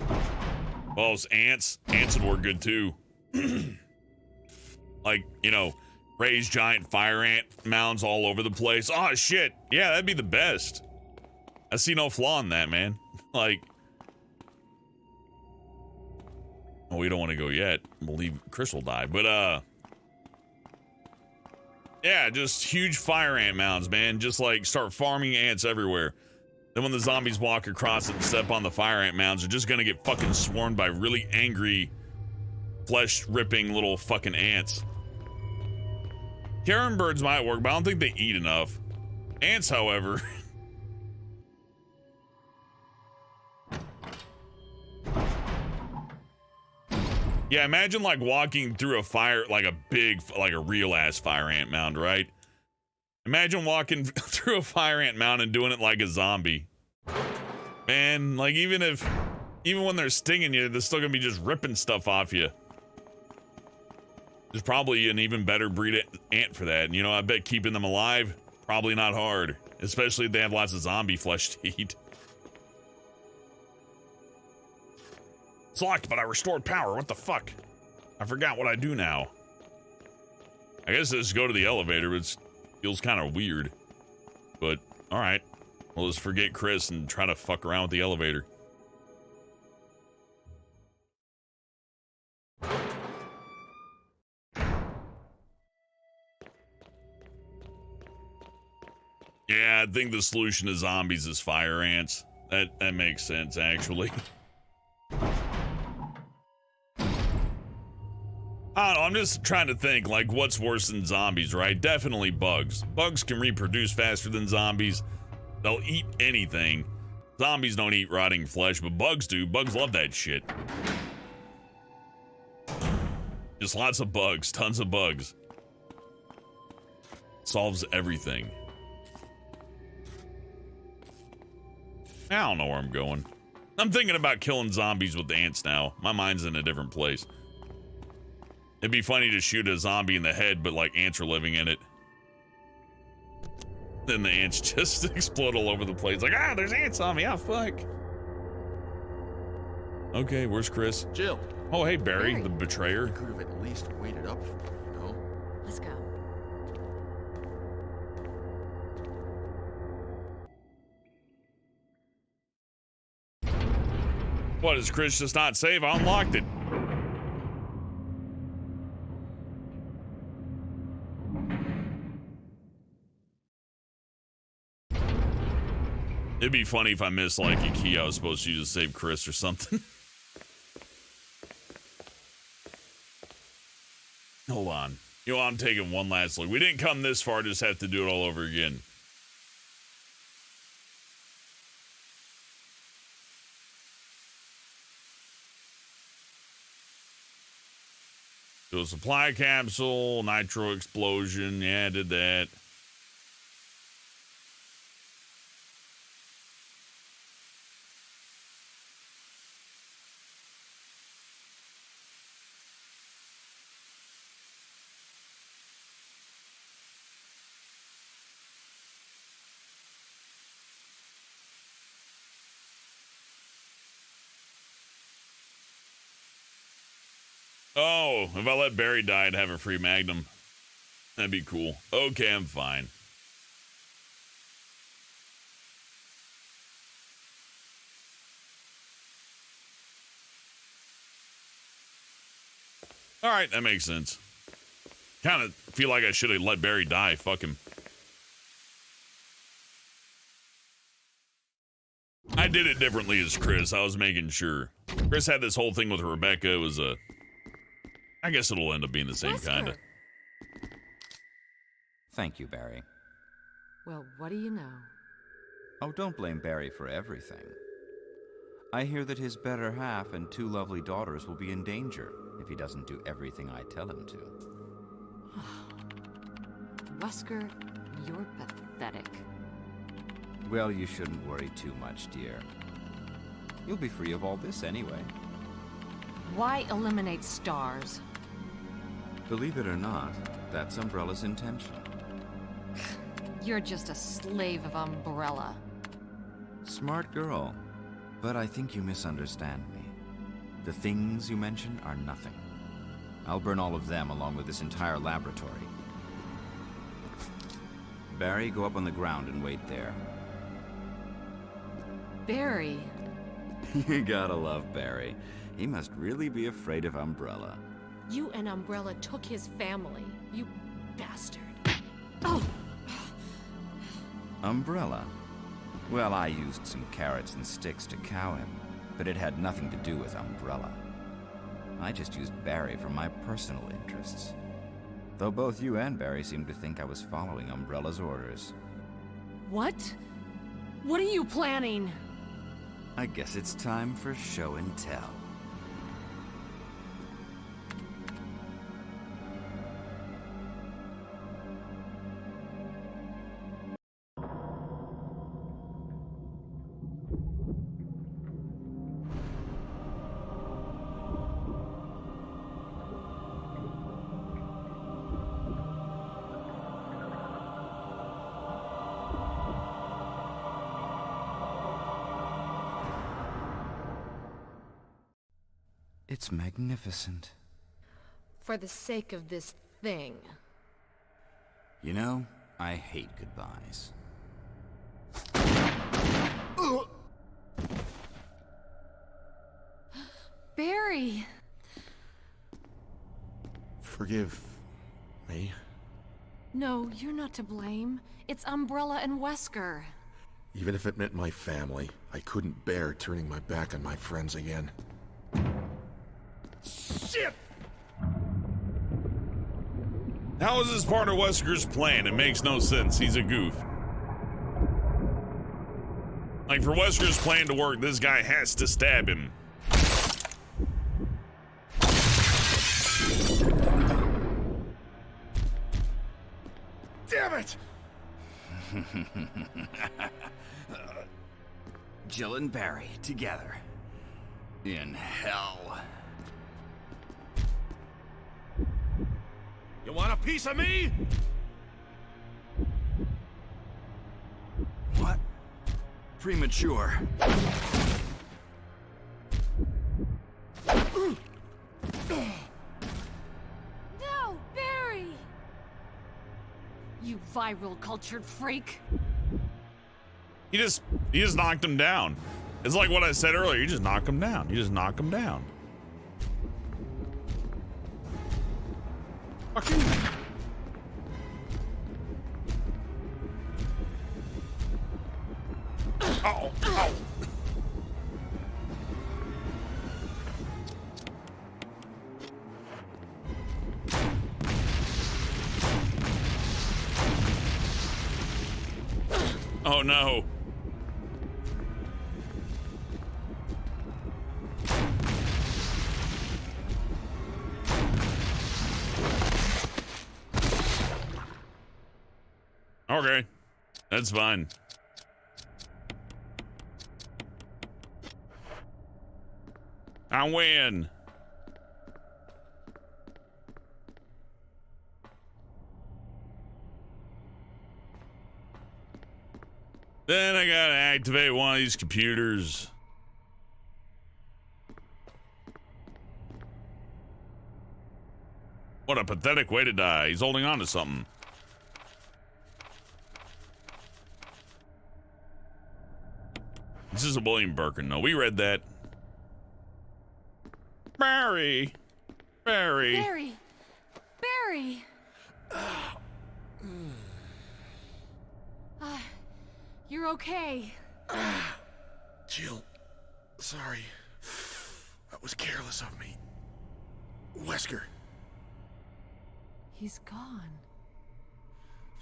Oh, those ants. Ants would work good, too. Like, you know, raise giant fire ant mounds all over the place. Oh, shit. Yeah, that'd be the best. I see no flaw in that, man. Like, oh, we don't want to go yet. We'll leave. Chris will die. But, yeah, just huge fire ant mounds, man. Just, like, start farming ants everywhere. Then when the zombies walk across it and step on the fire ant mounds, they're just gonna get fucking swarmed by really angry, flesh-ripping little fucking ants. Carrion birds might work, but I don't think they eat enough. Ants, however. Yeah, imagine like walking through a fire, like a big, like a real ass fire ant mound, right? Imagine walking through a fire ant mound and doing it like a zombie. Man, like even when they're stinging you, they're still gonna be just ripping stuff off you. There's probably an even better breed ant for that. And, you know, I bet keeping them alive, probably not hard. Especially if they have lots of zombie flesh to eat. It's locked, but I restored power. What the fuck? I forgot what I do now. I guess I just go to the elevator, but it feels kind of weird. But, alright. We'll just forget Chris and try to fuck around with the elevator. Yeah, I think the solution to zombies is fire ants. That makes sense, actually. I don't know, I'm just trying to think, like, what's worse than zombies, right? Definitely bugs. Bugs can reproduce faster than zombies. They'll eat anything. Zombies don't eat rotting flesh, but bugs do. Bugs love that shit. Just lots of bugs, tons of bugs. Solves everything. I don't know where I'm going. I'm thinking about killing zombies with ants now. My mind's in a different place. It'd be funny to shoot a zombie in the head, but like ants are living in it. Then the ants just explode all over the place. Like, ah, there's ants on me. Ah, fuck. Okay, where's Chris? Jill. Oh, hey, Barry, the betrayer. You could have at least waited up for me, you know? Let's go. What, is Chris just not safe? I unlocked it. It'd be funny if I missed like a key I was supposed to use to save Chris or something. Hold on. You know, I'm taking one last look. We didn't come this far, just have to do it all over again. Do a supply capsule, nitro explosion. Yeah, I did that. Oh, if I let Barry die, I'd have a free Magnum. That'd be cool. Okay, I'm fine. All right, that makes sense. Kind of feel like I should have let Barry die. Fuck him. I did it differently as Chris. I was making sure. Chris had this whole thing with Rebecca. It was a... I guess it'll end up being the same kind of. Thank you, Barry. Well, what do you know? Oh, don't blame Barry for everything. I hear that his better half and 2 lovely daughters will be in danger if he doesn't do everything I tell him to. Wesker, you're pathetic. Well, you shouldn't worry too much, dear. You'll be free of all this anyway. Why eliminate stars? Believe it or not, that's Umbrella's intention. You're just a slave of Umbrella. Smart girl. But I think you misunderstand me. The things you mention are nothing. I'll burn all of them along with this entire laboratory. Barry, go up on the ground and wait there. Barry. You gotta love Barry. He must really be afraid of Umbrella. You and Umbrella took his family, you bastard. Oh! Umbrella? Well, I used some carrots and sticks to cow him, but it had nothing to do with Umbrella. I just used Barry for my personal interests. Though both you and Barry seem to think I was following Umbrella's orders. What? What are you planning? I guess it's time for show and tell. It's magnificent. For the sake of this thing. You know, I hate goodbyes. Barry! Forgive me. No, you're not to blame. It's Umbrella and Wesker. Even if it meant my family, I couldn't bear turning my back on my friends again. Shit! How is this part of Wesker's plan? It makes no sense. He's a goof. Like, for Wesker's plan to work, this guy has to stab him. Damn it! Jill and Barry together. In hell. You want a piece of me? What? Premature. No, Barry! You viral cultured freak. He just knocked him down. It's like what I said earlier. You just knock him down. You just knock him down. Fucking. Oh, oh. Oh no. Okay. That's fine. I win. Then I gotta activate one of these computers. What a pathetic way to die. He's holding on to something. This is a William Birkin. No, we read that. Barry. Barry. Barry! Barry! You're okay. Jill, sorry. That was careless of me. Wesker, He's gone.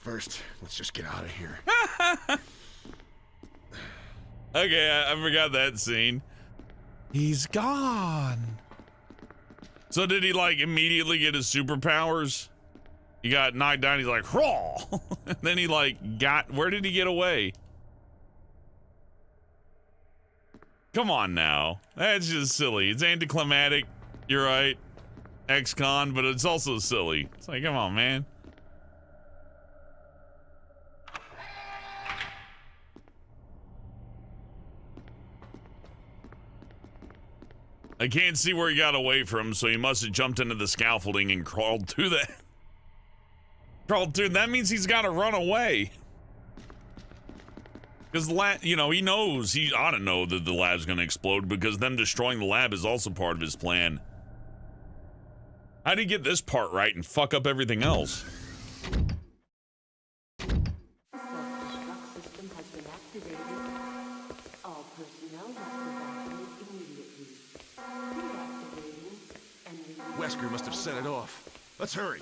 first, let's just get out of here. Okay, I forgot that scene. He's gone. So did he like immediately get his superpowers? He got knocked down, he's like, raw. And then he like got, where did he get away? Come on now. That's just silly. It's anticlimactic. You're right. Ex-con, but it's also silly. It's like, come on, man. I can't see where he got away from, so he must have jumped into the scaffolding and crawled through that. Crawled through. That means he's got to run away. Because you know, he knows, he ought to know that the lab's going to explode, because them destroying the lab is also part of his plan. How did he get this part right and fuck up everything else? Wesker must have set it off. Let's hurry.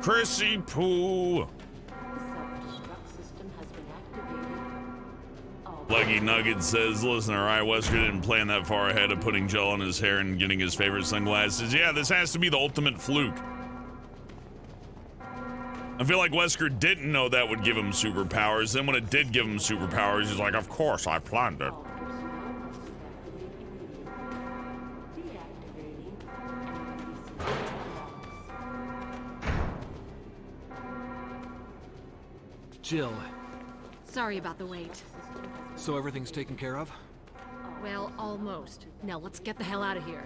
Chrissy Poo. Leggy Nugget says, listen, alright, Wesker didn't plan that far ahead of putting gel in his hair and getting his favorite sunglasses. Yeah, this has to be the ultimate fluke. I feel like Wesker didn't know that would give him superpowers. Then when it did give him superpowers, he's like, of course, I planned it. Jill, Sorry about the wait. so everything's taken care of? Well, almost. Now let's get the hell out of here.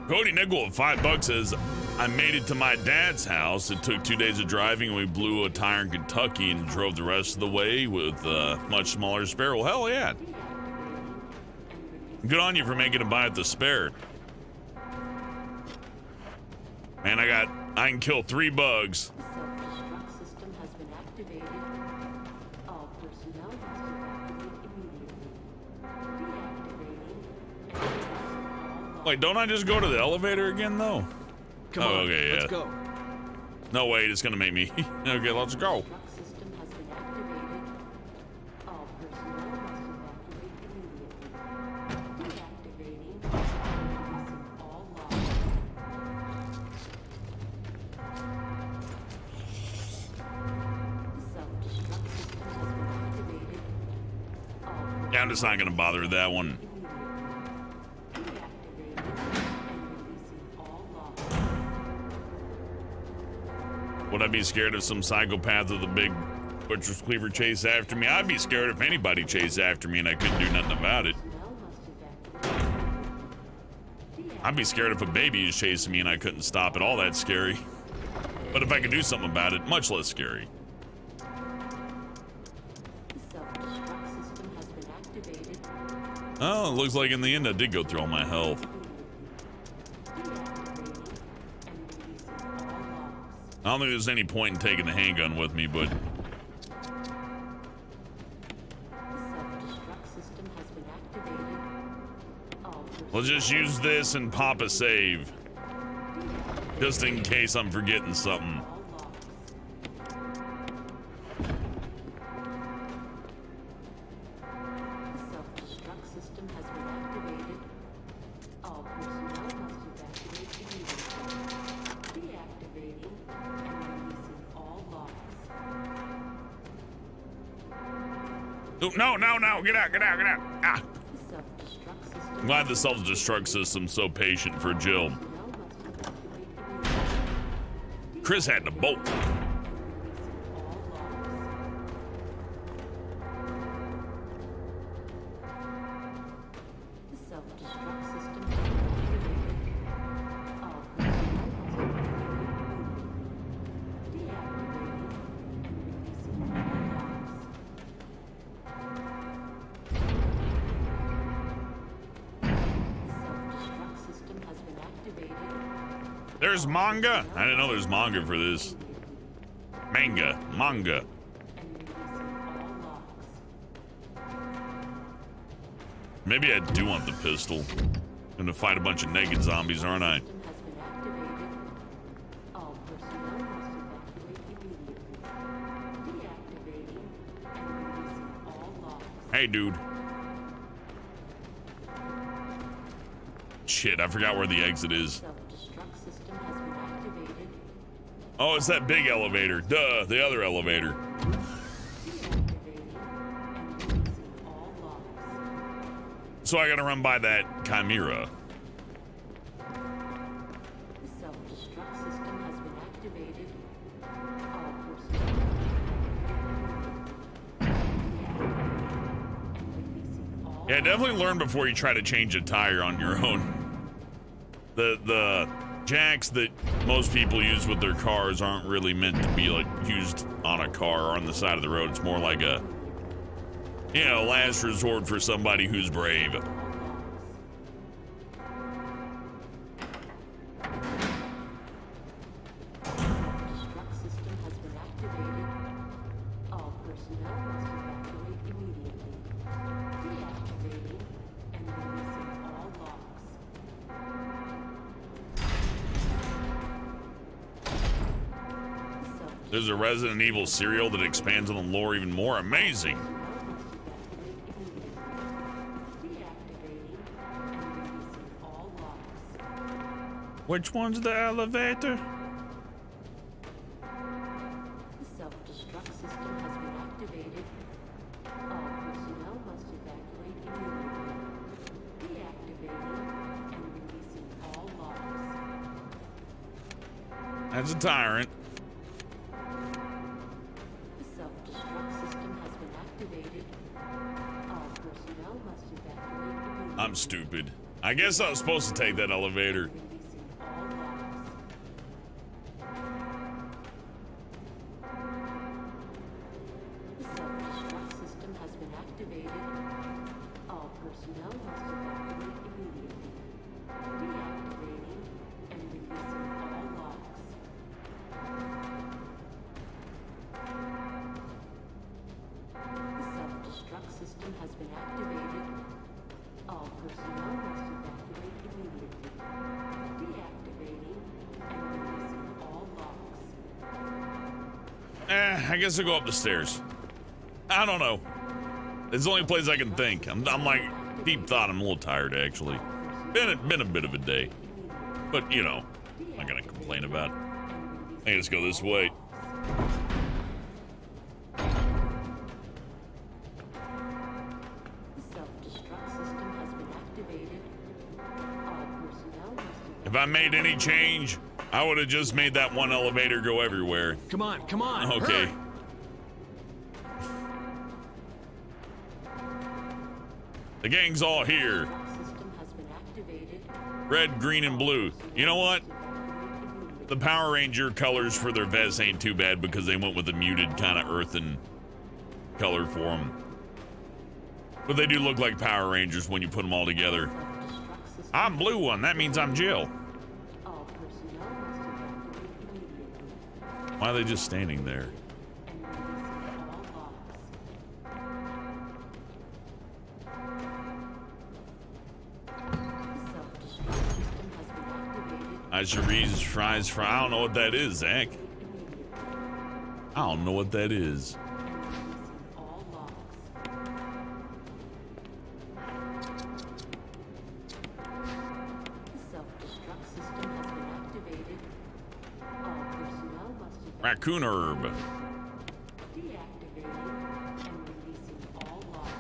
Cody Nickel at $5 says, I made it to my dad's house. It took 2 days of driving, and we blew a tire in Kentucky and drove the rest of the way with a much smaller spare. Well, hell yeah. Good on you for making a buy at the spare. Man, I can kill 3 bugs. Wait, don't I just go to the elevator again, though? Come on, okay, yeah. let's go. No, wait, it's gonna make me. Okay, let's go. Yeah, I'm just not gonna bother with that one. Would I be scared of some psychopath with a big butcher's cleaver chase after me? I'd be scared if anybody chased after me and I couldn't do nothing about it. I'd be scared if a baby is chasing me and I couldn't stop it. All that scary. But if I could do something about it, much less scary. Oh, it looks like in the end I did go through all my health. I don't think there's any point in taking the handgun with me, but... Let's just use this and pop a save. Just in case I'm forgetting something. No, no, no, get out, get out, get out. Ah. I'm glad the self-destruct system's so patient for Jill. Chris had to bolt. There's manga? I didn't know there's manga for this. Manga. Maybe I do want the pistol. I'm gonna fight a bunch of naked zombies, aren't I? Hey, dude. Shit, I forgot where the exit is. Oh, it's that big elevator. Duh, the other elevator. So I gotta run by that chimera. Yeah, definitely learn before you try to change a tire on your own. The jacks that most people use with their cars aren't really meant to be like used on a car or on the side of the road. It's more like a, you know, last resort for somebody who's brave. There's a Resident Evil serial that expands on the lore even more. Amazing. Which one's the elevator? The self-destruct system has been activated. All personnel must evacuate immediately. Deactivating and releasing all locks. That's a tyrant. I'm stupid. I guess I was supposed to take that elevator. The self-destruct system has been activated. All personnel must evacuate immediately. Deactivating and releasing all locks. The self-destruct system has been activated. All personnel must evacuate immediately. Deactivating and releasing all locks. I guess I'll go up the stairs. I don't know. It's the only place I can think. I'm like, deep thought, I'm a little tired, actually. Been a bit of a day. But, you know, I'm not gonna complain about it. I think let's go this way. The If I made any change, I would have just made that one elevator go everywhere. Come on, come on. Okay. Hurry. The gang's all here. System has been activated. Red, green, and blue. You know what? The Power Ranger colors for their vests ain't too bad because they went with a muted kind of earthen color for them. But they do look like Power Rangers when you put them all together. Self-destruct system. I'm blue one. That means I'm Jill. All personnel must evacuate immediately. Why are they just standing there? And releasing all logs. Self-destruct system has been activated. I should read fries for. I don't know what that is, Zach. Immediately. I don't know what that is. And releasing all logs. The self-destruct system has been activated. All personnel must evacuate. Raccoon herb. Deactivating and releasing all logs.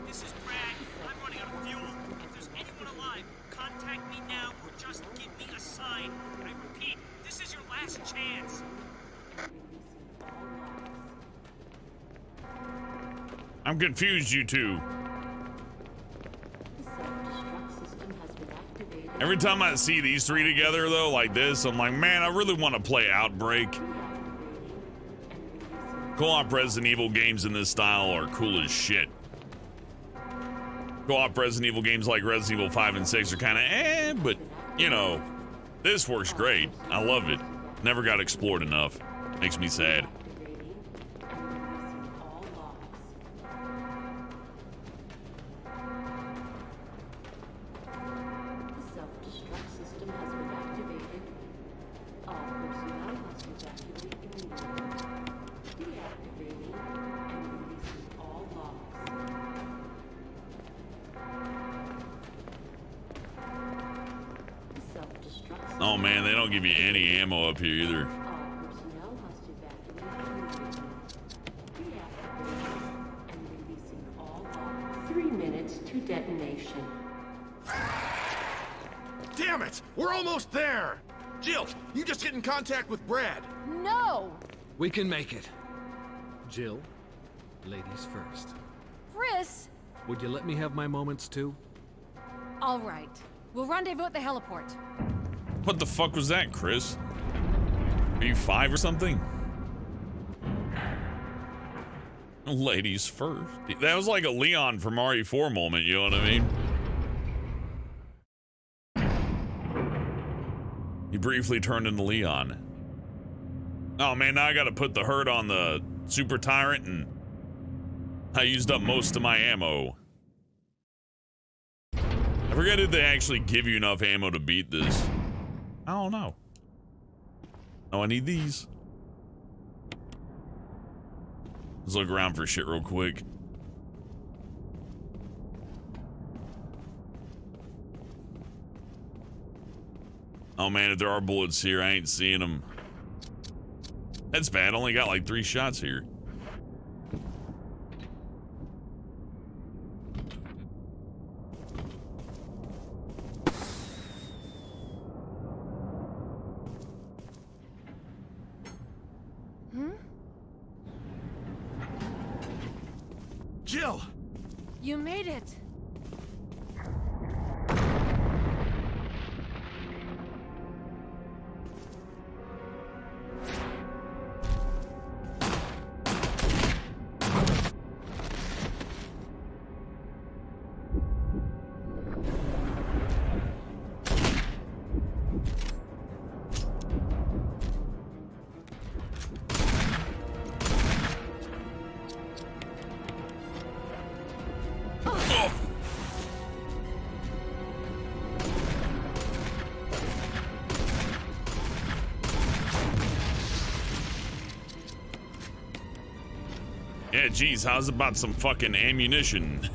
This is Brad. I'm running out of fuel. If there's anyone alive, contact me now or just give me a sign. I repeat, this is your last chance. And releasing all logs. I'm confused, you two. The self-destruct system has been activated. Every time I see these three together, though, like this, I'm like, man, I really want to play Outbreak. Deactivating and releasing. Co-op Resident Evil games in this style are cool as shit. Co-op Resident Evil games like Resident Evil 5 and 6 are kind of but, you know, this works great. I love it. Never got explored enough. Makes me sad. Activating and releasing all logs. The self-destruct system has been activated. All personnel must evacuate immediately. Deactivating and releasing all logs. The self-destruct system. Oh man, they don't give you any ammo up here either. All personnel must evacuate immediately. Deactivating and releasing all logs. 3 minutes to detonation. Damn it! We're almost there! Jill, you just get in contact with Brad. No! We can make it. Jill, ladies first. Chris! Would you let me have my moments too? All right. We'll rendezvous at the heliport. What the fuck was that, Chris? Are you 5 or something? Ladies first. That was like a Leon from RE4 moment, you know what I mean? He briefly turned into Leon. Oh man, now I gotta put the hurt on the super tyrant and I used up most of my ammo. I forget if they actually give you enough ammo to beat this. I don't know. Oh, I need these. Let's look around for shit real quick. Oh man, if there are bullets here, I ain't seeing them. That's bad, only got like 3 shots here. Jill! You made it. Yeah, geez, how's about some fucking ammunition?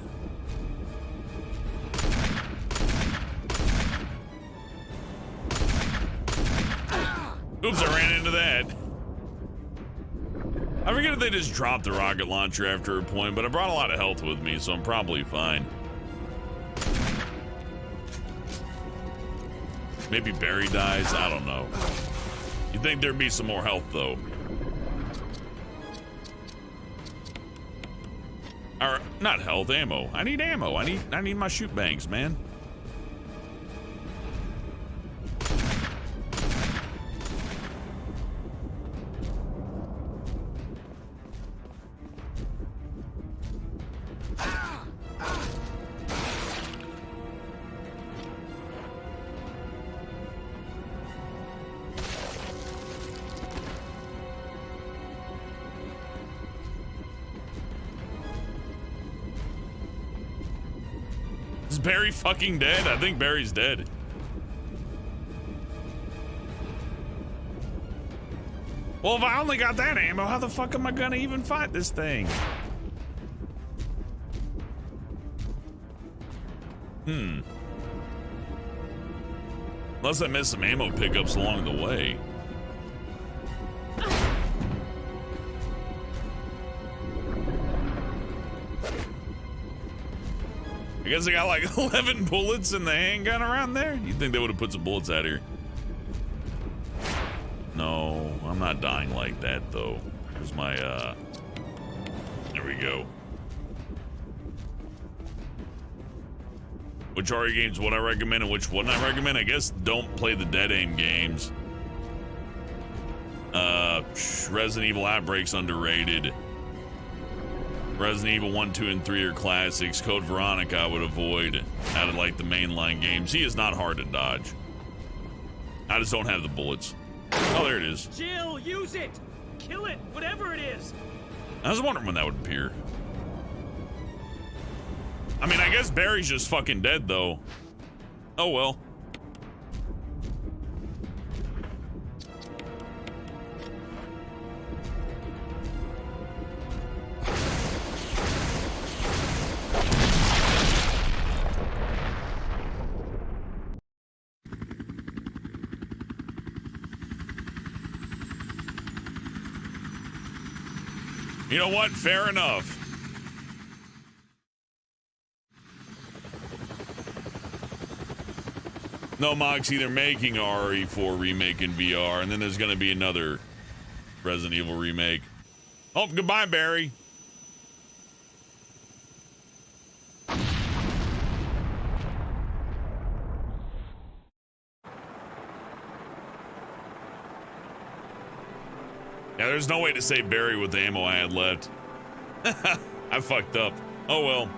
Oops, I ran into that. I forget if they just dropped the rocket launcher after a point, but I brought a lot of health with me, so I'm probably fine. Maybe Barry dies. I don't know. You'd think there'd be some more health, though. Or, not health, ammo. I need ammo. I need my shoot bangs, man. Is Barry fucking dead? I think Barry's dead. Well, if I only got that ammo, how the fuck am I gonna even fight this thing? Unless I missed some ammo pickups along the way. I guess I got like 11 bullets in the handgun around there. You'd think they would have put some bullets out here. No, I'm not dying like that though. Here's my, there we go. Which RE games would I recommend and which wouldn't I recommend? I guess don't play the dead aim games. Resident Evil Outbreak's underrated. Resident Evil 1, 2, and 3 are classics. Code Veronica I would avoid out of like the mainline games. He is not hard to dodge. I just don't have the bullets. Oh, there it is. Jill, use it! Kill it, whatever it is! I was wondering when that would appear. I mean, I guess Barry's just fucking dead though. Oh well. You know what? Fair enough. No, Moxie, they're making a RE4 remake in VR, and then there's going to be another Resident Evil remake. Oh, goodbye, Barry. Yeah, there's no way to save Barry with the ammo I had left. I fucked up. Oh well.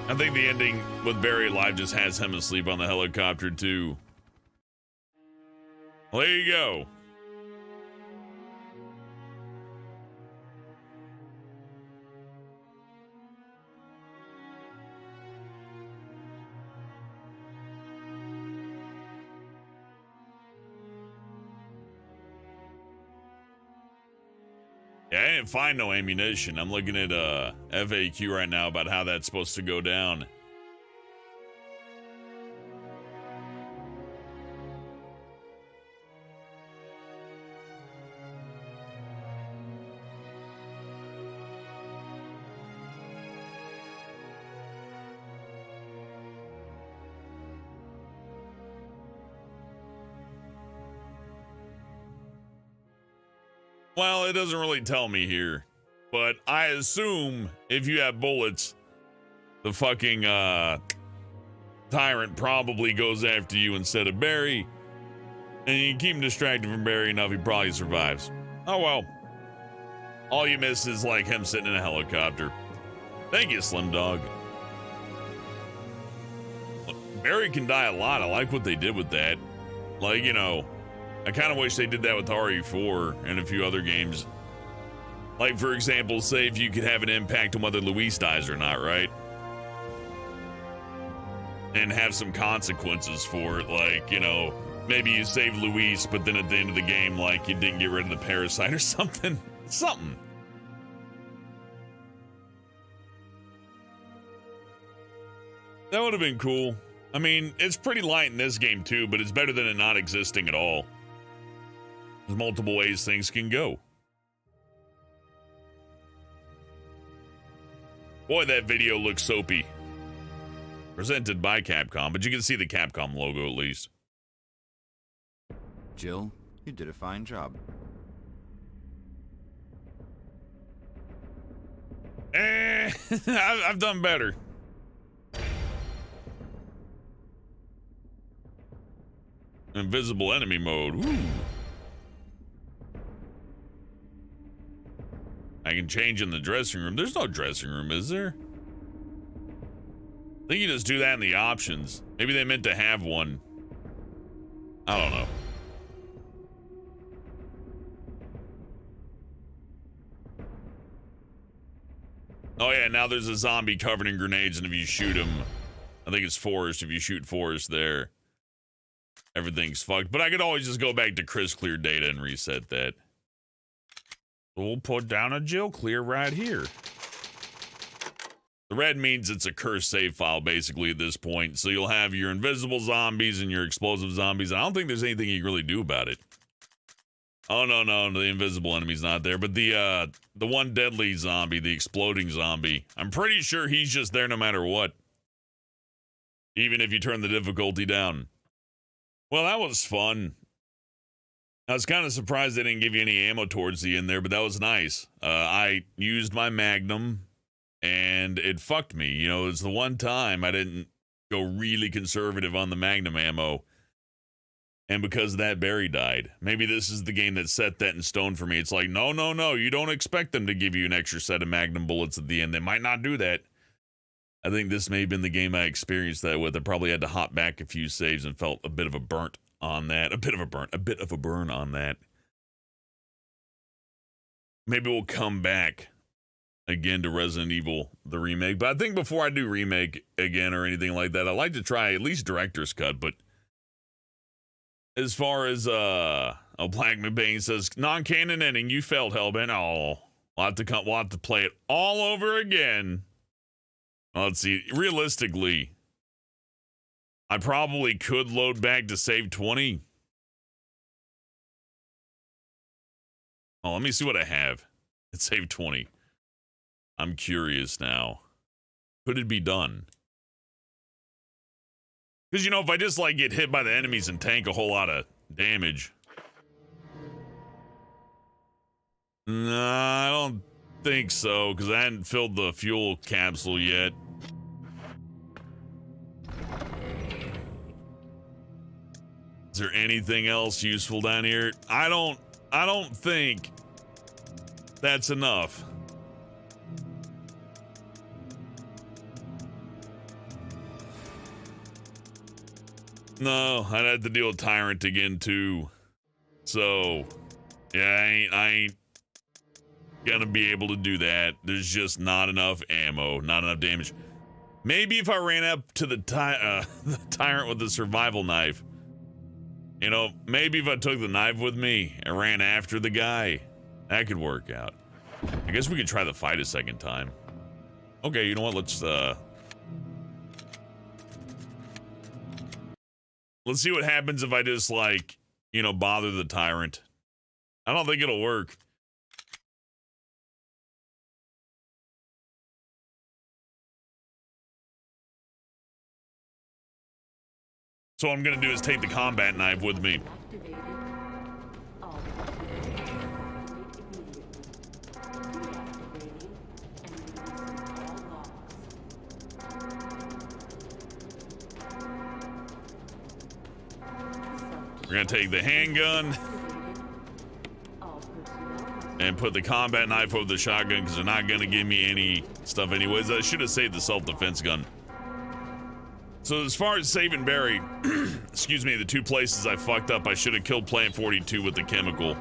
I think the ending with Barry alive just has him asleep on the helicopter too. Well, there you go. Yeah, I didn't find no ammunition. I'm looking at FAQ right now about how that's supposed to go down. Well, it doesn't really tell me here, but I assume if you have bullets, the fucking tyrant probably goes after you instead of Barry, and you keep him distracted from Barry enough, he probably survives. Oh well. All you miss is like him sitting in a helicopter. Thank you, Slim Dog. Barry can die a lot. I like what they did with that. Like, you know, I kind of wish they did that with RE4 and a few other games. Like, for example, say if you could have an impact on whether Luis dies or not, right? And have some consequences for it. Like, you know, maybe you save Luis, but then at the end of the game, like, you didn't get rid of the parasite or something. Something. That would have been cool. I mean, it's pretty light in this game too, but it's better than it not existing at all. There's multiple ways things can go. Boy, that video looks soapy. Presented by Capcom, but you can see the Capcom logo at least. Jill, you did a fine job. I've done better. Invisible enemy mode. Ooh. I can change in the dressing room. There's no dressing room, is there? I think you just do that in the options. Maybe they meant to have one. I don't know. Oh yeah, now there's a zombie covered in grenades, and if you shoot him, I think it's Forrest. If you shoot Forrest there, everything's fucked. But I could always just go back to crystal clear data and reset that. We'll put down a Jill clear right here. The red means it's a cursed save file, basically, at this point. So you'll have your invisible zombies and your explosive zombies. I don't think there's anything you can really do about it. Oh, no, the invisible enemy's not there. But the one deadly zombie, the exploding zombie, I'm pretty sure he's just there no matter what. Even if you turn the difficulty down. Well, that was fun. I was kind of surprised they didn't give you any ammo towards the end there, but that was nice. I used my Magnum, and it fucked me. You know, it's the one time I didn't go really conservative on the Magnum ammo. And because of that, Barry died. Maybe this is the game that set that in stone for me. It's like, no, you don't expect them to give you an extra set of Magnum bullets at the end. They might not do that. I think this may have been the game I experienced that with. I probably had to hop back a few saves and felt a bit of a burn on that. A bit of a burn on that. Maybe we'll come back again to Resident Evil, the remake. But I think before I do remake again or anything like that, I'd like to try at least director's cut. But as far as, Black McBain says, non-canon ending, you failed, Hellbent. Oh, we'll have to play it all over again. Well, let's see. Realistically, I probably could load back to save 20. Oh, let me see what I have. It's save 20. I'm curious now. Could it be done? Because, you know, if I just, like, get hit by the enemies and tank a whole lot of damage. Nah, I don't think so, because I hadn't filled the fuel capsule yet. Is there anything else useful down here? I don't think that's enough. No, I'd have to deal with Tyrant again too. So, yeah, I ain't gonna be able to do that. There's just not enough ammo, not enough damage. Maybe if I ran up to the Tyrant with the survival knife. You know, maybe if I took the knife with me and ran after the guy, that could work out. I guess we could try the fight a second time. Okay, you know what? Let's see what happens if I just, like, you know, bother the Tyrant. I don't think it'll work. So what I'm gonna do is take the combat knife with me. We're gonna take the handgun and put the combat knife over the shotgun because they're not gonna give me any stuff anyways. I should have saved the self-defense gun. So as far as saving Barry, excuse me, the two places I fucked up, I should have killed Plant 42 with the chemical.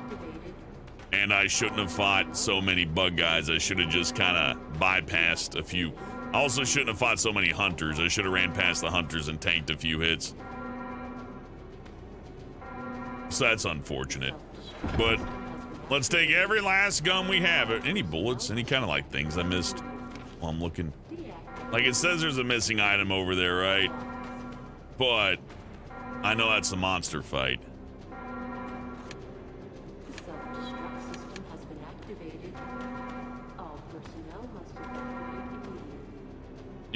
And I shouldn't have fought so many bug guys. I should have just kind of bypassed a few. I also shouldn't have fought so many hunters. I should have ran past the hunters and tanked a few hits. So that's unfortunate. But let's take every last gun we have. Any bullets? Any kind of like things I missed while I'm looking? Like it says there's a missing item over there, right? But I know that's a monster fight. The self-destruct system has been activated. All personnel must evacuate immediately.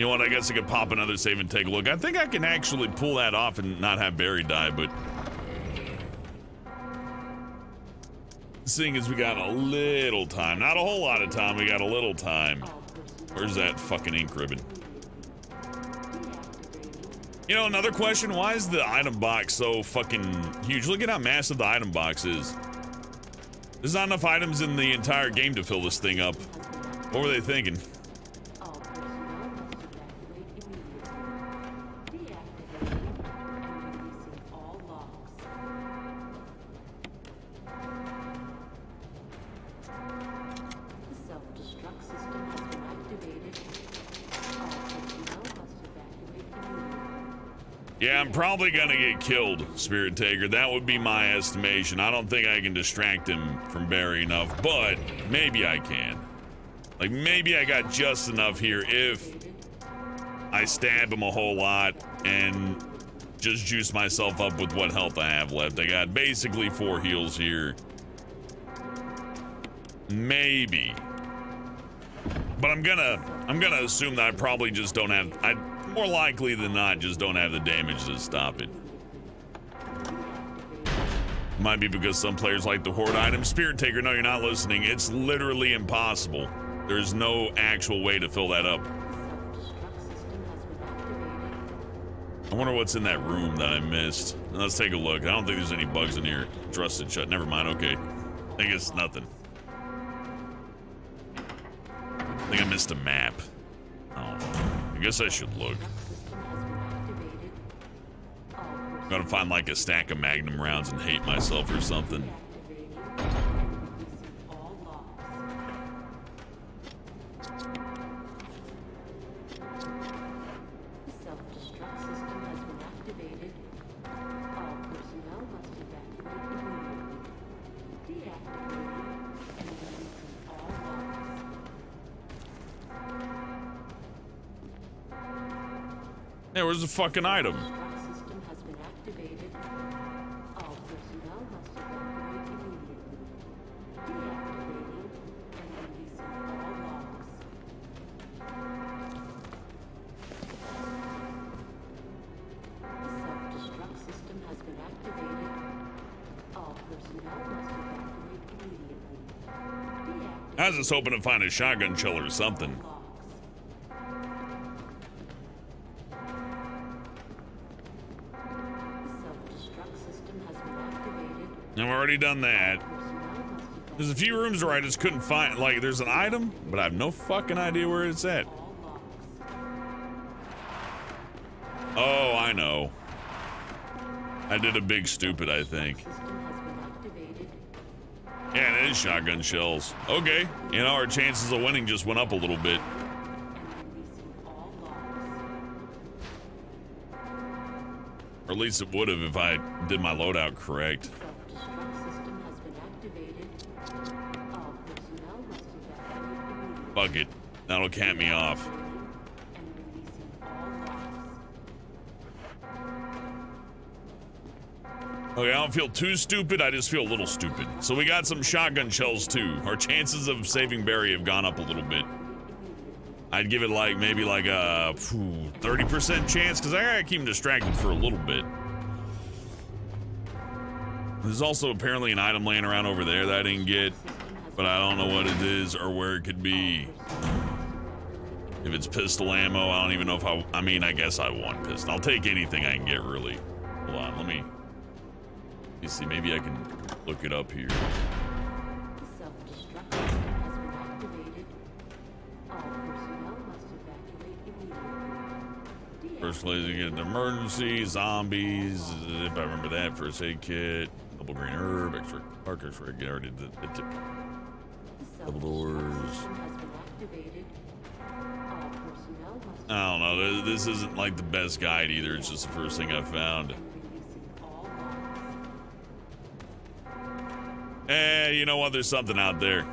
You know what? I guess I could pop another save and take a look. I think I can actually pull that off and not have Barry die, but seeing as we got a little time, not a whole lot of time, we got a little time. Where's that fucking ink ribbon? You know, another question, why is the item box so fucking huge? Look at how massive the item box is. There's not enough items in the entire game to fill this thing up. What were they thinking? Yeah, I'm probably gonna get killed, Spirit Taker. That would be my estimation. I don't think I can distract him from Barry enough, but maybe I can. Like, maybe I got just enough here if I stab him a whole lot and just juice myself up with what health I have left. I got basically 4 heals here. Maybe. But I'm gonna assume that I probably just don't have, more likely than not, just don't have the damage to stop it. Might be because some players like the horde item. Spirit Taker, no, you're not listening. It's literally impossible. There's no actual way to fill that up. I wonder what's in that room that I missed. Let's take a look. I don't think there's any bugs in here. Trusted shut. Never mind. Okay. I think it's nothing. I think I missed a map. I don't know. I guess I should look. I'm gonna find like a stack of Magnum rounds and hate myself or something. Yeah, where's the fucking item? I was just hoping to find a shotgun shell or something. And we've already done that. There's a few rooms where I just couldn't find, like, there's an item, but I have no fucking idea where it's at. Oh, I know. I did a big stupid, I think. Yeah, it is shotgun shells. Okay, you know, our chances of winning just went up a little bit. Or at least it would have if I did my loadout correct. Fuck it. That'll cap me off. Okay, I don't feel too stupid, I just feel a little stupid. So we got some shotgun shells too. Our chances of saving Barry have gone up a little bit. I'd give it like, maybe like a 30% chance, because I gotta keep him distracted for a little bit. There's also apparently an item laying around over there that I didn't get, but I don't know what it is or where it could be. If it's pistol ammo, I don't even know if I mean, I guess I want pistol. I'll take anything I can get, really. Hold on, let me see, maybe I can look it up here. First laser, get the emergency, zombies, if I remember that, first aid kit, double green herb, extra park, extra, get already the tip. Double doors. I don't know, this isn't like the best guide either, it's just the first thing I found. You know what? There's something out there.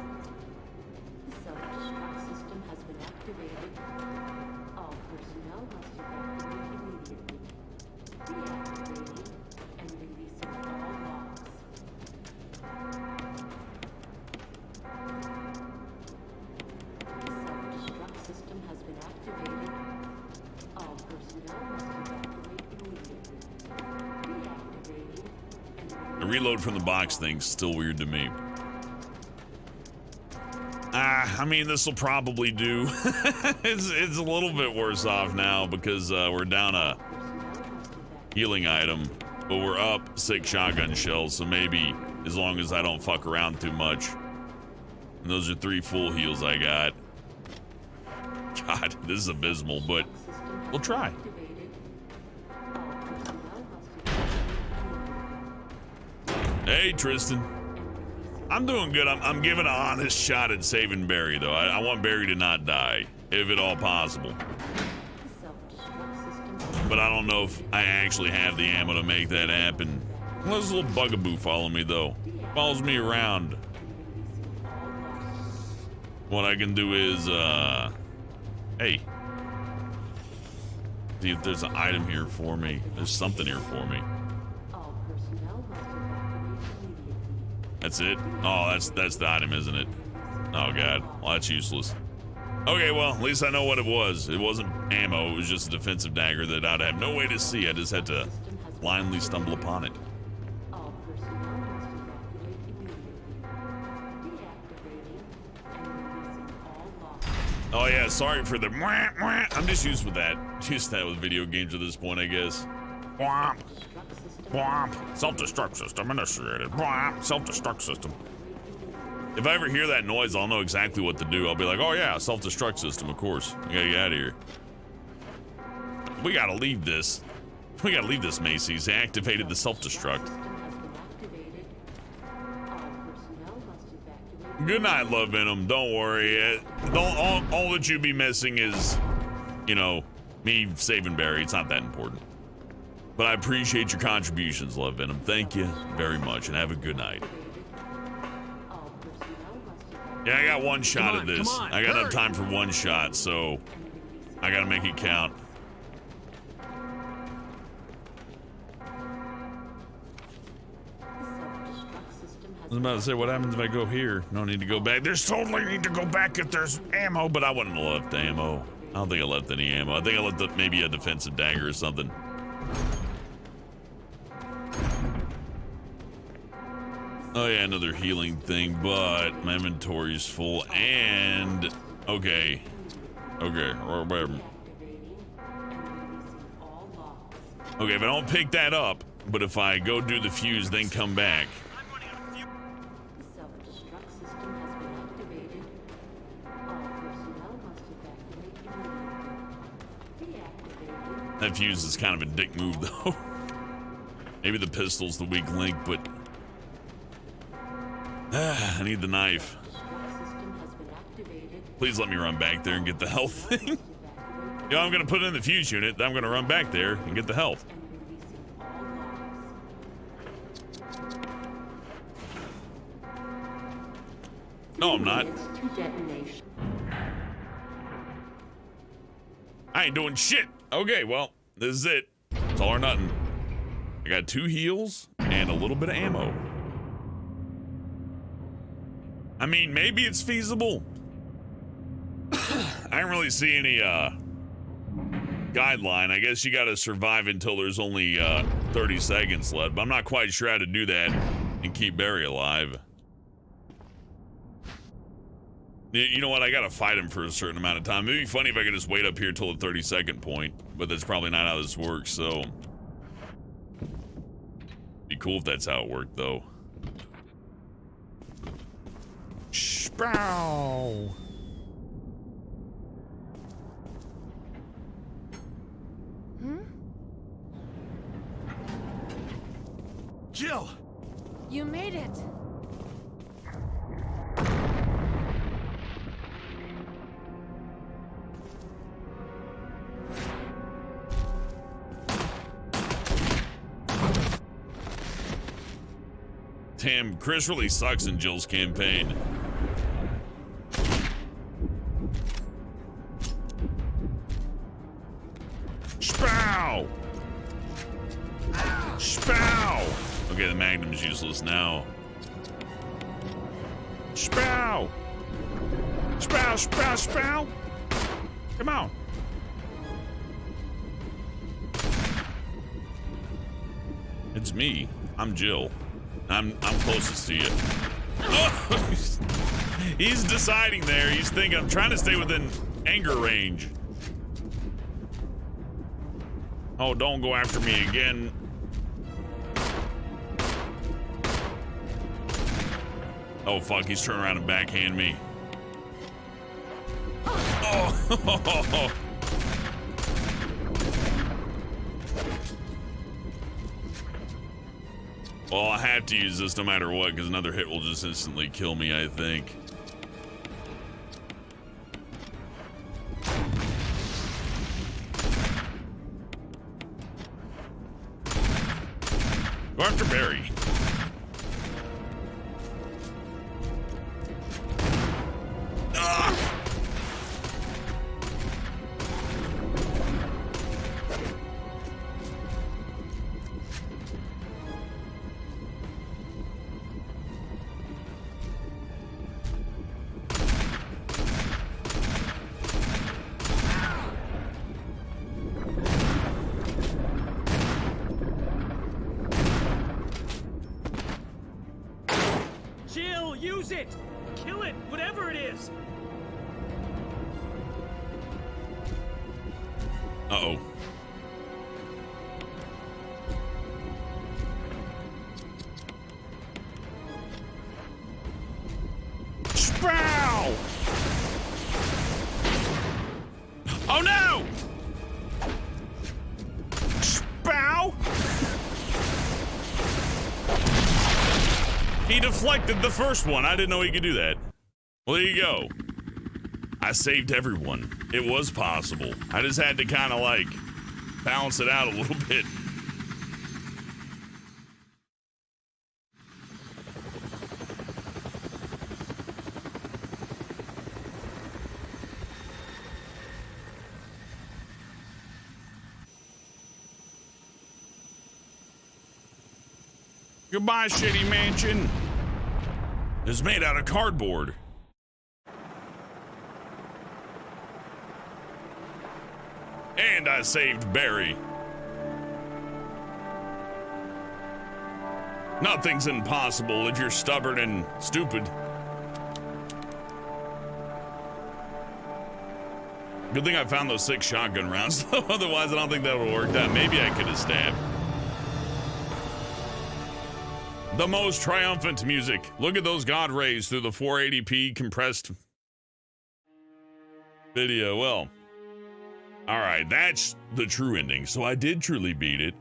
The reload from the box thing's still weird to me. I mean, this will probably do. it's a little bit worse off now because we're down a healing item, but we're up 6 shotgun shells, so maybe as long as I don't fuck around too much. And those are 3 full heals I got. God, this is abysmal, but we'll try. Hey, Tristan. I'm doing good. I'm giving an honest shot at saving Barry, though. I want Barry to not die, if at all possible. But I don't know if I actually have the ammo to make that happen. Well, there's a little bugaboo following me, though. Follows me around. What I can do is, hey. See if there's an item here for me. There's something here for me. That's it? Oh, that's the item, isn't it? Oh, God. Well, that's useless. Okay, well, at least I know what it was. It wasn't ammo. It was just a defensive dagger that I'd have no way to see. I just had to blindly stumble upon it. Oh, yeah, sorry for the... I'm just used with that. Used to that with video games at this point, I guess. Womp. Womp. Self-destruct system initiated. Womp. Self-destruct system. If I ever hear that noise, I'll know exactly what to do. I'll be like, oh yeah, self-destruct system, of course. We gotta get out of here. We gotta leave this. We gotta leave this, Macy's. They activated the self-destruct. Good night, Love Venom. Don't worry. All that you'd be missing is, you know, me saving Barry. It's not that important. But I appreciate your contributions, Love Venom. Thank you very much, and have a good night. Yeah, I got one shot at this. I got enough time for one shot, so I gotta make it count. I was about to say, what happens if I go here? No need to go back. There's totally need to go back if there's ammo, but I wouldn't have left ammo. I don't think I left any ammo. I think I left maybe a defensive dagger or something. Oh yeah, another healing thing, but my inventory is full and... Okay, or whatever. Okay, if I don't pick that up, but if I go do the fuse, then come back. That fuse is kind of a dick move, though. Maybe the pistol's the weak link, but... I need the knife. Please let me run back there and get the health thing. Yeah, I'm gonna put in the fuse unit, then I'm gonna run back there and get the health. No, I'm not. I ain't doing shit. Okay, well, this is it. It's all or nothing. I got 2 heals and a little bit of ammo. I mean, maybe it's feasible. I don't really see any guideline. I guess you gotta survive until there's only 30 seconds left, but I'm not quite sure how to do that and keep Barry alive. You know what? I gotta fight him for a certain amount of time. It'd be funny if I could just wait up here till the 30-second point, but that's probably not how this works, so... Be cool if that's how it worked, though. Spow! Jill! You made it. Damn, Chris really sucks in Jill's campaign. Spow! Spow! Okay, the Magnum's useless now. Spow! Spow, spow, spow! Come on. it's me. I'm Jill. I'm closest to you. Oh, he's deciding there. He's thinking, I'm trying to stay within anger range. Oh, don't go after me again. Oh, fuck, he's turning around and backhand me. Oh, well, I have to use this no matter what, because another hit will just instantly kill me, I think. Go after Barry. Jill, use it! Kill it, whatever it is! Uh-oh. Sprow! Oh no! Spow! He deflected the first one. I didn't know he could do that. Well, there you go. I saved everyone. It was possible. I just had to kind of like balance it out a little bit. Goodbye, shitty mansion. It's made out of cardboard. And I saved Barry. Nothing's impossible if you're stubborn and stupid. Good thing I found those 6 shotgun rounds, though. Otherwise, I don't think that would have worked out. Maybe I could have stabbed. The most triumphant music. Look at those God rays through the 480p compressed video. Well, all right, that's the true ending. So I did truly beat it.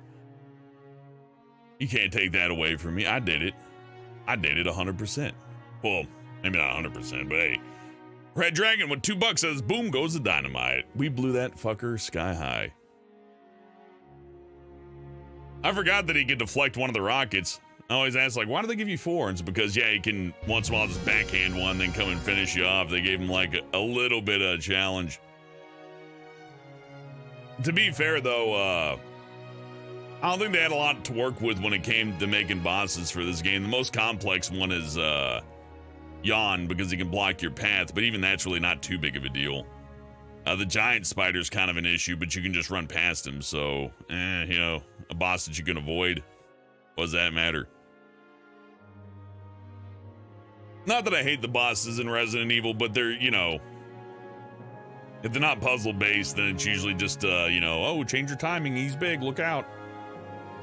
You can't take that away from me. I did it. I did it 100%. Well, maybe not 100%, but hey. Red Dragon with $2 says, boom goes the dynamite. We blew that fucker sky high. I forgot that he could deflect one of the rockets. I always ask, like, why do they give you 4? And it's because, yeah, he can once in a while just backhand one, then come and finish you off. They gave him, like, a little bit of a challenge. To be fair, though, I don't think they had a lot to work with when it came to making bosses for this game. The most complex one is Yawn, because he can block your path, but even that's really not too big of a deal. The giant spider's kind of an issue, but you can just run past him, so, you know, a boss that you can avoid. What does that matter? Not that I hate the bosses in Resident Evil, but they're, you know, if they're not puzzle-based, then it's usually just, you know, oh, change your timing, he's big, look out.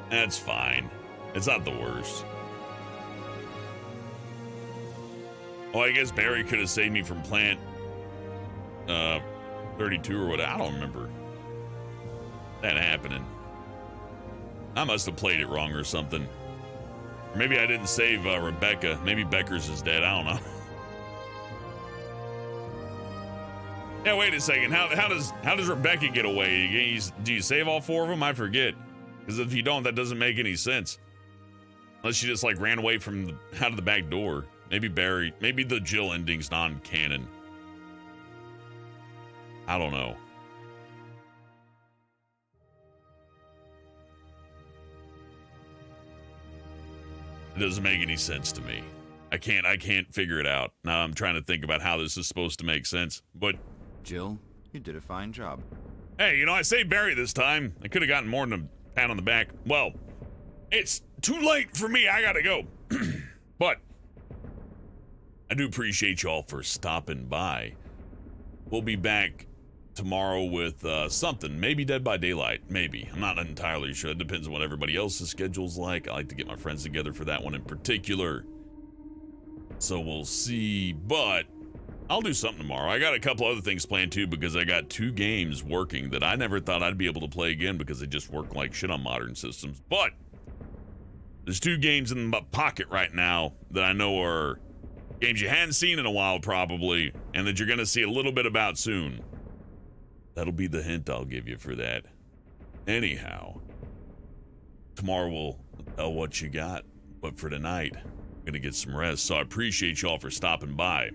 That's fine. It's not the worst. Oh, I guess Barry could have saved me from plant 32 or whatever. I don't remember that happening. I must have played it wrong or something. Or maybe I didn't save Rebecca. Maybe Becker's is dead. I don't know. Yeah, wait a second. How does Rebecca get away? Do you save all 4 of them? I forget. Because if you don't, that doesn't make any sense. Unless she just like ran away from out of the back door. Maybe Barry. Maybe the Jill ending's non-canon. I don't know. It doesn't make any sense to me. I can't figure it out. Now I'm trying to think about how this is supposed to make sense. But Jill, you did a fine job. hey, you know, I saved Barry this time. I could have gotten more than a pat on the back. Well, It's too late for me. I gotta go. But I do appreciate y'all for stopping by. We'll be back tomorrow with something. Maybe Dead by Daylight. Maybe. I'm not entirely sure. It depends on what everybody else's schedule's like. I like to get my friends together for that one in particular. So we'll see. But I'll do something tomorrow. I got a couple other things planned too, because I got 2 games working that I never thought I'd be able to play again because they just work like shit on modern systems. But there's 2 games in my pocket right now that I know are games you hadn't seen in a while probably, and that you're going to see a little bit about soon. That'll be the hint I'll give you for that. Anyhow, tomorrow we'll tell what you got, but for tonight, I'm going to get some rest, so I appreciate y'all for stopping by.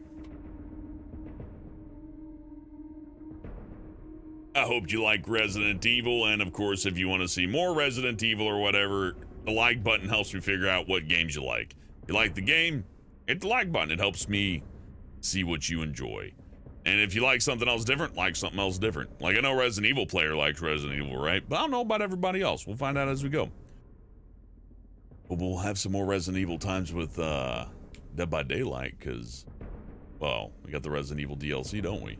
I hope you like Resident Evil, and of course, if you want to see more Resident Evil or whatever, the like button helps me figure out what games you like. If you like the game, hit the like button. It helps me see what you enjoy. And if you like something else different, like something else different. Like I know Resident Evil player likes Resident Evil, right? But I don't know about everybody else. We'll find out as we go. But we'll have some more Resident Evil times with Dead by Daylight, because, well, we got the Resident Evil DLC, don't we?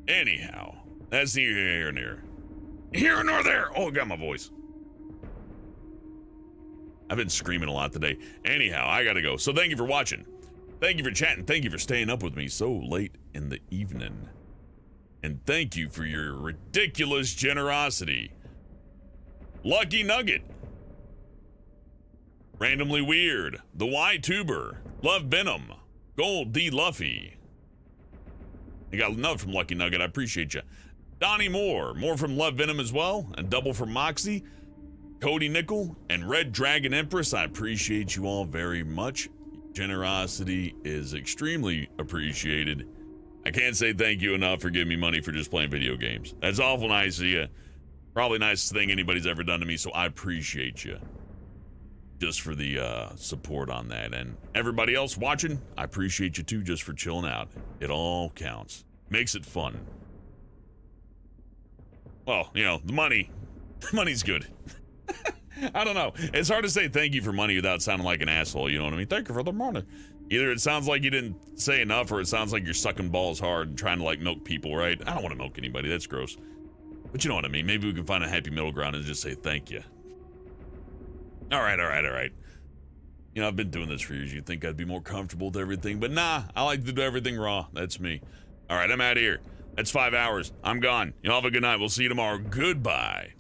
Anyhow, that's neither here nor there. Here nor there. Oh, I got my voice. I've been screaming a lot today. Anyhow, I gotta go. So thank you for watching. Thank you for chatting. Thank you for staying up with me so late in the evening. And thank you for your ridiculous generosity. Lucky Nugget. Randomly Weird. The Y-Tuber. Love Venom. Gold D. Luffy. You got another from Lucky Nugget. I appreciate you. Donnie Moore. More from Love Venom as well. And double from Moxie. Cody Nickel and Red Dragon Empress, I appreciate you all very much. Generosity is extremely appreciated. I can't say thank you enough for giving me money for just playing video games. That's awful nice of you. Probably the nicest thing anybody's ever done to me, so I appreciate you just for the support on that. And everybody else watching, I appreciate you too just for chilling out. It all counts. Makes it fun. Well, you know, the money's good. I don't know. It's hard to say thank you for money without sounding like an asshole, you know what I mean? Thank you for the money. Either it sounds like you didn't say enough, or it sounds like you're sucking balls hard and trying to like milk people, right? I don't want to milk anybody, that's gross. But you know what I mean? Maybe we can find a happy middle ground and just say thank you. All right. You know, I've been doing this for years. You'd think I'd be more comfortable with everything, but nah, I like to do everything raw. That's me. All right, I'm out of here. That's 5 hours. I'm gone. Y'all have a good night. We'll see you tomorrow. Goodbye.